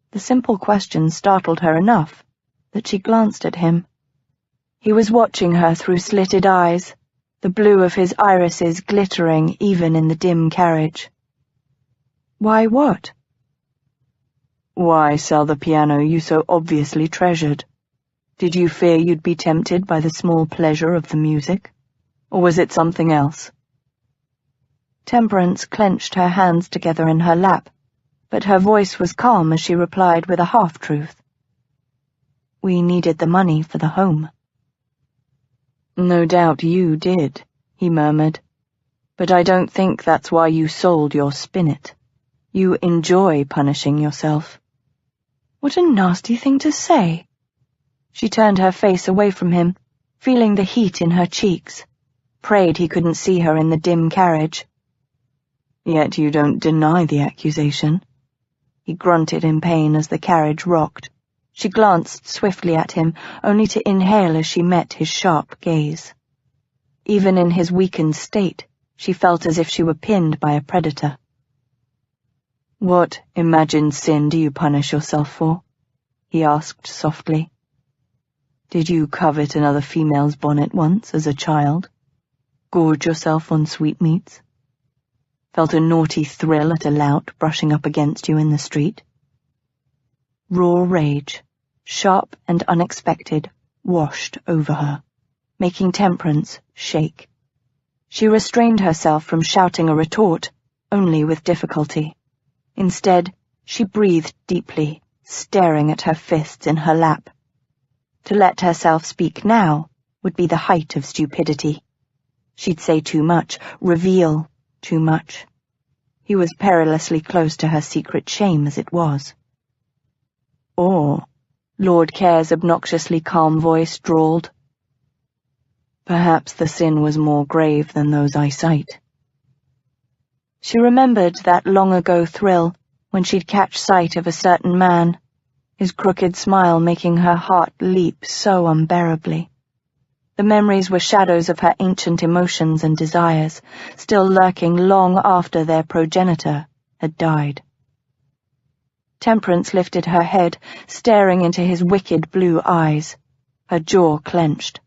The simple question startled her enough that she glanced at him. He was watching her through slitted eyes, the blue of his irises glittering even in the dim carriage. "Why what?" "Why sell the piano you so obviously treasured? Did you fear you'd be tempted by the small pleasure of the music? Or was it something else?" Temperance clenched her hands together in her lap, but her voice was calm as she replied with a half-truth. "We needed the money for the home." "No doubt you did," he murmured. "But I don't think that's why you sold your spinet. You enjoy punishing yourself." What a nasty thing to say. She turned her face away from him, feeling the heat in her cheeks, prayed he couldn't see her in the dim carriage. "Yet you don't deny the accusation." He grunted in pain as the carriage rocked. She glanced swiftly at him, only to inhale as she met his sharp gaze. Even in his weakened state, she felt as if she were pinned by a predator. "What imagined sin do you punish yourself for?" he asked softly. "Did you covet another female's bonnet once as a child? Gorge yourself on sweetmeats? Felt a naughty thrill at a lout brushing up against you in the street?" Raw rage, sharp and unexpected, washed over her, making Temperance shake. She restrained herself from shouting a retort, only with difficulty. Instead, she breathed deeply, staring at her fists in her lap. To let herself speak now would be the height of stupidity. She'd say too much, reveal too much. He was perilously close to her secret shame as it was. "Or," Lord Care's obnoxiously calm voice drawled, "perhaps the sin was more grave than those I cite." She remembered that long-ago thrill when she'd catch sight of a certain man, his crooked smile making her heart leap so unbearably. The memories were shadows of her ancient emotions and desires, still lurking long after their progenitor had died. Temperance lifted her head, staring into his wicked blue eyes, her jaw clenched.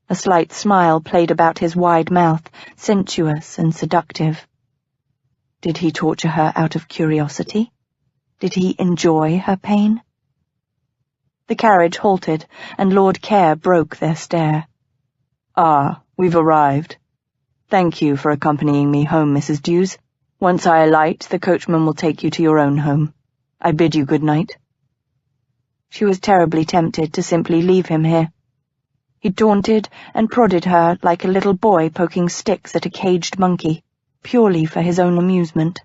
A slight smile played about his wide mouth, sensuous and seductive. Did he torture her out of curiosity? Did he enjoy her pain? The carriage halted, and Lord Care broke their stare. "Ah, we've arrived. Thank you for accompanying me home, Mrs. Dews. Once I alight, the coachman will take you to your own home. I bid you good night." She was terribly tempted to simply leave him here. He taunted and prodded her like a little boy poking sticks at a caged monkey, purely for his own amusement.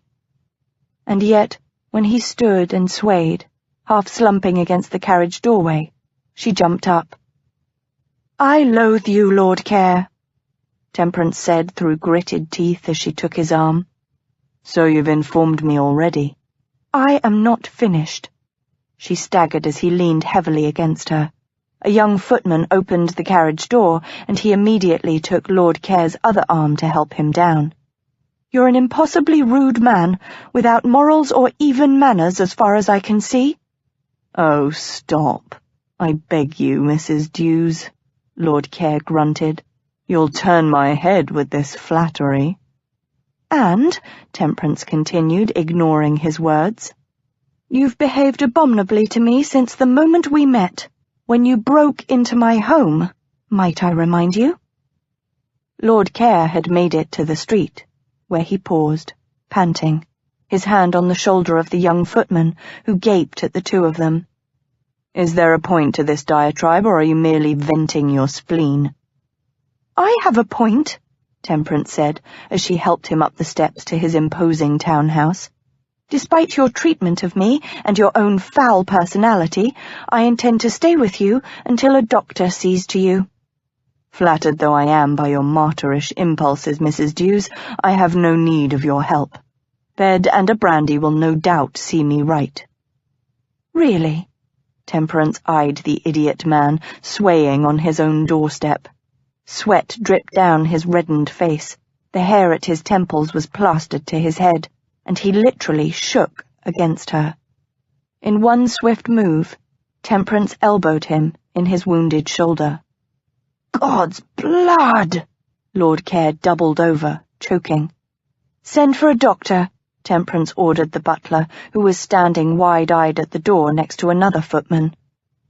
And yet, when he stood and swayed, half slumping against the carriage doorway, she jumped up. "I loathe you, Lord Care," Temperance said through gritted teeth as she took his arm. "So you've informed me already." "I am not finished." She staggered as he leaned heavily against her. A young footman opened the carriage door, and he immediately took Lord Care's other arm to help him down. "You're an impossibly rude man, without morals or even manners as far as I can see." "Oh, stop. I beg you, Mrs. Dews," Lord Care grunted. "You'll turn my head with this flattery." "And," Temperance continued, ignoring his words, "you've behaved abominably to me since the moment we met, when you broke into my home, might I remind you?" Lord Care had made it to the street, where he paused, panting, his hand on the shoulder of the young footman, who gaped at the two of them. "Is there a point to this diatribe, or are you merely venting your spleen?" "I have a point," Temperance said, as she helped him up the steps to his imposing townhouse. "Despite your treatment of me and your own foul personality, I intend to stay with you until a doctor sees to you." "Flattered though I am by your martyrish impulses, Mrs. Dews, I have no need of your help. Bed and a brandy will no doubt see me right." "Really?" Temperance eyed the idiot man, swaying on his own doorstep. Sweat dripped down his reddened face, the hair at his temples was plastered to his head, and he literally shook against her. In one swift move, Temperance elbowed him in his wounded shoulder. "God's blood!" Lord Care doubled over, choking. "Send for a doctor," Temperance ordered the butler, who was standing wide-eyed at the door next to another footman.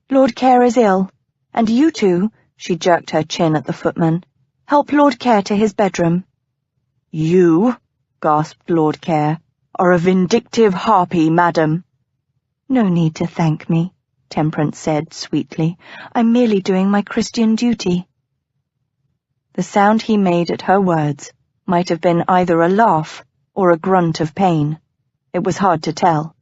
"Lord Care is ill, and you two," she jerked her chin at the footman, "help Lord Care to his bedroom." "You," gasped Lord Care, "are a vindictive harpy, madam." "No need to thank me," Temperance said sweetly. "I'm merely doing my Christian duty." The sound he made at her words might have been either a laugh or a grunt of pain. It was hard to tell.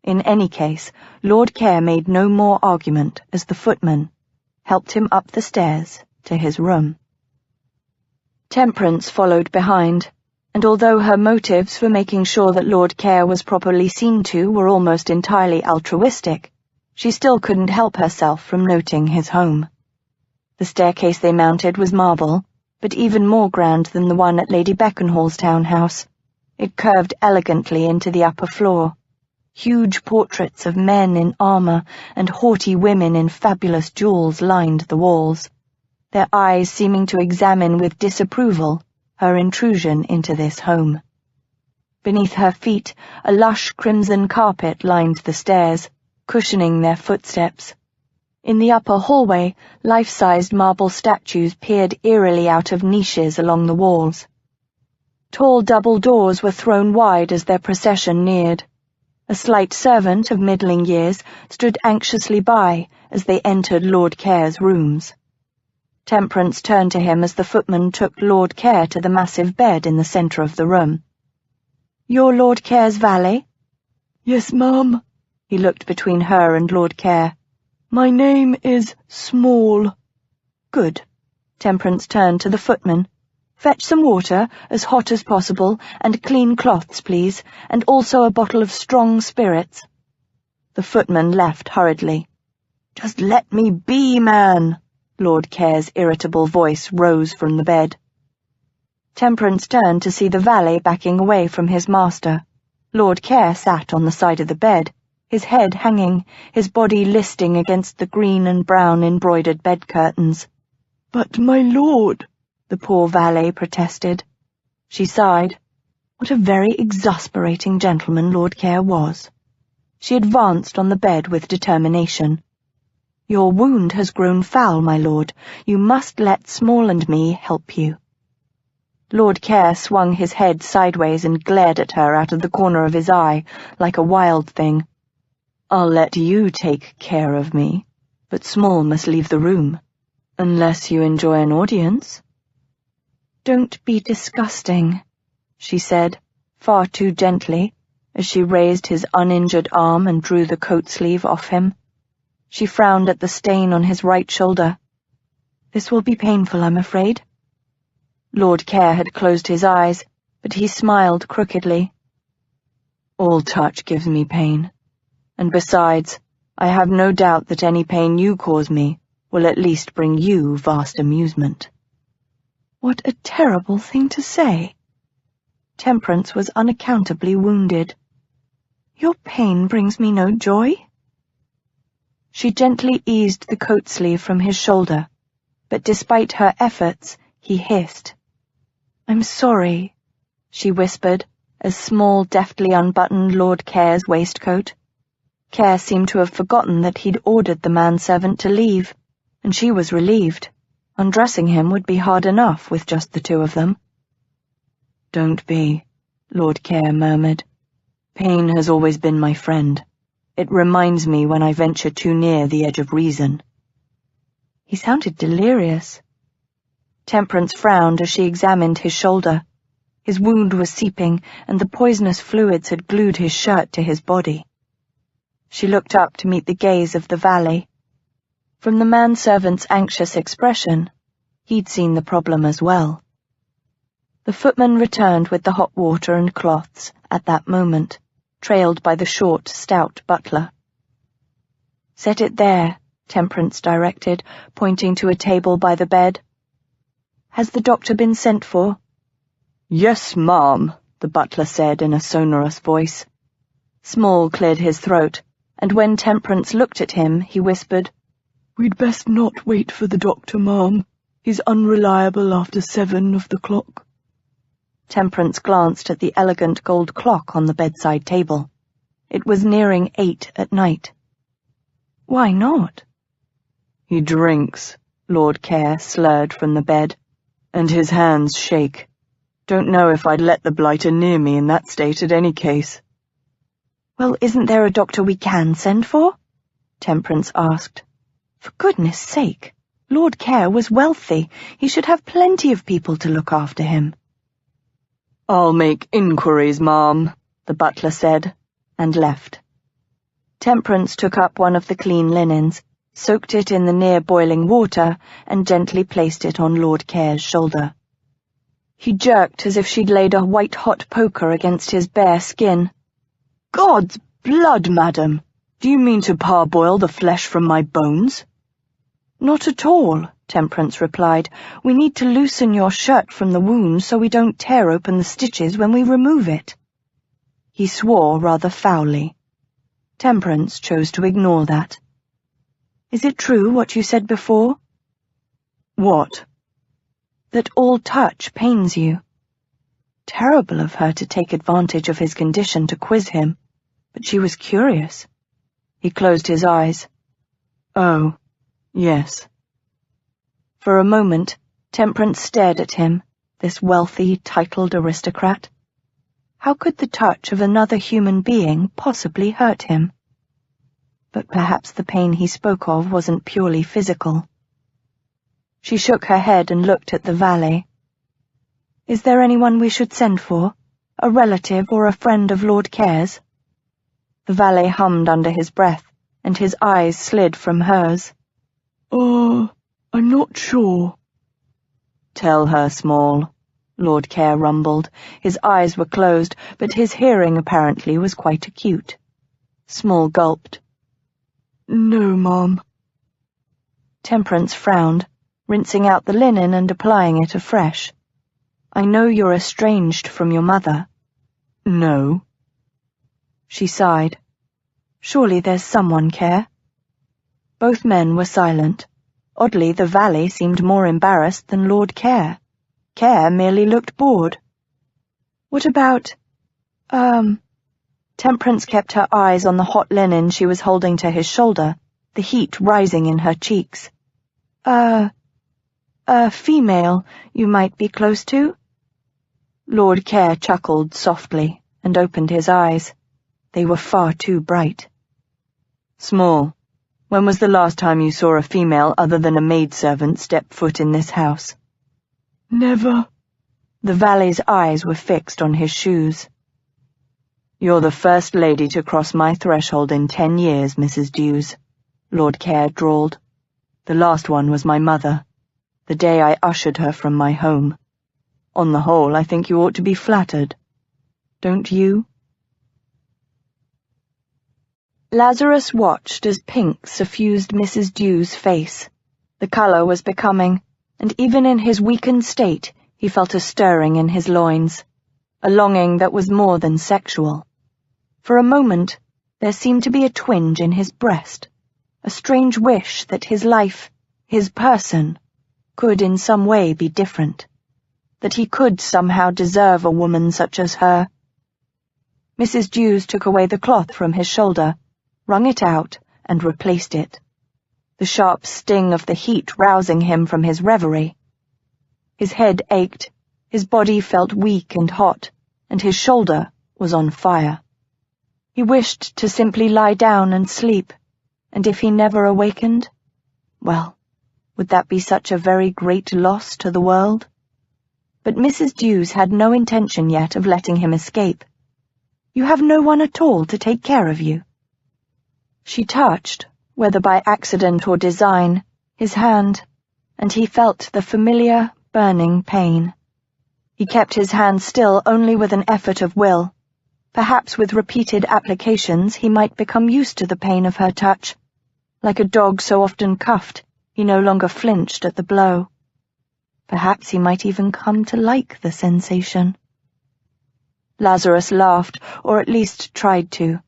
In any case, Lord Care made no more argument as the footman helped him up the stairs to his room. Temperance followed behind, and although her motives for making sure that Lord Care was properly seen to were almost entirely altruistic, she still couldn't help herself from noting his home. The staircase they mounted was marble, but even more grand than the one at Lady Beckenhall's townhouse. It curved elegantly into the upper floor. Huge portraits of men in armour and haughty women in fabulous jewels lined the walls, their eyes seeming to examine with disapproval her intrusion into this home. Beneath her feet, a lush crimson carpet lined the stairs, cushioning their footsteps. In the upper hallway, life-sized marble statues peered eerily out of niches along the walls. Tall double doors were thrown wide as their procession neared. A slight servant of middling years stood anxiously by as they entered Lord Care's rooms. Temperance turned to him as the footman took Lord Care to the massive bed in the centre of the room. "You're Lord Care's valet?" "Yes, ma'am." He looked between her and Lord Care. "My name is Small." "Good." Temperance turned to the footman. "Fetch some water, as hot as possible, and clean cloths, please, and also a bottle of strong spirits." The footman left hurriedly. "Just let me be, man!" Lord Care's irritable voice rose from the bed. Temperance turned to see the valet backing away from his master. Lord Care sat on the side of the bed, his head hanging, his body listing against the green and brown embroidered bed curtains. "But, my lord," the poor valet protested. She sighed. What a very exasperating gentleman Lord Care was. She advanced on the bed with determination. "Your wound has grown foul, my lord. You must let Small and me help you." Lord Care swung his head sideways and glared at her out of the corner of his eye, like a wild thing. "I'll let you take care of me, but Small must leave the room." Unless you enjoy an audience. Don't be disgusting, she said, far too gently, as she raised his uninjured arm and drew the coat sleeve off him. She frowned at the stain on his right shoulder. This will be painful, I'm afraid. Lord Care had closed his eyes, but he smiled crookedly. All touch gives me pain, and besides, I have no doubt that any pain you cause me will at least bring you vast amusement. What a terrible thing to say. Temperance was unaccountably wounded. Your pain brings me no joy. She gently eased the coat sleeve from his shoulder, but despite her efforts, he hissed. I'm sorry, she whispered, as Small deftly unbuttoned Lord Care's waistcoat. Care seemed to have forgotten that he'd ordered the manservant to leave, and she was relieved. Undressing him would be hard enough with just the two of them. Don't be, Lord Care murmured. Pain has always been my friend. It reminds me when I venture too near the edge of reason. He sounded delirious. Temperance frowned as she examined his shoulder. His wound was seeping, and the poisonous fluids had glued his shirt to his body. She looked up to meet the gaze of the valet. From the manservant's anxious expression, he'd seen the problem as well. The footman returned with the hot water and cloths at that moment, trailed by the short, stout butler. Set it there, Temperance directed, pointing to a table by the bed. Has the doctor been sent for? Yes, ma'am, the butler said in a sonorous voice. Small cleared his throat, and when Temperance looked at him, he whispered, We'd best not wait for the doctor, ma'am. He's unreliable after 7 of the clock. Temperance glanced at the elegant gold clock on the bedside table. It was nearing 8 at night. Why not? He drinks, Lord Care slurred from the bed, and his hands shake. Don't know if I'd let the blighter near me in that state at any case. Well, isn't there a doctor we can send for? Temperance asked. For goodness sake, Lord Care was wealthy. He should have plenty of people to look after him. I'll make inquiries, ma'am, the butler said, and left. Temperance took up one of the clean linens, soaked it in the near-boiling water, and gently placed it on Lord Care's shoulder. He jerked as if she'd laid a white-hot poker against his bare skin. God's blood, madam! Do you mean to parboil the flesh from my bones? Not at all, Temperance replied. We need to loosen your shirt from the wound so we don't tear open the stitches when we remove it. He swore rather foully. Temperance chose to ignore that. Is it true what you said before? What? That all touch pains you. Terrible of her to take advantage of his condition to quiz him, but she was curious. He closed his eyes. Oh, yes. For a moment, Temperance stared at him, this wealthy, titled aristocrat. How could the touch of another human being possibly hurt him? But perhaps the pain he spoke of wasn't purely physical. She shook her head and looked at the valet. Is there anyone we should send for? A relative or a friend of Lord Care's? The valet hummed under his breath, and his eyes slid from hers. I'm not sure. Tell her, Small, Lord Care rumbled. His eyes were closed, but his hearing apparently was quite acute. Small gulped. No, ma'am. Temperance frowned, rinsing out the linen and applying it afresh. I know you're estranged from your mother. No. She sighed. Surely there's someone, Care. Both men were silent. Oddly, the valet seemed more embarrassed than Lord Care. Care merely looked bored. What about, Temperance kept her eyes on the hot linen she was holding to his shoulder, the heat rising in her cheeks. A female you might be close to? Lord Care chuckled softly and opened his eyes. They were far too bright. Small, When was the last time you saw a female other than a maidservant step foot in this house? Never. The valet's eyes were fixed on his shoes. You're the first lady to cross my threshold in 10 years, Mrs. Dews, Lord Care drawled. The last one was my mother, the day I ushered her from my home. On the whole, I think you ought to be flattered. Don't you? Lazarus watched as pink suffused Mrs. Dew's face. The colour was becoming, and even in his weakened state he felt a stirring in his loins, a longing that was more than sexual. For a moment there seemed to be a twinge in his breast, a strange wish that his life, his person, could in some way be different, that he could somehow deserve a woman such as her. Mrs. Dews took away the cloth from his shoulder, wrung it out, and replaced it, the sharp sting of the heat rousing him from his reverie. His head ached, his body felt weak and hot, and his shoulder was on fire. He wished to simply lie down and sleep, and if he never awakened, well, would that be such a very great loss to the world? But Mrs. Dews had no intention yet of letting him escape. You have no one at all to take care of you. She touched, whether by accident or design, his hand, and he felt the familiar, burning pain. He kept his hand still only with an effort of will. Perhaps with repeated applications he might become used to the pain of her touch. Like a dog so often cuffed, he no longer flinched at the blow. Perhaps he might even come to like the sensation. Lazarus laughed, or at least tried to.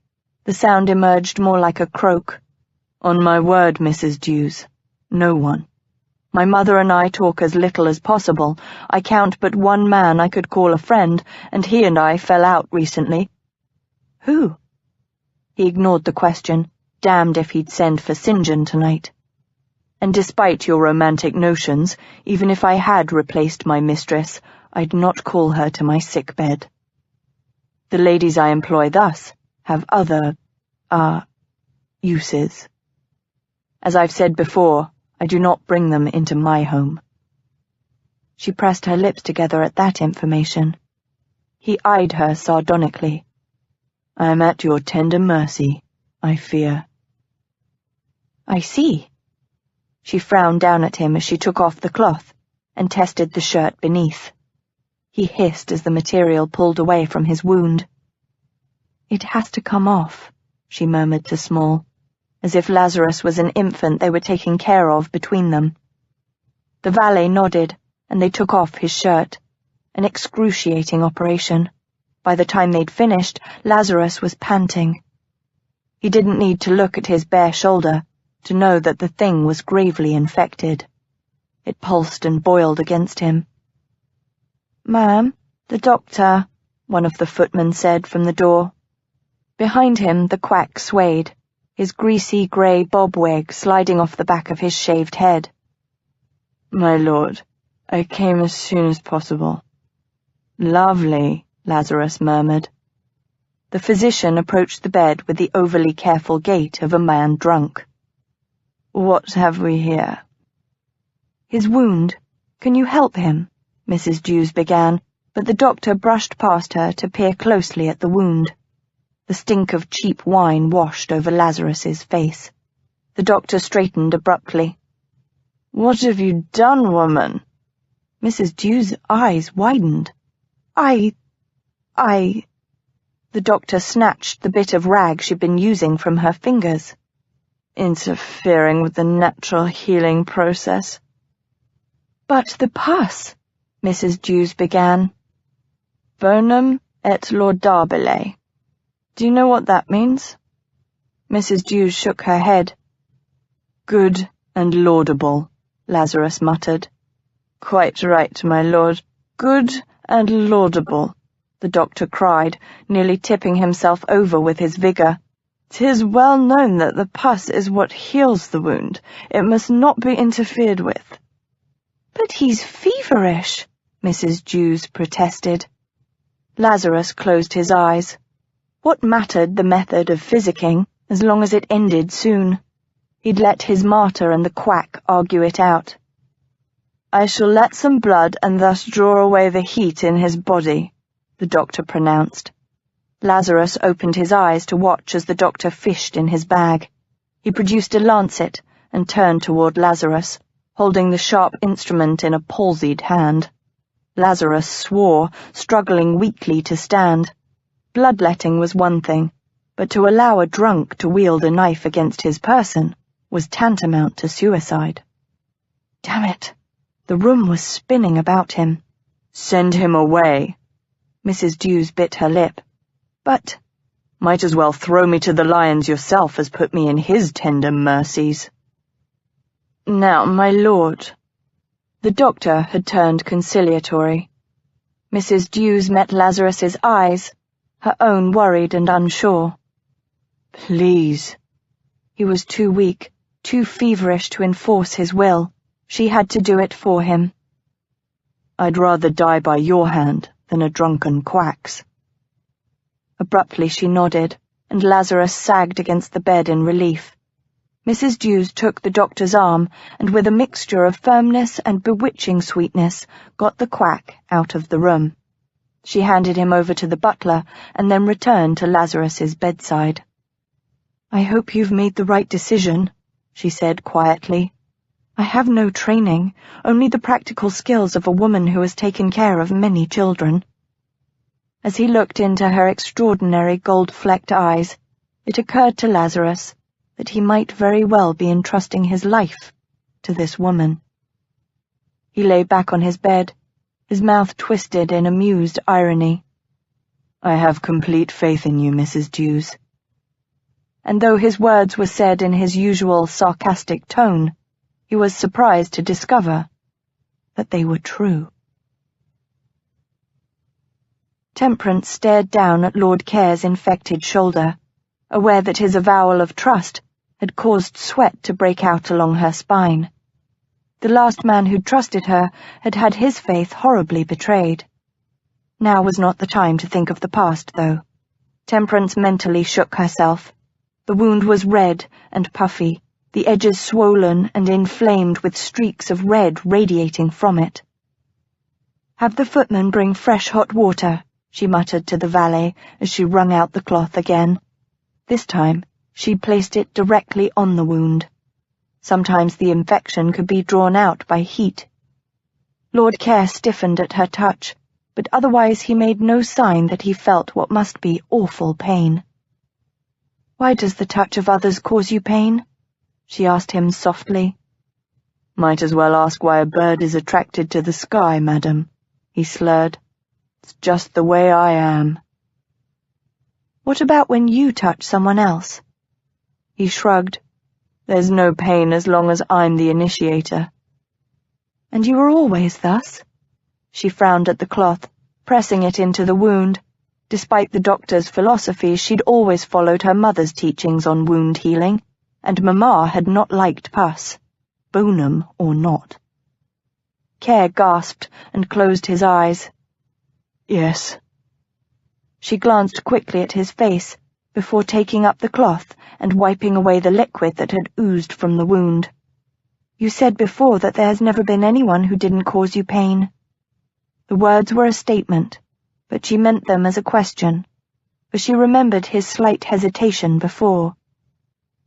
The sound emerged more like a croak. On my word, Mrs. Dews, no one. My mother and I talk as little as possible. I count but one man I could call a friend, and he and I fell out recently. Who? He ignored the question, damned if he'd send for St. John tonight. And despite your romantic notions, even if I had replaced my mistress, I'd not call her to my sick bed. The ladies I employ thus have other, uses. As I've said before, I do not bring them into my home. She pressed her lips together at that information. He eyed her sardonically. I am at your tender mercy, I fear. I see. She frowned down at him as she took off the cloth and tested the shirt beneath. He hissed as the material pulled away from his wound. It has to come off, she murmured to Small, as if Lazarus was an infant they were taking care of between them. The valet nodded, and they took off his shirt, an excruciating operation. By the time they'd finished, Lazarus was panting. He didn't need to look at his bare shoulder to know that the thing was gravely infected. It pulsed and boiled against him. Ma'am, the doctor, one of the footmen said from the door. Behind him the quack swayed, his greasy grey bob wig sliding off the back of his shaved head. My lord, I came as soon as possible. Lovely, Lazarus murmured. The physician approached the bed with the overly careful gait of a man drunk. What have we here? His wound. Can you help him? Mrs. Dews began, but the doctor brushed past her to peer closely at the wound. The stink of cheap wine washed over Lazarus's face. The doctor straightened abruptly. What have you done, woman? Mrs. Dew's eyes widened. The doctor snatched the bit of rag she'd been using from her fingers. Interfering with the natural healing process. But the pus, Mrs. Dews began. Bonum et laudabile. Do you know what that means? Mrs. Dews shook her head. Good and laudable, Lazarus muttered. Quite right, my lord. Good and laudable, the doctor cried, nearly tipping himself over with his vigour. 'Tis well known that the pus is what heals the wound. It must not be interfered with. But he's feverish, Mrs. Dews protested. Lazarus closed his eyes. What mattered the method of physicking, as long as it ended soon? He'd let his martyr and the quack argue it out. "I shall let some blood and thus draw away the heat in his body," the doctor pronounced. Lazarus opened his eyes to watch as the doctor fished in his bag. He produced a lancet and turned toward Lazarus, holding the sharp instrument in a palsied hand. Lazarus swore, struggling weakly to stand. Bloodletting was one thing, but to allow a drunk to wield a knife against his person was tantamount to suicide. Damn it! The room was spinning about him. "Send him away." Mrs. Dews bit her lip. "But—" "Might as well throw me to the lions yourself as put me in his tender mercies." "Now, my lord—" The doctor had turned conciliatory. Mrs. Dews met Lazarus's eyes, her own worried and unsure. "Please." He was too weak, too feverish to enforce his will. She had to do it for him. "I'd rather die by your hand than a drunken quack's." Abruptly she nodded, and Lazarus sagged against the bed in relief. Mrs. Dews took the doctor's arm, and with a mixture of firmness and bewitching sweetness, got the quack out of the room. She handed him over to the butler, and then returned to Lazarus's bedside. "I hope you've made the right decision," she said quietly. "I have no training, only the practical skills of a woman who has taken care of many children." As he looked into her extraordinary gold-flecked eyes, it occurred to Lazarus that he might very well be entrusting his life to this woman. He lay back on his bed, his mouth twisted in amused irony. "I have complete faith in you, Mrs. Dews." And though his words were said in his usual sarcastic tone, he was surprised to discover that they were true. Temperance stared down at Lord Care's infected shoulder, aware that his avowal of trust had caused sweat to break out along her spine. The last man who'd trusted her had had his faith horribly betrayed. Now was not the time to think of the past, though. Temperance mentally shook herself. The wound was red and puffy, the edges swollen and inflamed with streaks of red radiating from it. "Have the footman bring fresh hot water," she muttered to the valet as she wrung out the cloth again. This time, she placed it directly on the wound. Sometimes the infection could be drawn out by heat. Lord Care stiffened at her touch, but otherwise he made no sign that he felt what must be awful pain. "Why does the touch of others cause you pain?" she asked him softly. "Might as well ask why a bird is attracted to the sky, madam," he slurred. "It's just the way I am." "What about when you touch someone else?" He shrugged. "There's no pain as long as I'm the initiator." "And you were always thus?" She frowned at the cloth, pressing it into the wound. Despite the doctor's philosophy, she'd always followed her mother's teachings on wound healing, and Mamma had not liked pus, bonum or not. Care gasped and closed his eyes. "Yes." She glanced quickly at his face, before taking up the cloth and wiping away the liquid that had oozed from the wound. "You said before that there has never been anyone who didn't cause you pain." The words were a statement, but she meant them as a question, for she remembered his slight hesitation before.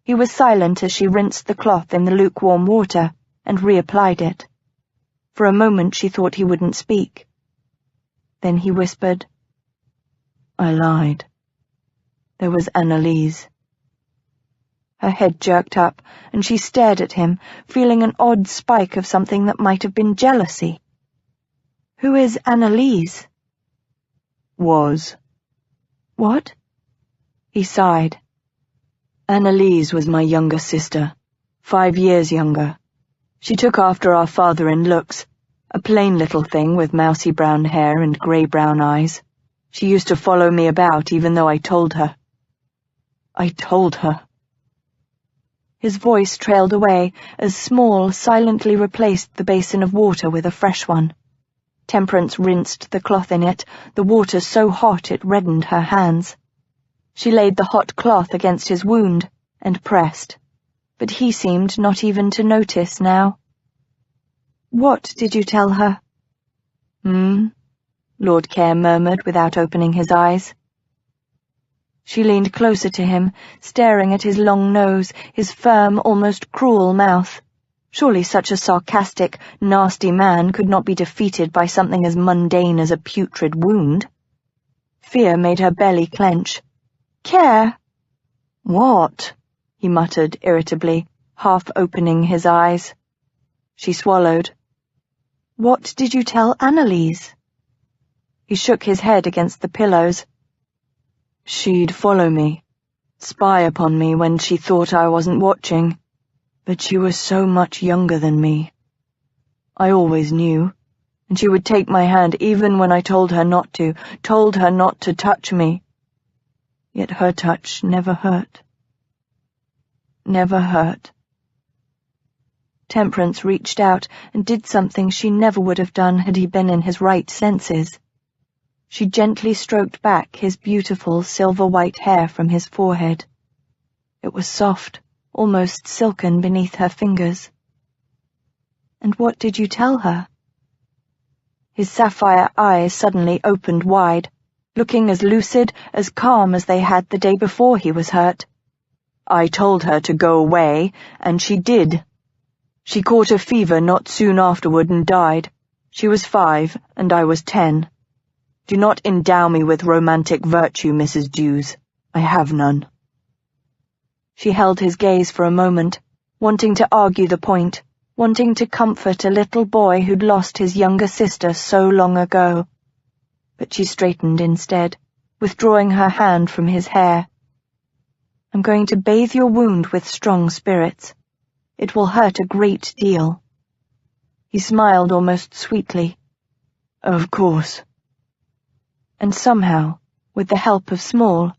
He was silent as she rinsed the cloth in the lukewarm water and reapplied it. For a moment she thought he wouldn't speak. Then he whispered, "I lied. There was Annalise." Her head jerked up, and she stared at him, feeling an odd spike of something that might have been jealousy. "Who is Annalise?" "Was." "What?" He sighed. "Annalise was my younger sister, 5 years younger. She took after our father in looks, a plain little thing with mousy brown hair and grey-brown eyes. She used to follow me about even though I told her. I told her." His voice trailed away as Small silently replaced the basin of water with a fresh one. Temperance rinsed the cloth in it, the water so hot it reddened her hands. She laid the hot cloth against his wound and pressed. but he seemed not even to notice now. "What did you tell her?" Lord Care murmured without opening his eyes. She leaned closer to him, staring at his long nose, his firm, almost cruel mouth. Surely such a sarcastic, nasty man could not be defeated by something as mundane as a putrid wound. Fear made her belly clench. "Care?" "What?" he muttered irritably, half opening his eyes. She swallowed. "What did you tell Annalise?" He shook his head against the pillows. "She'd follow me, spy upon me when she thought I wasn't watching, but she was so much younger than me. I always knew, and she would take my hand even when I told her not to touch me. Yet her touch never hurt. Never hurt." Temperance reached out and did something she never would have done had he been in his right senses. She gently stroked back his beautiful silver-white hair from his forehead. It was soft, almost silken beneath her fingers. "And what did you tell her?" His sapphire eyes suddenly opened wide, looking as lucid, as calm as they had the day before he was hurt. "I told her to go away, and she did. She caught a fever not soon afterward and died. She was 5, and I was 10. Do not endow me with romantic virtue, Mrs. Dews. I have none." She held his gaze for a moment, wanting to argue the point, wanting to comfort a little boy who'd lost his younger sister so long ago. But she straightened instead, withdrawing her hand from his hair. "I'm going to bathe your wound with strong spirits. It will hurt a great deal." He smiled almost sweetly. "Of course." And somehow, with the help of Small,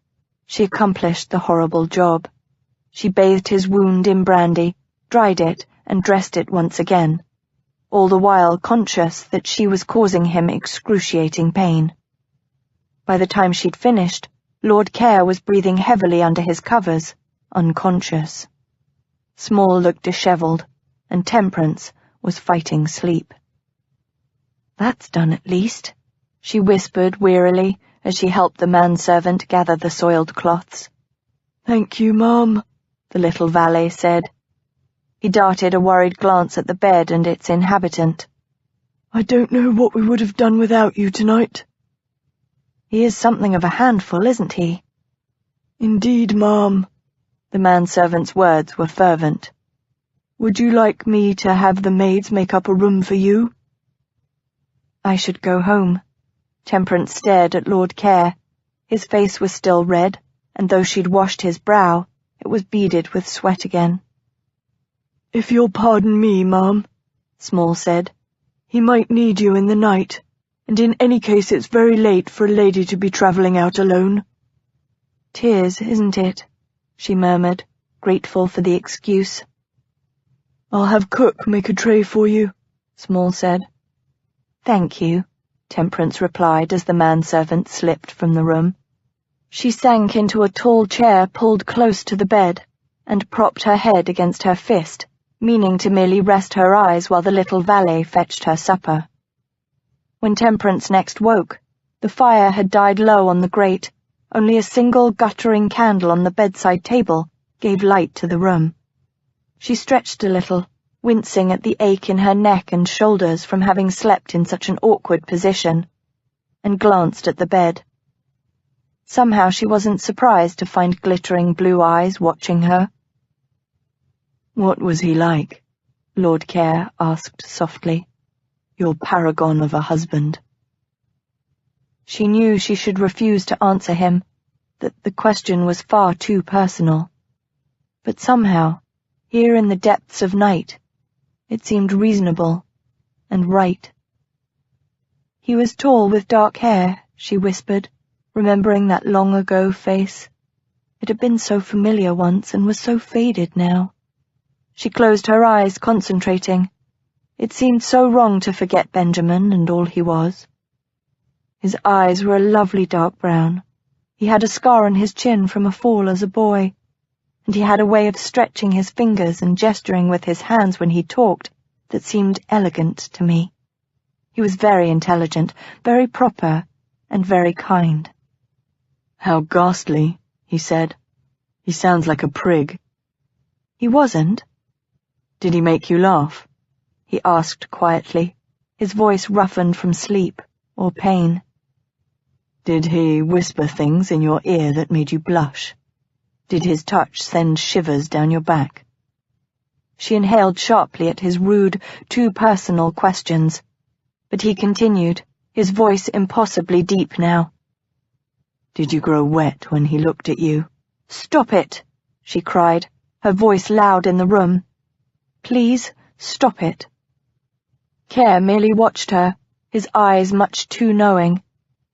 she accomplished the horrible job. She bathed his wound in brandy, dried it, and dressed it once again, all the while conscious that she was causing him excruciating pain. By the time she'd finished, Lord Care was breathing heavily under his covers, unconscious. Small looked dishevelled, and Temperance was fighting sleep. "That's done at least," she whispered wearily as she helped the manservant gather the soiled cloths. "Thank you, Mum," the little valet said. He darted a worried glance at the bed and its inhabitant. "I don't know what we would have done without you tonight." "He is something of a handful, isn't he?" "Indeed, Mum." The manservant's words were fervent. "Would you like me to have the maids make up a room for you?" "I should go home." Temperance stared at Lord Care. His face was still red, and though she'd washed his brow, it was beaded with sweat again. "If you'll pardon me, Mum," Small said. "He might need you in the night, and in any case it's very late for a lady to be travelling out alone." "'Tis, isn't it?" she murmured, grateful for the excuse. "I'll have cook make a tray for you," Small said. "Thank you," Temperance replied as the manservant slipped from the room. She sank into a tall chair pulled close to the bed, and propped her head against her fist, meaning to merely rest her eyes while the little valet fetched her supper. When Temperance next woke, the fire had died low on the grate. Only a single guttering candle on the bedside table gave light to the room. She stretched a little, wincing at the ache in her neck and shoulders from having slept in such an awkward position, and glanced at the bed. Somehow she wasn't surprised to find glittering blue eyes watching her. "What was he like?" Lord Care asked softly. "Your paragon of a husband." She knew she should refuse to answer him, that the question was far too personal. But somehow, here in the depths of night, it seemed reasonable and right. "He was tall with dark hair," she whispered, remembering that long-ago face. It had been so familiar once and was so faded now. She closed her eyes, concentrating. It seemed so wrong to forget Benjamin and all he was. His eyes were a lovely dark brown. He had a scar on his chin from a fall as a boy, and he had a way of stretching his fingers and gesturing with his hands when he talked that seemed elegant to me. He was very intelligent, very proper, and very kind. "How ghastly," he said. "He sounds like a prig." He wasn't. "Did he make you laugh?" He asked quietly, his voice roughened from sleep or pain. "Did he whisper things in your ear that made you blush? Did his touch send shivers down your back?" She inhaled sharply at his rude, too personal questions, but he continued, his voice impossibly deep now. "Did you grow wet when he looked at you?" "Stop it!" she cried, her voice loud in the room. "Please, stop it." Care merely watched her, his eyes much too knowing,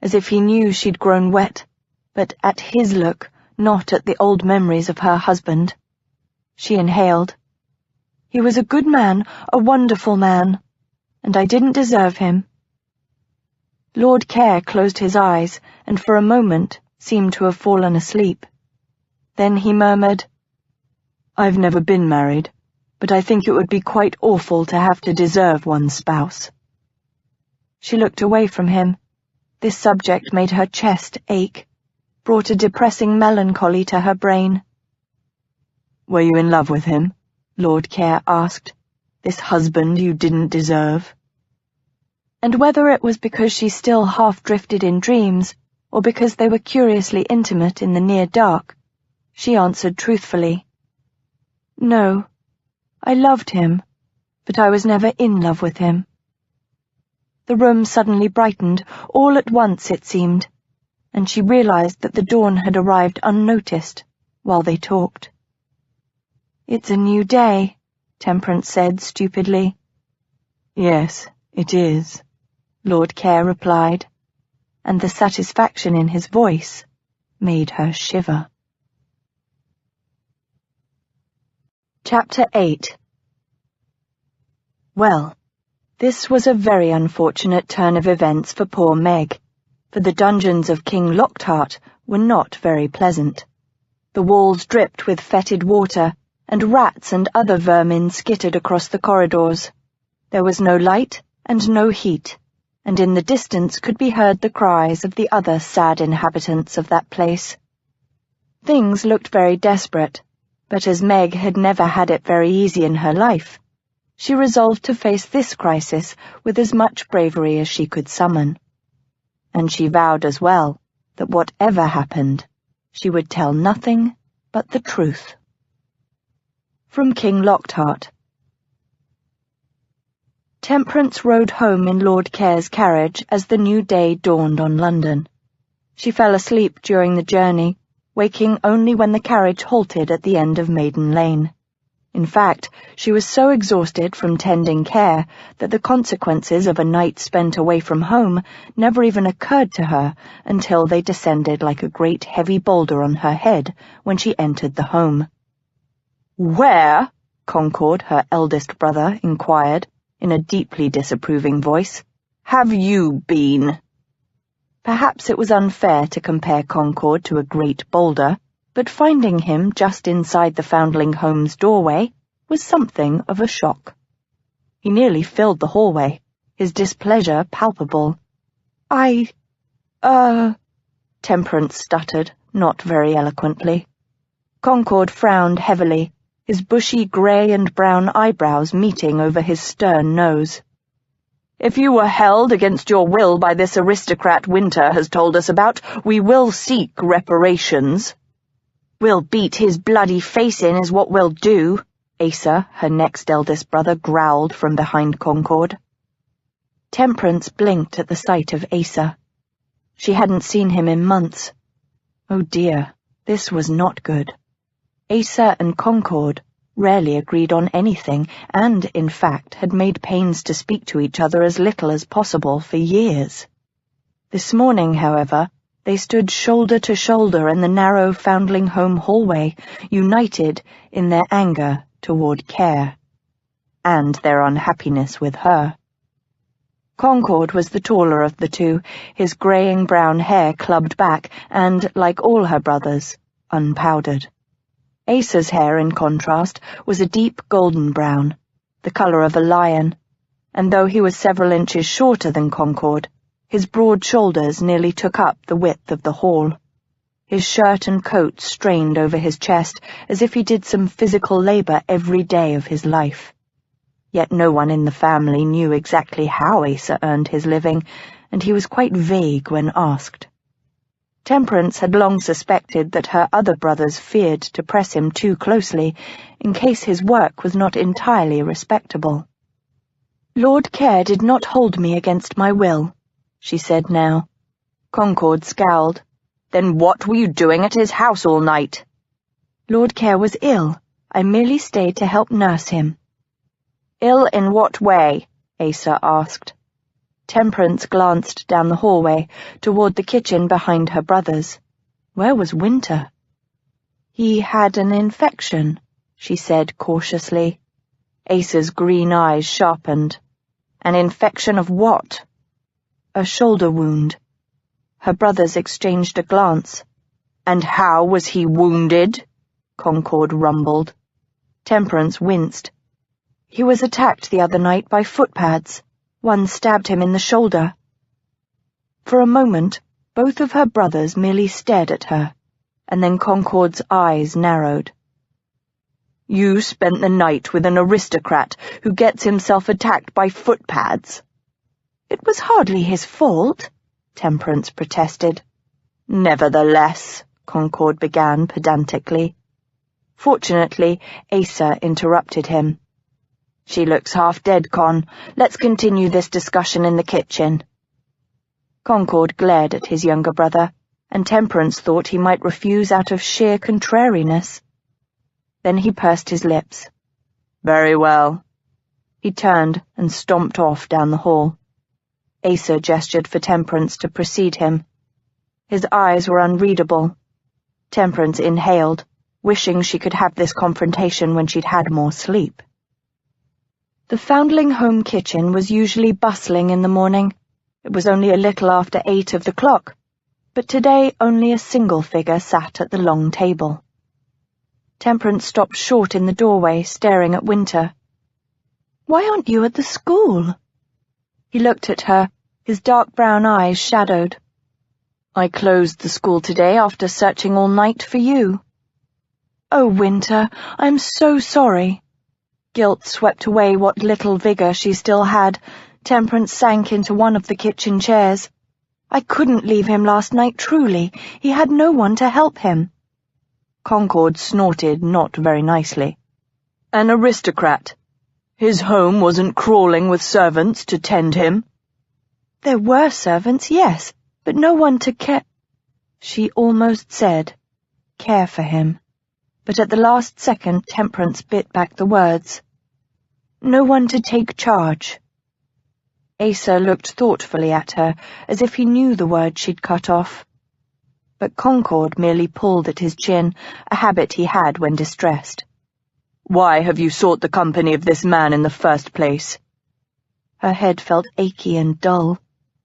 as if he knew she'd grown wet, but at his look, not at the old memories of her husband. She inhaled. "He was a good man, a wonderful man, and I didn't deserve him." Lord Care closed his eyes, and for a moment seemed to have fallen asleep. Then he murmured, "I've never been married, but I think it would be quite awful to have to deserve one's spouse." She looked away from him. This subject made her chest ache, brought a depressing melancholy to her brain. "Were you in love with him?" Lord Care asked. "This husband you didn't deserve?" And whether it was because she still half-drifted in dreams, or because they were curiously intimate in the near dark, she answered truthfully, "No, I loved him, but I was never in love with him." The room suddenly brightened, all at once it seemed, and she realized that the dawn had arrived unnoticed while they talked. "It's a new day," Temperance said stupidly. "Yes, it is," Lord Care replied, and the satisfaction in his voice made her shiver. Chapter 8. Well, this was a very unfortunate turn of events for poor Meg, for the dungeons of King Lockhart were not very pleasant. The walls dripped with fetid water, and rats and other vermin skittered across the corridors. There was no light and no heat, and in the distance could be heard the cries of the other sad inhabitants of that place. Things looked very desperate, but as Meg had never had it very easy in her life, she resolved to face this crisis with as much bravery as she could summon. And she vowed as well that whatever happened, she would tell nothing but the truth. From King Lockhart. Temperance rode home in Lord Care's carriage as the new day dawned on London. She fell asleep during the journey, waking only when the carriage halted at the end of Maiden Lane. In fact, she was so exhausted from tending Care that the consequences of a night spent away from home never even occurred to her until they descended like a great heavy boulder on her head when she entered the home. "Where," Concord, her eldest brother, inquired, in a deeply disapproving voice, "have you been?" Perhaps it was unfair to compare Concord to a great boulder, but finding him just inside the foundling home's doorway was something of a shock. He nearly filled the hallway, his displeasure palpable. Temperance stuttered, not very eloquently. Concord frowned heavily, his bushy grey and brown eyebrows meeting over his stern nose. "If you were held against your will by this aristocrat Winter has told us about, we will seek reparations." "We'll beat his bloody face in is what we'll do," Asa, her next eldest brother, growled from behind Concord. Temperance blinked at the sight of Asa. She hadn't seen him in months. Oh dear, this was not good. Asa and Concord rarely agreed on anything, and, in fact, had made pains to speak to each other as little as possible for years. This morning, however, they stood shoulder to shoulder in the narrow foundling home hallway, united in their anger toward Care, and their unhappiness with her. Concord was the taller of the two, his greying brown hair clubbed back and, like all her brothers, unpowdered. Asa's hair, in contrast, was a deep golden brown, the colour of a lion, and though he was several inches shorter than Concord, his broad shoulders nearly took up the width of the hall. His shirt and coat strained over his chest as if he did some physical labour every day of his life. Yet no one in the family knew exactly how Asa earned his living, and he was quite vague when asked. Temperance had long suspected that her other brothers feared to press him too closely, in case his work was not entirely respectable. "Lord Care did not hold me against my will," she said now. Concord scowled. "Then what were you doing at his house all night?" "Lord Care was ill. I merely stayed to help nurse him." "Ill in what way?" Asa asked. Temperance glanced down the hallway, toward the kitchen behind her brothers. Where was Winter? "He had an infection," she said cautiously. Asa's green eyes sharpened. "An infection of what?" "A shoulder wound." Her brothers exchanged a glance. "And how was he wounded?" Concord rumbled. Temperance winced. "He was attacked the other night by footpads. One stabbed him in the shoulder." For a moment, both of her brothers merely stared at her, and then Concord's eyes narrowed. "You spent the night with an aristocrat who gets himself attacked by footpads?" "It was hardly his fault," Temperance protested. "Nevertheless," Concord began pedantically. Fortunately, Asa interrupted him. "She looks half dead, Con. Let's continue this discussion in the kitchen." Concord glared at his younger brother, and Temperance thought he might refuse out of sheer contrariness. Then he pursed his lips. "Very well." He turned and stomped off down the hall. Asa gestured for Temperance to precede him. His eyes were unreadable. Temperance inhaled, wishing she could have this confrontation when she'd had more sleep. The Foundling home kitchen was usually bustling in the morning. It was only a little after 8 of the clock, but today only a single figure sat at the long table. Temperance stopped short in the doorway, staring at Winter. "Why aren't you at the school?" He looked at her, his dark brown eyes shadowed. "I closed the school today after searching all night for you." "Oh, Winter, I'm so sorry." Guilt swept away what little vigour she still had. Temperance sank into one of the kitchen chairs. "I couldn't leave him last night, truly. He had no one to help him." Concord snorted not very nicely. "An aristocrat. His home wasn't crawling with servants to tend him." "There were servants, yes, but no one to care—" She almost said, "care for him," but at the last second Temperance bit back the words. "No one to take charge." Asa looked thoughtfully at her, as if he knew the word she'd cut off. But Concord merely pulled at his chin, a habit he had when distressed. "Why have you sought the company of this man in the first place?" Her head felt achy and dull.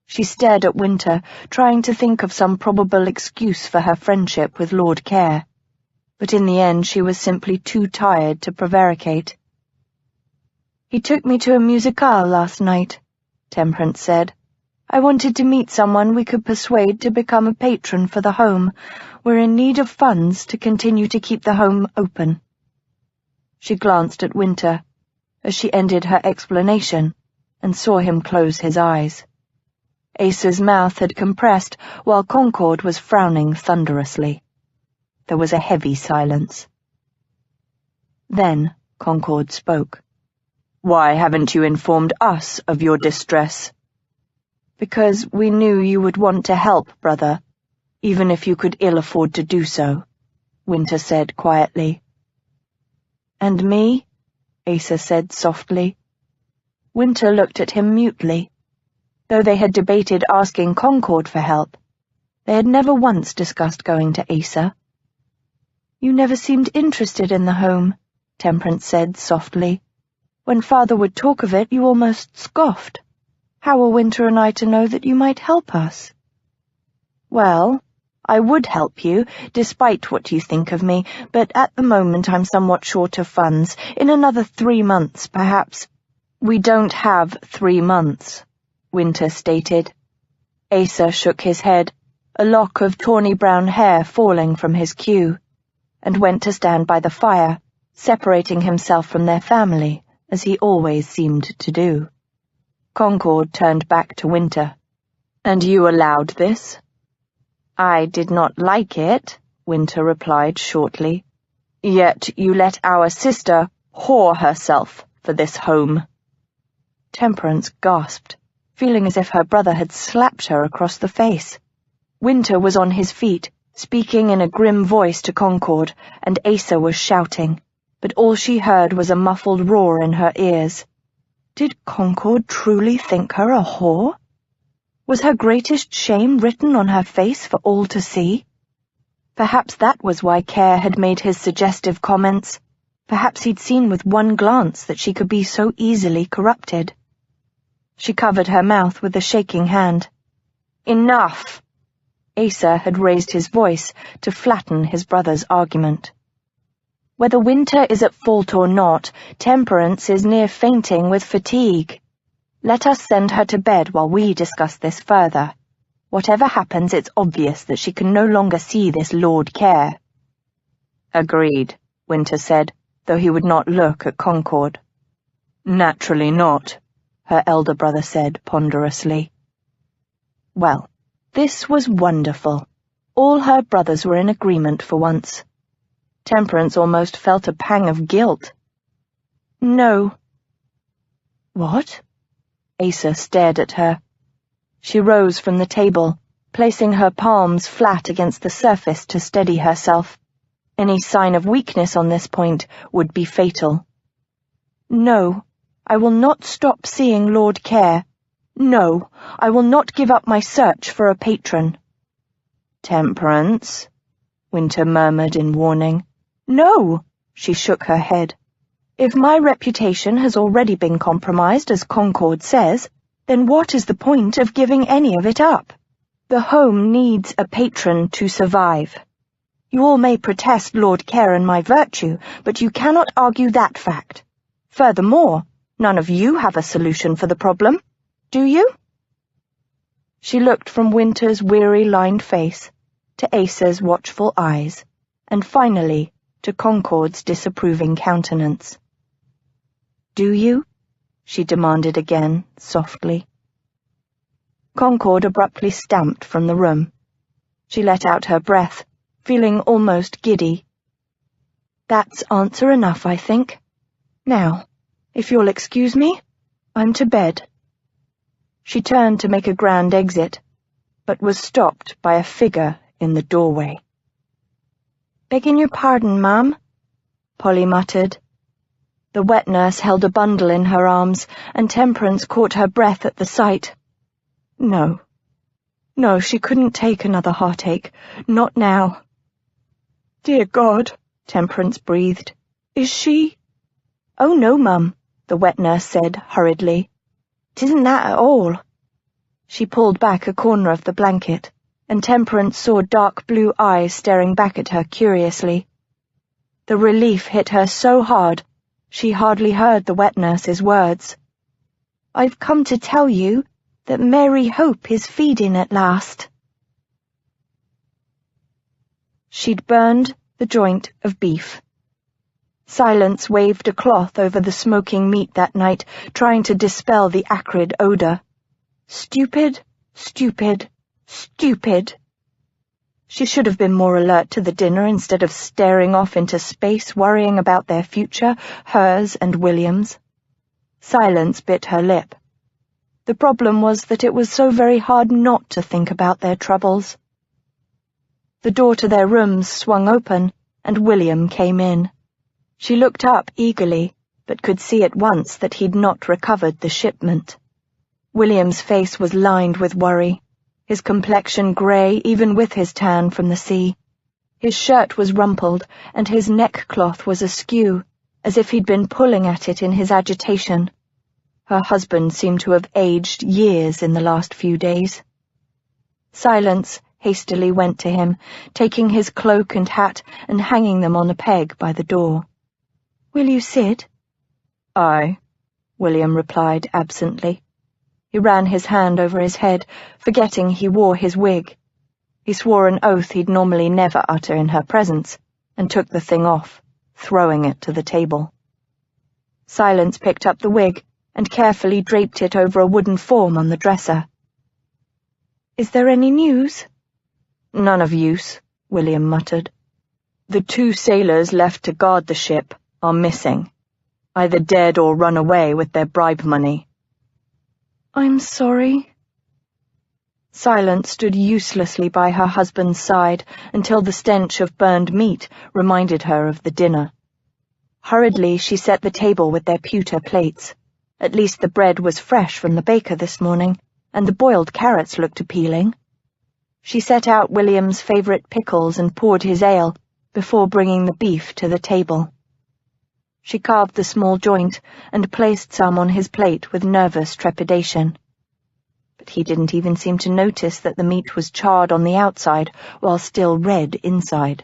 She stared at Winter, trying to think of some probable excuse for her friendship with Lord Care. But in the end she was simply too tired to prevaricate. "He took me to a musicale last night," Temperance said. "I wanted to meet someone we could persuade to become a patron for the home. We're in need of funds to continue to keep the home open." She glanced at Winter as she ended her explanation and saw him close his eyes. Asa's mouth had compressed while Concord was frowning thunderously. There was a heavy silence. Then Concord spoke. "Why haven't you informed us of your distress?" "Because we knew you would want to help, brother, even if you could ill afford to do so," Winter said quietly. "And me?" Asa said softly. Winter looked at him mutely. Though they had debated asking Concord for help, they had never once discussed going to Asa. "You never seemed interested in the home," Temperance said softly. "When Father would talk of it, you almost scoffed. How were Winter and I to know that you might help us?" "Well," I would help you, despite what you think of me, but at the moment I'm somewhat short of funds. In another 3 months, perhaps." "We don't have 3 months," Winter stated. Asa shook his head, a lock of tawny brown hair falling from his queue, and went to stand by the fire, separating himself from their family, as he always seemed to do. Concord turned back to Winter. "And you allowed this?" "I did not like it," Winter replied shortly. "Yet you let our sister whore herself for this home." Temperance gasped, feeling as if her brother had slapped her across the face. Winter was on his feet, speaking in a grim voice to Concord, and Asa was shouting, but all she heard was a muffled roar in her ears. Did Concord truly think her a whore? Was her greatest shame written on her face for all to see? Perhaps that was why Care had made his suggestive comments. Perhaps he'd seen with one glance that she could be so easily corrupted. She covered her mouth with a shaking hand. "Enough!" Asa had raised his voice to flatten his brother's argument. "Whether Winter is at fault or not, Temperance is near fainting with fatigue. Let us send her to bed while we discuss this further. Whatever happens, it's obvious that she can no longer see this Lord Care." "Agreed," Winter said, though he would not look at Concord. "Naturally not," her elder brother said ponderously. Well, this was wonderful. All her brothers were in agreement for once. Temperance almost felt a pang of guilt. "No." "What?" Asa stared at her. She rose from the table, placing her palms flat against the surface to steady herself. Any sign of weakness on this point would be fatal. "No, I will not stop seeing Lord Care. No, I will not give up my search for a patron." "Temperance," Winter murmured in warning. "No," she shook her head. "If my reputation has already been compromised, as Concord says, then what is the point of giving any of it up? The home needs a patron to survive. You all may protest Lord Care and my virtue, but you cannot argue that fact. Furthermore, none of you have a solution for the problem, do you?" She looked from Winter's weary-lined face to Asa's watchful eyes, and finally to Concord's disapproving countenance. "Do you?" she demanded again, softly. Concord abruptly stamped from the room. She let out her breath, feeling almost giddy. "That's answer enough, I think. Now, if you'll excuse me, I'm to bed." She turned to make a grand exit, but was stopped by a figure in the doorway. "Begging your pardon, ma'am," Polly muttered. The wet nurse held a bundle in her arms, and Temperance caught her breath at the sight. No, she couldn't take another heartache, not now. "Dear God," Temperance breathed. "is she—" "Oh, no, mum," the wet nurse said hurriedly. "'Tisn't that at all." She pulled back a corner of the blanket, and Temperance saw dark blue eyes staring back at her curiously. The relief hit her so hard, she hardly heard the wet nurse's words. "I've come to tell you that Mary Hope is feeding at last." She'd burned the joint of beef. Silence waved a cloth over the smoking meat that night, trying to dispel the acrid odor. Stupid, stupid, stupid. She should have been more alert to the dinner instead of staring off into space, worrying about their future, hers and William's. Silence bit her lip. The problem was that it was so very hard not to think about their troubles. The door to their rooms swung open, and William came in. She looked up eagerly, but could see at once that he'd not recovered the shipment. William's face was lined with worry, his complexion grey even with his tan from the sea. His shirt was rumpled, and his neckcloth was askew, as if he'd been pulling at it in his agitation. Her husband seemed to have aged years in the last few days. Silence hastily went to him, taking his cloak and hat and hanging them on a peg by the door. "Will you sit?" "Aye," William replied absently. He ran his hand over his head, forgetting he wore his wig. He swore an oath he'd normally never utter in her presence, and took the thing off, throwing it to the table. Silence picked up the wig and carefully draped it over a wooden form on the dresser. "Is there any news?" "None of use," William muttered. "The 2 sailors left to guard the ship are missing, either dead or run away with their bribe money." "I'm sorry." Silence stood uselessly by her husband's side until the stench of burned meat reminded her of the dinner. Hurriedly she set the table with their pewter plates. At least the bread was fresh from the baker this morning, and the boiled carrots looked appealing. She set out William's favourite pickles and poured his ale, before bringing the beef to the table. She carved the small joint and placed some on his plate with nervous trepidation. But he didn't even seem to notice that the meat was charred on the outside while still red inside.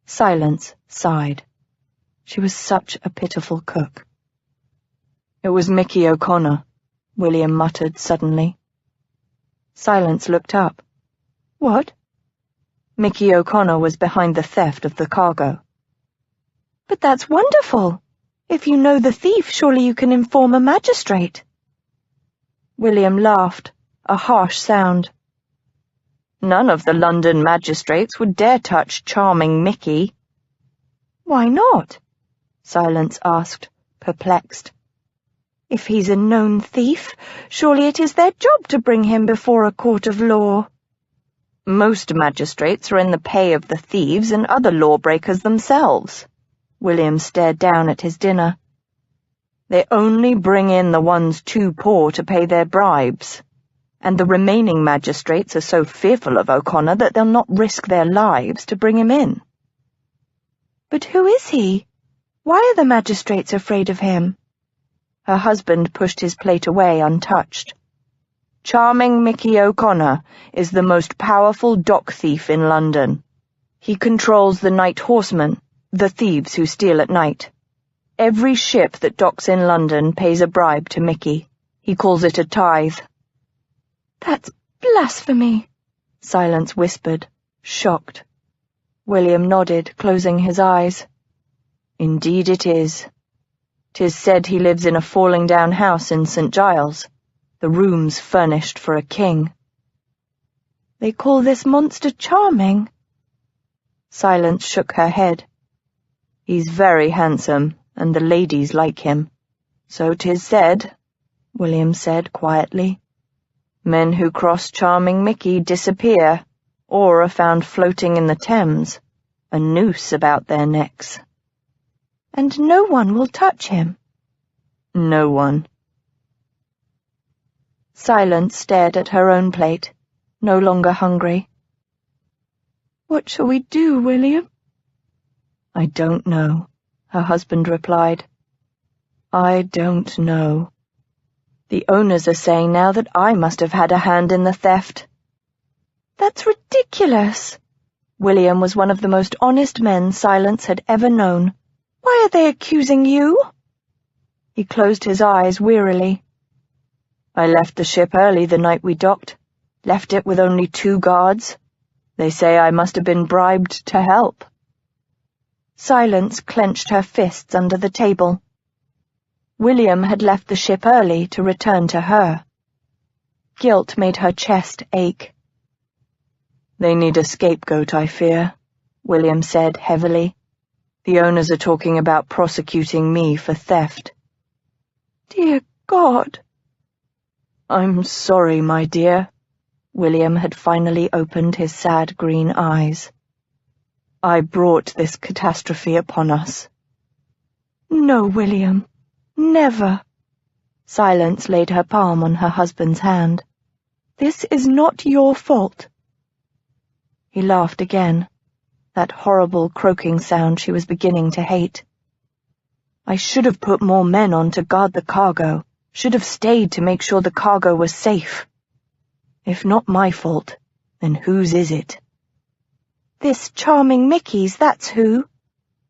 Silence sighed. She was such a pitiful cook. "It was Mickey O'Connor," William muttered suddenly. Silence looked up. "What?" "Mickey O'Connor was behind the theft of the cargo." "But that's wonderful. If you know the thief, surely you can inform a magistrate." William laughed, a harsh sound. "None of the London magistrates would dare touch charming Mickey." "Why not?" Silence asked, perplexed. "If he's a known thief, surely it is their job to bring him before a court of law." "Most magistrates are in the pay of the thieves and other lawbreakers themselves." William stared down at his dinner. "They only bring in the ones too poor to pay their bribes, and the remaining magistrates are so fearful of O'Connor that they'll not risk their lives to bring him in." "But who is he? Why are the magistrates afraid of him?" Her husband pushed his plate away untouched. "Charming Mickey O'Connor is the most powerful dock thief in London. He controls the night horsemen, the thieves who steal at night. Every ship that docks in London pays a bribe to Mickey. He calls it a tithe." "That's blasphemy," Silence whispered, shocked. William nodded, closing his eyes. "Indeed it is. 'Tis said he lives in a falling-down house in St. Giles, the rooms furnished for a king." "They call this monster charming?" Silence shook her head. "He's very handsome, and the ladies like him. So 'tis said," William said quietly. "Men who cross charming Mickey disappear, or are found floating in the Thames, a noose about their necks." "And no one will touch him?" "No one." Silence stared at her own plate, no longer hungry. "What shall we do, William?" "I don't know," her husband replied. "I don't know. The owners are saying now that I must have had a hand in the theft." "That's ridiculous." William was one of the most honest men Silence had ever known. "Why are they accusing you?" He closed his eyes wearily. "I left the ship early the night we docked. Left it with only 2 guards. They say I must have been bribed to help." Silence clenched her fists under the table. William had left the ship early to return to her. Guilt made her chest ache. "They need a scapegoat, I fear," William said heavily. "The owners are talking about prosecuting me for theft." "Dear God." "I'm sorry, my dear." William had finally opened his sad green eyes. "I brought this catastrophe upon us." "No, William. Never." Silence laid her palm on her husband's hand. "This is not your fault." He laughed again, that horrible croaking sound she was beginning to hate. "I should have put more men on to guard the cargo, should have stayed to make sure the cargo was safe. If not my fault, "Then whose is it?" "This charming Mickey's, that's who,"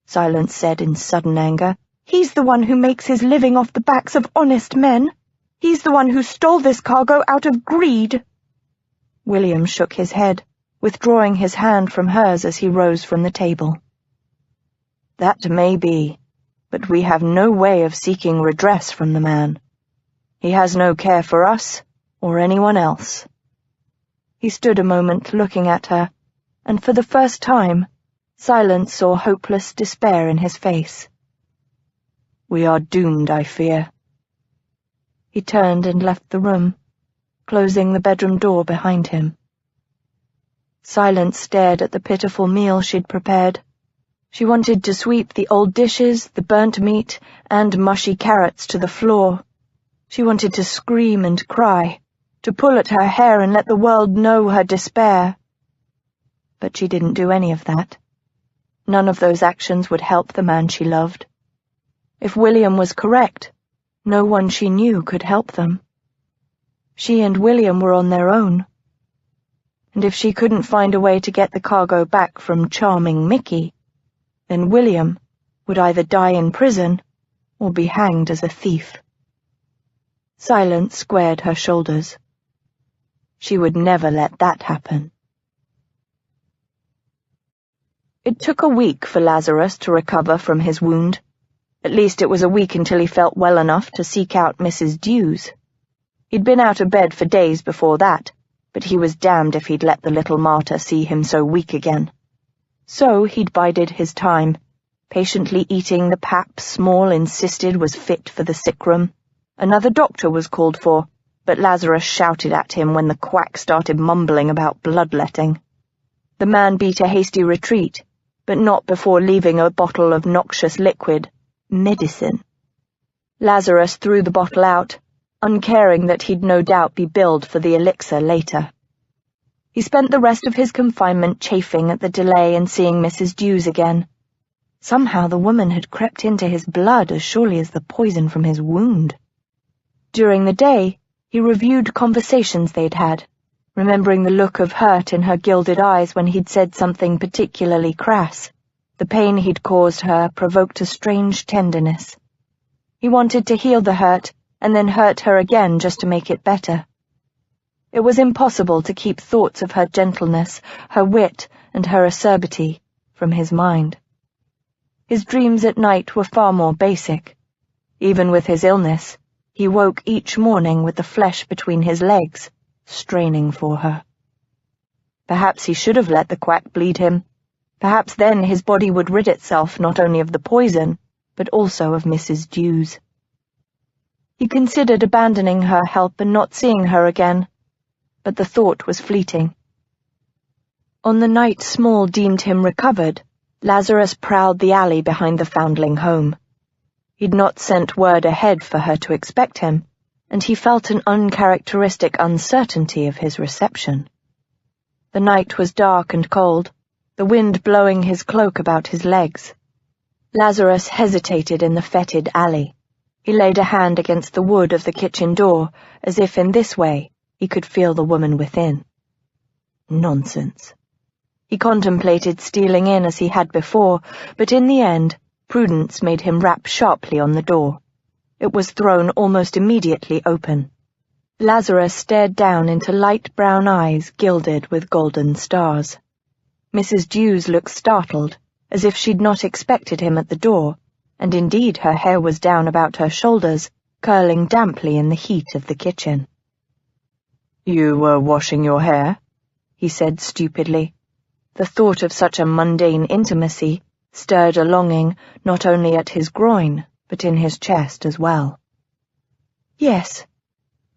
Silence said in sudden anger. "He's the one who makes his living off the backs of honest men. He's the one who stole this cargo out of greed." William shook his head, withdrawing his hand from hers as he rose from the table. "That may be, but we have no way of seeking redress from the man. He has no care for us or anyone else." He stood a moment looking at her, and for the first time, Silence saw hopeless despair in his face. "We are doomed, I fear." He turned and left the room, closing the bedroom door behind him. Silence stared at the pitiful meal she'd prepared. She wanted to sweep the old dishes, the burnt meat, and mushy carrots to the floor. She wanted to scream and cry, to pull at her hair and let the world know her despair. But she didn't do any of that. None of those actions would help the man she loved. If William was correct, no one she knew could help them. She and William were on their own. And if she couldn't find a way to get the cargo back from charming Mickey, then William would either die in prison or be hanged as a thief. Silence squared her shoulders. She would never let that happen. It took a week for Lazarus to recover from his wound. At least it was a week until he felt well enough to seek out Mrs. Dews. He'd been out of bed for days before that, but he was damned if he'd let the little martyr see him so weak again. So he'd bided his time, patiently eating the pap Small insisted was fit for the sick room. Another doctor was called for, but Lazarus shouted at him when the quack started mumbling about bloodletting. The man beat a hasty retreat, but not before leaving a bottle of noxious liquid, medicine. Lazarus threw the bottle out, uncaring that he'd no doubt be billed for the elixir later. He spent the rest of his confinement chafing at the delay in seeing Mrs. Dews again. Somehow the woman had crept into his blood as surely as the poison from his wound. During the day, he reviewed conversations they'd had, remembering the look of hurt in her gilded eyes when he'd said something particularly crass. The pain he'd caused her provoked a strange tenderness. He wanted to heal the hurt and then hurt her again just to make it better. It was impossible to keep thoughts of her gentleness, her wit, and her acerbity from his mind. His dreams at night were far more basic. Even with his illness, he woke each morning with the flesh between his legs, straining for her. Perhaps he should have let the quack bleed him. Perhaps then his body would rid itself not only of the poison, but also of Mrs. Dews. He considered abandoning her help and not seeing her again, but the thought was fleeting. On the night Small deemed him recovered, Lazarus prowled the alley behind the foundling home. He'd not sent word ahead for her to expect him, and he felt an uncharacteristic uncertainty of his reception. The night was dark and cold, the wind blowing his cloak about his legs. Lazarus hesitated in the fetid alley. He laid a hand against the wood of the kitchen door, as if in this way he could feel the woman within. Nonsense. He contemplated stealing in as he had before, but in the end, prudence made him rap sharply on the door. It was thrown almost immediately open. Lazarus stared down into light brown eyes gilded with golden stars. Mrs. Dews looked startled, as if she'd not expected him at the door, and indeed her hair was down about her shoulders, curling damply in the heat of the kitchen. "You were washing your hair?" he said stupidly. The thought of such a mundane intimacy stirred a longing not only at his groin, but in his chest as well. "Yes."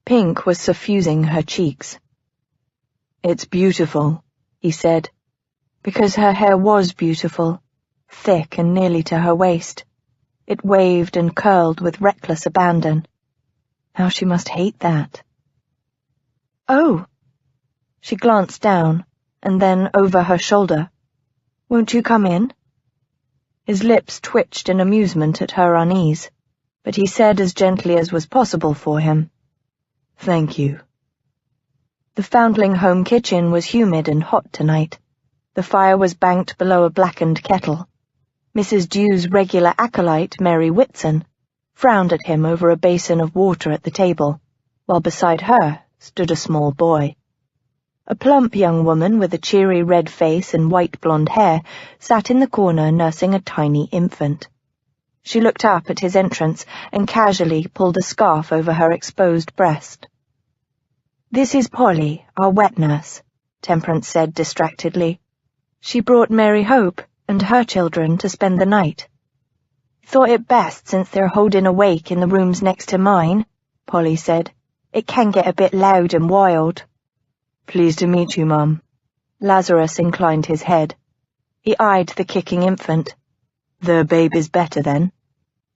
Pink was suffusing her cheeks. "It's beautiful," he said, because her hair was beautiful, thick and nearly to her waist. It waved and curled with reckless abandon. How she must hate that. "Oh." She glanced down, and then over her shoulder. "Won't you come in?" His lips twitched in amusement at her unease, but he said as gently as was possible for him, "Thank you." The foundling home kitchen was humid and hot tonight. The fire was banked below a blackened kettle. Mrs. Dew's regular acolyte, Mary Whitson, frowned at him over a basin of water at the table, while beside her stood a small boy. A plump young woman with a cheery red face and white blonde hair sat in the corner nursing a tiny infant. She looked up at his entrance and casually pulled a scarf over her exposed breast. "This is Polly, our wet nurse," Temperance said distractedly. "She brought Mary Hope and her children to spend the night." "Thought it best since they're holding a wake in the rooms next to mine," Polly said. "It can get a bit loud and wild." "Pleased to meet you, Mum." Lazarus inclined his head. He eyed the kicking infant. "The babe is better, then?"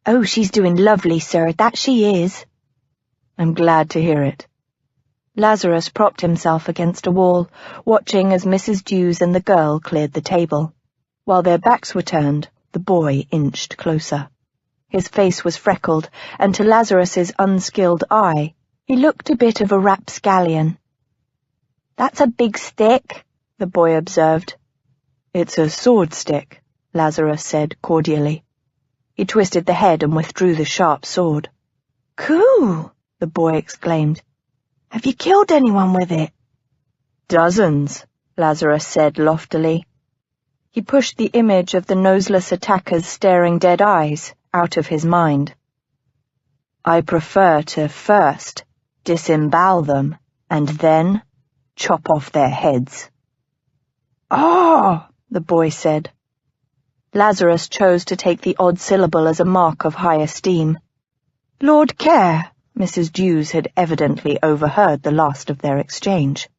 "Oh, she's doing lovely, sir, that she is." "I'm glad to hear it." Lazarus propped himself against a wall, watching as Mrs. Dews and the girl cleared the table. While their backs were turned, the boy inched closer. His face was freckled, and to Lazarus's unskilled eye, he looked a bit of a rapscallion. "That's a big stick," the boy observed. "It's a sword stick," Lazarus said cordially. He twisted the head and withdrew the sharp sword. "Cool," the boy exclaimed. "Have you killed anyone with it?" "Dozens," Lazarus said loftily. He pushed the image of the noseless attacker's staring dead eyes out of his mind. "I prefer to first disembowel them and then chop off their heads." "Oh," the boy said. Lazarus chose to take the odd syllable as a mark of high esteem. "Lord care," Mrs. Dews had evidently overheard the last of their exchange.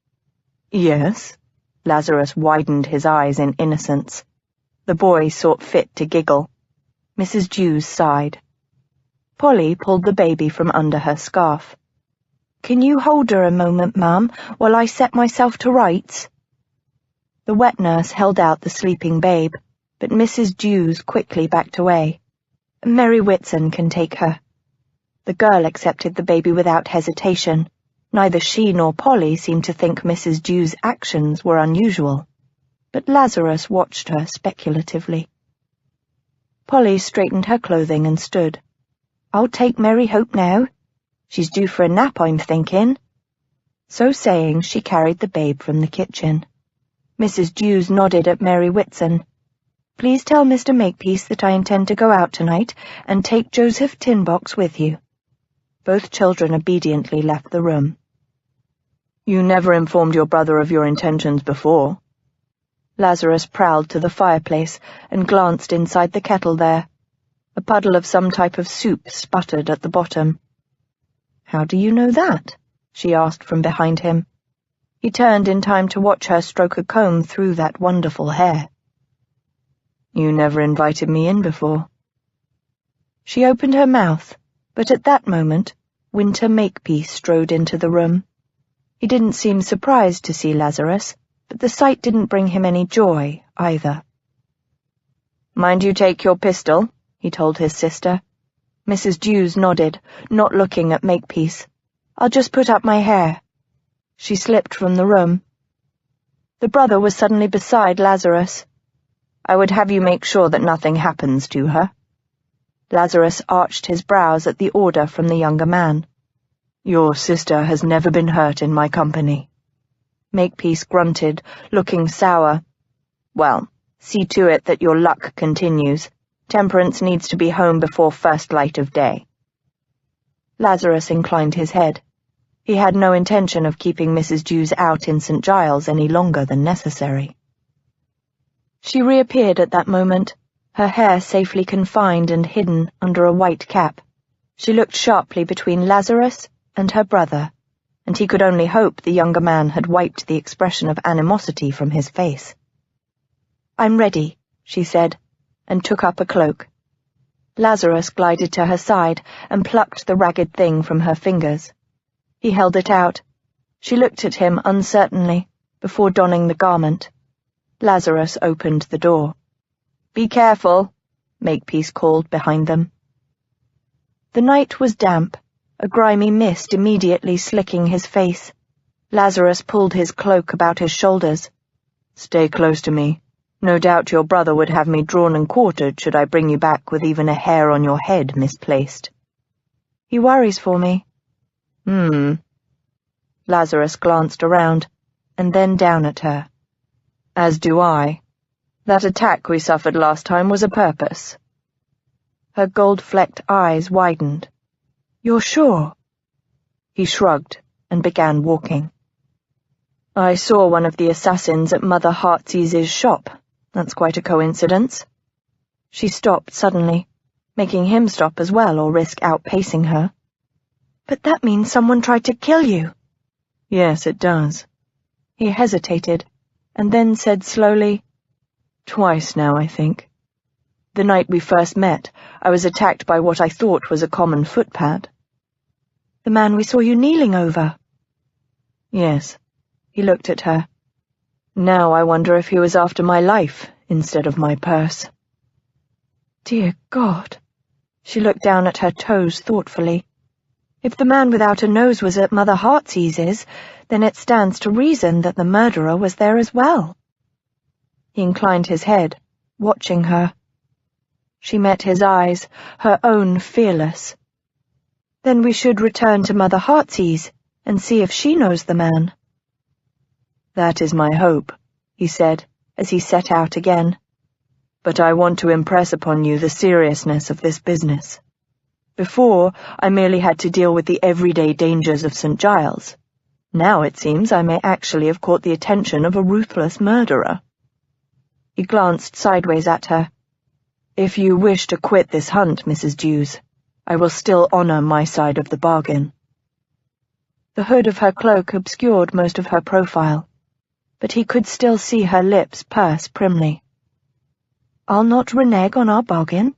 "Yes?" Lazarus widened his eyes in innocence. The boy sought fit to giggle. Mrs. Dews sighed. Polly pulled the baby from under her scarf. "Can you hold her a moment, Mum, while I set myself to rights?" The wet nurse held out the sleeping babe, but Mrs. Dews quickly backed away. "Mary Whitson can take her." The girl accepted the baby without hesitation. Neither she nor Polly seemed to think Mrs. Dew's actions were unusual, but Lazarus watched her speculatively. Polly straightened her clothing and stood. "I'll take Mary Hope now. She's due for a nap, I'm thinking." So saying, she carried the babe from the kitchen. Mrs. Dews nodded at Mary Whitson. "Please tell Mr. Makepeace that I intend to go out tonight, and take Joseph Tinbox with you." Both children obediently left the room. "You never informed your brother of your intentions before." Lazarus prowled to the fireplace and glanced inside the kettle there. A puddle of some type of soup sputtered at the bottom. "How do you know that?" she asked from behind him. He turned in time to watch her stroke a comb through that wonderful hair. "You never invited me in before." She opened her mouth, but at that moment, Winter Makepeace strode into the room. He didn't seem surprised to see Lazarus, but the sight didn't bring him any joy, either. "Mind you take your pistol," he told his sister. Mrs. Dews nodded, not looking at Makepeace. "I'll just put up my hair." She slipped from the room. The brother was suddenly beside Lazarus. "I would have you make sure that nothing happens to her." Lazarus arched his brows at the order from the younger man. "Your sister has never been hurt in my company." Makepeace grunted, looking sour. "Well, see to it that your luck continues. Temperance needs to be home before first light of day." Lazarus inclined his head. He had no intention of keeping Mrs. Dews out in St. Giles any longer than necessary. She reappeared at that moment, her hair safely confined and hidden under a white cap. She looked sharply between Lazarus and her brother, and he could only hope the younger man had wiped the expression of animosity from his face. "I'm ready," she said, and took up a cloak. Lazarus glided to her side and plucked the ragged thing from her fingers. He held it out. She looked at him uncertainly before donning the garment. Lazarus opened the door. "Be careful," Makepeace called behind them. The night was damp, a grimy mist immediately slicking his face, Lazarus pulled his cloak about his shoulders. "Stay close to me. No doubt your brother would have me drawn and quartered should I bring you back with even a hair on your head misplaced." "He worries for me." Lazarus glanced around, and then down at her. "As do I. That attack we suffered last time was a purpose." Her gold-flecked eyes widened. "You're sure?" He shrugged and began walking. "I saw one of the assassins at Mother Heartsease's shop. That's quite a coincidence." She stopped suddenly, making him stop as well or risk outpacing her. "But that means someone tried to kill you." "Yes, it does." He hesitated, and then said slowly, "Twice now, I think. The night we first met, I was attacked by what I thought was a common footpad." "The man we saw you kneeling over?" "Yes." He looked at her. "Now I wonder if he was after my life instead of my purse." "Dear God." She looked down at her toes thoughtfully. "If the man without a nose was at Mother Heartsease's, then it stands to reason that the murderer was there as well." He inclined his head, watching her. She met his eyes, her own fearless. "Then we should return to Mother Heartsease and see if she knows the man." "That is my hope," he said, as he set out again. "But I want to impress upon you the seriousness of this business. Before, I merely had to deal with the everyday dangers of St. Giles. Now it seems I may actually have caught the attention of a ruthless murderer." He glanced sideways at her. "If you wish to quit this hunt, Mrs. Dews, I will still honor my side of the bargain." The hood of her cloak obscured most of her profile, but he could still see her lips purse primly. "I'll not renege on our bargain."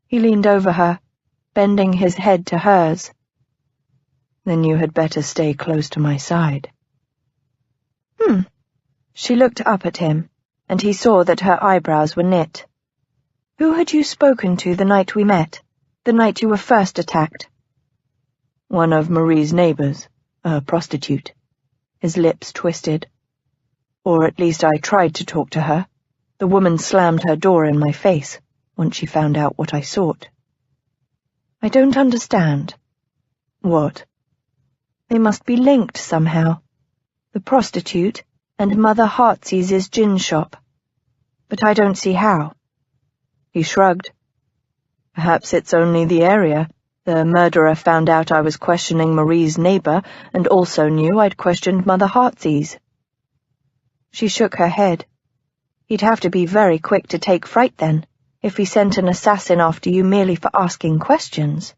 He leaned over her, bending his head to hers. "Then you had better stay close to my side." She looked up at him, and he saw that her eyebrows were knit. "Who had you spoken to the night we met, the night you were first attacked?" "One of Marie's neighbors, a prostitute." His lips twisted. "Or at least I tried to talk to her. The woman slammed her door in my face once she found out what I sought." "I don't understand." "What?" "They must be linked somehow. The prostitute and Mother Heartsease's gin shop. But I don't see how." He shrugged. "Perhaps it's only the area. The murderer found out I was questioning Marie's neighbor and also knew I'd questioned Mother Heartsease." She shook her head. "He'd have to be very quick to take fright then, if he sent an assassin after you merely for asking questions."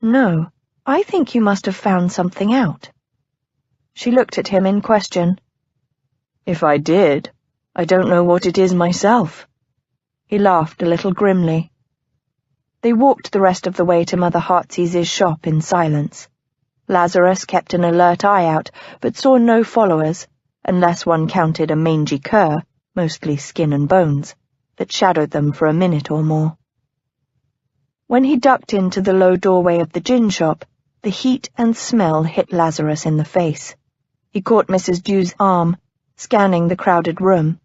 "No, I think you must have found something out." She looked at him in question. "If I did, I don't know what it is myself." He laughed a little grimly. They walked the rest of the way to Mother Heartsease's shop in silence. Lazarus kept an alert eye out, but saw no followers, unless one counted a mangy cur, mostly skin and bones, that shadowed them for a minute or more. When he ducked into the low doorway of the gin shop, the heat and smell hit Lazarus in the face. He caught Mrs. Dew's arm, scanning the crowded room.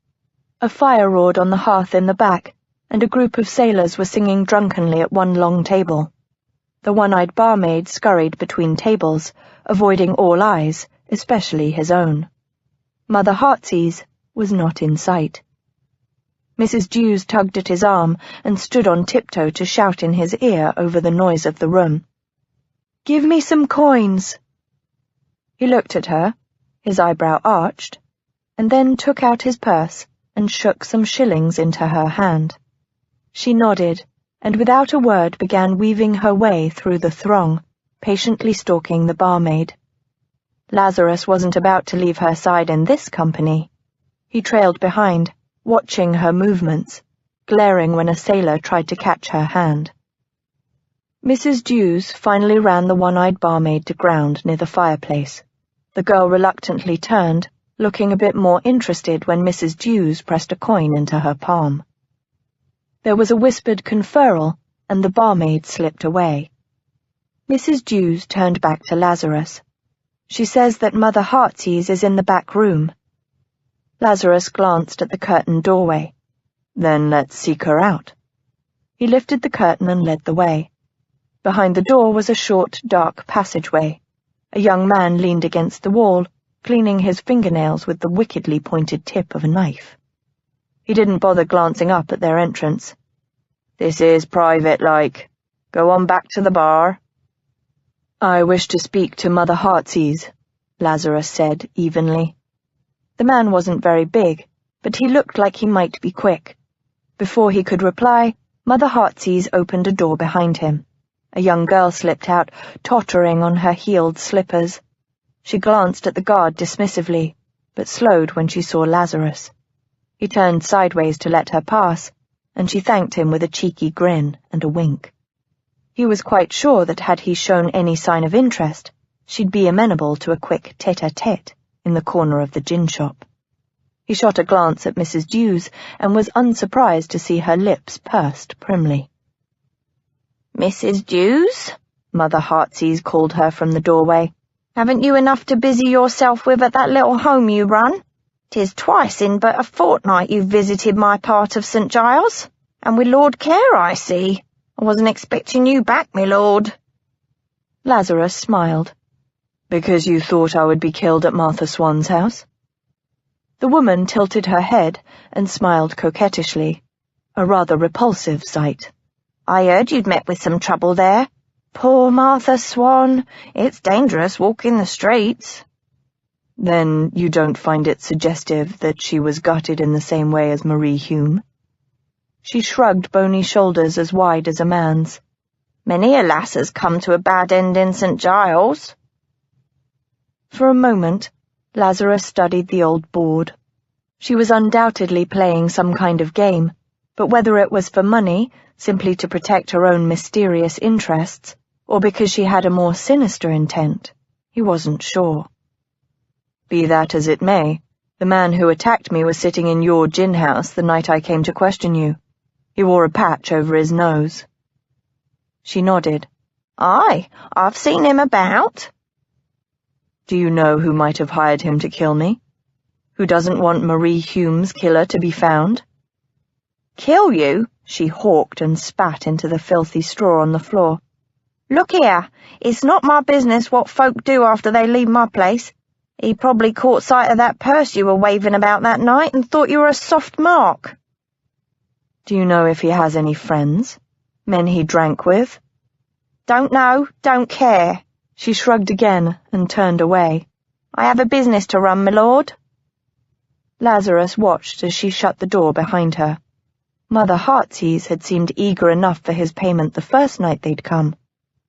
A fire roared on the hearth in the back, and a group of sailors were singing drunkenly at one long table. The one-eyed barmaid scurried between tables, avoiding all eyes, especially his own. Mother Heartsease was not in sight. Mrs. Dews tugged at his arm and stood on tiptoe to shout in his ear over the noise of the room. "Give me some coins." He looked at her, his eyebrow arched, and then took out his purse and shook some shillings into her hand. She nodded, and without a word began weaving her way through the throng, patiently stalking the barmaid. Lazarus wasn't about to leave her side in this company. He trailed behind, watching her movements, glaring when a sailor tried to catch her hand. Mrs. Dews finally ran the one-eyed barmaid to ground near the fireplace. The girl reluctantly turned, looking a bit more interested when Mrs. Dews pressed a coin into her palm. There was a whispered conferral, and the barmaid slipped away. Mrs. Dews turned back to Lazarus. She says that Mother Heartsease is in the back room. Lazarus glanced at the curtained doorway. Then let's seek her out. He lifted the curtain and led the way. Behind the door was a short, dark passageway. A young man leaned against the wall, cleaning his fingernails with the wickedly pointed tip of a knife. He didn't bother glancing up at their entrance. This is private, like. Go on back to the bar. I wish to speak to Mother Heartsease, Lazarus said evenly. The man wasn't very big, but he looked like he might be quick. Before he could reply, Mother Heartsease opened a door behind him. A young girl slipped out, tottering on her heeled slippers. She glanced at the guard dismissively, but slowed when she saw Lazarus. He turned sideways to let her pass, and she thanked him with a cheeky grin and a wink. He was quite sure that had he shown any sign of interest, she'd be amenable to a quick tete-a-tete in the corner of the gin shop. He shot a glance at Mrs. Dews and was unsurprised to see her lips pursed primly. "Mrs. Dews," Mother Heartsease called her from the doorway, "haven't you enough to busy yourself with at that little home you run? 'Tis twice in but a fortnight you've visited my part of St. Giles, and with Lord Care, I see. I wasn't expecting you back, me lord." Lazarus smiled. Because you thought I would be killed at Martha Swan's house? The woman tilted her head and smiled coquettishly, a rather repulsive sight. "I heard you'd met with some trouble there. Poor Martha Swan, it's dangerous walking the streets." Then you don't find it suggestive that she was gutted in the same way as Marie Hume? She shrugged bony shoulders as wide as a man's. "Many a lass has come to a bad end in St. Giles." For a moment, Lazarus studied the old board. She was undoubtedly playing some kind of game, but whether it was for money, simply to protect her own mysterious interests, or because she had a more sinister intent, he wasn't sure. Be that as it may, the man who attacked me was sitting in your gin house the night I came to question you. He wore a patch over his nose. She nodded. "Aye, I've seen him about." Do you know who might have hired him to kill me? Who doesn't want Marie Hume's killer to be found? "Kill you?" She hawked and spat into the filthy straw on the floor. "Look here, it's not my business what folk do after they leave my place. He probably caught sight of that purse you were waving about that night and thought you were a soft mark." Do you know if he has any friends? Men he drank with? "Don't know, don't care." She shrugged again and turned away. "I have a business to run, my lord." Lazarus watched as she shut the door behind her. Mother Heartsease had seemed eager enough for his payment the first night they'd come,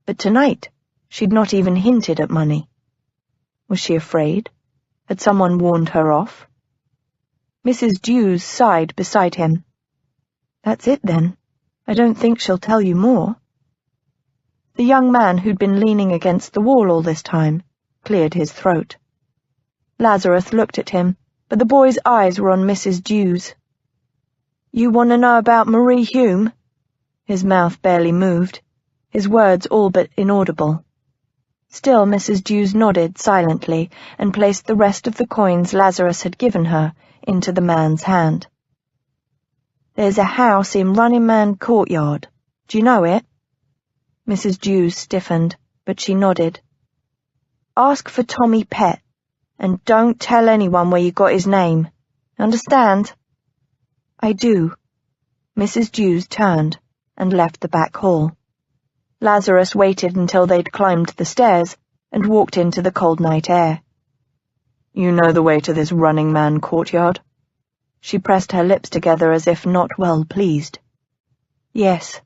but tonight she'd not even hinted at money. Was she afraid? Had someone warned her off? Mrs. Dews sighed beside him. "That's it, then. I don't think she'll tell you more." The young man who'd been leaning against the wall all this time cleared his throat. Lazarus looked at him, but the boy's eyes were on Mrs. Dews. "You want to know about Marie Hume?" His mouth barely moved, his words all but inaudible. Still Mrs. Dews nodded silently and placed the rest of the coins Lazarus had given her into the man's hand. "There's a house in Running Man Courtyard. Do you know it?" Mrs. Dews stiffened, but she nodded. "Ask for Tommy Pett, and don't tell anyone where you got his name. Understand?" "I do." Mrs. Dews turned and left the back hall. Lazarus waited until they'd climbed the stairs and walked into the cold night air. "You know the way to this Running Man Courtyard?" She pressed her lips together as if not well pleased. "Yes."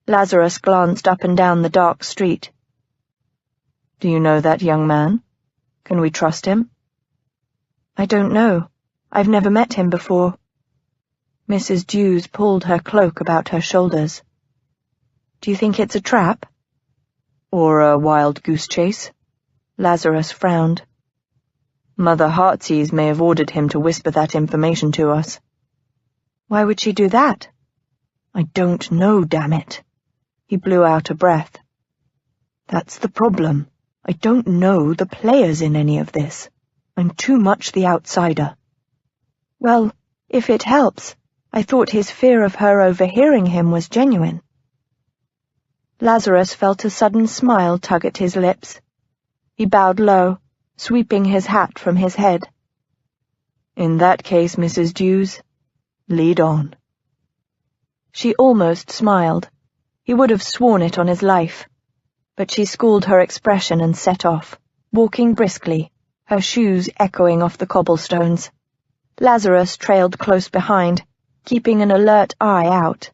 Lazarus glanced up and down the dark street. "Do you know that young man? Can we trust him?" "I don't know. I've never met him before." Mrs. Dews pulled her cloak about her shoulders. "Do you think it's a trap?" "Or a wild goose chase?" Lazarus frowned. "Mother Heartsease may have ordered him to whisper that information to us." "Why would she do that?" "I don't know, damn it." He blew out a breath. "That's the problem. I don't know the players in any of this. I'm too much the outsider." "Well, if it helps, I thought his fear of her overhearing him was genuine." Lazarus felt a sudden smile tug at his lips. He bowed low, sweeping his hat from his head. "In that case, Mrs. Dews, lead on." She almost smiled. He would have sworn it on his life. But she schooled her expression and set off, walking briskly, her shoes echoing off the cobblestones. Lazarus trailed close behind, keeping an alert eye out.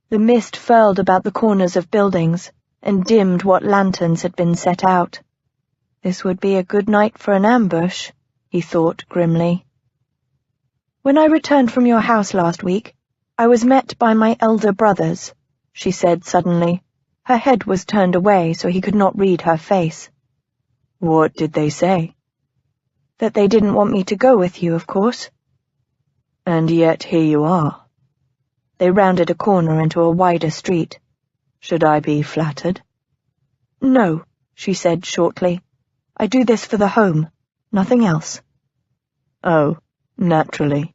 The mist furled about the corners of buildings and dimmed what lanterns had been set out. This would be a good night for an ambush, he thought grimly. "When I returned from your house last week, I was met by my elder brothers," she said suddenly. Her head was turned away so he could not read her face. "What did they say?" "That they didn't want me to go with you, of course." "And yet here you are." They rounded a corner into a wider street. "Should I be flattered?" "No," she said shortly. "I do this for the home, nothing else." "Oh, naturally."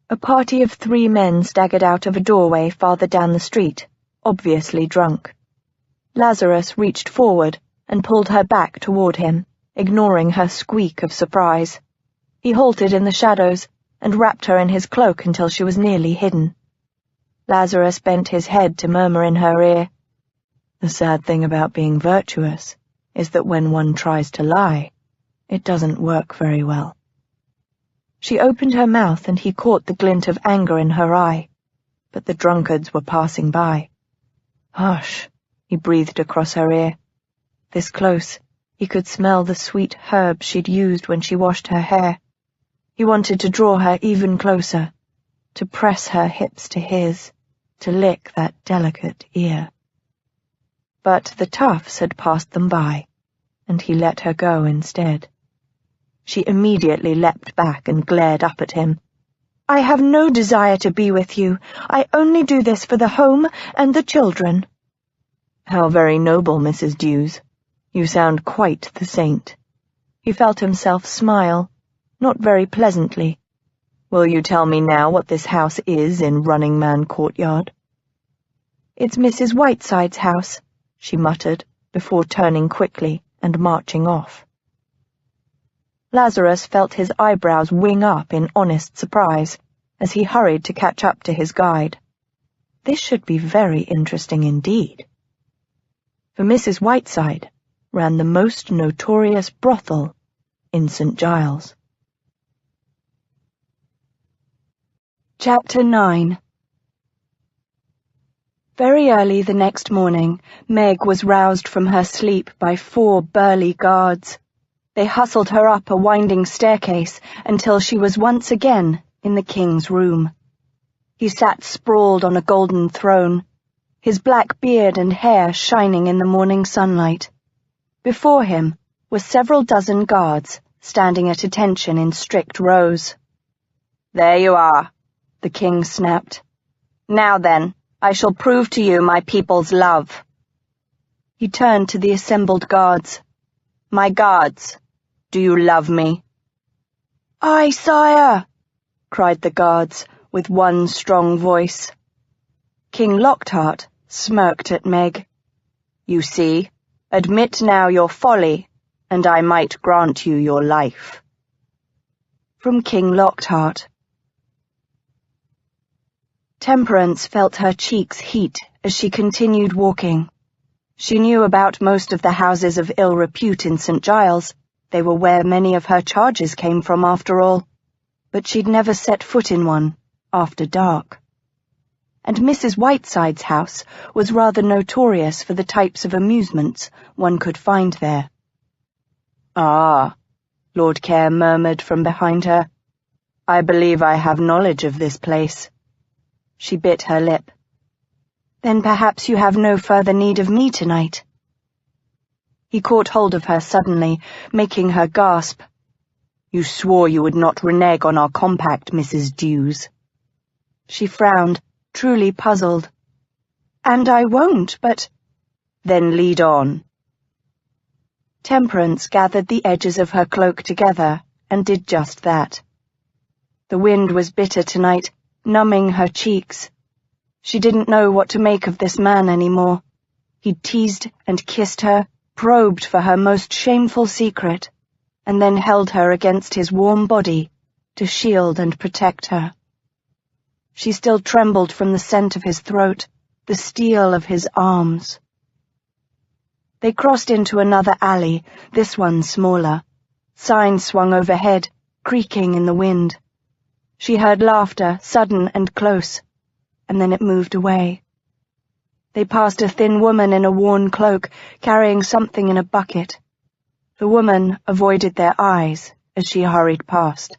A party of 3 men staggered out of a doorway farther down the street, obviously drunk. Lazarus reached forward and pulled her back toward him, ignoring her squeak of surprise. He halted in the shadows and wrapped her in his cloak until she was nearly hidden. Lazarus bent his head to murmur in her ear, "The sad thing about being virtuous is that when one tries to lie, it doesn't work very well." She opened her mouth and he caught the glint of anger in her eye, but the drunkards were passing by. "Hush," he breathed across her ear. This close, he could smell the sweet herbs she'd used when she washed her hair. He wanted to draw her even closer, to press her hips to his, to lick that delicate ear. But the toughs had passed them by, and he let her go instead. She immediately leapt back and glared up at him. "I have no desire to be with you. I only do this for the home and the children." "How very noble, Mrs. Dews. You sound quite the saint." He felt himself smile, not very pleasantly. "Will you tell me now what this house is in Running Man Courtyard?" "It's Mrs. Whiteside's house," she muttered, before turning quickly and marching off. Lazarus felt his eyebrows wing up in honest surprise as he hurried to catch up to his guide. This should be very interesting indeed. For Mrs. Whiteside ran the most notorious brothel in St. Giles. Chapter 9. Very early the next morning, Meg was roused from her sleep by 4 burly guards. They hustled her up a winding staircase until she was once again in the king's room. He sat sprawled on a golden throne, his black beard and hair shining in the morning sunlight. Before him were several dozen guards, standing at attention in strict rows. "There you are," the king snapped. "Now then, I shall prove to you my people's love." He turned to the assembled guards. "My guards, do you love me?" "Aye, sire," cried the guards with one strong voice. King Lockhart smirked at Meg. "You see, admit now your folly, and I might grant you your life." From King Lockhart. Temperance felt her cheeks heat as she continued walking. She knew about most of the houses of ill repute in St. Giles. They were where many of her charges came from, after all. But she'd never set foot in one after dark. And Mrs. Whiteside's house was rather notorious for the types of amusements one could find there. "Ah," Lord Care murmured from behind her. "I believe I have knowledge of this place." She bit her lip. "Then perhaps you have no further need of me tonight." He caught hold of her suddenly, making her gasp. "You swore you would not renege on our compact, Mrs. Dews." She frowned, truly puzzled. "And I won't, but—" "Then lead on." Temperance gathered the edges of her cloak together and did just that. The wind was bitter tonight, numbing her cheeks. She didn't know what to make of this man anymore. He'd teased and kissed her, probed for her most shameful secret, and then held her against his warm body to shield and protect her. She still trembled from the scent of his throat, the steel of his arms. They crossed into another alley, this one smaller. Signs swung overhead, creaking in the wind. She heard laughter, sudden and close, and then it moved away. They passed a thin woman in a worn cloak, carrying something in a bucket. The woman avoided their eyes as she hurried past.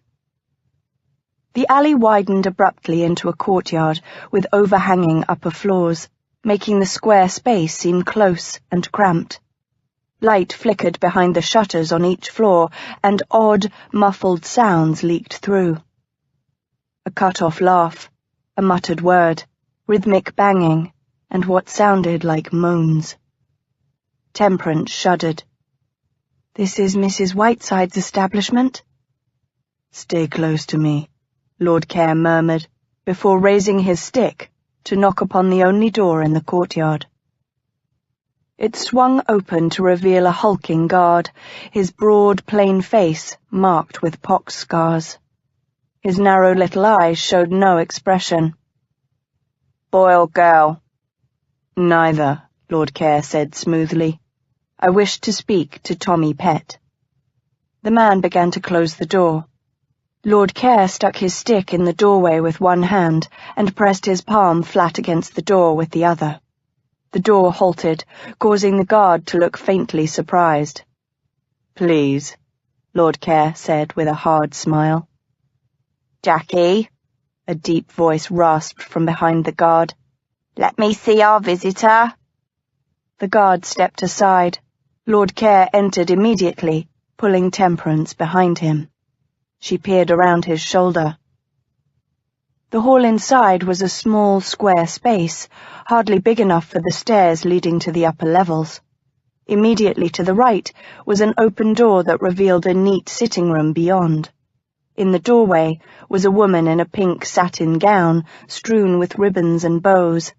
The alley widened abruptly into a courtyard with overhanging upper floors, making the square space seem close and cramped. Light flickered behind the shutters on each floor, and odd, muffled sounds leaked through. A cut-off laugh, a muttered word, rhythmic banging, and what sounded like moans. Temperance shuddered. "This is Mrs. Whiteside's establishment?" "Stay close to me," Lord Care murmured, before raising his stick to knock upon the only door in the courtyard. It swung open to reveal a hulking guard, his broad, plain face marked with pox scars. His narrow little eyes showed no expression. "Boy or girl?" "Neither," Lord Care said smoothly. "I wish to speak to Tommy Pett." The man began to close the door. Lord Care stuck his stick in the doorway with one hand and pressed his palm flat against the door with the other. The door halted, causing the guard to look faintly surprised. "Please," Lord Care said with a hard smile. "Jackie," a deep voice rasped from behind the guard. "Let me see our visitor." The guard stepped aside. Lord Care entered immediately, pulling Temperance behind him. She peered around his shoulder. The hall inside was a small, square space, hardly big enough for the stairs leading to the upper levels. Immediately to the right was an open door that revealed a neat sitting room beyond. In the doorway was a woman in a pink satin gown, strewn with ribbons and bows.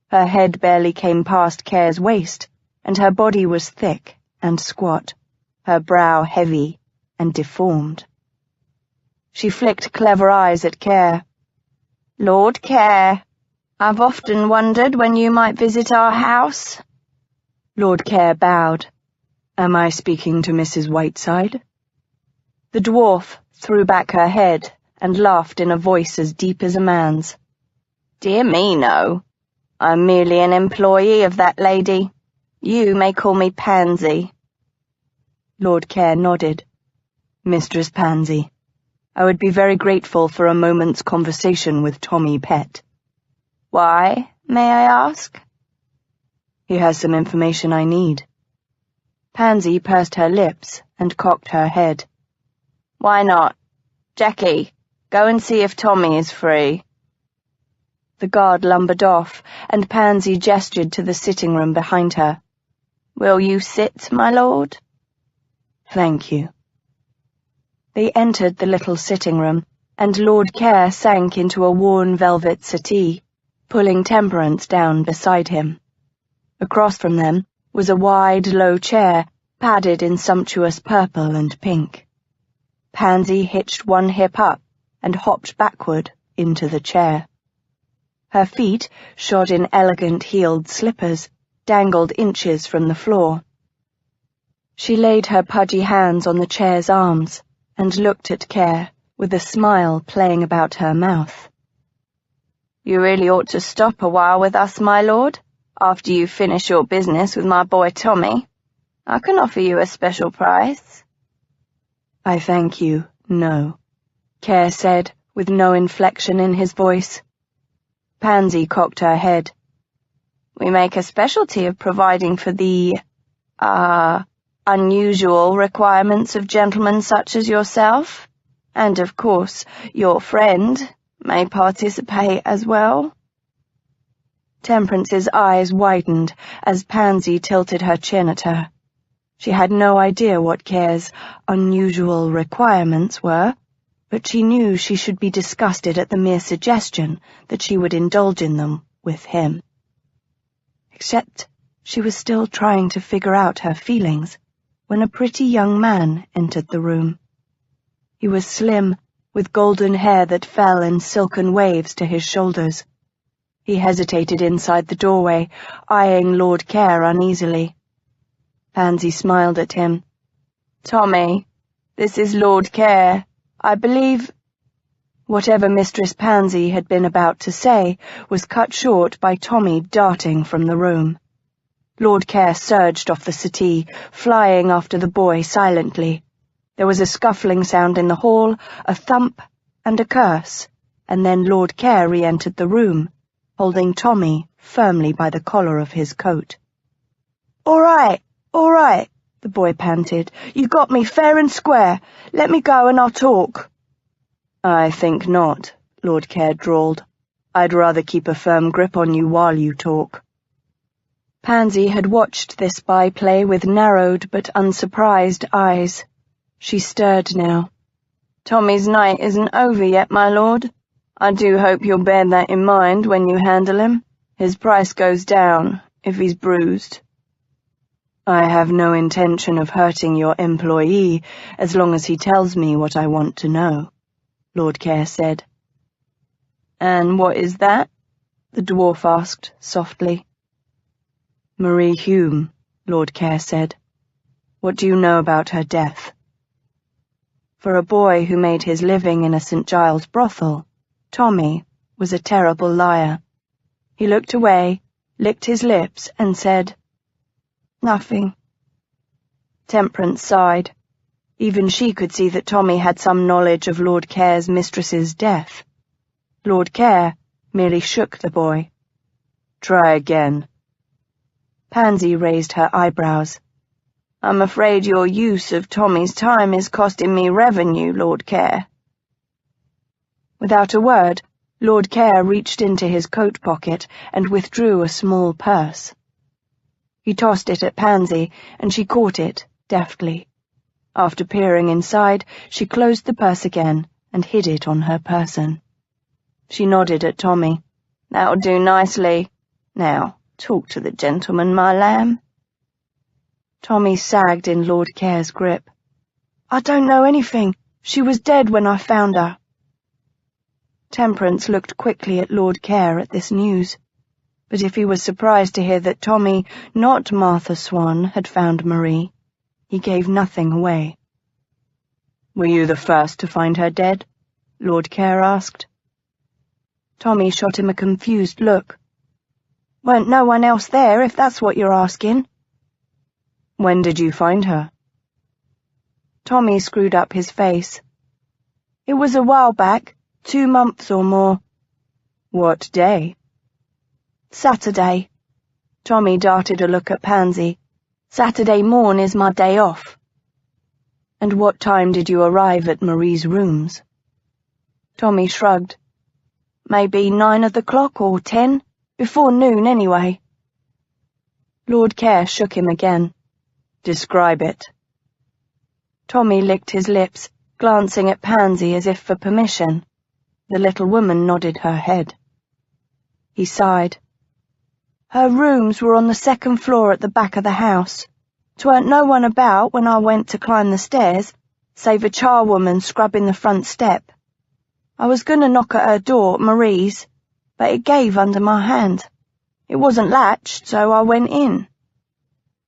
Her head barely came past Care's waist, and her body was thick and squat, her brow heavy and deformed. She flicked clever eyes at Care. "Lord Care, I've often wondered when you might visit our house." Lord Care bowed. "Am I speaking to Mrs. Whiteside?" The dwarf threw back her head and laughed in a voice as deep as a man's. "Dear me, no. I'm merely an employee of that lady. You may call me Pansy." Lord Care nodded. "Mistress Pansy, I would be very grateful for a moment's conversation with Tommy Pett." "Why, may I ask?" "He has some information I need." Pansy pursed her lips and cocked her head. "Why not? Jackie, go and see if Tommy is free." The guard lumbered off, and Pansy gestured to the sitting room behind her. "Will you sit, my lord?" "Thank you." They entered the little sitting room, and Lord Care sank into a worn velvet settee, pulling Temperance down beside him. Across from them was a wide, low chair, padded in sumptuous purple and pink. Pansy hitched one hip up and hopped backward into the chair. Her feet, shod in elegant heeled slippers, dangled inches from the floor. She laid her pudgy hands on the chair's arms and looked at Care with a smile playing about her mouth. "You really ought to stop a while with us, my lord, after you finish your business with my boy Tommy. I can offer you a special price." "I thank you, no," Care said, with no inflection in his voice. Pansy cocked her head. "We make a specialty of providing for the, unusual requirements of gentlemen such as yourself, and of course your friend may participate as well." Temperance's eyes widened as Pansy tilted her chin at her. She had no idea what Care's unusual requirements were, but she knew she should be disgusted at the mere suggestion that she would indulge in them with him. Except she was still trying to figure out her feelings when a pretty young man entered the room. He was slim, with golden hair that fell in silken waves to his shoulders. He hesitated inside the doorway, eyeing Lord Care uneasily. Pansy smiled at him. "Tommy, this is Lord Care. I believe—" Whatever Mistress Pansy had been about to say was cut short by Tommy darting from the room. Lord Care surged off the settee, flying after the boy silently. There was a scuffling sound in the hall, a thump, and a curse, and then Lord Care re-entered the room, holding Tommy firmly by the collar of his coat. All right, the boy panted. "You got me fair and square. Let me go and I'll talk." "I think not," Lord Care drawled. "I'd rather keep a firm grip on you while you talk." Pansy had watched this byplay with narrowed but unsurprised eyes. She stirred now. "Tommy's night isn't over yet, my lord. I do hope you'll bear that in mind when you handle him. His price goes down if he's bruised." "I have no intention of hurting your employee as long as he tells me what I want to know," Lord Care said. "And what is that?" the dwarf asked softly. "Marie Hume," Lord Care said. "What do you know about her death?" For a boy who made his living in a St. Giles brothel, Tommy was a terrible liar. He looked away, licked his lips, and said, "Nothing." Temperance sighed. Even she could see that Tommy had some knowledge of Lord Care's mistress's death. Lord Care merely shook the boy. "Try again." Pansy raised her eyebrows. "I'm afraid your use of Tommy's time is costing me revenue, Lord Care." Without a word, Lord Care reached into his coat pocket and withdrew a small purse. He tossed it at Pansy, and she caught it, deftly. After peering inside, she closed the purse again and hid it on her person. She nodded at Tommy. "That'll do nicely. Now, talk to the gentleman, my lamb." Tommy sagged in Lord Care's grip. "I don't know anything. She was dead when I found her." Temperance looked quickly at Lord Care at this news. But if he was surprised to hear that Tommy, not Martha Swan, had found Marie, he gave nothing away. "Were you the first to find her dead?" Lord Care asked. Tommy shot him a confused look. "Weren't no one else there, if that's what you're asking." "When did you find her?" Tommy screwed up his face. "It was a while back, 2 months or more." "What day?" "Saturday." Tommy darted a look at Pansy. "Saturday morn is my day off." "And what time did you arrive at Marie's rooms?" Tommy shrugged. "Maybe 9 o'clock or 10, before noon anyway." Lord Care shook him again. "Describe it." Tommy licked his lips, glancing at Pansy as if for permission. The little woman nodded her head. He sighed. "Her rooms were on the 2nd floor at the back of the house. 'Tweren't no one about when I went to climb the stairs, save a charwoman scrubbing the front step. I was going to knock at her door, Marie's, but it gave under my hand. It wasn't latched, so I went in.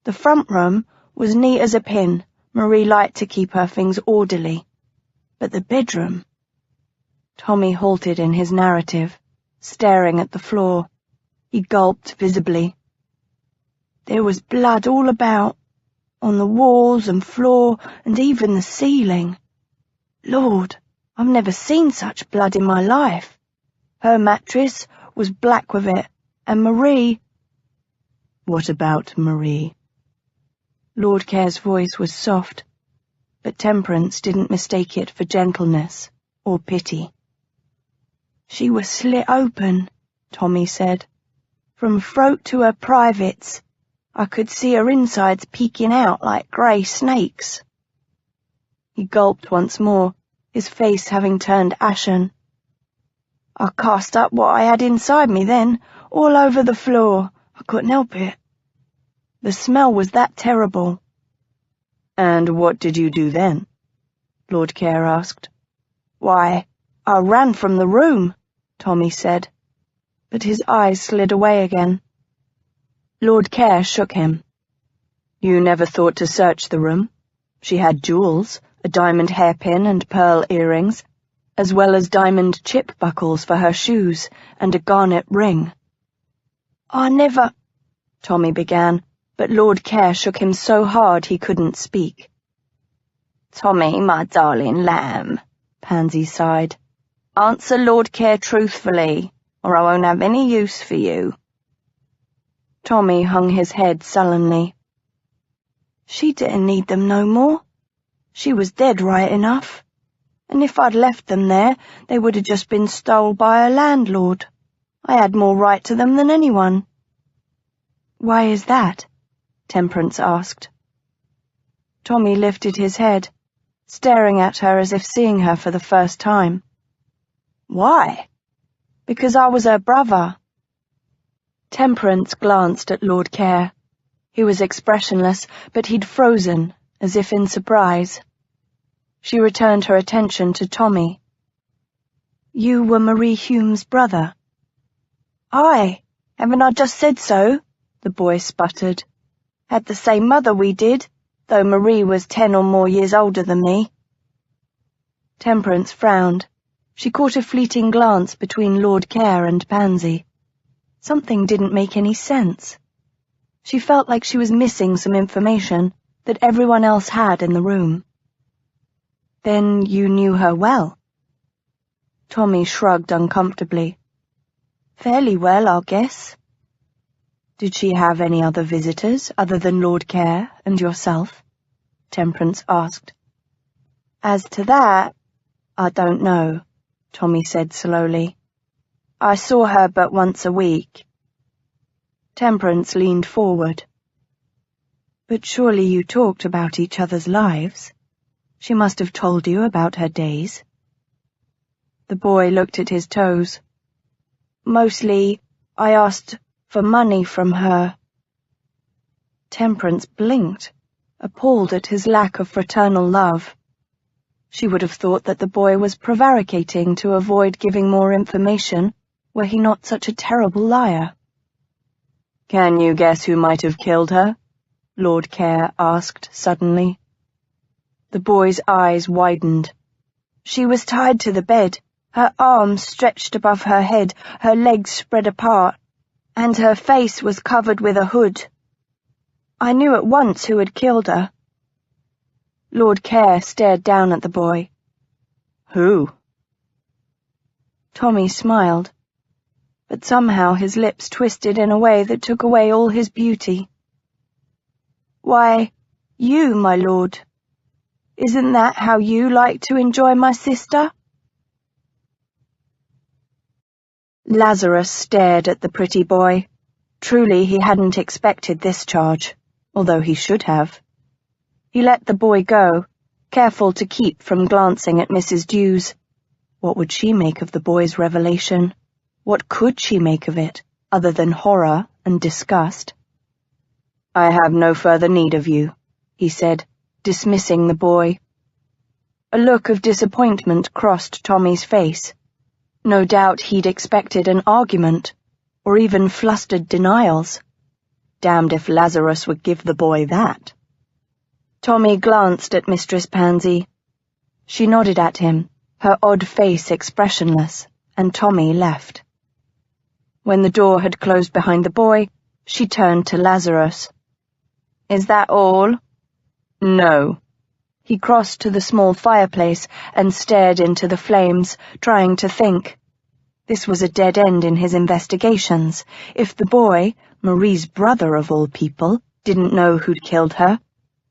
The front room was neat as a pin. Marie liked to keep her things orderly. But the bedroom—" Tommy halted in his narrative, staring at the floor. He gulped visibly. "There was blood all about, on the walls and floor and even the ceiling. Lord, I've never seen such blood in my life. Her mattress was black with it, and Marie—" "What about Marie?" Lord Care's voice was soft, but Temperance didn't mistake it for gentleness or pity. "She was slit open," Tommy said, "from throat to her privates. I could see her insides peeking out like grey snakes." He gulped once more, his face having turned ashen. "I cast up what I had inside me then, all over the floor. I couldn't help it. The smell was that terrible." "And what did you do then?" Lord Care asked. "Why, I ran from the room," Tommy said, but his eyes slid away again. Lord Care shook him. "You never thought to search the room? She had jewels, a diamond hairpin and pearl earrings, as well as diamond chip buckles for her shoes and a garnet ring." "I never—" Tommy began, but Lord Care shook him so hard he couldn't speak. "Tommy, my darling lamb," Pansy sighed. "Answer Lord Care truthfully, or I won't have any use for you." Tommy hung his head sullenly. "She didn't need them no more. She was dead right enough. And if I'd left them there, they would have just been stole by a landlord. I had more right to them than anyone." "Why is that?" Temperance asked. Tommy lifted his head, staring at her as if seeing her for the first time. "Why?" "Because I was her brother." Temperance glanced at Lord Care. He was expressionless, but he'd frozen, as if in surprise. She returned her attention to Tommy. "You were Marie Hume's brother?" "Aye, haven't I just said so?" the boy sputtered. "Had the same mother we did, though Marie was 10 or more years older than me." Temperance frowned. She caught a fleeting glance between Lord Care and Pansy. Something didn't make any sense. She felt like she was missing some information that everyone else had in the room. "Then you knew her well?" Tommy shrugged uncomfortably. "Fairly well, I guess." "Did she have any other visitors other than Lord Care and yourself?" Temperance asked. "As to that, I don't know," Tommy said slowly. "I saw her but once a week." Temperance leaned forward. "But surely you talked about each other's lives? She must have told you about her days." The boy looked at his toes. "Mostly, I asked for money from her." Temperance blinked, appalled at his lack of fraternal love. She would have thought that the boy was prevaricating to avoid giving more information, were he not such a terrible liar. "Can you guess who might have killed her?" Lord Care asked suddenly. The boy's eyes widened. "She was tied to the bed, her arms stretched above her head, her legs spread apart, and her face was covered with a hood. I knew at once who had killed her." Lord Care stared down at the boy. "Who?" Tommy smiled, but somehow his lips twisted in a way that took away all his beauty. "Why, you, my lord. Isn't that how you like to enjoy my sister?" Lazarus stared at the pretty boy. Truly he hadn't expected this charge, although he should have. He let the boy go, careful to keep from glancing at Mrs. Dews. What would she make of the boy's revelation? What could she make of it, other than horror and disgust? "I have no further need of you," he said, dismissing the boy. A look of disappointment crossed Tommy's face. No doubt he'd expected an argument, or even flustered denials. Damned if Lazarus would give the boy that. Tommy glanced at Mistress Pansy. She nodded at him, her odd face expressionless, and Tommy left. When the door had closed behind the boy, she turned to Lazarus. "Is that all?" "No." He crossed to the small fireplace and stared into the flames, trying to think. This was a dead end in his investigations. If the boy, Marie's brother of all people, didn't know who'd killed her,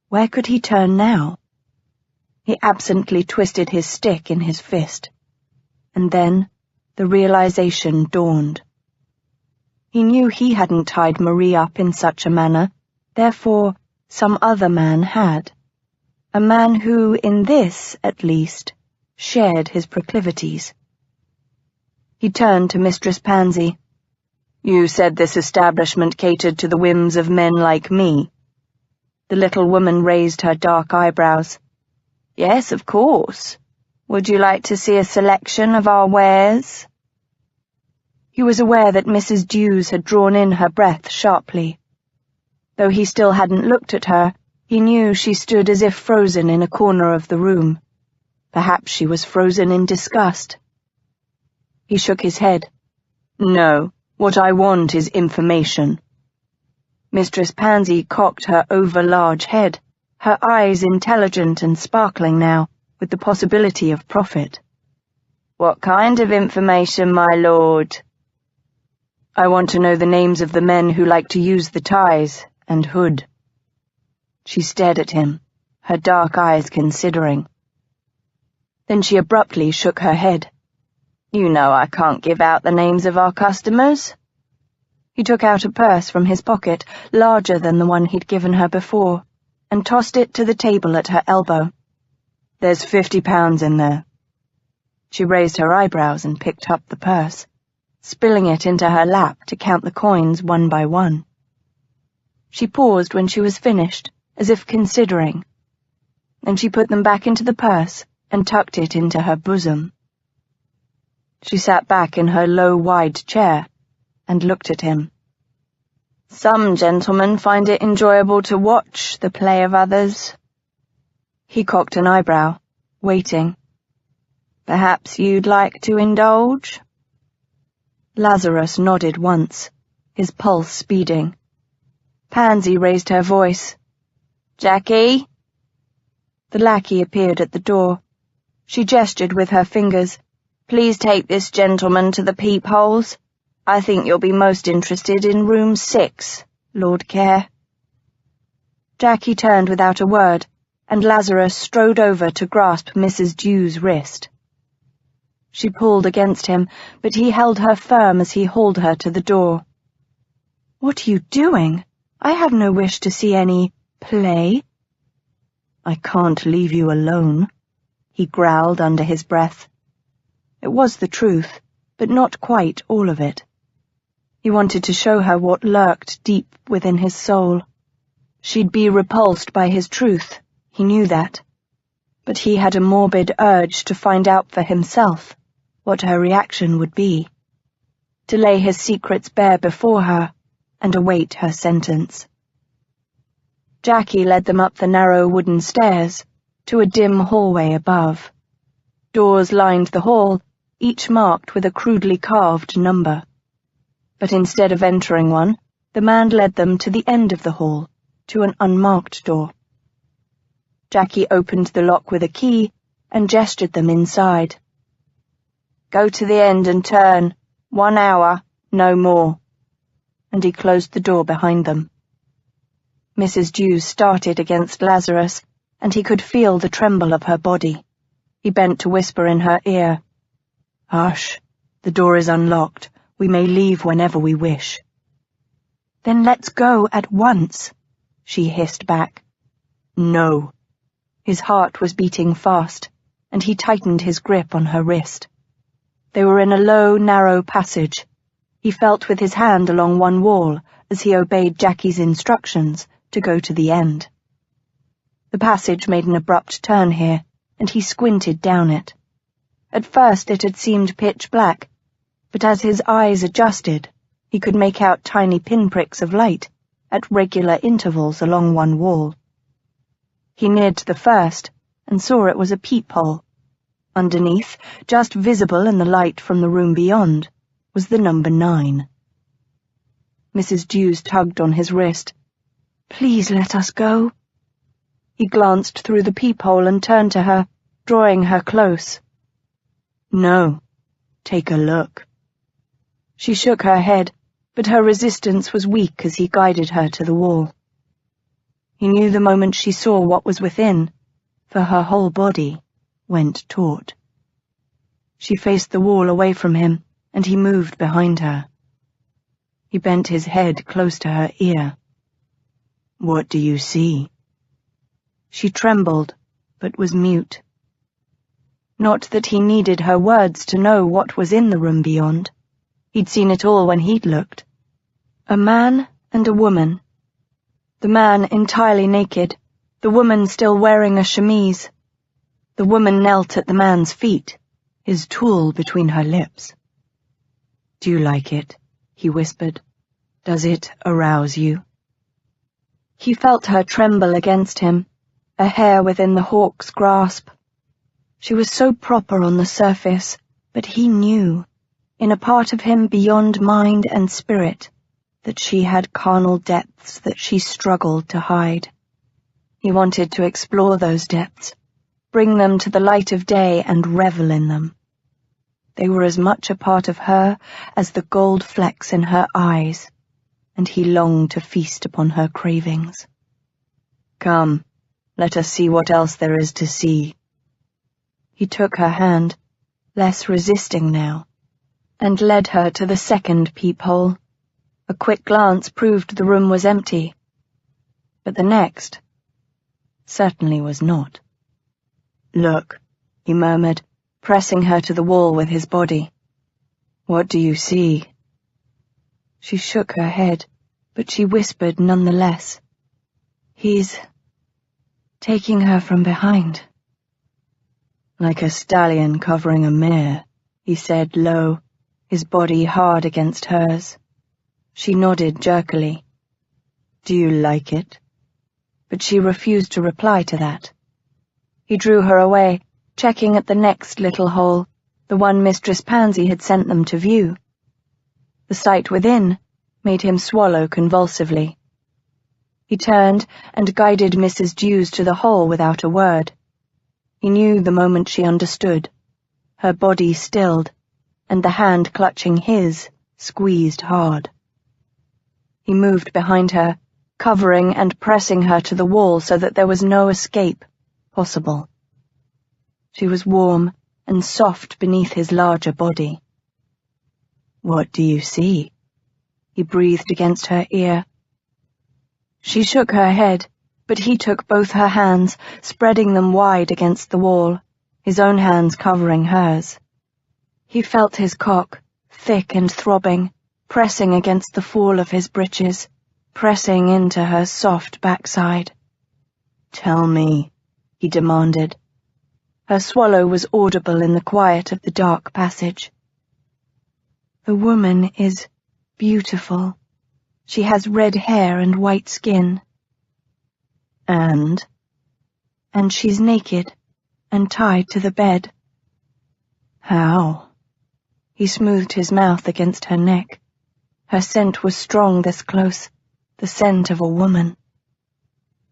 where could he turn now? He absently twisted his stick in his fist. And then the realization dawned. He knew he hadn't tied Marie up in such a manner, Therefore, some other man had. A man who, in this at least, shared his proclivities. He turned to Mistress Pansy. "You said this establishment catered to the whims of men like me?" The little woman raised her dark eyebrows. "Yes, of course. Would you like to see a selection of our wares?" He was aware that Mrs. Dews had drawn in her breath sharply. Though he still hadn't looked at her, he knew she stood as if frozen in a corner of the room. Perhaps she was frozen in disgust. He shook his head. "No, what I want is information." Mistress Pansy cocked her over-large head, her eyes intelligent and sparkling now, with the possibility of profit. "What kind of information, my lord?" "I want to know the names of the men who like to use the ties and hood." She stared at him, her dark eyes considering. Then she abruptly shook her head. "You know I can't give out the names of our customers." He took out a purse from his pocket, larger than the one he'd given her before, and tossed it to the table at her elbow. "There's £50 in there." She raised her eyebrows and picked up the purse, spilling it into her lap to count the coins one by one. She paused when she was finished, as if considering. Then she put them back into the purse and tucked it into her bosom. She sat back in her low, wide chair and looked at him. "Some gentlemen find it enjoyable to watch the play of others." He cocked an eyebrow, waiting. "Perhaps you'd like to indulge?" Lazarus nodded once, his pulse speeding. Pansy raised her voice. "Jackie?" The lackey appeared at the door. She gestured with her fingers. "Please take this gentleman to the peepholes. I think you'll be most interested in room 6, Lord Care." Jackie turned without a word, and Lazarus strode over to grasp Mrs. Dew's wrist. She pulled against him, but he held her firm as he hauled her to the door. "What are you doing? I have no wish to see any play." "I can't leave you alone," he growled under his breath. It was the truth, but not quite all of it. He wanted to show her what lurked deep within his soul. She'd be repulsed by his truth, he knew that. But he had a morbid urge to find out for himself what her reaction would be, to lay his secrets bare before her and await her sentence. Jackie led them up the narrow wooden stairs to a dim hallway above. Doors lined the hall, each marked with a crudely carved number. But instead of entering one, the man led them to the end of the hall, to an unmarked door. Jackie opened the lock with a key and gestured them inside. "Go to the end and turn. 1 hour, no more." And he closed the door behind them. Mrs. Dews started against Lazarus, and he could feel the tremble of her body. He bent to whisper in her ear. "Hush, the door is unlocked. We may leave whenever we wish." "Then let's go at once," she hissed back. "No." His heart was beating fast, and he tightened his grip on her wrist. They were in a low, narrow passage. He felt with his hand along one wall as he obeyed Jackie's instructions to go to the end. The passage made an abrupt turn here, and he squinted down it. At first it had seemed pitch black, but as his eyes adjusted, he could make out tiny pinpricks of light at regular intervals along one wall. He neared the first and saw it was a peephole. Underneath, just visible in the light from the room beyond, was the number 9. Mrs. Dews tugged on his wrist. "Please let us go." He glanced through the peephole and turned to her, drawing her close. "No, take a look." She shook her head, but her resistance was weak as he guided her to the wall. He knew the moment she saw what was within, for her whole body went taut. She faced the wall away from him, and he moved behind her. He bent his head close to her ear. What do you see? She trembled, but was mute. Not that he needed her words to know what was in the room beyond. He'd seen it all when he'd looked. A man and a woman. The man entirely naked, the woman still wearing a chemise. The woman knelt at the man's feet, his tool between her lips. "Do you like it?" he whispered. "Does it arouse you?" He felt her tremble against him, a hair within the hawk's grasp. She was so proper on the surface, but he knew, in a part of him beyond mind and spirit, that she had carnal depths that she struggled to hide. He wanted to explore those depths, bring them to the light of day and revel in them. They were as much a part of her as the gold flecks in her eyes, and he longed to feast upon her cravings. "Come, let us see what else there is to see." He took her hand, less resisting now, and led her to the second peephole. A quick glance proved the room was empty, but the next certainly was not. "Look," he murmured, pressing her to the wall with his body. "What do you see?" She shook her head, but she whispered nonetheless. "He's taking her from behind." "Like a stallion covering a mare," he said low, his body hard against hers. She nodded jerkily. "Do you like it?" But she refused to reply to that. He drew her away, checking at the next little hole, the one Mistress Pansy had sent them to view. The sight within made him swallow convulsively. He turned and guided Mrs. Dews to the hole without a word. He knew the moment she understood. Her body stilled, and the hand clutching his squeezed hard. He moved behind her, covering and pressing her to the wall so that there was no escape possible. She was warm and soft beneath his larger body. "What do you see?" he breathed against her ear. She shook her head, but he took both her hands, spreading them wide against the wall, his own hands covering hers. He felt his cock, thick and throbbing, pressing against the fall of his breeches, pressing into her soft backside. "Tell me," he demanded. Her swallow was audible in the quiet of the dark passage. "The woman is beautiful. She has red hair and white skin." And she's naked and tied to the bed." "How?" He smoothed his mouth against her neck. Her scent was strong this close, the scent of a woman.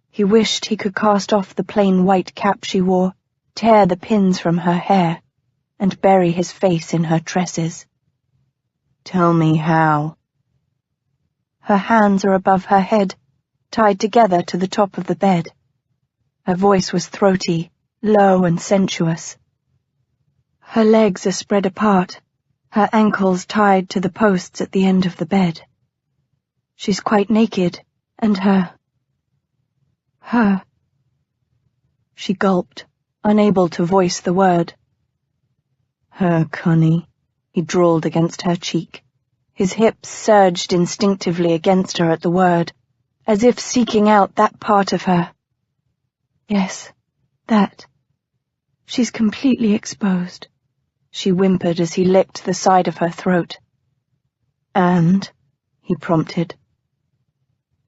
He wished he could cast off the plain white cap she wore, tear the pins from her hair, and bury his face in her tresses. "Tell me how." Her hands are above her head, tied together to the top of the bed. Her voice was throaty, low and sensuous. Her legs are spread apart, her ankles tied to the posts at the end of the bed. She's quite naked, and her... She gulped, unable to voice the word. "Her cunny," he drawled against her cheek. His hips surged instinctively against her at the word, as if seeking out that part of her. "Yes, that. She's completely exposed," she whimpered as he licked the side of her throat. "And?" he prompted.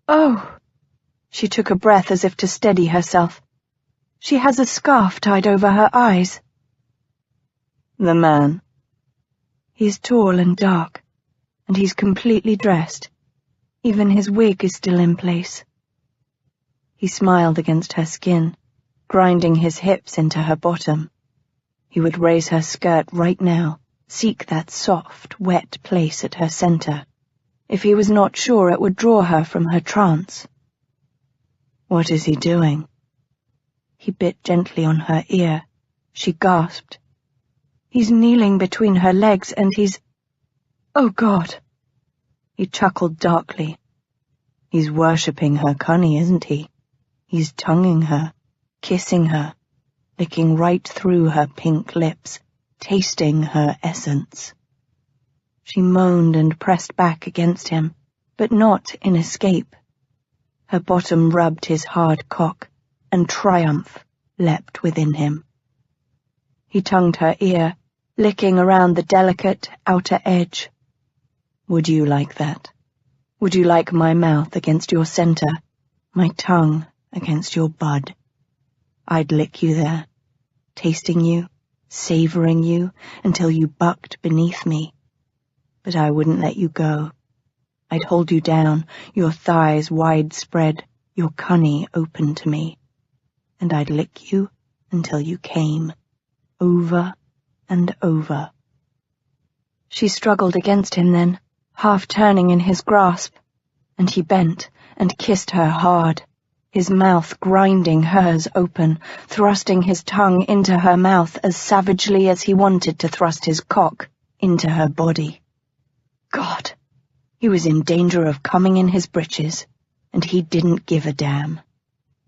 "Oh!" She took a breath as if to steady herself. "She has a scarf tied over her eyes." "The man?" "He's tall and dark, and he's completely dressed. Even his wig is still in place." He smiled against her skin, grinding his hips into her bottom. He would raise her skirt right now, seek that soft, wet place at her center, if he was not sure it would draw her from her trance. "What is he doing?" He bit gently on her ear. She gasped. "He's kneeling between her legs and he's... Oh, God!" He chuckled darkly. He's worshipping her cunny, isn't he? He's tonguing her, kissing her, licking right through her pink lips, tasting her essence. She moaned and pressed back against him, but not in escape. Her bottom rubbed his hard cock, and triumph leapt within him. He tongued her ear, licking around the delicate outer edge. Would you like that? Would you like my mouth against your center, my tongue against your bud? I'd lick you there, tasting you, savoring you, until you bucked beneath me. But I wouldn't let you go. I'd hold you down, your thighs wide spread, your cunny open to me. And I'd lick you until you came, over and over. She struggled against him then, half turning in his grasp, and he bent and kissed her hard, his mouth grinding hers open, thrusting his tongue into her mouth as savagely as he wanted to thrust his cock into her body. God, he was in danger of coming in his britches, and he didn't give a damn.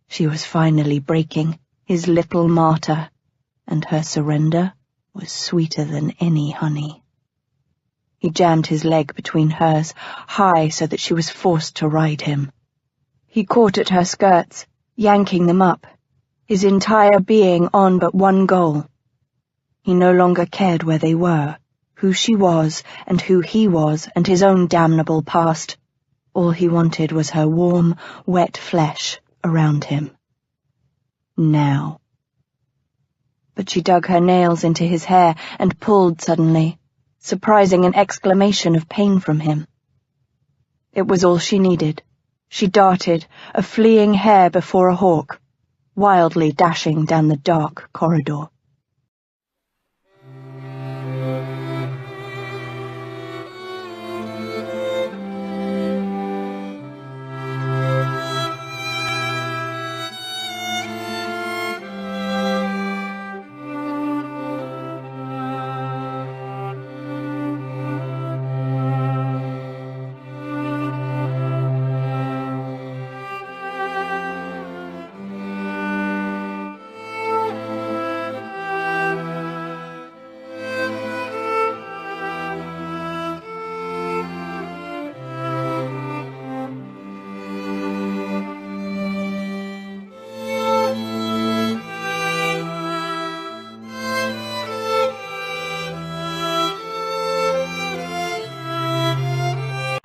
She was finally breaking, his little martyr, and her surrender was sweeter than any honey. He jammed his leg between hers, high so that she was forced to ride him. He caught at her skirts, yanking them up, his entire being on but one goal. He no longer cared where they were, who she was and who he was and his own damnable past. All he wanted was her warm, wet flesh around him. Now. But she dug her nails into his hair and pulled suddenly, surprising an exclamation of pain from him. It was all she needed. She darted, a fleeing hare before a hawk, wildly dashing down the dark corridor.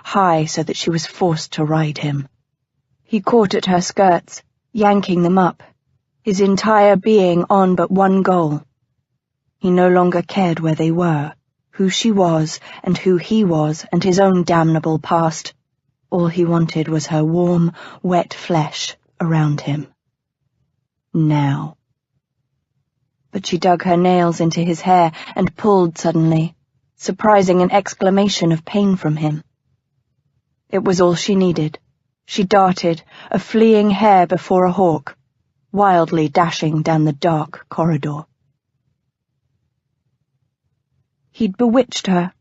High so that she was forced to ride him. He caught at her skirts, yanking them up, his entire being on but one goal. He no longer cared where they were, who she was and who he was and his own damnable past. All he wanted was her warm, wet flesh around him. Now. But she dug her nails into his hair and pulled suddenly, surprising an exclamation of pain from him. It was all she needed. She darted, a fleeing hare before a hawk, wildly dashing down the dark corridor. He'd bewitched her.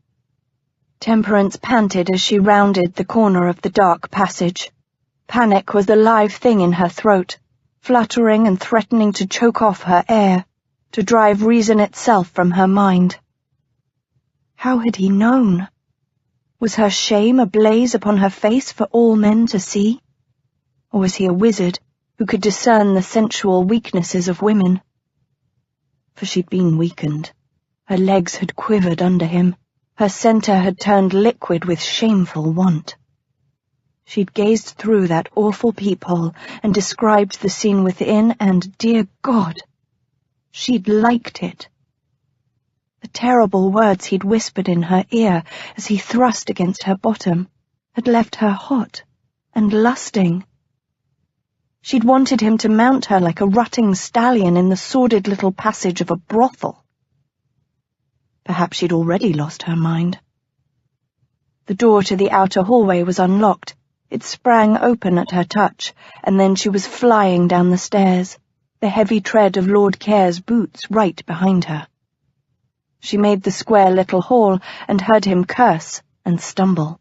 Temperance panted as she rounded the corner of the dark passage. Panic was the live thing in her throat, fluttering and threatening to choke off her air, to drive reason itself from her mind. How had he known? Was her shame ablaze upon her face for all men to see? Or was he a wizard who could discern the sensual weaknesses of women? For she'd been weakened. Her legs had quivered under him. Her centre had turned liquid with shameful want. She'd gazed through that awful peephole and described the scene within, and, dear God, she'd liked it. The terrible words he'd whispered in her ear as he thrust against her bottom had left her hot and lusting. She'd wanted him to mount her like a rutting stallion in the sordid little passage of a brothel. Perhaps she'd already lost her mind. The door to the outer hallway was unlocked. It sprang open at her touch, and then she was flying down the stairs, the heavy tread of Lord Care's boots right behind her. She made the square little hall and heard him curse and stumble.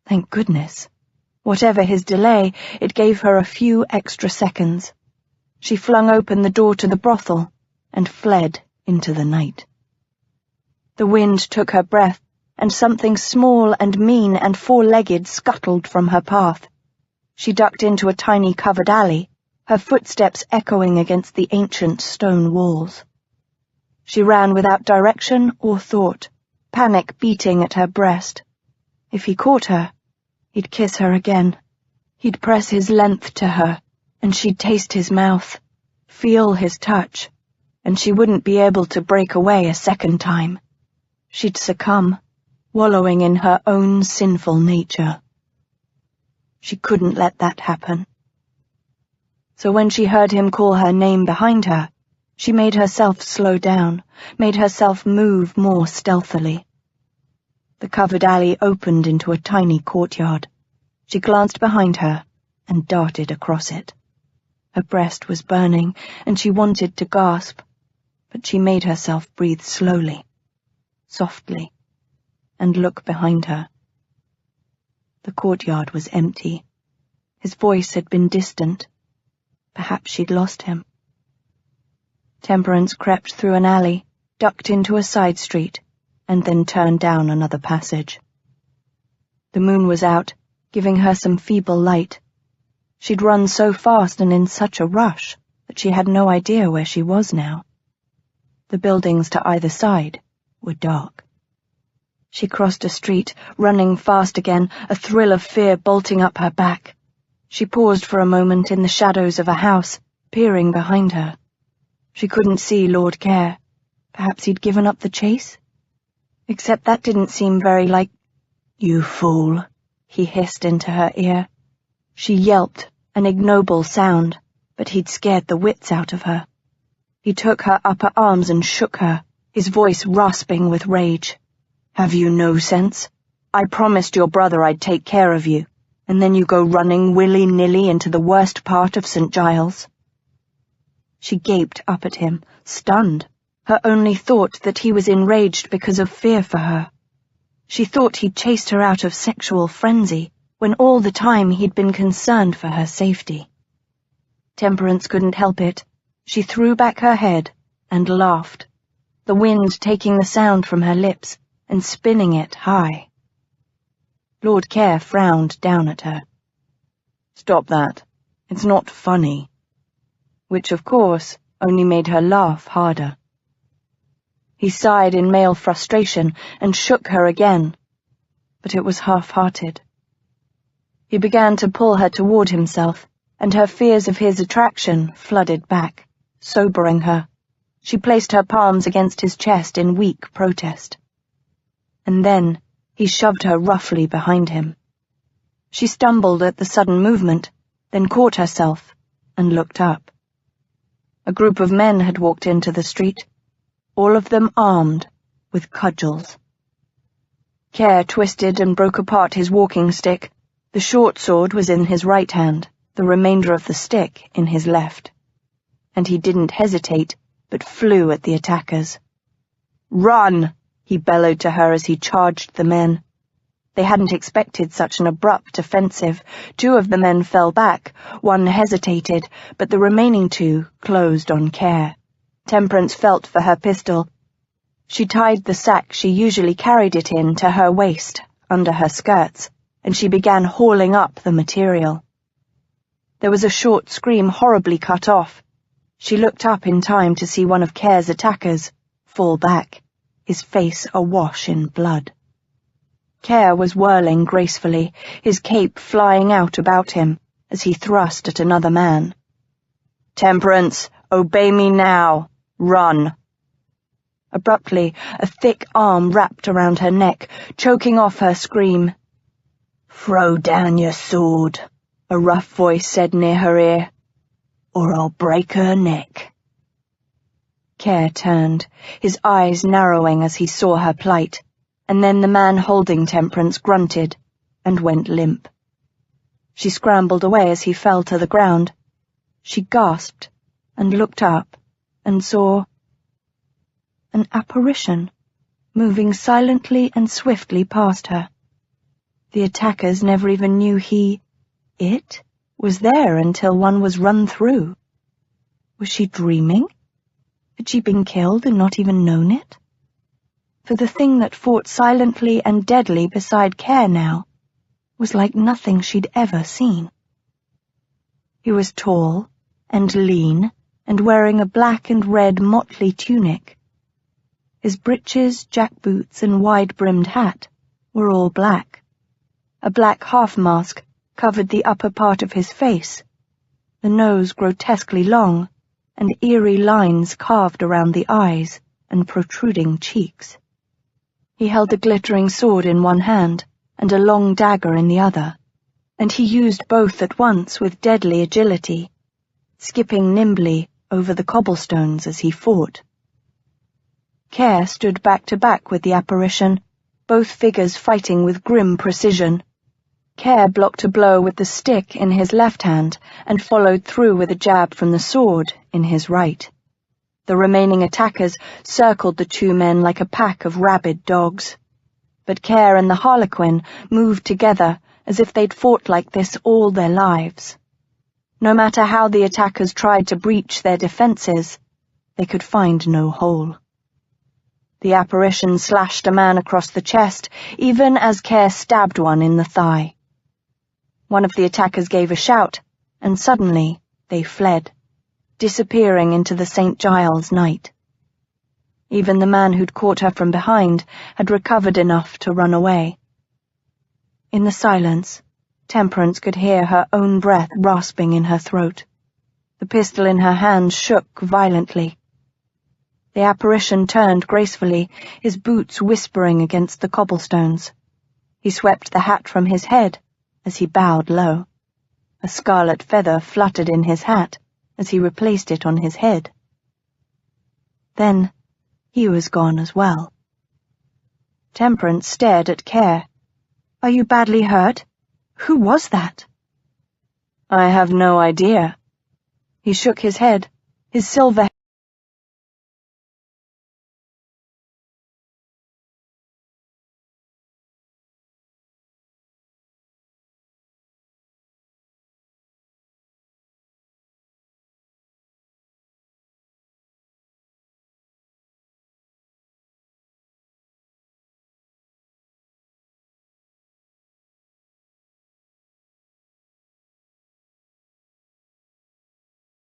Thank goodness. Whatever his delay, it gave her a few extra seconds. She flung open the door to the brothel and fled into the night. The wind took her breath, and something small and mean and four-legged scuttled from her path. She ducked into a tiny covered alley, her footsteps echoing against the ancient stone walls. She ran without direction or thought, panic beating at her breast. If he caught her, he'd kiss her again. He'd press his length to her, and she'd taste his mouth, feel his touch, and she wouldn't be able to break away a second time. She'd succumb, wallowing in her own sinful nature. She couldn't let that happen. So when she heard him call her name behind her, she made herself slow down, made herself move more stealthily. The covered alley opened into a tiny courtyard. She glanced behind her and darted across it. Her breast was burning, and she wanted to gasp, but she made herself breathe slowly, softly, and look behind her. The courtyard was empty. His voice had been distant. Perhaps she'd lost him. Temperance crept through an alley, ducked into a side street, and then turned down another passage. The moon was out, giving her some feeble light. She'd run so fast and in such a rush that she had no idea where she was now. The buildings to either side were dark. She crossed a street, running fast again, a thrill of fear bolting up her back. She paused for a moment in the shadows of a house, peering behind her. She couldn't see Lord Care. Perhaps he'd given up the chase? Except that didn't seem very like— "You fool," he hissed into her ear. She yelped, an ignoble sound, but he'd scared the wits out of her. He took her upper arms and shook her, his voice rasping with rage. "Have you no sense? I promised your brother I'd take care of you, and then you go running willy-nilly into the worst part of St. Giles." She gaped up at him, stunned, her only thought that he was enraged because of fear for her. She thought he'd chased her out of sexual frenzy, when all the time he'd been concerned for her safety. Temperance couldn't help it. She threw back her head and laughed, the wind taking the sound from her lips and spinning it high. Lord Care frowned down at her. "Stop that. It's not funny." Which, of course, only made her laugh harder. He sighed in male frustration and shook her again, but it was half-hearted. He began to pull her toward himself, and her fears of his attraction flooded back, sobering her. She placed her palms against his chest in weak protest. And then he shoved her roughly behind him. She stumbled at the sudden movement, then caught herself and looked up. A group of men had walked into the street, all of them armed with cudgels. Care twisted and broke apart his walking stick. The short sword was in his right hand, the remainder of the stick in his left. And he didn't hesitate, but flew at the attackers. "Run!" he bellowed to her as he charged the men. They hadn't expected such an abrupt offensive. 2 of the men fell back, 1 hesitated, but the remaining 2 closed on Care. Temperance felt for her pistol. She tied the sack she usually carried it in to her waist, under her skirts, and she began hauling up the material. There was a short scream horribly cut off. She looked up in time to see one of Care's attackers fall back, his face awash in blood. Care was whirling gracefully, his cape flying out about him, as he thrust at another man. "Temperance, obey me now. Run." Abruptly, a thick arm wrapped around her neck, choking off her scream. "Throw down your sword," a rough voice said near her ear, "or I'll break her neck." Care turned, his eyes narrowing as he saw her plight, and then the man holding Temperance grunted and went limp. She scrambled away as he fell to the ground. She gasped and looked up and saw an apparition moving silently and swiftly past her. The attackers never even knew he It was there until one was run through. Was she dreaming? Had she been killed and not even known it? For the thing that fought silently and deadly beside Care now was like nothing she'd ever seen. He was tall and lean and wearing a black and red motley tunic. His breeches, jackboots, and wide-brimmed hat were all black. A black half-mask covered the upper part of his face, the nose grotesquely long, and eerie lines carved around the eyes and protruding cheeks. He held a glittering sword in one hand and a long dagger in the other, and he used both at once with deadly agility, skipping nimbly over the cobblestones as he fought. Care stood back to back with the apparition, both figures fighting with grim precision. Care blocked a blow with the stick in his left hand and followed through with a jab from the sword in his right. The remaining attackers circled the two men like a pack of rabid dogs. But Care and the Harlequin moved together as if they'd fought like this all their lives. No matter how the attackers tried to breach their defenses, they could find no hole. The apparition slashed a man across the chest, even as Care stabbed one in the thigh. One of the attackers gave a shout, and suddenly they fled, disappearing into the St. Giles night. Even the man who'd caught her from behind had recovered enough to run away. In the silence, Temperance could hear her own breath rasping in her throat. The pistol in her hand shook violently. The apparition turned gracefully, his boots whispering against the cobblestones. He swept the hat from his head as he bowed low. A scarlet feather fluttered in his hat as he replaced it on his head. Then he was gone as well. Temperance stared at Care. "Are you badly hurt? Who was that?" "I have no idea." He shook his head, his silver